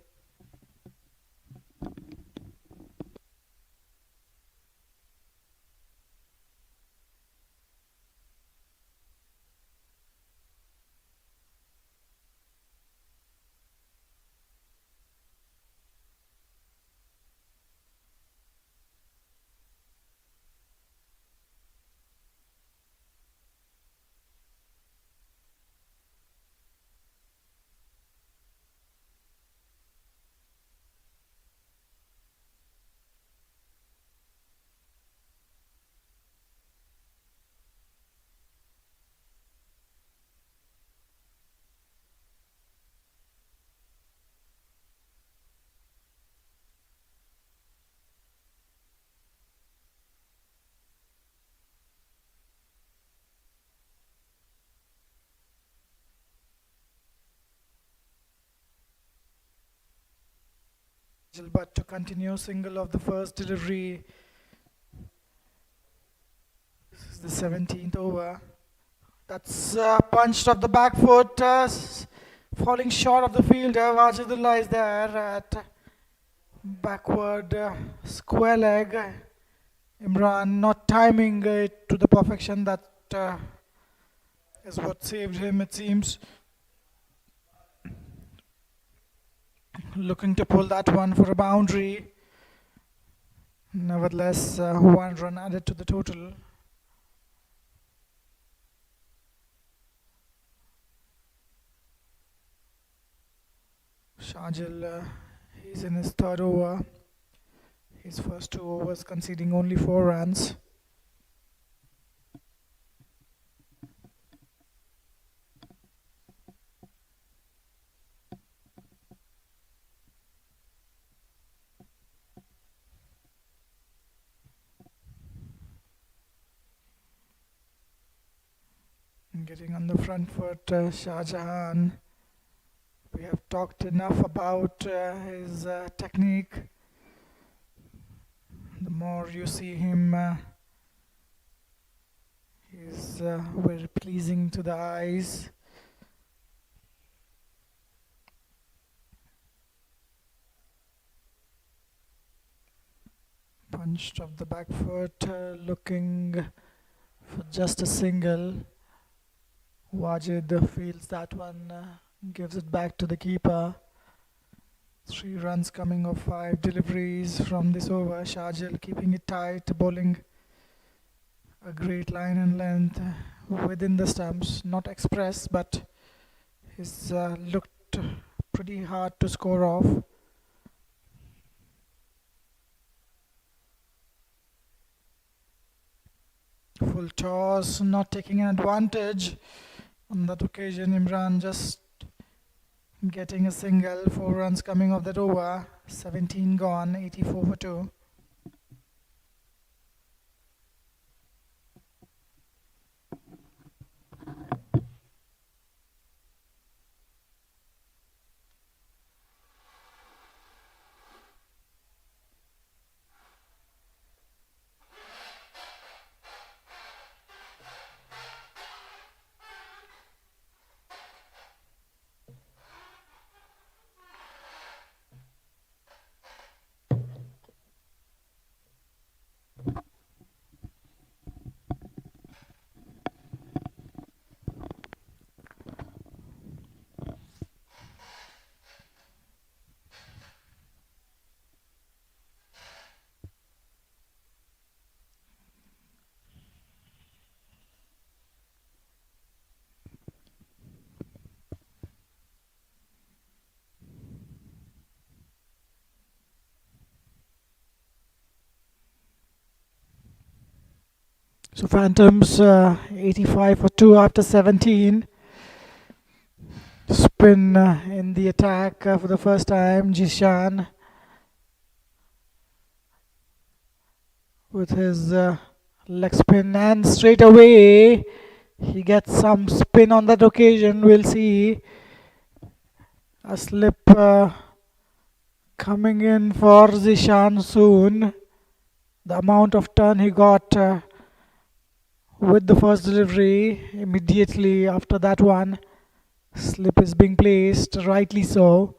But to continue, single of the first delivery. This is the 17th over. That's punched off the back foot, falling short of the fielder. Wajidullah is there at backward square leg. Imran not timing it to the perfection. That is what saved him, it seems. Looking to pull that one for a boundary. Nevertheless, 1 run added to the total. Shajil, he's in his 3rd over. His first 2 overs conceding only 4 runs. Getting on the front foot, Shah Jahan. We have talked enough about his technique. The more you see him, he's very pleasing to the eyes. Punched off the back foot, looking for just a single. Wajid feels that one, gives it back to the keeper. 3 runs coming of 5 deliveries from this over. Shajil keeping it tight, bowling a great line and length. within the stumps, not express, but he's looked pretty hard to score off. Full toss, not taking an advantage. On that occasion, Imran just getting a single, 4 runs coming off that over, 17 gone, 84 for 2. So Phantoms 85 for 2 after 17. Spin in the attack for the first time. Jishan with his leg spin, and straight away he gets some spin on that occasion. We'll see a slip coming in for Zishan soon. The amount of turn he got with the first delivery, immediately after that one, slip is being placed, rightly so.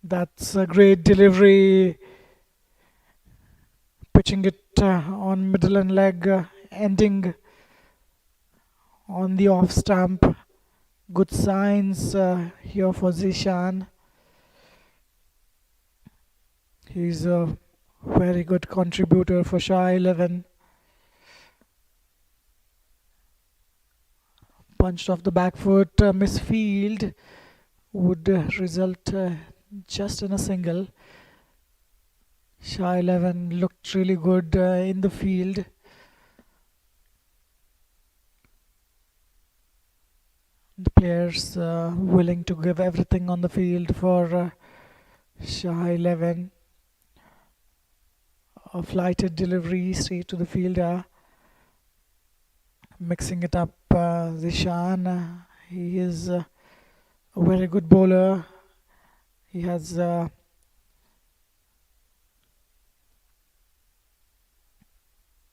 That's a great delivery, pitching it on middle and leg, ending on the off stump. Good signs here for Zishan. He's a very good contributor for Shah 11. Punched off the back foot, misfield would result just in a single. Shah 11 looked really good in the field. The players willing to give everything on the field for Shah 11. A flighted delivery straight to the fielder. Mixing it up, Zishan. He is a very good bowler. He has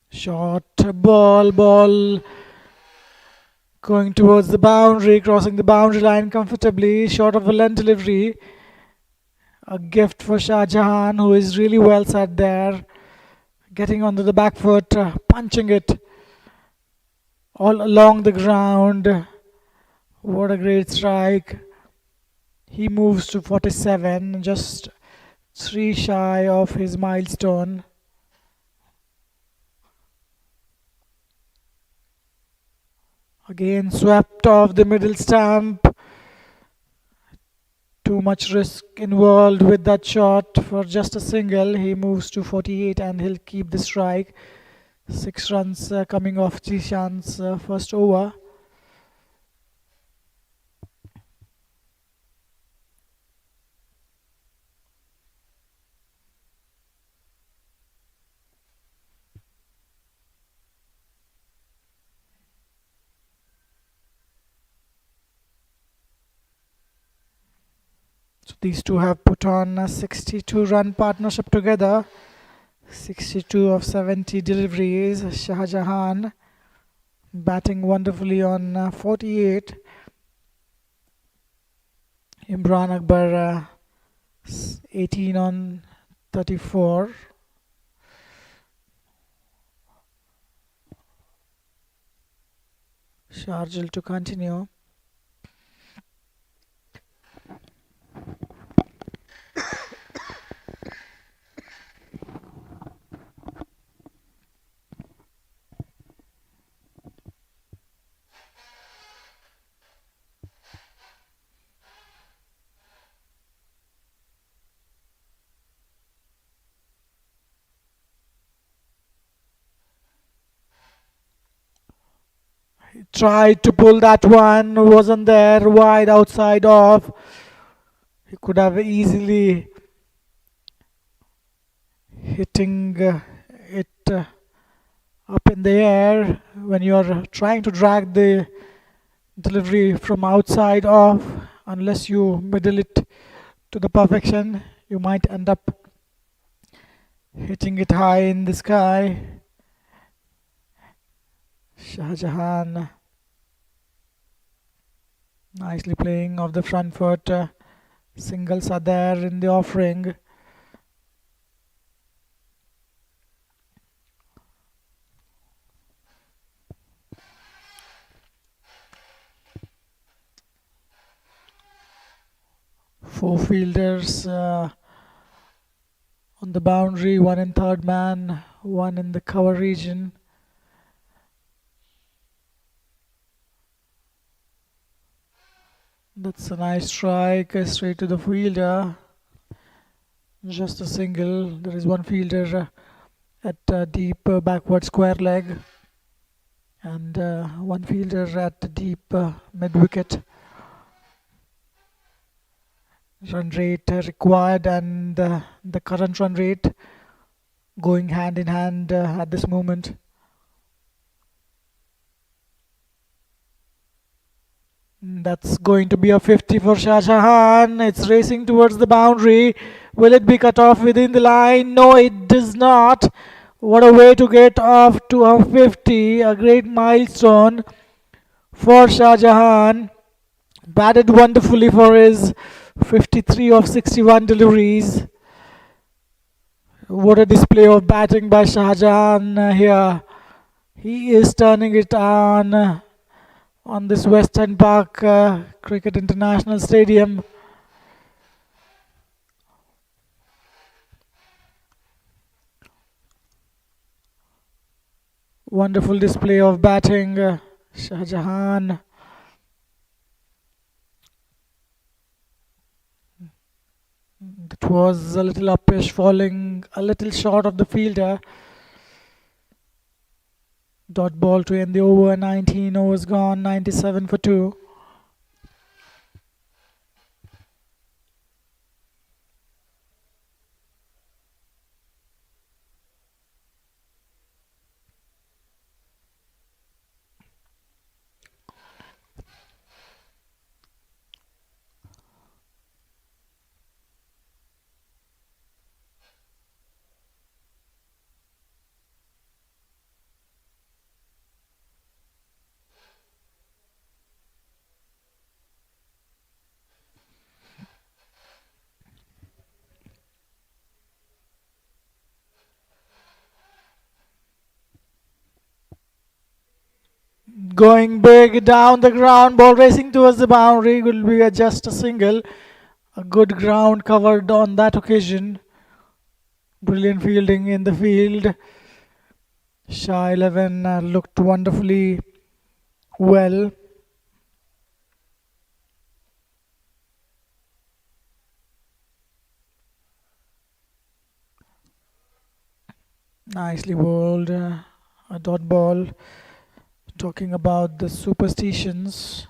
short ball going towards the boundary, crossing the boundary line comfortably, short of a length delivery. A gift for Shah Jahan, who is really well set there, getting onto the back foot, punching it all along the ground. What a great strike. He moves to 47, just 3 shy of his milestone. Again swept off the middle stump. Too much risk involved with that shot for just a single. He moves to 48 and he'll keep the strike. 6 runs coming off Jishan's first over. So these two have put on a 62 run partnership together. 62 of 70 deliveries. Shah Jahan batting wonderfully on 48. Imran Akbar 18 on 34. Sharjil to continue. Tried to pull that one, wasn't there, wide outside off. He could have easily hitting it up in the air when you are trying to drag the delivery from outside off. Unless you middle it to the perfection, you might end up hitting it high in the sky. Shah Jahan nicely playing off the front foot. Singles are there in the offering. Four fielders on the boundary, one in third man, one in the cover region. That's a nice strike straight to the fielder. Just a single. There is one fielder at deep backward square leg and one fielder at deep mid wicket. Run rate required and the current run rate going hand in hand at this moment. That's going to be a 50 for Shah Jahan. It's racing towards the boundary. Will it be cut off within the line? No, it does not. What a way to get off to a 50. A great milestone for Shah Jahan. Batted wonderfully for his 53 of 61 deliveries. What a display of batting by Shah Jahan here. He is turning it on this Western Park Cricket International Stadium. Wonderful display of batting, Shah Jahan. That was a little uppish, falling a little short of the fielder. Dot ball to end the over. 19 overs gone, 97 for 2. Going big down the ground, ball racing towards the boundary. Will be just a single. A good ground covered on that occasion. Brilliant fielding in the field. Shah 11 looked wonderfully well. Nicely bowled. A dot ball. Talking about the superstitions.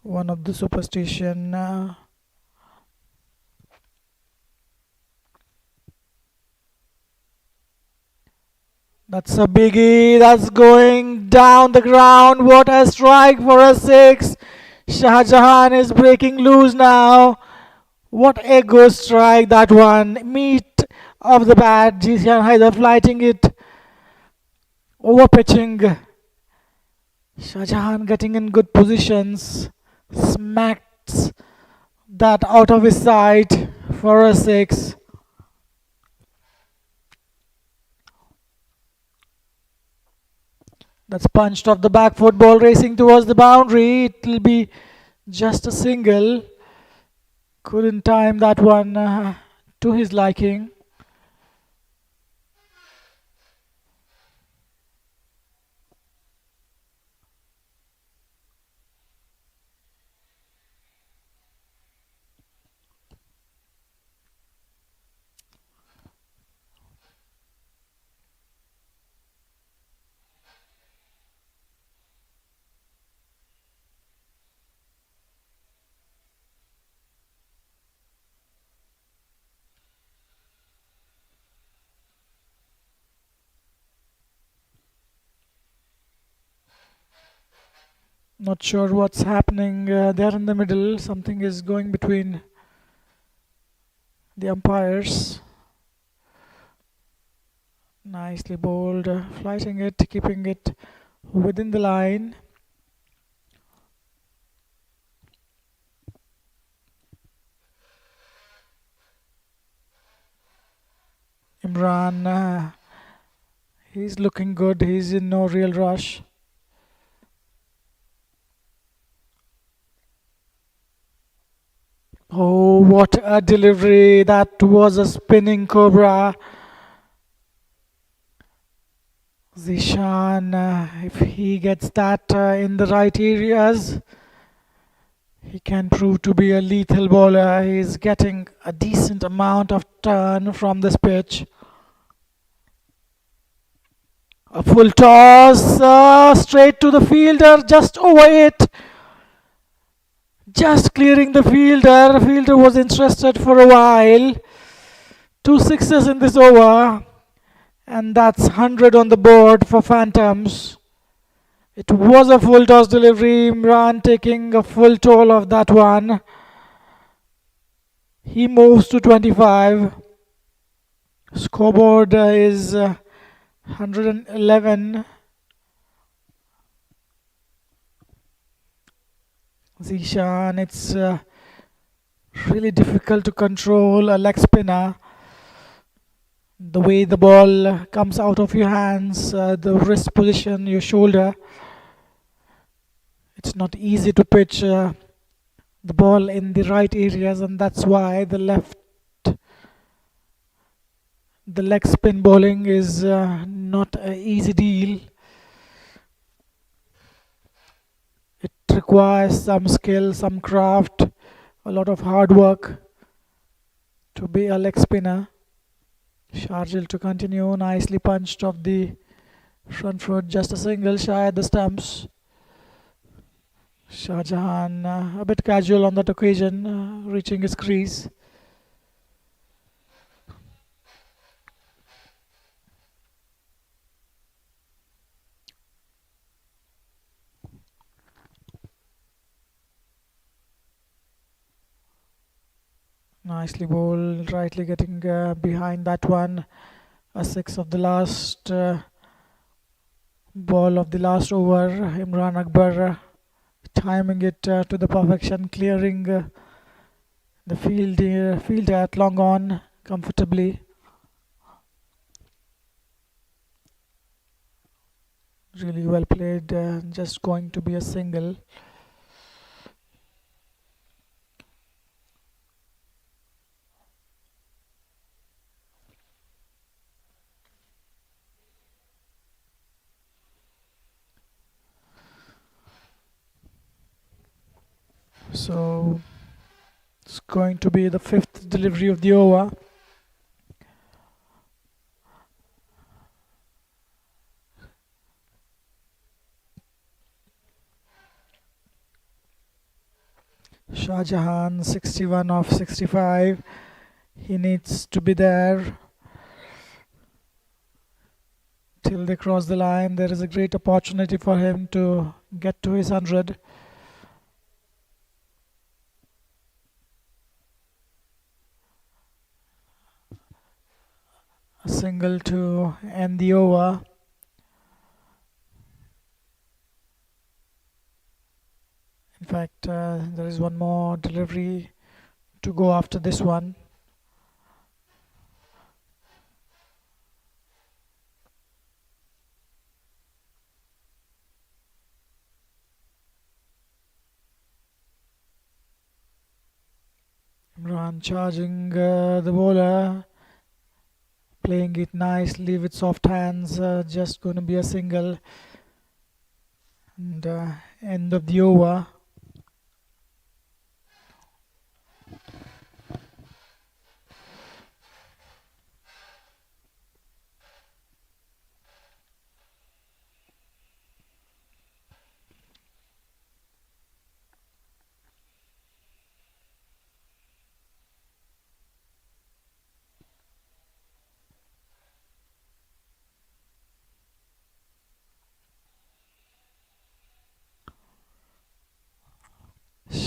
One of the superstition. That's a biggie. That's going down the ground. What a strike for a 6. Shah Jahan is breaking loose now. What a good strike that one. Meat of the bat. Jishan Haider flighting it. Over pitching. Shah Jahan getting in good positions. Smacks that out of his sight for a 6. That's punched off the back foot, ball racing towards the boundary. It will be just a single. Couldn't time that one to his liking. Not sure what's happening there in the middle. Something is going between the umpires. Nicely bowled, flighting it, keeping it within the line. Imran, he's looking good. He's in no real rush. Oh, what a delivery! That was a spinning cobra. Zishan, if he gets that in the right areas, he can prove to be a lethal bowler. He's getting a decent amount of turn from this pitch. A full toss, straight to the fielder, just over it. Just clearing the fielder. Fielder was interested for a while. 2 sixes in this over. And that's 100 on the board for Phantoms. It was a full toss delivery. Imran taking a full toll of that one. He moves to 25. Scoreboard is 111. Zishan, it's really difficult to control a leg spinner. The way the ball comes out of your hands, the wrist position, your shoulder. It's not easy to pitch the ball in the right areas, and that's why the leg spin bowling is not an easy deal. It requires some skill, some craft, a lot of hard work to be a leg spinner. Sharjil to continue, nicely punched off the front foot, just a single shy at the stumps. Shah Jahan a bit casual on that occasion, reaching his crease. Nicely bowled, rightly getting behind that one. A six of the last ball of the last over. Imran Akbar timing it to the perfection, clearing the field at long on comfortably. Really well played, just going to be a single. So it's going to be the fifth delivery of the over. Shah Jahan 61 of 65. He needs to be there till they cross the line. There is a great opportunity for him to get to his 100. A single to end the over. In fact, there is one more delivery to go after this one. Imran charging the bowler, playing it nicely with soft hands, just going to be a single. And end of the over.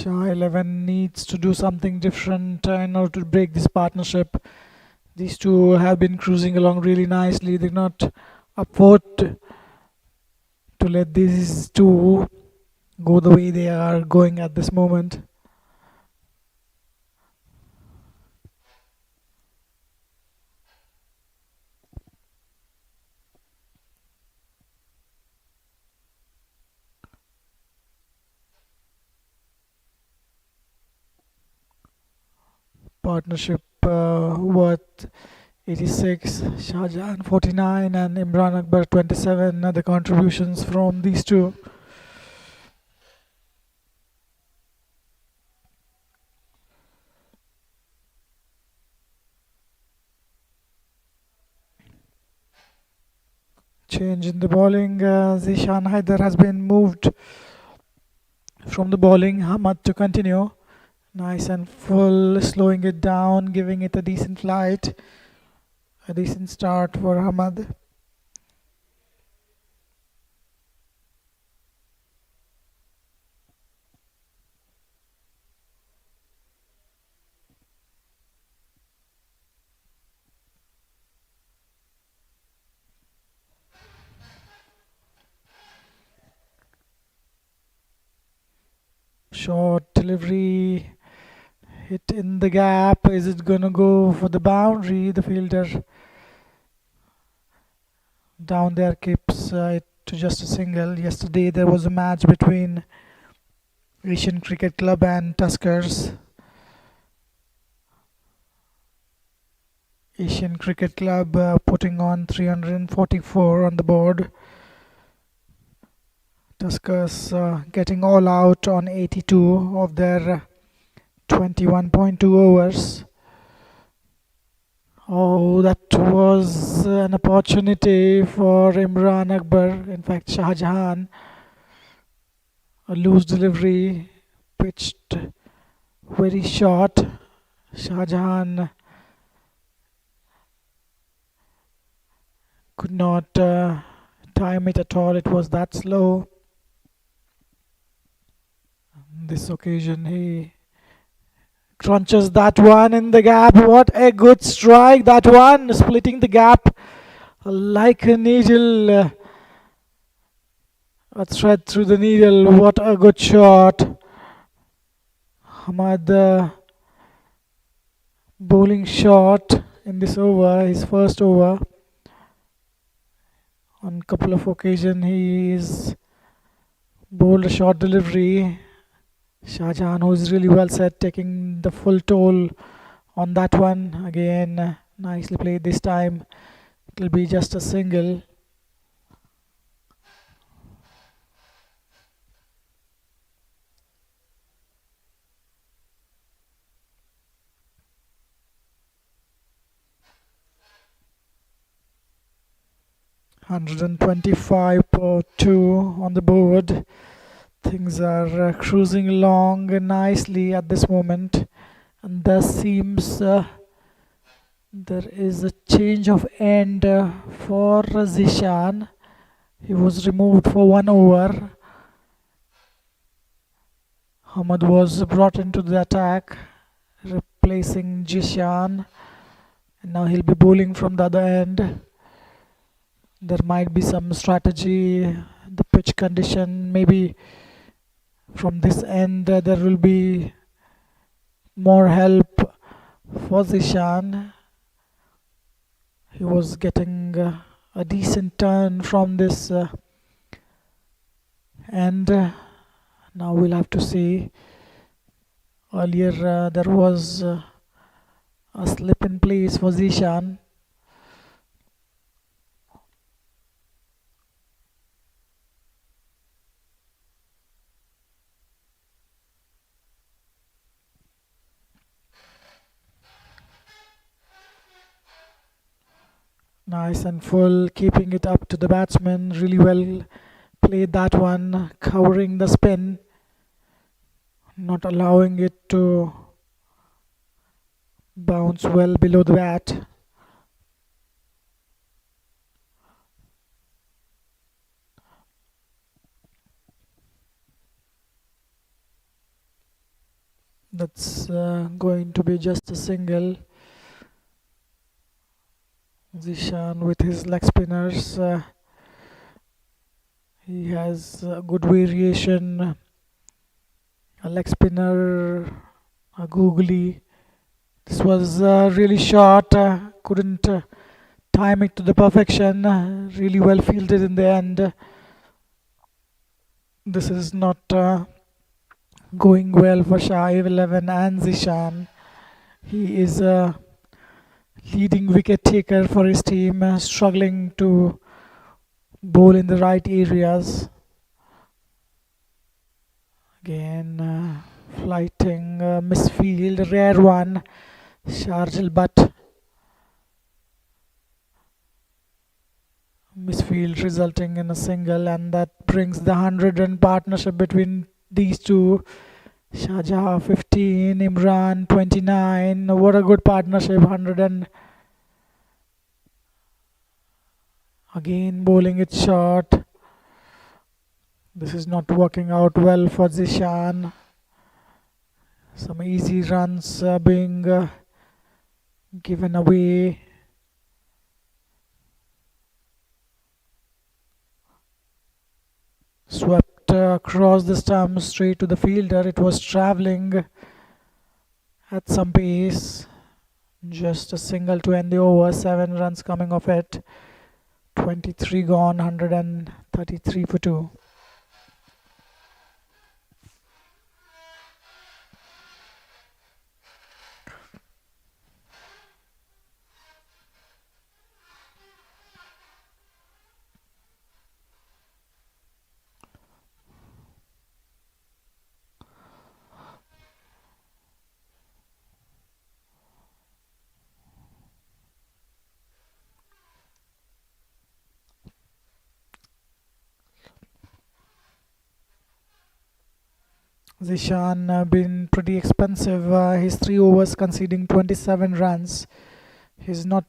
Shah 11 needs to do something different in order to break this partnership. These two have been cruising along really nicely. They're not afford to let these two go the way they are going at this moment. Partnership worth 86, Shahjahan 49 and Imran Akbar 27 are the contributions from these two. Change in the bowling. Zishan Haider has been moved from the bowling. Hamad to continue. Nice and full, slowing it down, giving it a decent flight. A decent start for Hamad. Short delivery, hit in the gap. Is it gonna go for the boundary? The fielder down there keeps it to just a single. Yesterday there was a match between Asian Cricket Club and Tuskers. Asian Cricket Club putting on 344 on the board. Tuskers getting all out on 82 of their 21.2 overs. Oh, that was an opportunity for Imran Akbar. In fact, Shah Jahan, a loose delivery, pitched very short. Shah Jahan could not time it at all. It was that slow. This occasion, he crunches that one in the gap. What a good strike! That one splitting the gap like a needle. A thread through the needle. What a good shot. Hamad bowling shot in this over, his first over. On a couple of occasions, he is bowled a short delivery. Shah Jahan, who is really well set, taking the full toll on that one. Again, nicely played this time. It will be just a single. $125.2 on the board. Things are cruising along nicely at this moment, and there seems there is a change of end for Zishan. He was removed for 1 over. Hamad was brought into the attack, replacing Zishan, and now he'll be bowling from the other end. There might be some strategy, the pitch condition, maybe from this end there will be more help for Zishan. He was getting a decent turn from this end. Now we'll have to see. Earlier there was a slip in place for Zishan. Nice and full, keeping it up to the batsman. Really well played that one, covering the spin, not allowing it to bounce well below the bat. That's going to be just a single. Zishan with his leg spinners. He has a good variation. A leg spinner, a googly. This was really short. Couldn't time it to the perfection. Really well fielded in the end. This is not going well for Shah 11 and Zishan. He is a leading wicket taker for his team, struggling to bowl in the right areas. Again, flighting misfield, rare one. Sharjil Butt misfield resulting in a single, and that brings the 100-run partnership between these two. Shahjahan 15, Imran 29. What a good partnership! 100 and again bowling it short. This is not working out well for Zishan. Some easy runs being given away. Swept across the stump straight to the fielder. It was travelling at some pace. Just a single to end the over. 7 runs coming off it. 23 gone, 133 for 2. Zishan been pretty expensive. His 3 overs conceding 27 runs. He's not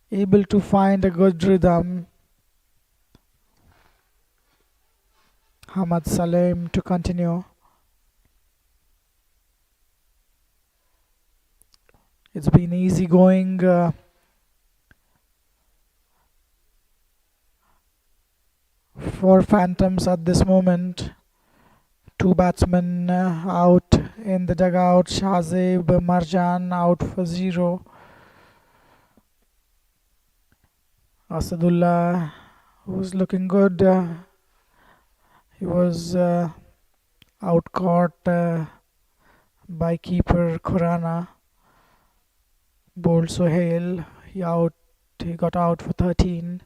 able to find a good rhythm. Hamad Salim to continue. It's been easy going. For Phantoms at this moment. 2 batsmen out in the dugout. Shahzeb Marjan out for 0. Asadullah, who's looking good. He was out caught by keeper Khurana. Bowled Sohail. He got out for 13.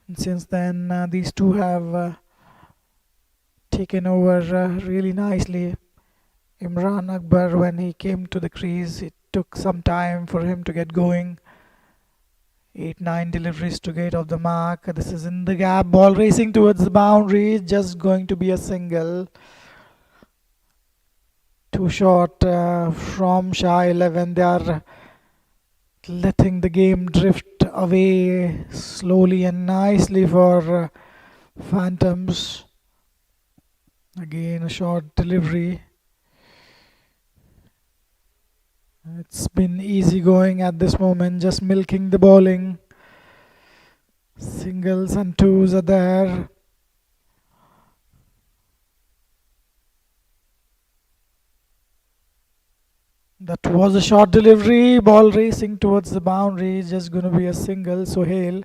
And since then, these two have taken over really nicely. Imran Akbar, when he came to the crease, it took some time for him to get going. 8-9 deliveries to get off the mark. This is in the gap. Ball racing towards the boundary. Just going to be a single. Too short from Shah 11. They are letting the game drift away slowly and nicely for Phantoms. Again, a short delivery. It's been easy going at this moment, just milking the bowling. Singles and twos are there. That was a short delivery. Ball racing towards the boundary. Just going to be a single. Sohail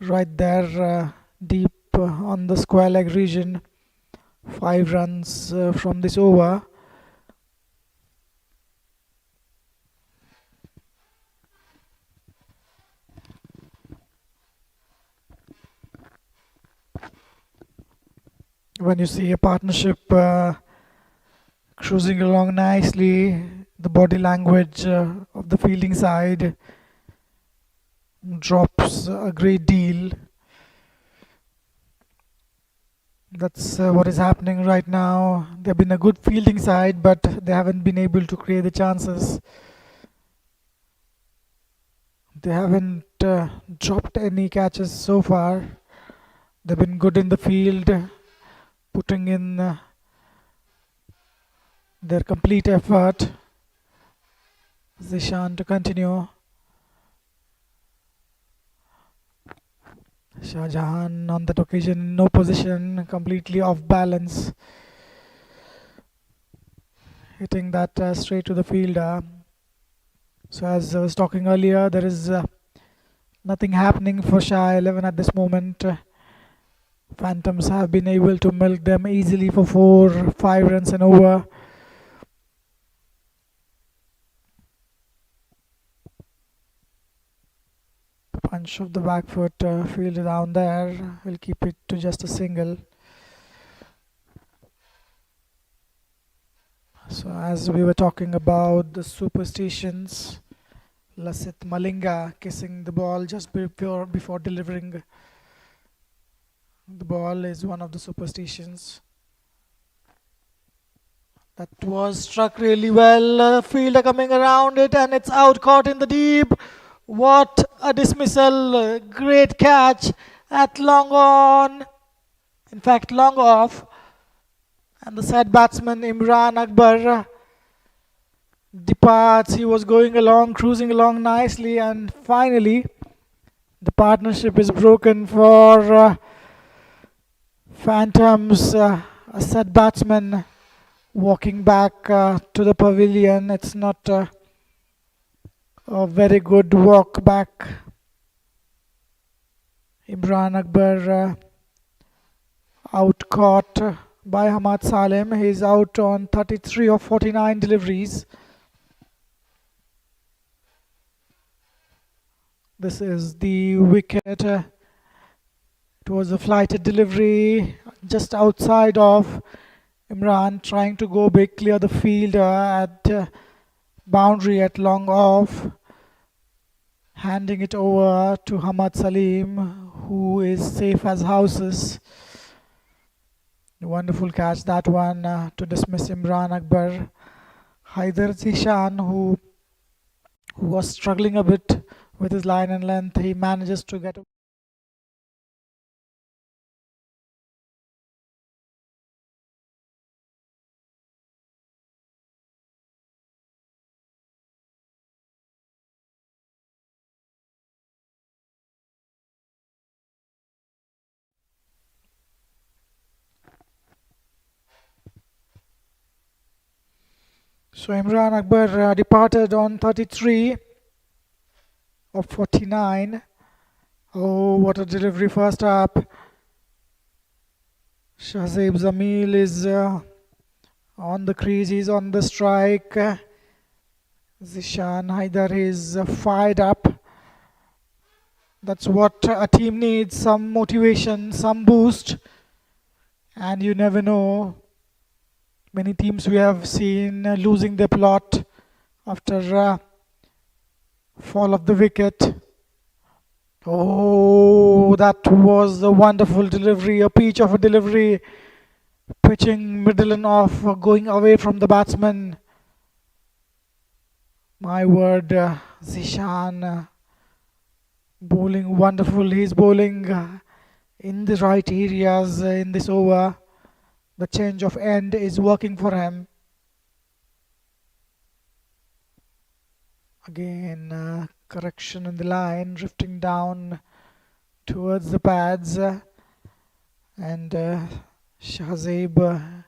right there deep on the square leg region. 5 runs from this over. When you see a partnership cruising along nicely, the body language of the fielding side drops a great deal. That's what is happening right now. They've been a good fielding side, but they haven't been able to create the chances. They haven't dropped any catches so far. They've been good in the field, putting in their complete effort. Zishan to continue. Shah Jahan on that occasion, no position, completely off balance, hitting that straight to the fielder. So as I was talking earlier, there is nothing happening for Shah 11 at this moment. Phantoms have been able to milk them easily for 4-5 runs and over. Punch of the back foot fielded down there. Will keep it to just a single. So as we were talking about the superstitions, Lasit Malinga kissing the ball just before delivering the ball is one of the superstitions. That was struck really well. Fielder coming around it and it's out, caught in the deep. What a dismissal. Great catch at long on. In fact, long off. And the said batsman Imran Akbar departs. He was going along, cruising along nicely, and finally the partnership is broken for Phantoms. A said batsman walking back to the pavilion. It's not a very good walk back. Imran Akbar out caught by Hamad Salem. He's out on 33 of 49 deliveries. This is the wicket. It was a flighted delivery just outside of Imran, trying to go big, clear the field at boundary at long off, handing it over to Hamad Salim, who is safe as houses. Wonderful catch that one to dismiss Imran Akbar. Haider Zishan, who was struggling a bit with his line and length, he manages to get. So Imran Akbar departed on 33 of 49. Oh, what a delivery first up. Shahzaib Zamil is on the crease, he's on the strike. Zishan Haider is fired up. That's what a team needs, some motivation, some boost. And you never know. Many teams we have seen losing their plot after fall of the wicket. Oh, that was a wonderful delivery, a peach of a delivery. Pitching middle and off, going away from the batsman. My word, Zishan bowling wonderful. He's bowling in the right areas in this over. The change of end is working for him. Again, correction in the line, drifting down towards the pads. And Shahzaib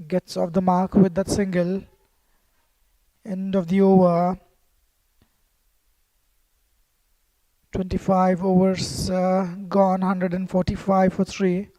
gets off the mark with that single. End of the over. 25 overs gone, 145 for 3.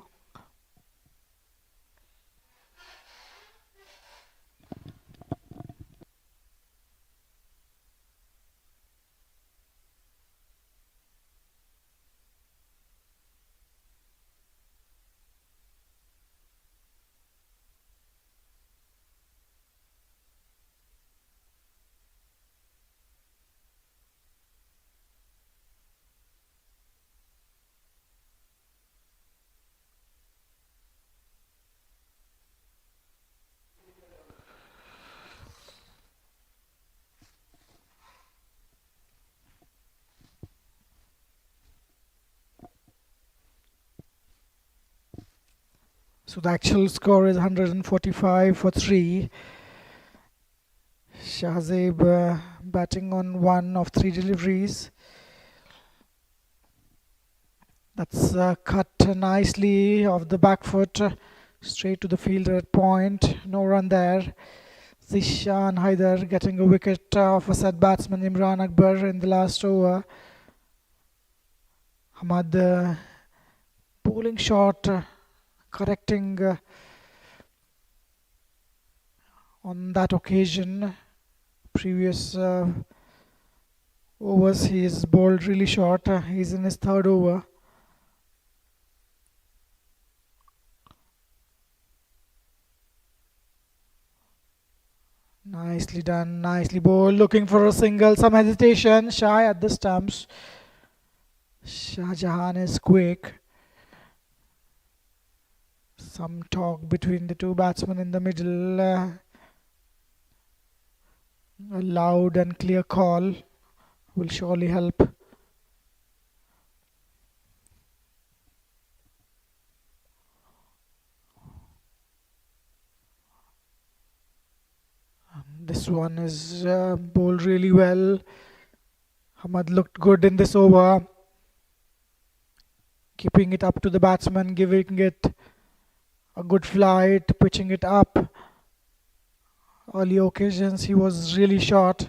So the actual score is 145 for 3. Shahzeb batting on 1 of 3 deliveries. That's cut nicely off the back foot, straight to the fielder at point. No run there. Zishan Haider getting a wicket off a set batsman Imran Akbar in the last over. Hamad bowling shot, correcting on that occasion. Previous overs he is bowled really short. He's in his third over. Nicely done, nicely bowled, looking for a single, some hesitation, shy at the stumps. Shah Jahan is quick. Some talk between the two batsmen in the middle. A loud and clear call will surely help. This one is bowled really well. Hamad looked good in this over. Keeping it up to the batsman, giving it a good flight, pitching it up. Early occasions he was really short.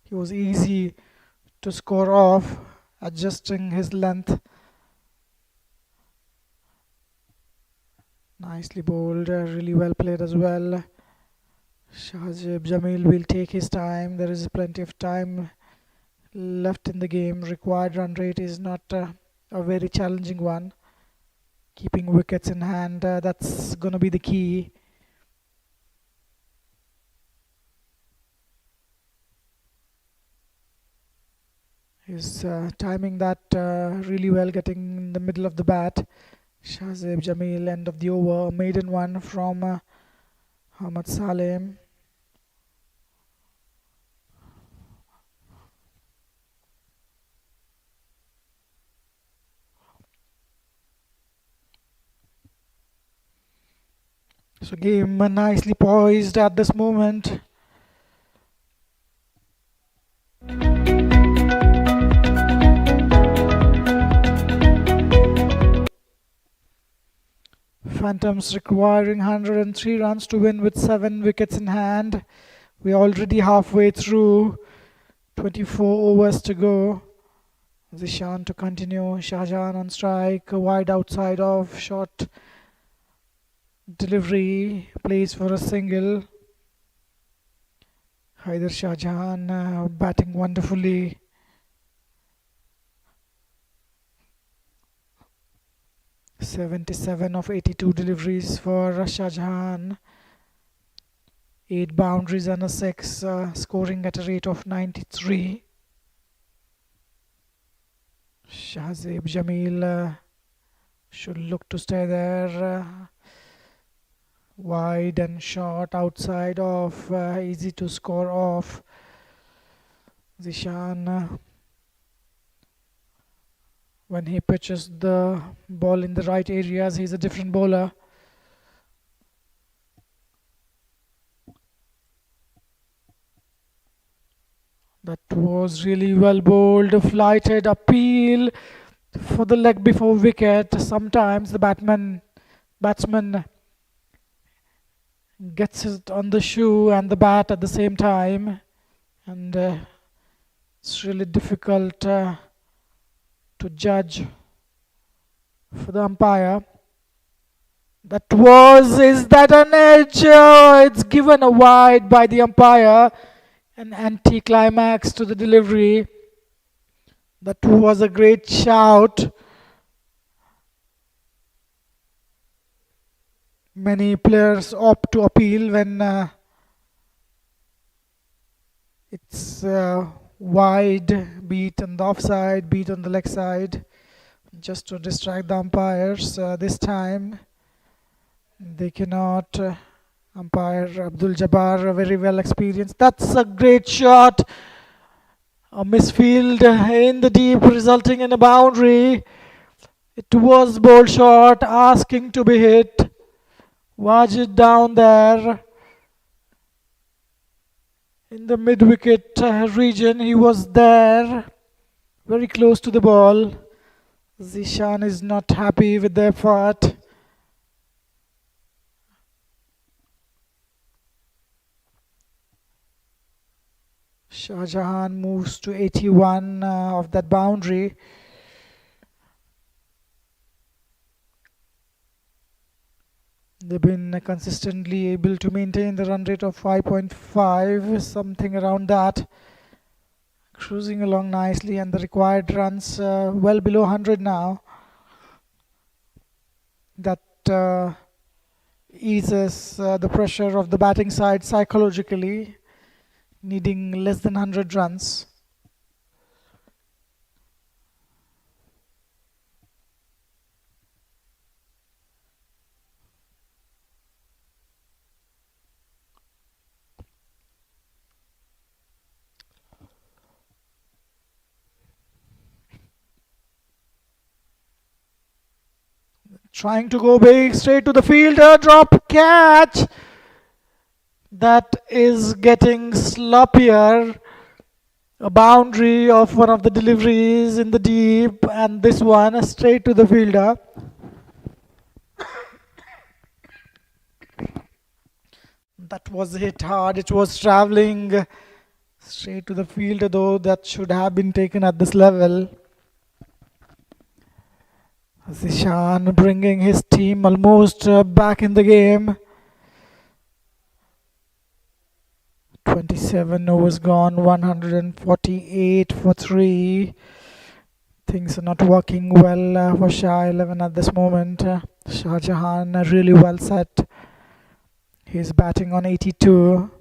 He was easy to score off, adjusting his length. Nicely bowled, really well played as well. Shahzeb Jamil will take his time. There is plenty of time left in the game. Required run rate is not a very challenging one. Keeping wickets in hand, that's going to be the key. He's timing that really well, getting in the middle of the bat. Shahzeb Jamil, end of the over. Maiden one from Ahmad Salem. So game nicely poised at this moment. Phantoms requiring 103 runs to win with 7 wickets in hand. We're already halfway through. 24 overs to go. Zishan to continue. Shahjahan on strike. Wide outside off. Short delivery. Plays for a single. Haider Shahjahan batting wonderfully. "77 of 82 deliveries for Shah Jahan. 8 boundaries and a 6, scoring at a rate of 93. Shahzeb Jamil should look to stay there. Wide and short, outside off, easy to score off. Zishan, when he pitches the ball in the right areas, he's a different bowler. That was really well bowled, flighted appeal for the leg before wicket. Sometimes the batsman gets it on the shoe and the bat at the same time, and it's really difficult to judge for the umpire. Is that an edge? It's given a wide by the umpire. An anti-climax to the delivery. That was a great shout. Many players opt to appeal when it's wide, beat on the offside, beat on the leg side, just to distract the umpires. This time they cannot. Umpire Abdul Jabbar, very well experienced. That's a great shot. A misfield in the deep, resulting in a boundary. It was bowled short, asking to be hit. Wajid down there in the mid-wicket region. He was there, very close to the ball. Zishan is not happy with the effort. Shah Jahan moves to 81 of that boundary. They've been consistently able to maintain the run rate of 5.5, something around that. Cruising along nicely, and the required runs well below 100 now. That eases the pressure of the batting side psychologically, needing less than 100 runs. Trying to go big, straight to the fielder, drop catch. That is getting sloppier. A boundary of one of the deliveries in the deep, and this one straight to the fielder. That was hit hard. It was traveling straight to the fielder, though that should have been taken at this level. Zishan bringing his team almost back in the game. 27 overs gone, 148 for 3. Things are not working well for Shah 11 at this moment. Shah Jahan really well set. He's batting on 82.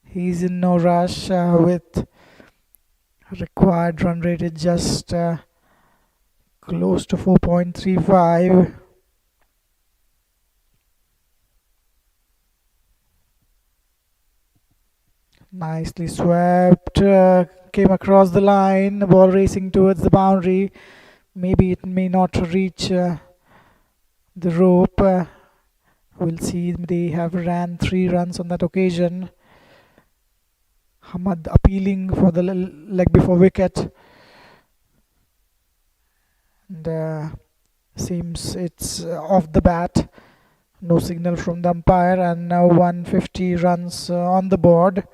He's in no rush with required run rate is just close to 4.35. Nicely swept, came across the line, ball racing towards the boundary. Maybe it may not reach the rope. We'll see. They have ran 3 runs on that occasion. Hamad appealing for the leg before wicket. And seems it's off the bat. No signal from the umpire, and now 150 runs on the board.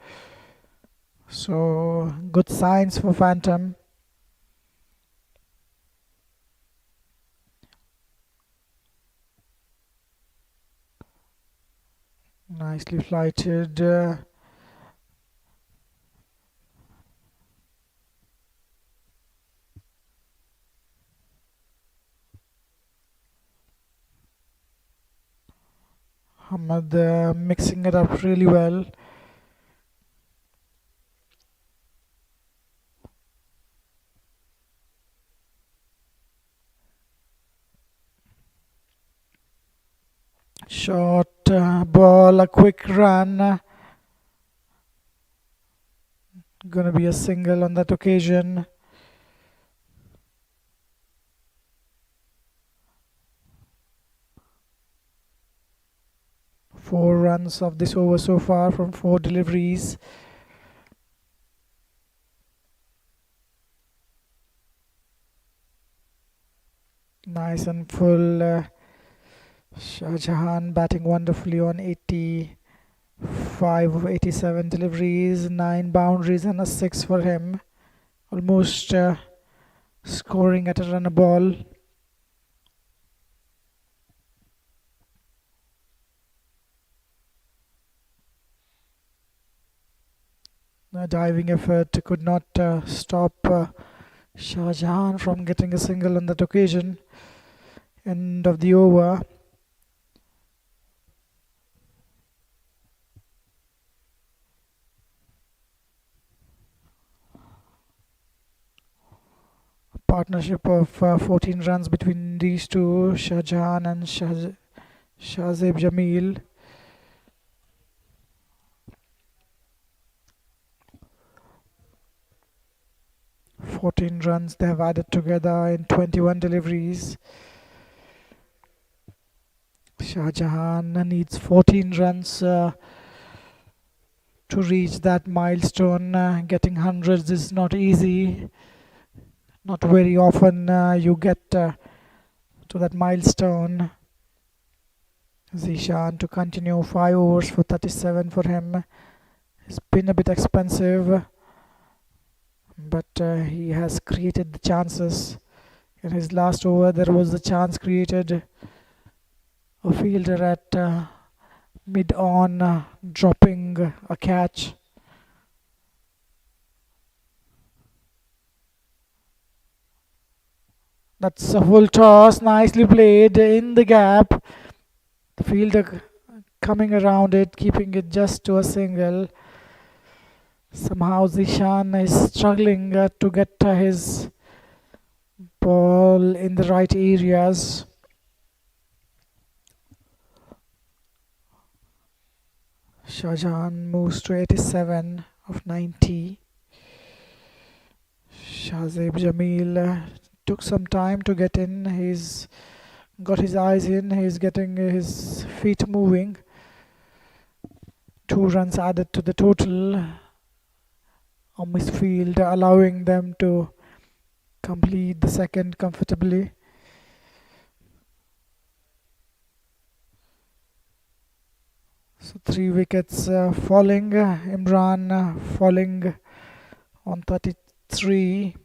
So good signs for Phantom. Nicely flighted. Hamad mixing it up really well. Short ball, a quick run. Gonna be a single on that occasion. Four runs of this over so far from 4 deliveries. Nice and full. Shah Jahan batting wonderfully on 85 of 87 deliveries, 9 boundaries and a 6 for him. Almost scoring at a run a ball. A diving effort could not stop Shah Jahan from getting a single on that occasion. End of the over. Partnership of 14 runs between these two, Shah Jahan and Shahzeb Jamil. Fourteen runs they have added together in 21 deliveries. Shah Shah Jahan needs 14 runs to reach that milestone. Getting hundreds is not easy. Not very often you get to that milestone. Zishan to continue 5 overs for 37 for him. It's been a bit expensive, but he has created the chances. In his last over, there was the chance created. A fielder at mid-on dropping a catch. That's a full toss, nicely played in the gap. The fielder coming around it, keeping it just to a single. Somehow Zishan is struggling to get his ball in the right areas. Shah Jahan moves to 87 of 90. Shahzeb Jamil took some time to get in. He's got his eyes in. He's getting his feet moving. 2 runs added to the total on misfield, allowing them to complete the second comfortably. So 3 wickets falling. Imran falling on 33.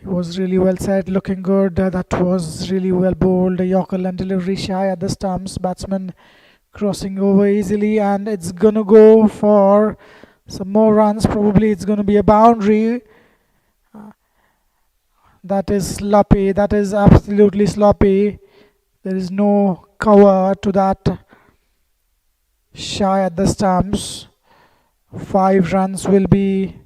He was really well set, looking good. That was really well bowled. Yorker and delivery shy at the stumps. Batsman crossing over easily, and it's gonna go for some more runs. Probably it's gonna be a boundary. That is sloppy. That is absolutely sloppy. There is no cover to that. Shy at the stumps. 5 runs will be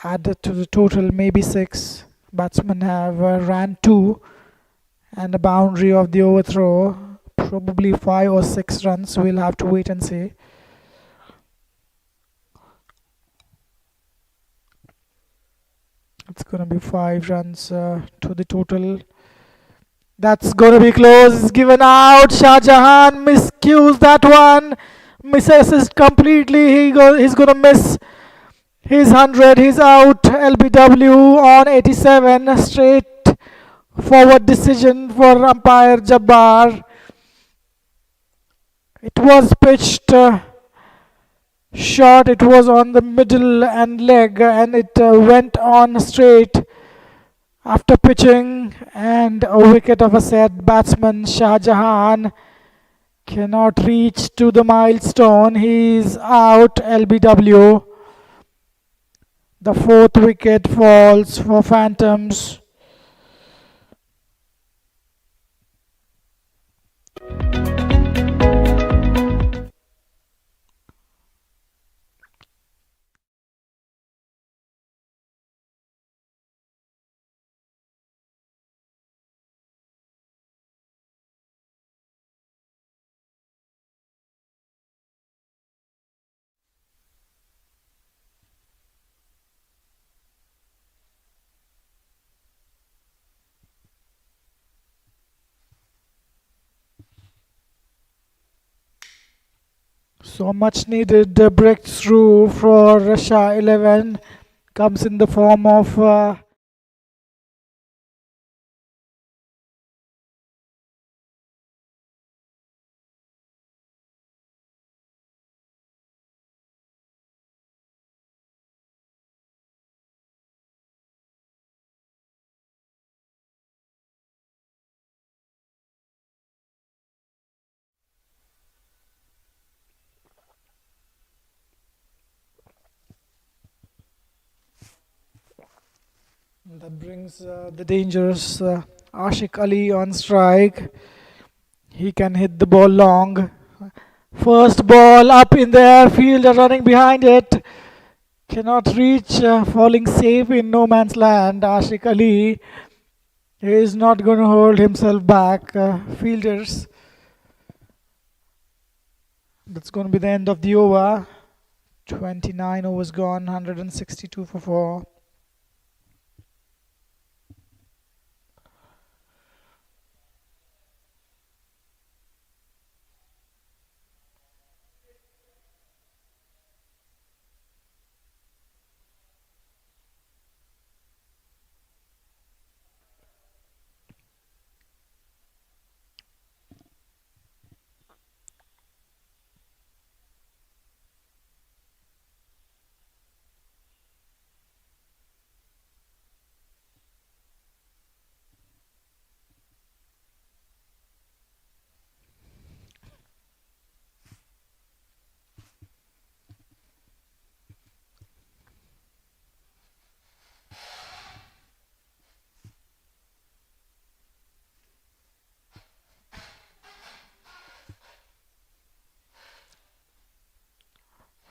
added to the total, maybe 6. Batsmen have ran 2 and a boundary of the overthrow. Probably 5 or 6 runs. We'll have to wait and see. It's going to be 5 runs to the total. That's going to be close. It's given out. Shah Jahan miscues that one. Misses it completely. He's going to miss his 100. He's out. LBW on 87. Straight forward decision for umpire Jabbar. It was pitched short. It was on the middle and leg, and it went on straight after pitching, and a wicket of a set. Batsman Shah Jahan cannot reach to the milestone. He's out. LBW. The 4th wicket falls for Phantoms. So much needed breakthrough for Shah 11 comes in the form of that brings the dangerous Ashik Ali on strike. He can hit the ball long. First ball up in the air, fielder running behind it. Cannot reach, falling safe in no man's land. Ashik Ali is not going to hold himself back. Fielders. That's going to be the end of the over. 29 overs gone, 162 for 4.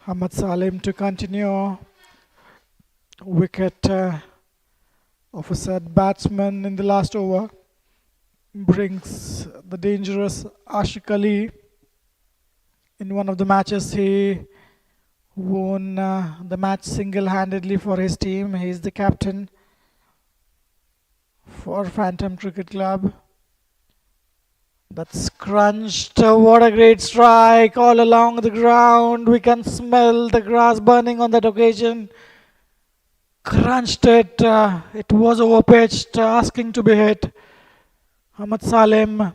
Ahmad Salim to continue. Wicket of a said batsman in the last over brings the dangerous Ashik Ali. In one of the matches, he won the match single-handedly for his team. He is the captain for Phantom Cricket Club. That's crunched. What a great strike all along the ground. We can smell the grass burning on that occasion. Crunched it. It was overpitched, asking to be hit. Ahmad Salim.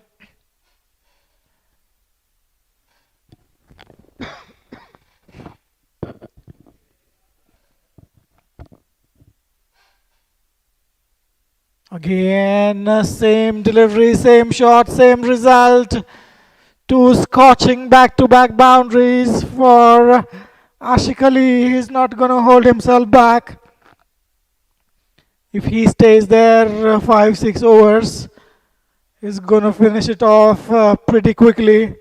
Again, same delivery, same shot, same result. Two scorching back-to-back boundaries for Ashik Ali. He's not going to hold himself back. If he stays there 5-6 overs, he's going to finish it off pretty quickly.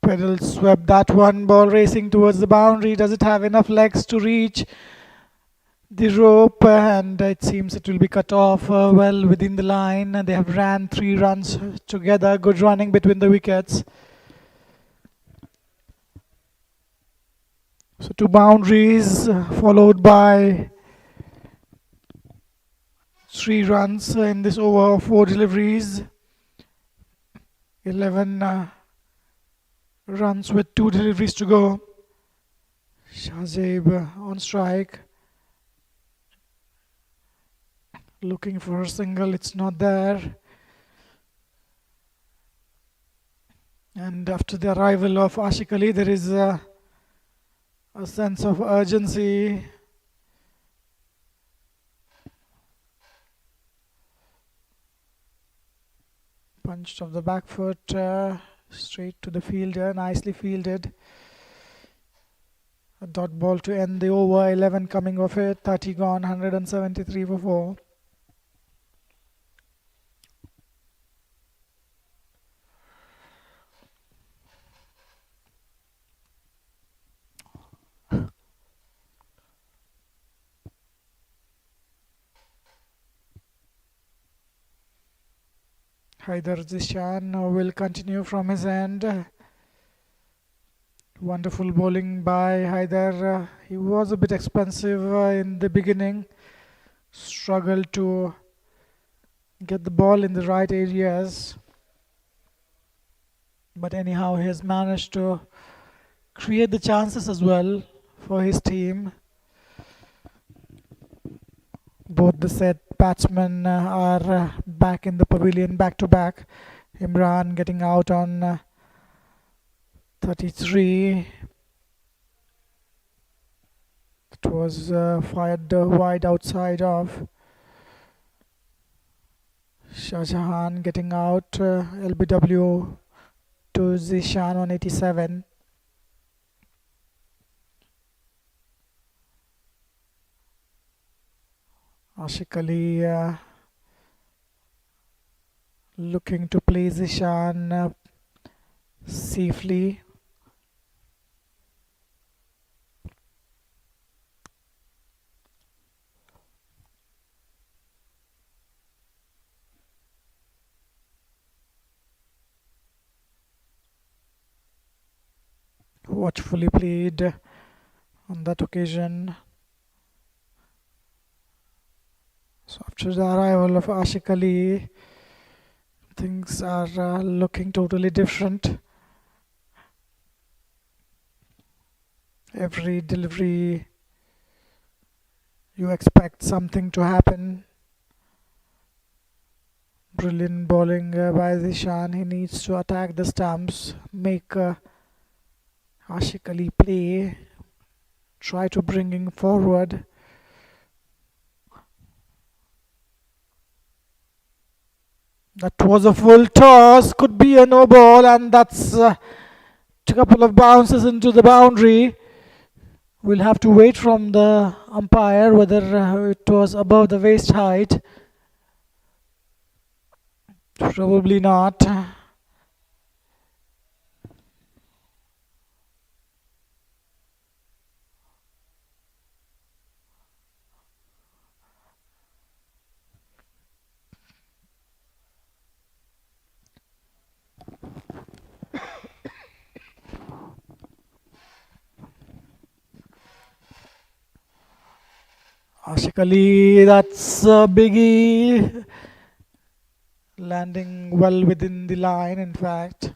Pedal swept that one, ball racing towards the boundary. Does it have enough legs to reach the rope? And it seems it will be cut off well within the line. They have ran 3 runs together. Good running between the wickets. So 2 boundaries followed by 3 runs in this over, 4 deliveries. 11 runs with 2 deliveries to go. Shahzeb on strike. Looking for a single, it's not there. And after the arrival of Ashik Ali, there is a sense of urgency. Punched off the back foot, straight to the fielder, nicely fielded. A dot ball to end the over, 11 coming off it, 30 gone, 173 for 4. Haider Zishan will continue from his end. Wonderful bowling by Haider. He was a bit expensive in the beginning. Struggled to get the ball in the right areas. But anyhow, he has managed to create the chances as well for his team. Both the set batsmen are back in the pavilion back to back. Imran getting out on 33. It was fired wide outside of. Shah Jahan getting out. LBW to Zishan on 87. Ashik Ali looking to play Zishan safely. Watchfully played on that occasion. So after the arrival of Ashik Ali, things are looking totally different. Every delivery you expect something to happen. Brilliant bowling by Zishan. He needs to attack the stumps, make Ashik Ali play, try to bring him forward. That was a full toss, could be a no ball, and that's a couple of bounces into the boundary. We'll have to wait from the umpire whether it was above the waist height. Probably not. Ashik Ali, that's a biggie. Landing well within the line, in fact.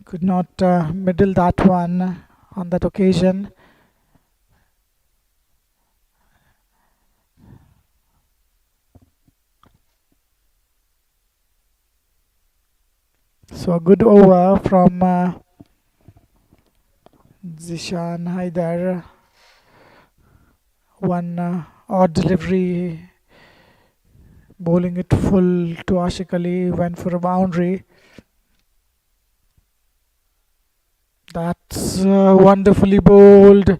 Could not middle that one on that occasion. So a good over from Zishan Haidar. One odd delivery, bowling it full to Ashik Ali, went for a boundary. That's wonderfully bowled.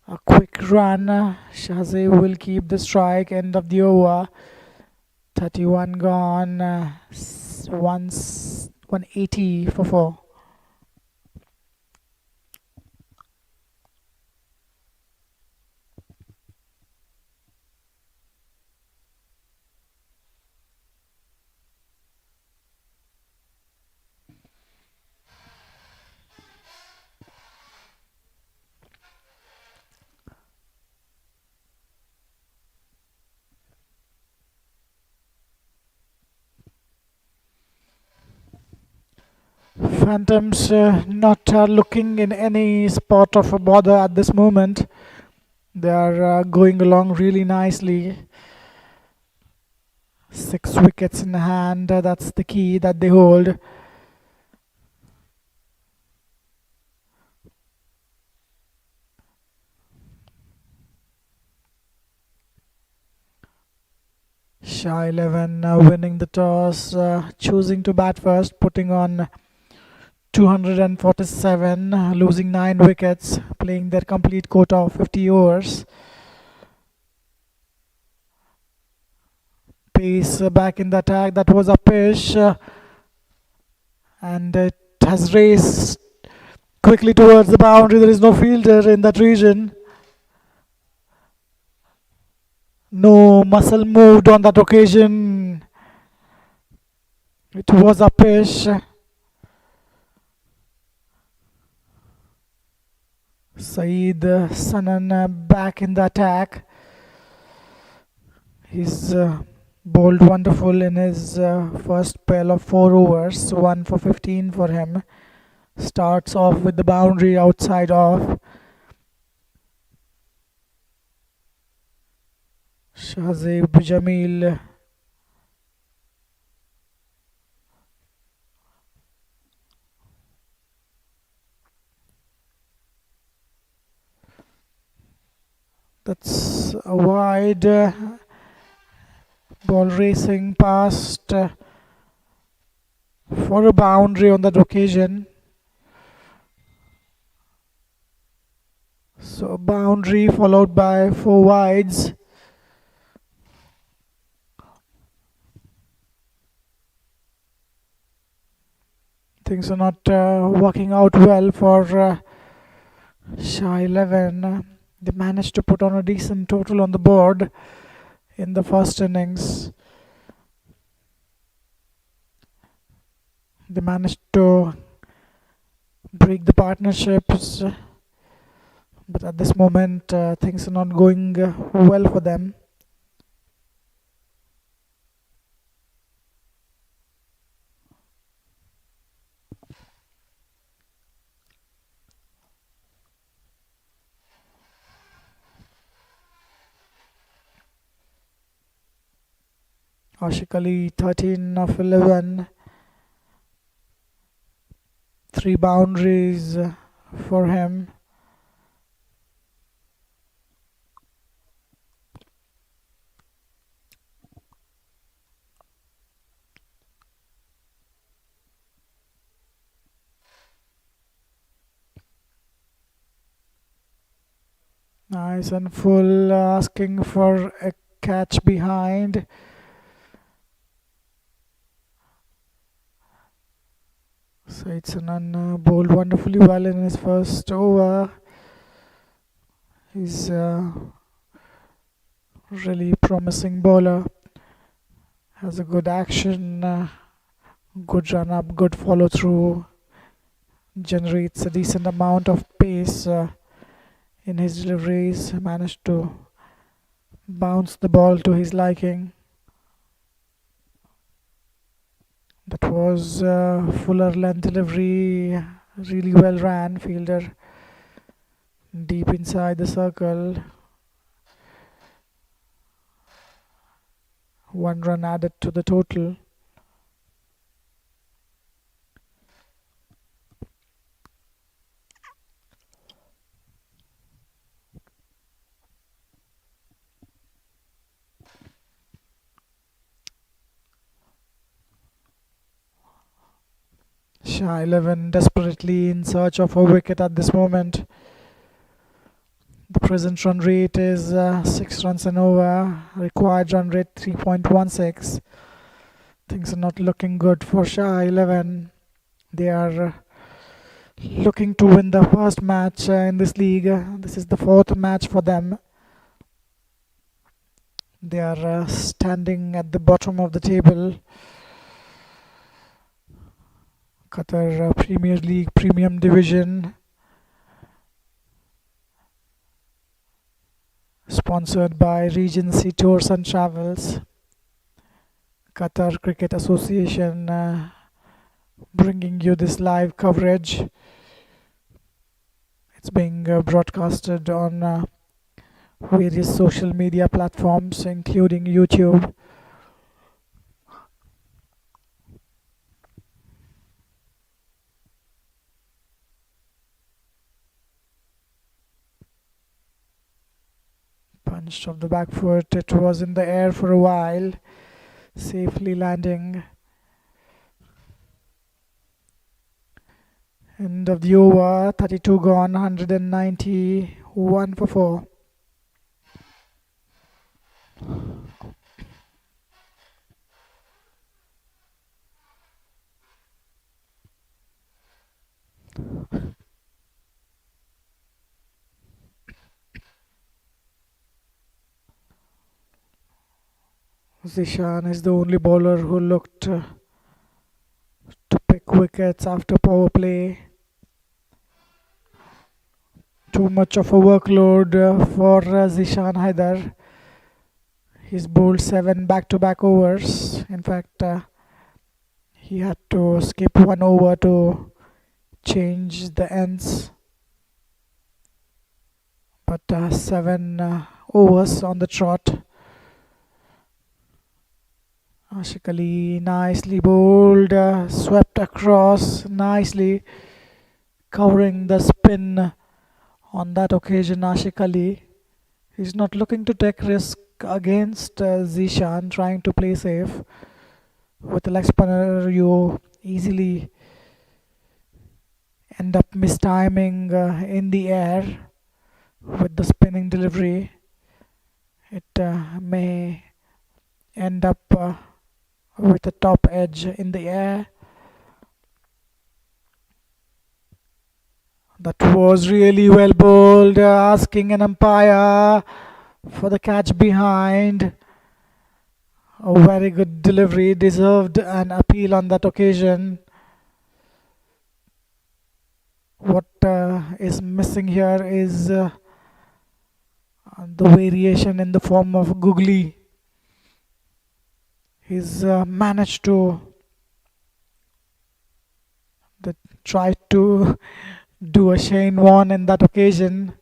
A quick run. Shahzeeb will keep the strike. End of the over. 31 gone. 180 for 4. Phantoms not looking in any spot of a bother at this moment. They are going along really nicely. 6 wickets in hand. That's the key that they hold. Shah 11 winning the toss, choosing to bat first, putting on 247, losing 9 wickets, playing their complete quota of 50 overs. Pace back in the attack, that was a pitch, and it has raced quickly towards the boundary. There is no fielder in that region. No muscle moved on that occasion. It was a pitch. Saeed Sanan back in the attack. He's bowled wonderful in his first spell of 4 overs, 1 for 15 for him. Starts off with the boundary outside off. Shahzeeb Jamil. That's a wide ball racing past for a boundary on that occasion. So a boundary followed by 4 wides. Things are not working out well for Shah 11. They managed to put on a decent total on the board in the first innings. They managed to break the partnerships, but at this moment things are not going well for them. Ashik Ali 13 of 11. 3 boundaries for him. Nice and full, asking for a catch behind. Saitsanan bowled wonderfully well in his first over. He's a really promising bowler. Has a good action, good run up, good follow through. Generates a decent amount of pace in his deliveries. Managed to bounce the ball to his liking. That was fuller length delivery. Really well ran. Fielder deep inside the circle. One run added to the total. Shah 11 desperately in search of a wicket at this moment. The present run rate is 6 runs and over. Required run rate 3.16. Things are not looking good for Shah 11. They are looking to win the first match in this league. This is the fourth match for them. They are standing at the bottom of the table. Qatar Premier League Premium Division, sponsored by Regency Tours and Travels. Qatar Cricket Association bringing you this live coverage. It's being broadcasted on various social media platforms, including YouTube. Punched off the back foot. It was in the air for a while, safely landing. End of the over, 32 gone, 190, 1 for 4. Zishan is the only bowler who looked to pick wickets after power play. Too much of a workload for Zishan Haidar. He's bowled 7 back-to-back overs. In fact, he had to skip 1 over to change the ends. But 7 overs on the trot. Ashik Ali nicely bowled, swept across nicely, covering the spin on that occasion. Ashik Ali, he's not looking to take risk against Zishan, trying to play safe. With the leg spinner, you easily end up mistiming in the air with the spinning delivery. It may end up with the top edge in the air. That was really well bowled, asking an umpire for the catch behind. A very good delivery, deserved an appeal on that occasion. What is missing here is the variation in the form of googly. He's managed to try to do a Shane Warne in that occasion.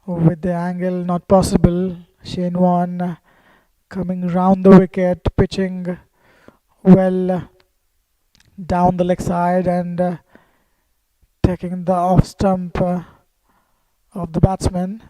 With the angle not possible, Shane Warne coming round the wicket, pitching well down the leg side and taking the off stump of the batsman.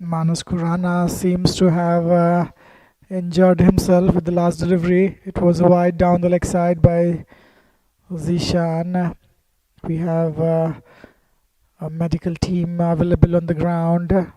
Manus Khurana seems to have injured himself with the last delivery. It was wide down the leg side by Zishan. We have a medical team available on the ground.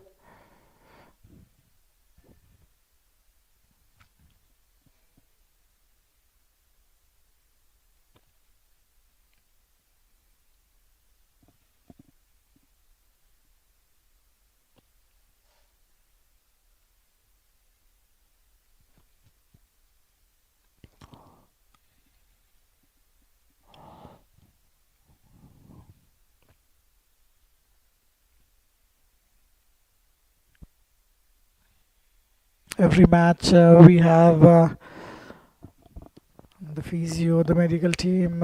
Every match we have the physio, the medical team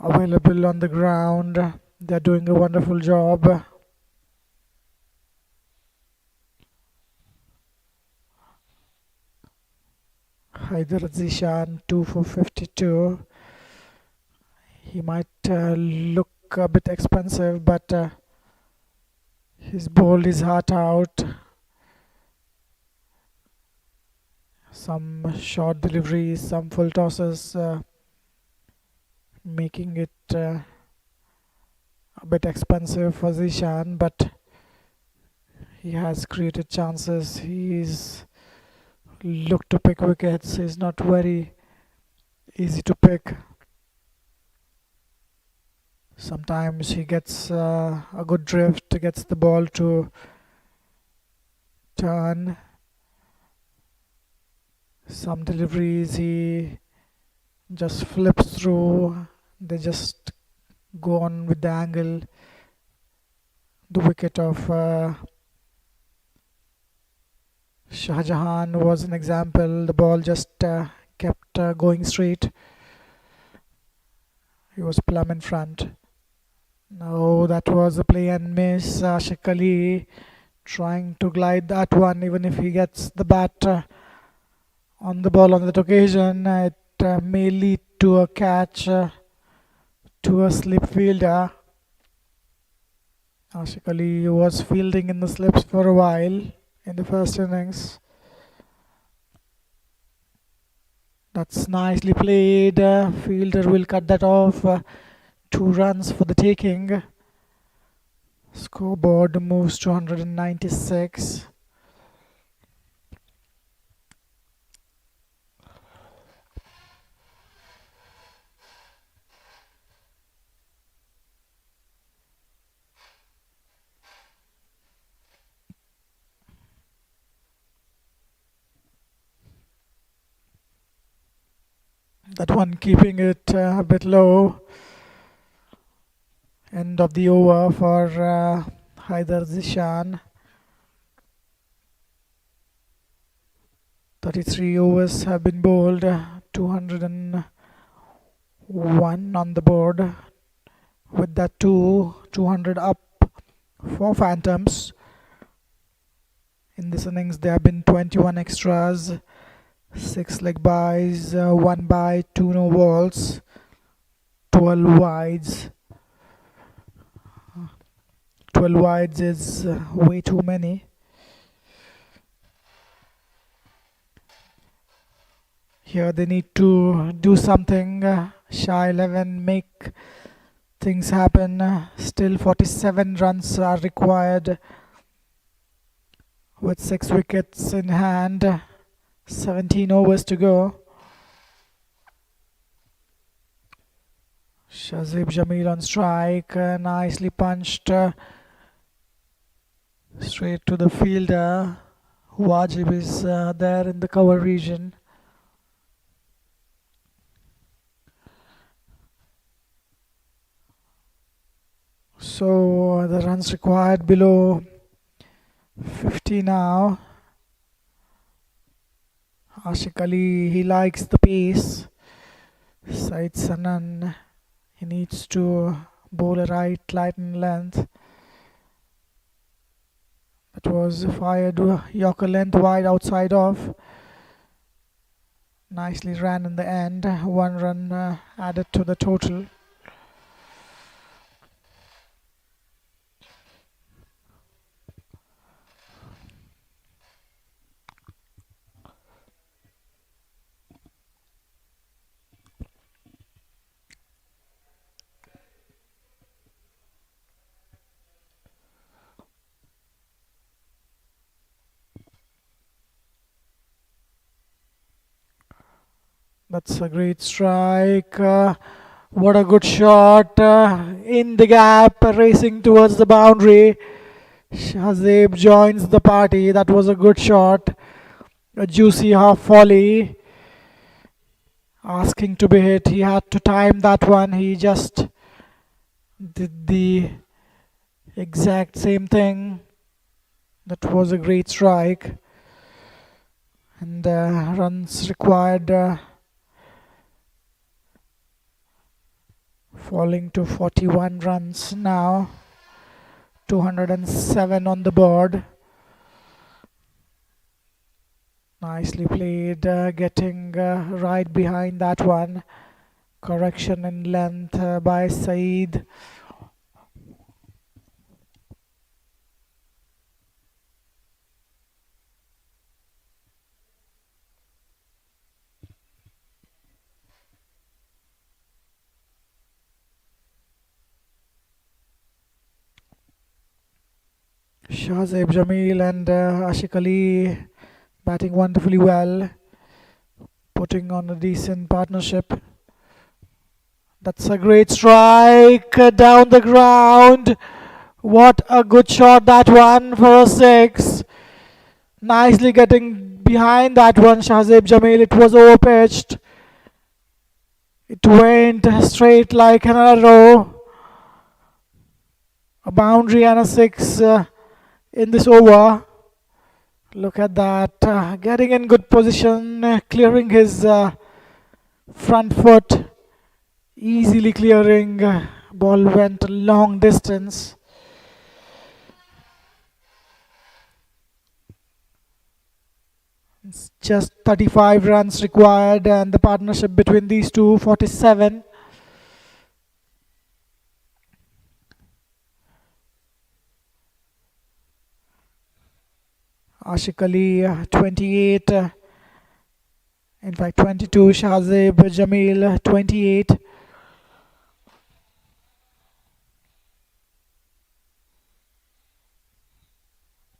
available on the ground. They're doing a wonderful job. Haider Zishan 2 for 52. He might look a bit expensive, but he's bowled his heart out. Some short deliveries, some full tosses, making it a bit expensive for Zishan, but he has created chances. He's looked to pick wickets. He's not very easy to pick. Sometimes he gets a good drift, gets the ball to turn. Some deliveries he just flips through. They just go on with the angle. The wicket of Shah Jahan was an example. The ball just kept going straight. He was plumb in front. No, that was a play and miss. Ashik Ali trying to glide that one, even if he gets the bat on the ball on that occasion. It may lead to a catch to a slip fielder. Ashik Ali was fielding in the slips for a while in the first innings. That's nicely played. Fielder will cut that off. 2 runs for the taking. Scoreboard moves to 196. That one keeping it a bit low. End of the over for Haider Zishan. 33 overs have been bowled. 201 on the board. With that 200 up for Phantoms. In this innings there have been 21 extras. 6 leg byes, 1 bye, 2 no balls, 12 wides. 12 wides is way too many. Here they need to do something. Shah 11 make things happen. Still 47 runs are required with 6 wickets in hand. 17 overs to go. Shazib Jamil on strike. Nicely punched straight to the fielder. Wajib is there in the cover region. So the runs required below 50 now. Ashik Ali, he likes the pace. Said Sanan, he needs to bowl a right, light and length. That was fired Yorker length wide outside off. Nicely ran in the end. 1 run added to the total. That's a great strike. What a good shot. In the gap, racing towards the boundary. Shahzeb joins the party. That was a good shot. A juicy half volley. Asking to be hit. He had to time that one. He just did the exact same thing. That was a great strike. And runs required falling to 41 runs now. 207 on the board. Nicely played, getting right behind that one. Correction in length by Saeed. Shahzeb Jamil and Ashik Ali batting wonderfully well, putting on a decent partnership. That's a great strike down the ground. What a good shot that one for a six. Nicely getting behind that one, Shahzeb Jamil. It was overpitched. It went straight like an arrow. A boundary and a six in this over. Look at that. Getting in good position, clearing his front foot. Easily clearing. Ball went a long distance. It's just 35 runs required, and the partnership between these two, 47. Ashik Ali, 28. In fact, 22. Shahzeb Jamil, 28.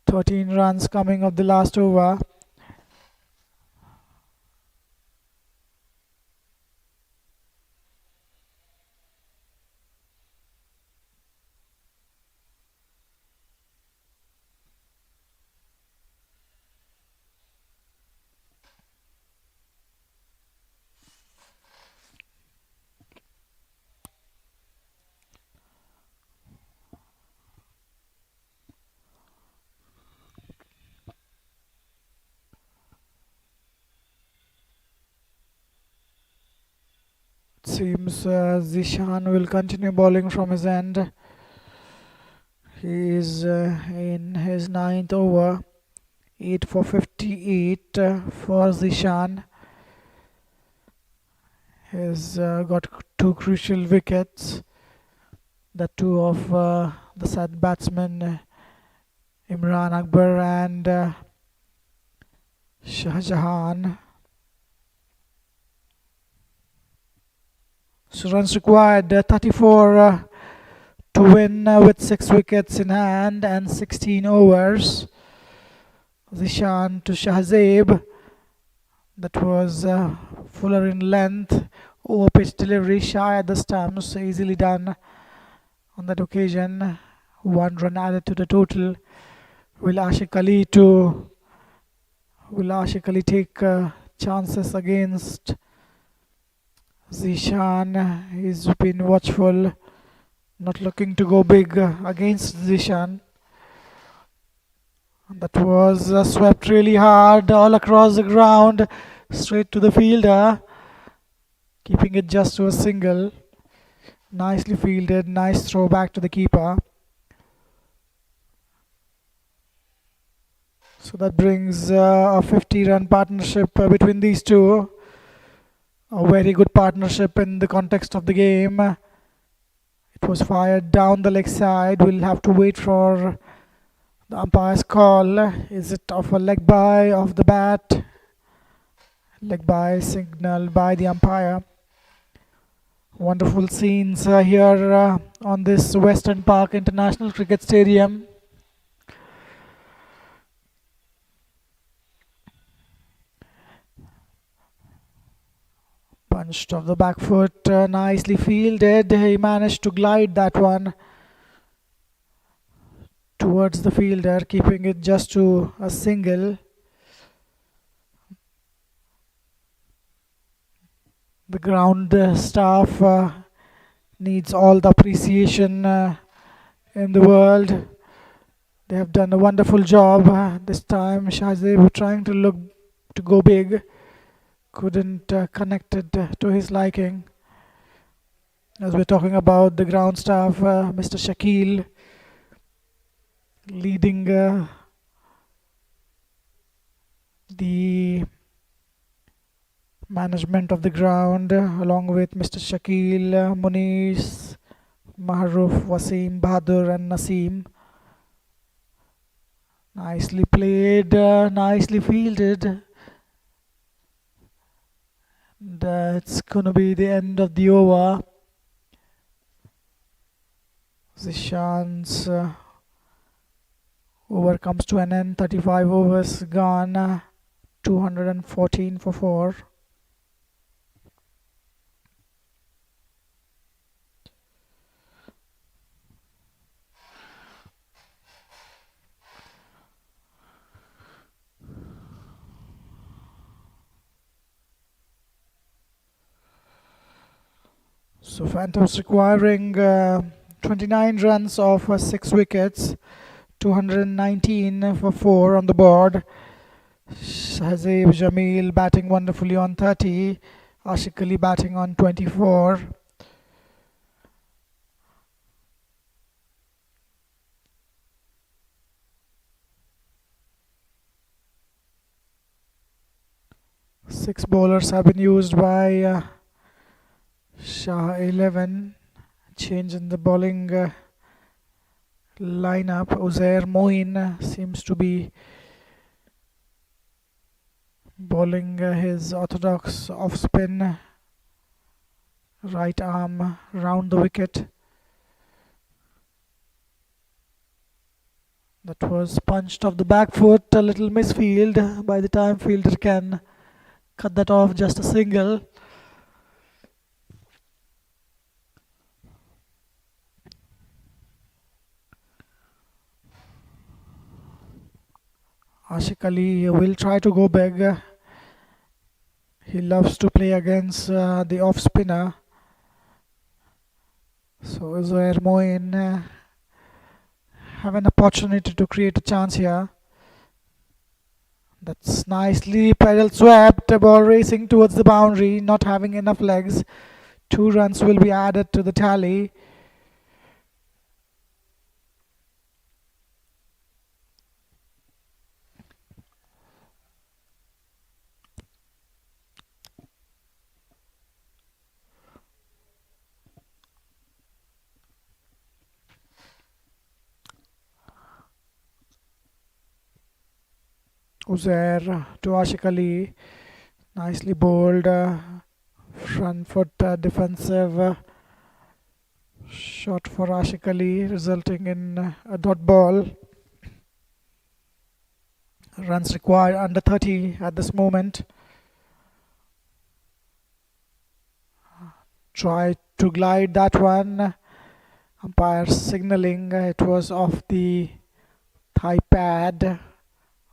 "13 runs coming of the last over. Seems Zishan will continue bowling from his end. He is in his 9th over. 8 for 58 for Zishan. He's got two crucial wickets. The two of the sad batsmen Imran Akbar and Shahjahan. So runs required 34 to win with 6 wickets in hand and 16 overs. Zishan to Shahzeb. That was fuller in length. Over pitch delivery, shy at the stumps. Easily done on that occasion. 1 run added to the total. Will Ashik Ali take chances against Zishan? He's been watchful, not looking to go big against Zishan. That was swept really hard all across the ground, straight to the fielder, keeping it just to a single. Nicely fielded, nice throw back to the keeper. So that brings a 50-run partnership between these two. A very good partnership in the context of the game. It was fired down the leg side. We'll have to wait for the umpire's call. Is it off a leg by, off the bat? Leg by signaled by the umpire. Wonderful scenes here on this Western Park International Cricket Stadium. Punched off the back foot, nicely fielded. He managed to glide that one towards the fielder, keeping it just to a single. The ground staff needs all the appreciation in the world. They have done a wonderful job. This time Shahzeb trying to look to go big, couldn't connect it to his liking. As we're talking about the ground staff, Mr. Shakil leading the management of the ground along with Mr. Shakil, Muniz, Mahruf, Wasim, Bahadur and Naseem. Nicely played, nicely fielded. That's gonna be the end of the over. Zishan's over comes to an end. 35 overs gone. 214 for 4. So Phantoms requiring 29 runs off 6 wickets, 219 for 4 on the board. Shahzeb Jamil batting wonderfully on 30, Ashiq Ali batting on 24. Six bowlers have been used by Shah 11. Change in the bowling lineup. Uzair Moin seems to be bowling his orthodox off spin right arm round the wicket. That was punched off the back foot, a little misfield. By the time fielder can cut that off, just a single. Ashiq Ali will try to go big. He loves to play against the off spinner. So Uzair Moin have an opportunity to create a chance here. That's nicely pedal swept. The ball racing towards the boundary, not having enough legs. 2 runs will be added to the tally. Uzair to Ashiq Ali. Nicely bowled. Front foot defensive shot for Ashiq Ali, resulting in a dot ball. Runs required under 30 at this moment. Try to glide that one. Umpire signaling it was off the thigh pad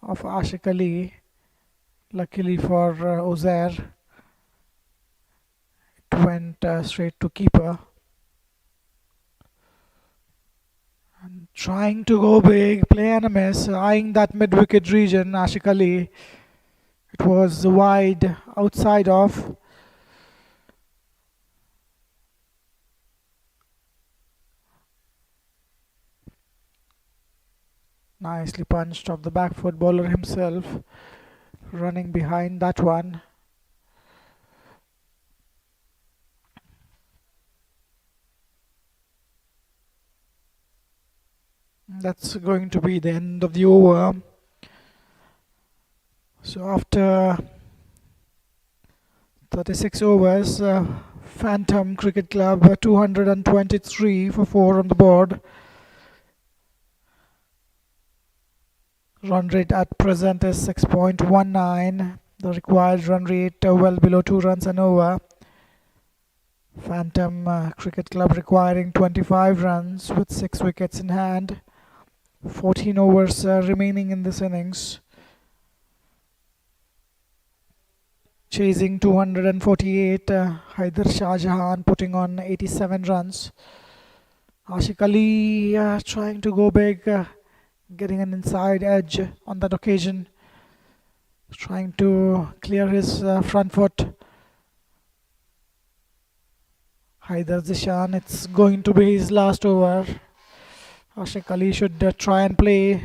of Ashiq Ali. Luckily for Uzair, it went straight to keeper. And trying to go big, play and a miss, eyeing that mid-wicket region, Ashiq Ali. It was wide, outside off. Nicely punched off the back foot, bowler himself running behind that one. That's going to be the end of the over. So after 36 overs, Phantom Cricket Club 223 for 4 on the board. Run rate at present is 6.19. The required run rate well below 2 runs an over. Phantom Cricket Club requiring 25 runs with 6 wickets in hand. 14 overs remaining in this innings. Chasing 248, Haider Shah Jahan putting on 87 runs. Ashik Ali trying to go big, getting an inside edge on that occasion. Trying to clear his front foot. Haider Zishan, it's going to be his last over. Ashik Ali should try and play.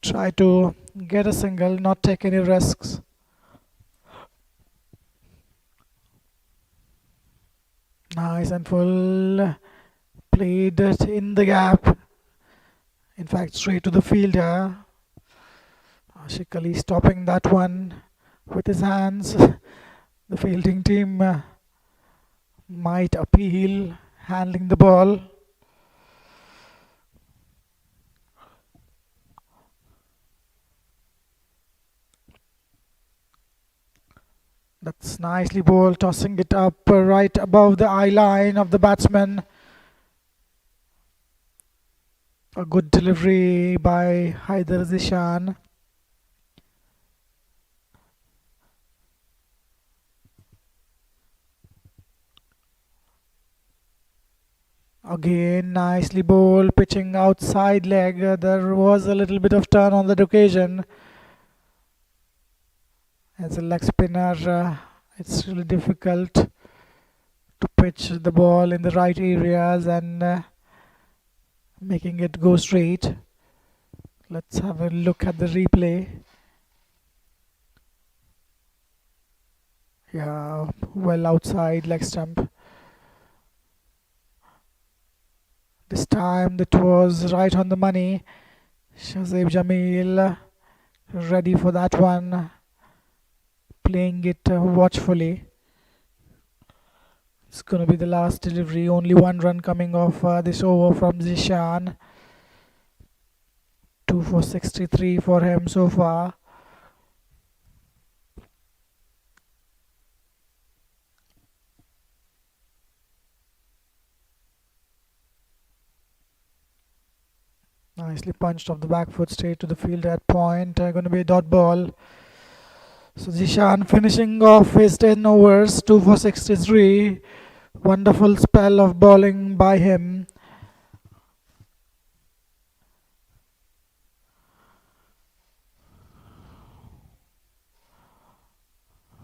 Try to get a single, not take any risks. Nice and full. Played it in the gap. In fact, straight to the fielder. Ashik Ali stopping that one with his hands. The fielding team might appeal handling the ball. That's nicely bowled, tossing it up right above the eye line of the batsman. A good delivery by Haider Zishan. Again, nicely bowled, pitching outside leg. There was a little bit of turn on that occasion. As a leg spinner, it's really difficult to pitch the ball in the right areas and making it go straight. Let's have a look at the replay. Yeah, well outside leg stump. This time that was right on the money. Shazib Jamil ready for that one. Playing it watchfully. It's going to be the last delivery. Only 1 run coming off this over from Zishan. 2 for 63 for him so far. Nicely punched off the back foot straight to the field at point. Going to be a dot ball. So Zishan finishing off his 10 overs, 2 for 63. Wonderful spell of bowling by him.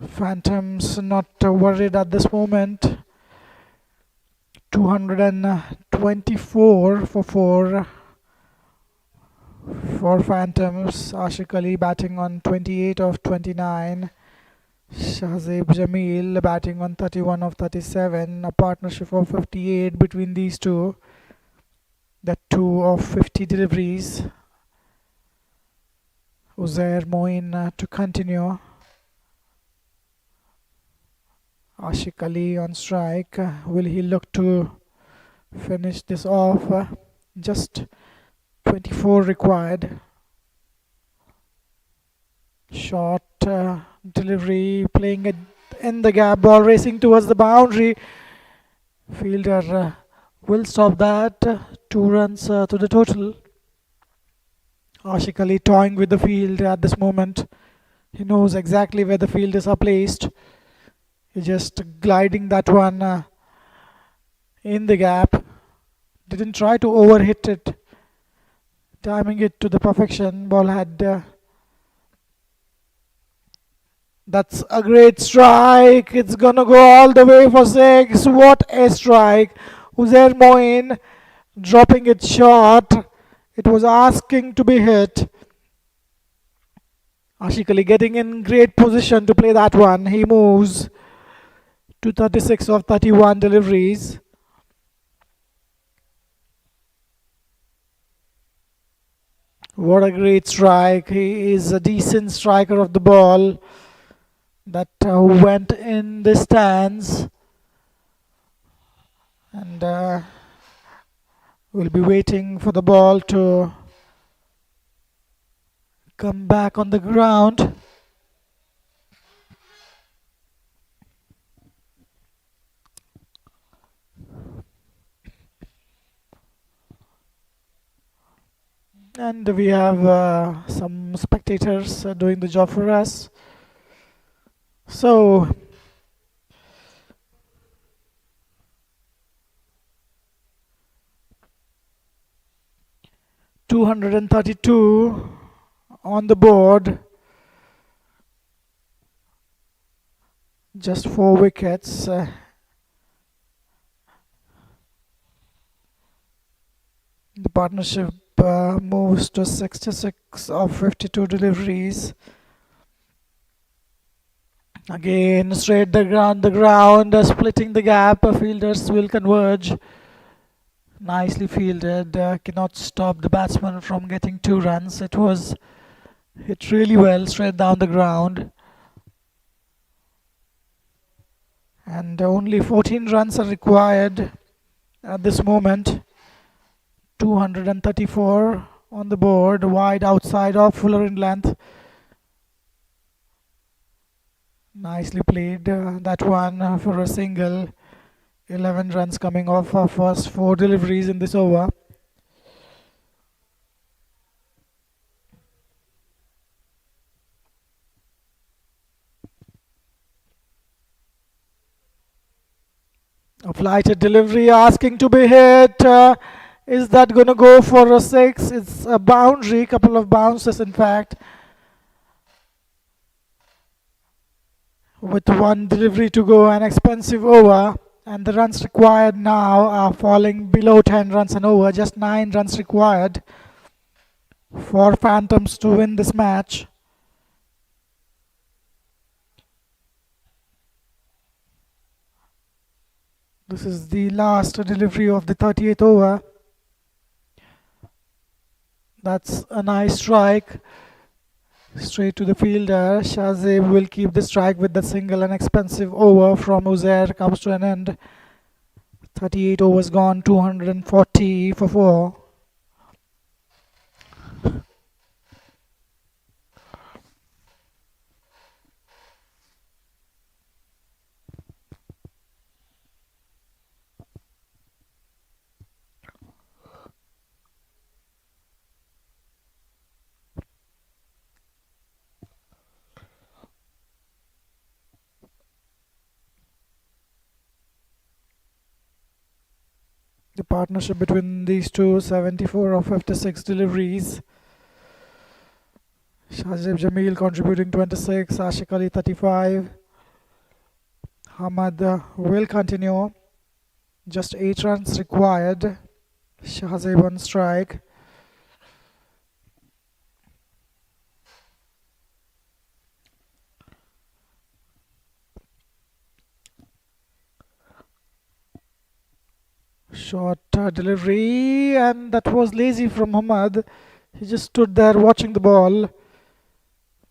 Phantoms not worried at this moment. 224 for 4 for Phantoms. Ashik Ali batting on 28 of 29. Shahzeb Jamil batting on 31 of 37. A partnership of 58 between these two. That 2 of 50 deliveries. Uzair Moin to continue. Ashik Ali on strike. Will he look to finish this off? Just 24 required. Short delivery, playing it in the gap, ball racing towards the boundary. Fielder will stop that. 2 runs to the total. Ashik Ali toying with the field at this moment. He knows exactly where the fielders are placed. He's just gliding that one in the gap. Didn't try to overhit it. Timing it to the perfection. Ball had... that's a great strike. It's gonna go all the way for 6. What a strike. Uzair Moin dropping it short. It was asking to be hit. Ashik Ali getting in great position to play that one. He moves to 36 of 31 deliveries. What a great strike. He is a decent striker of the ball. That went in the stands, and we'll be waiting for the ball to come back on the ground. And we have some spectators doing the job for us. So 232 on the board, just 4 wickets. The partnership moves to 66 of 52 deliveries. Again, straight the ground, splitting the gap. Fielders will converge. Nicely fielded. Cannot stop the batsman from getting 2 runs. It was hit really well, straight down the ground. And only 14 runs are required at this moment. 234 on the board, wide outside of fuller in length. Nicely played that one for a single. 11 runs coming off our first 4 deliveries in this over. A flighted delivery asking to be hit. Is that going to go for a 6? It's a boundary, couple of bounces in fact. With 1 delivery to go, an expensive over. And the runs required now are falling below 10 runs an over. Just 9 runs required for Phantoms to win this match. This is the last delivery of the 38th over. That's a nice strike. Straight to the fielder. Shazib will keep the strike with the single. An expensive over from Uzair comes to an end. 38 overs gone, 240 for 4. The partnership between these two, 74 of 56 deliveries. Shazib Jamil contributing 26, Ashik Ali 35. Hamad will continue. Just 8 runs required. Shazib on strike. Short delivery, and that was lazy from Hamad. He just stood there watching the ball.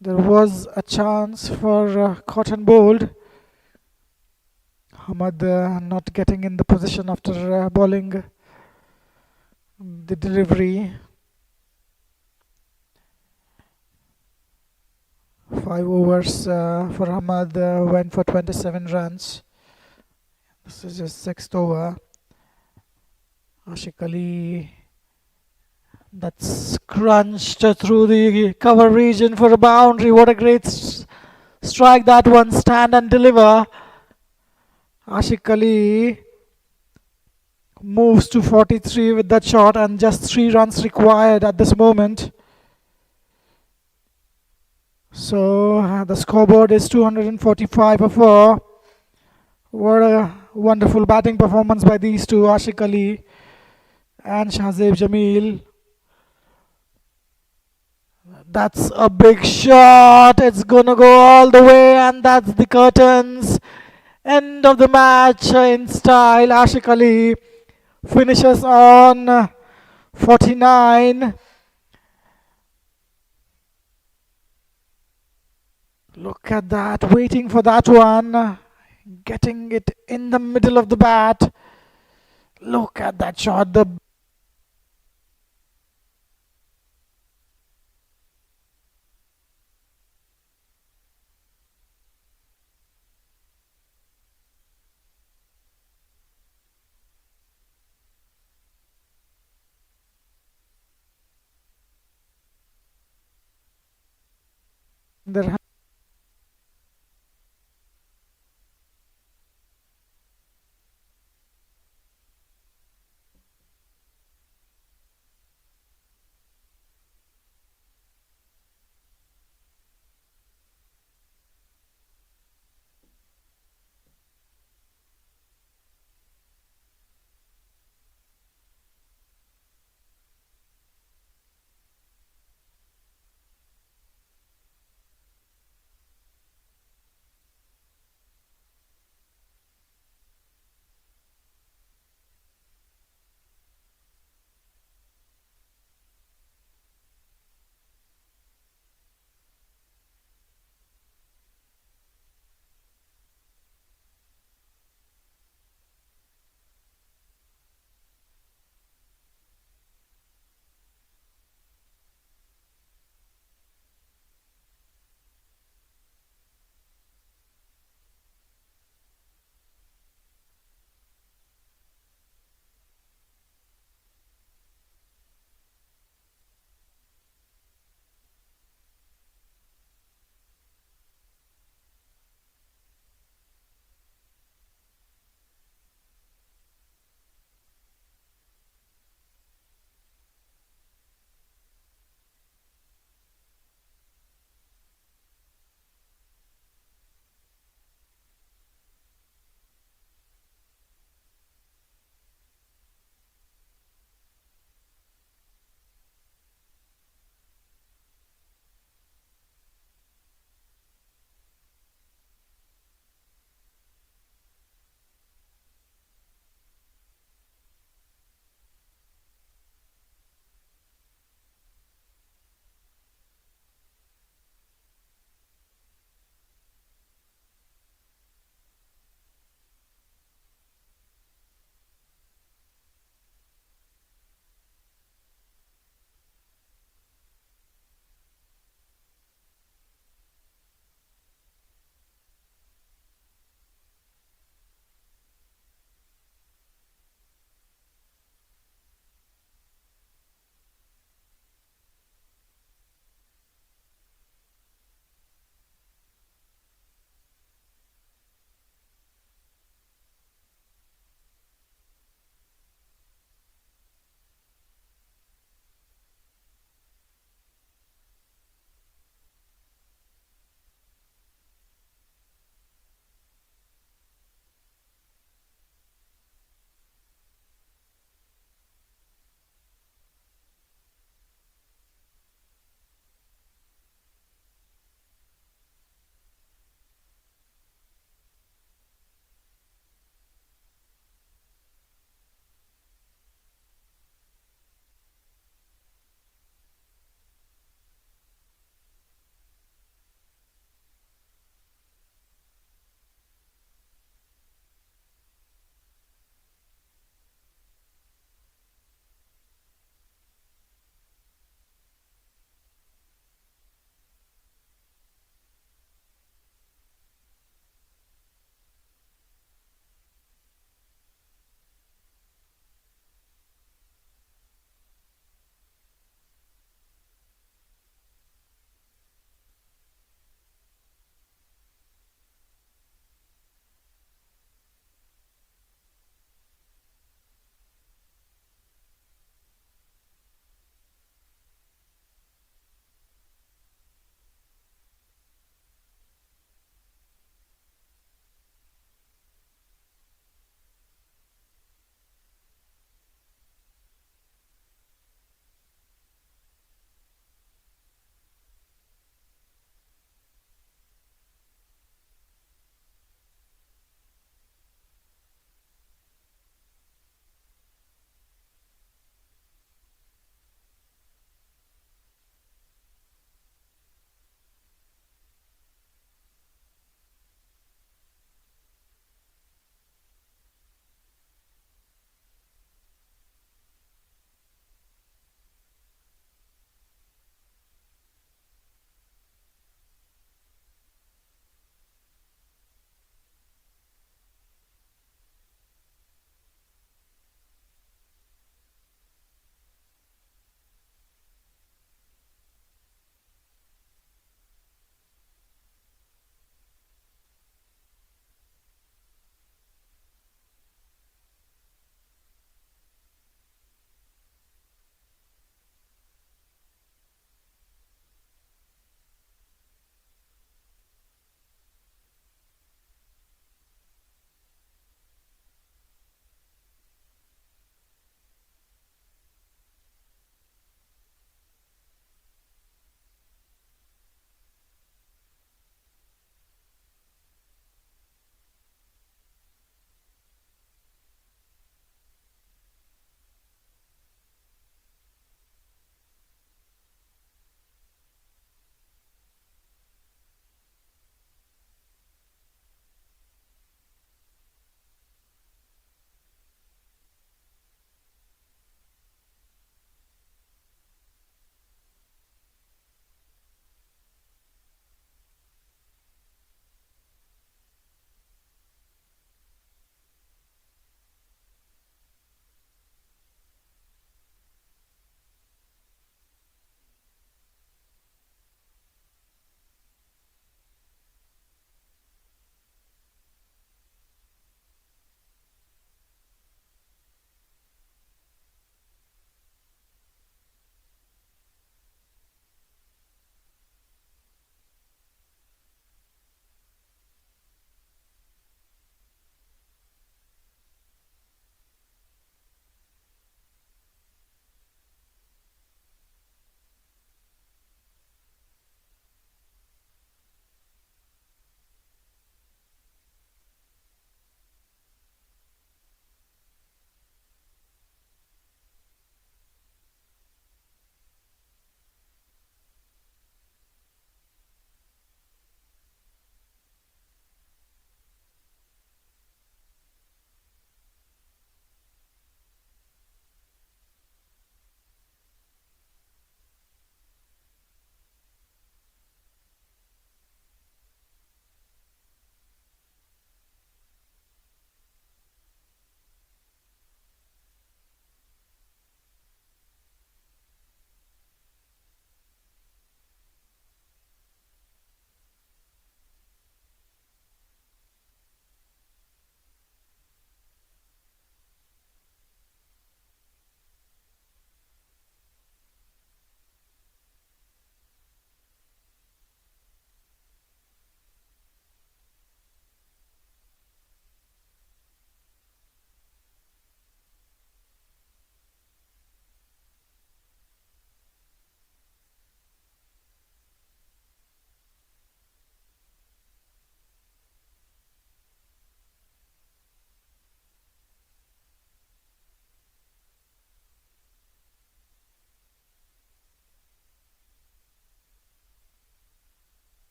There was a chance for caught and bowled. Hamad not getting in the position after bowling the delivery. 5 overs for Hamad went for 27 runs. This is his 6th over. Ashik Ali, that's crunched through the cover region for a boundary. What a great strike that one. Stand and deliver. Ashik Ali moves to 43 with that shot, and just 3 runs required at this moment. So the scoreboard is 245 for 4. What a wonderful batting performance by these two, Ashik Ali and Shazib Jamil. That's a big shot. It's gonna go all the way, and that's the curtains. End of the match in style. Ashik Ali finishes on 49. Look at that, waiting for that one. Getting it in the middle of the bat. Look at that shot. The There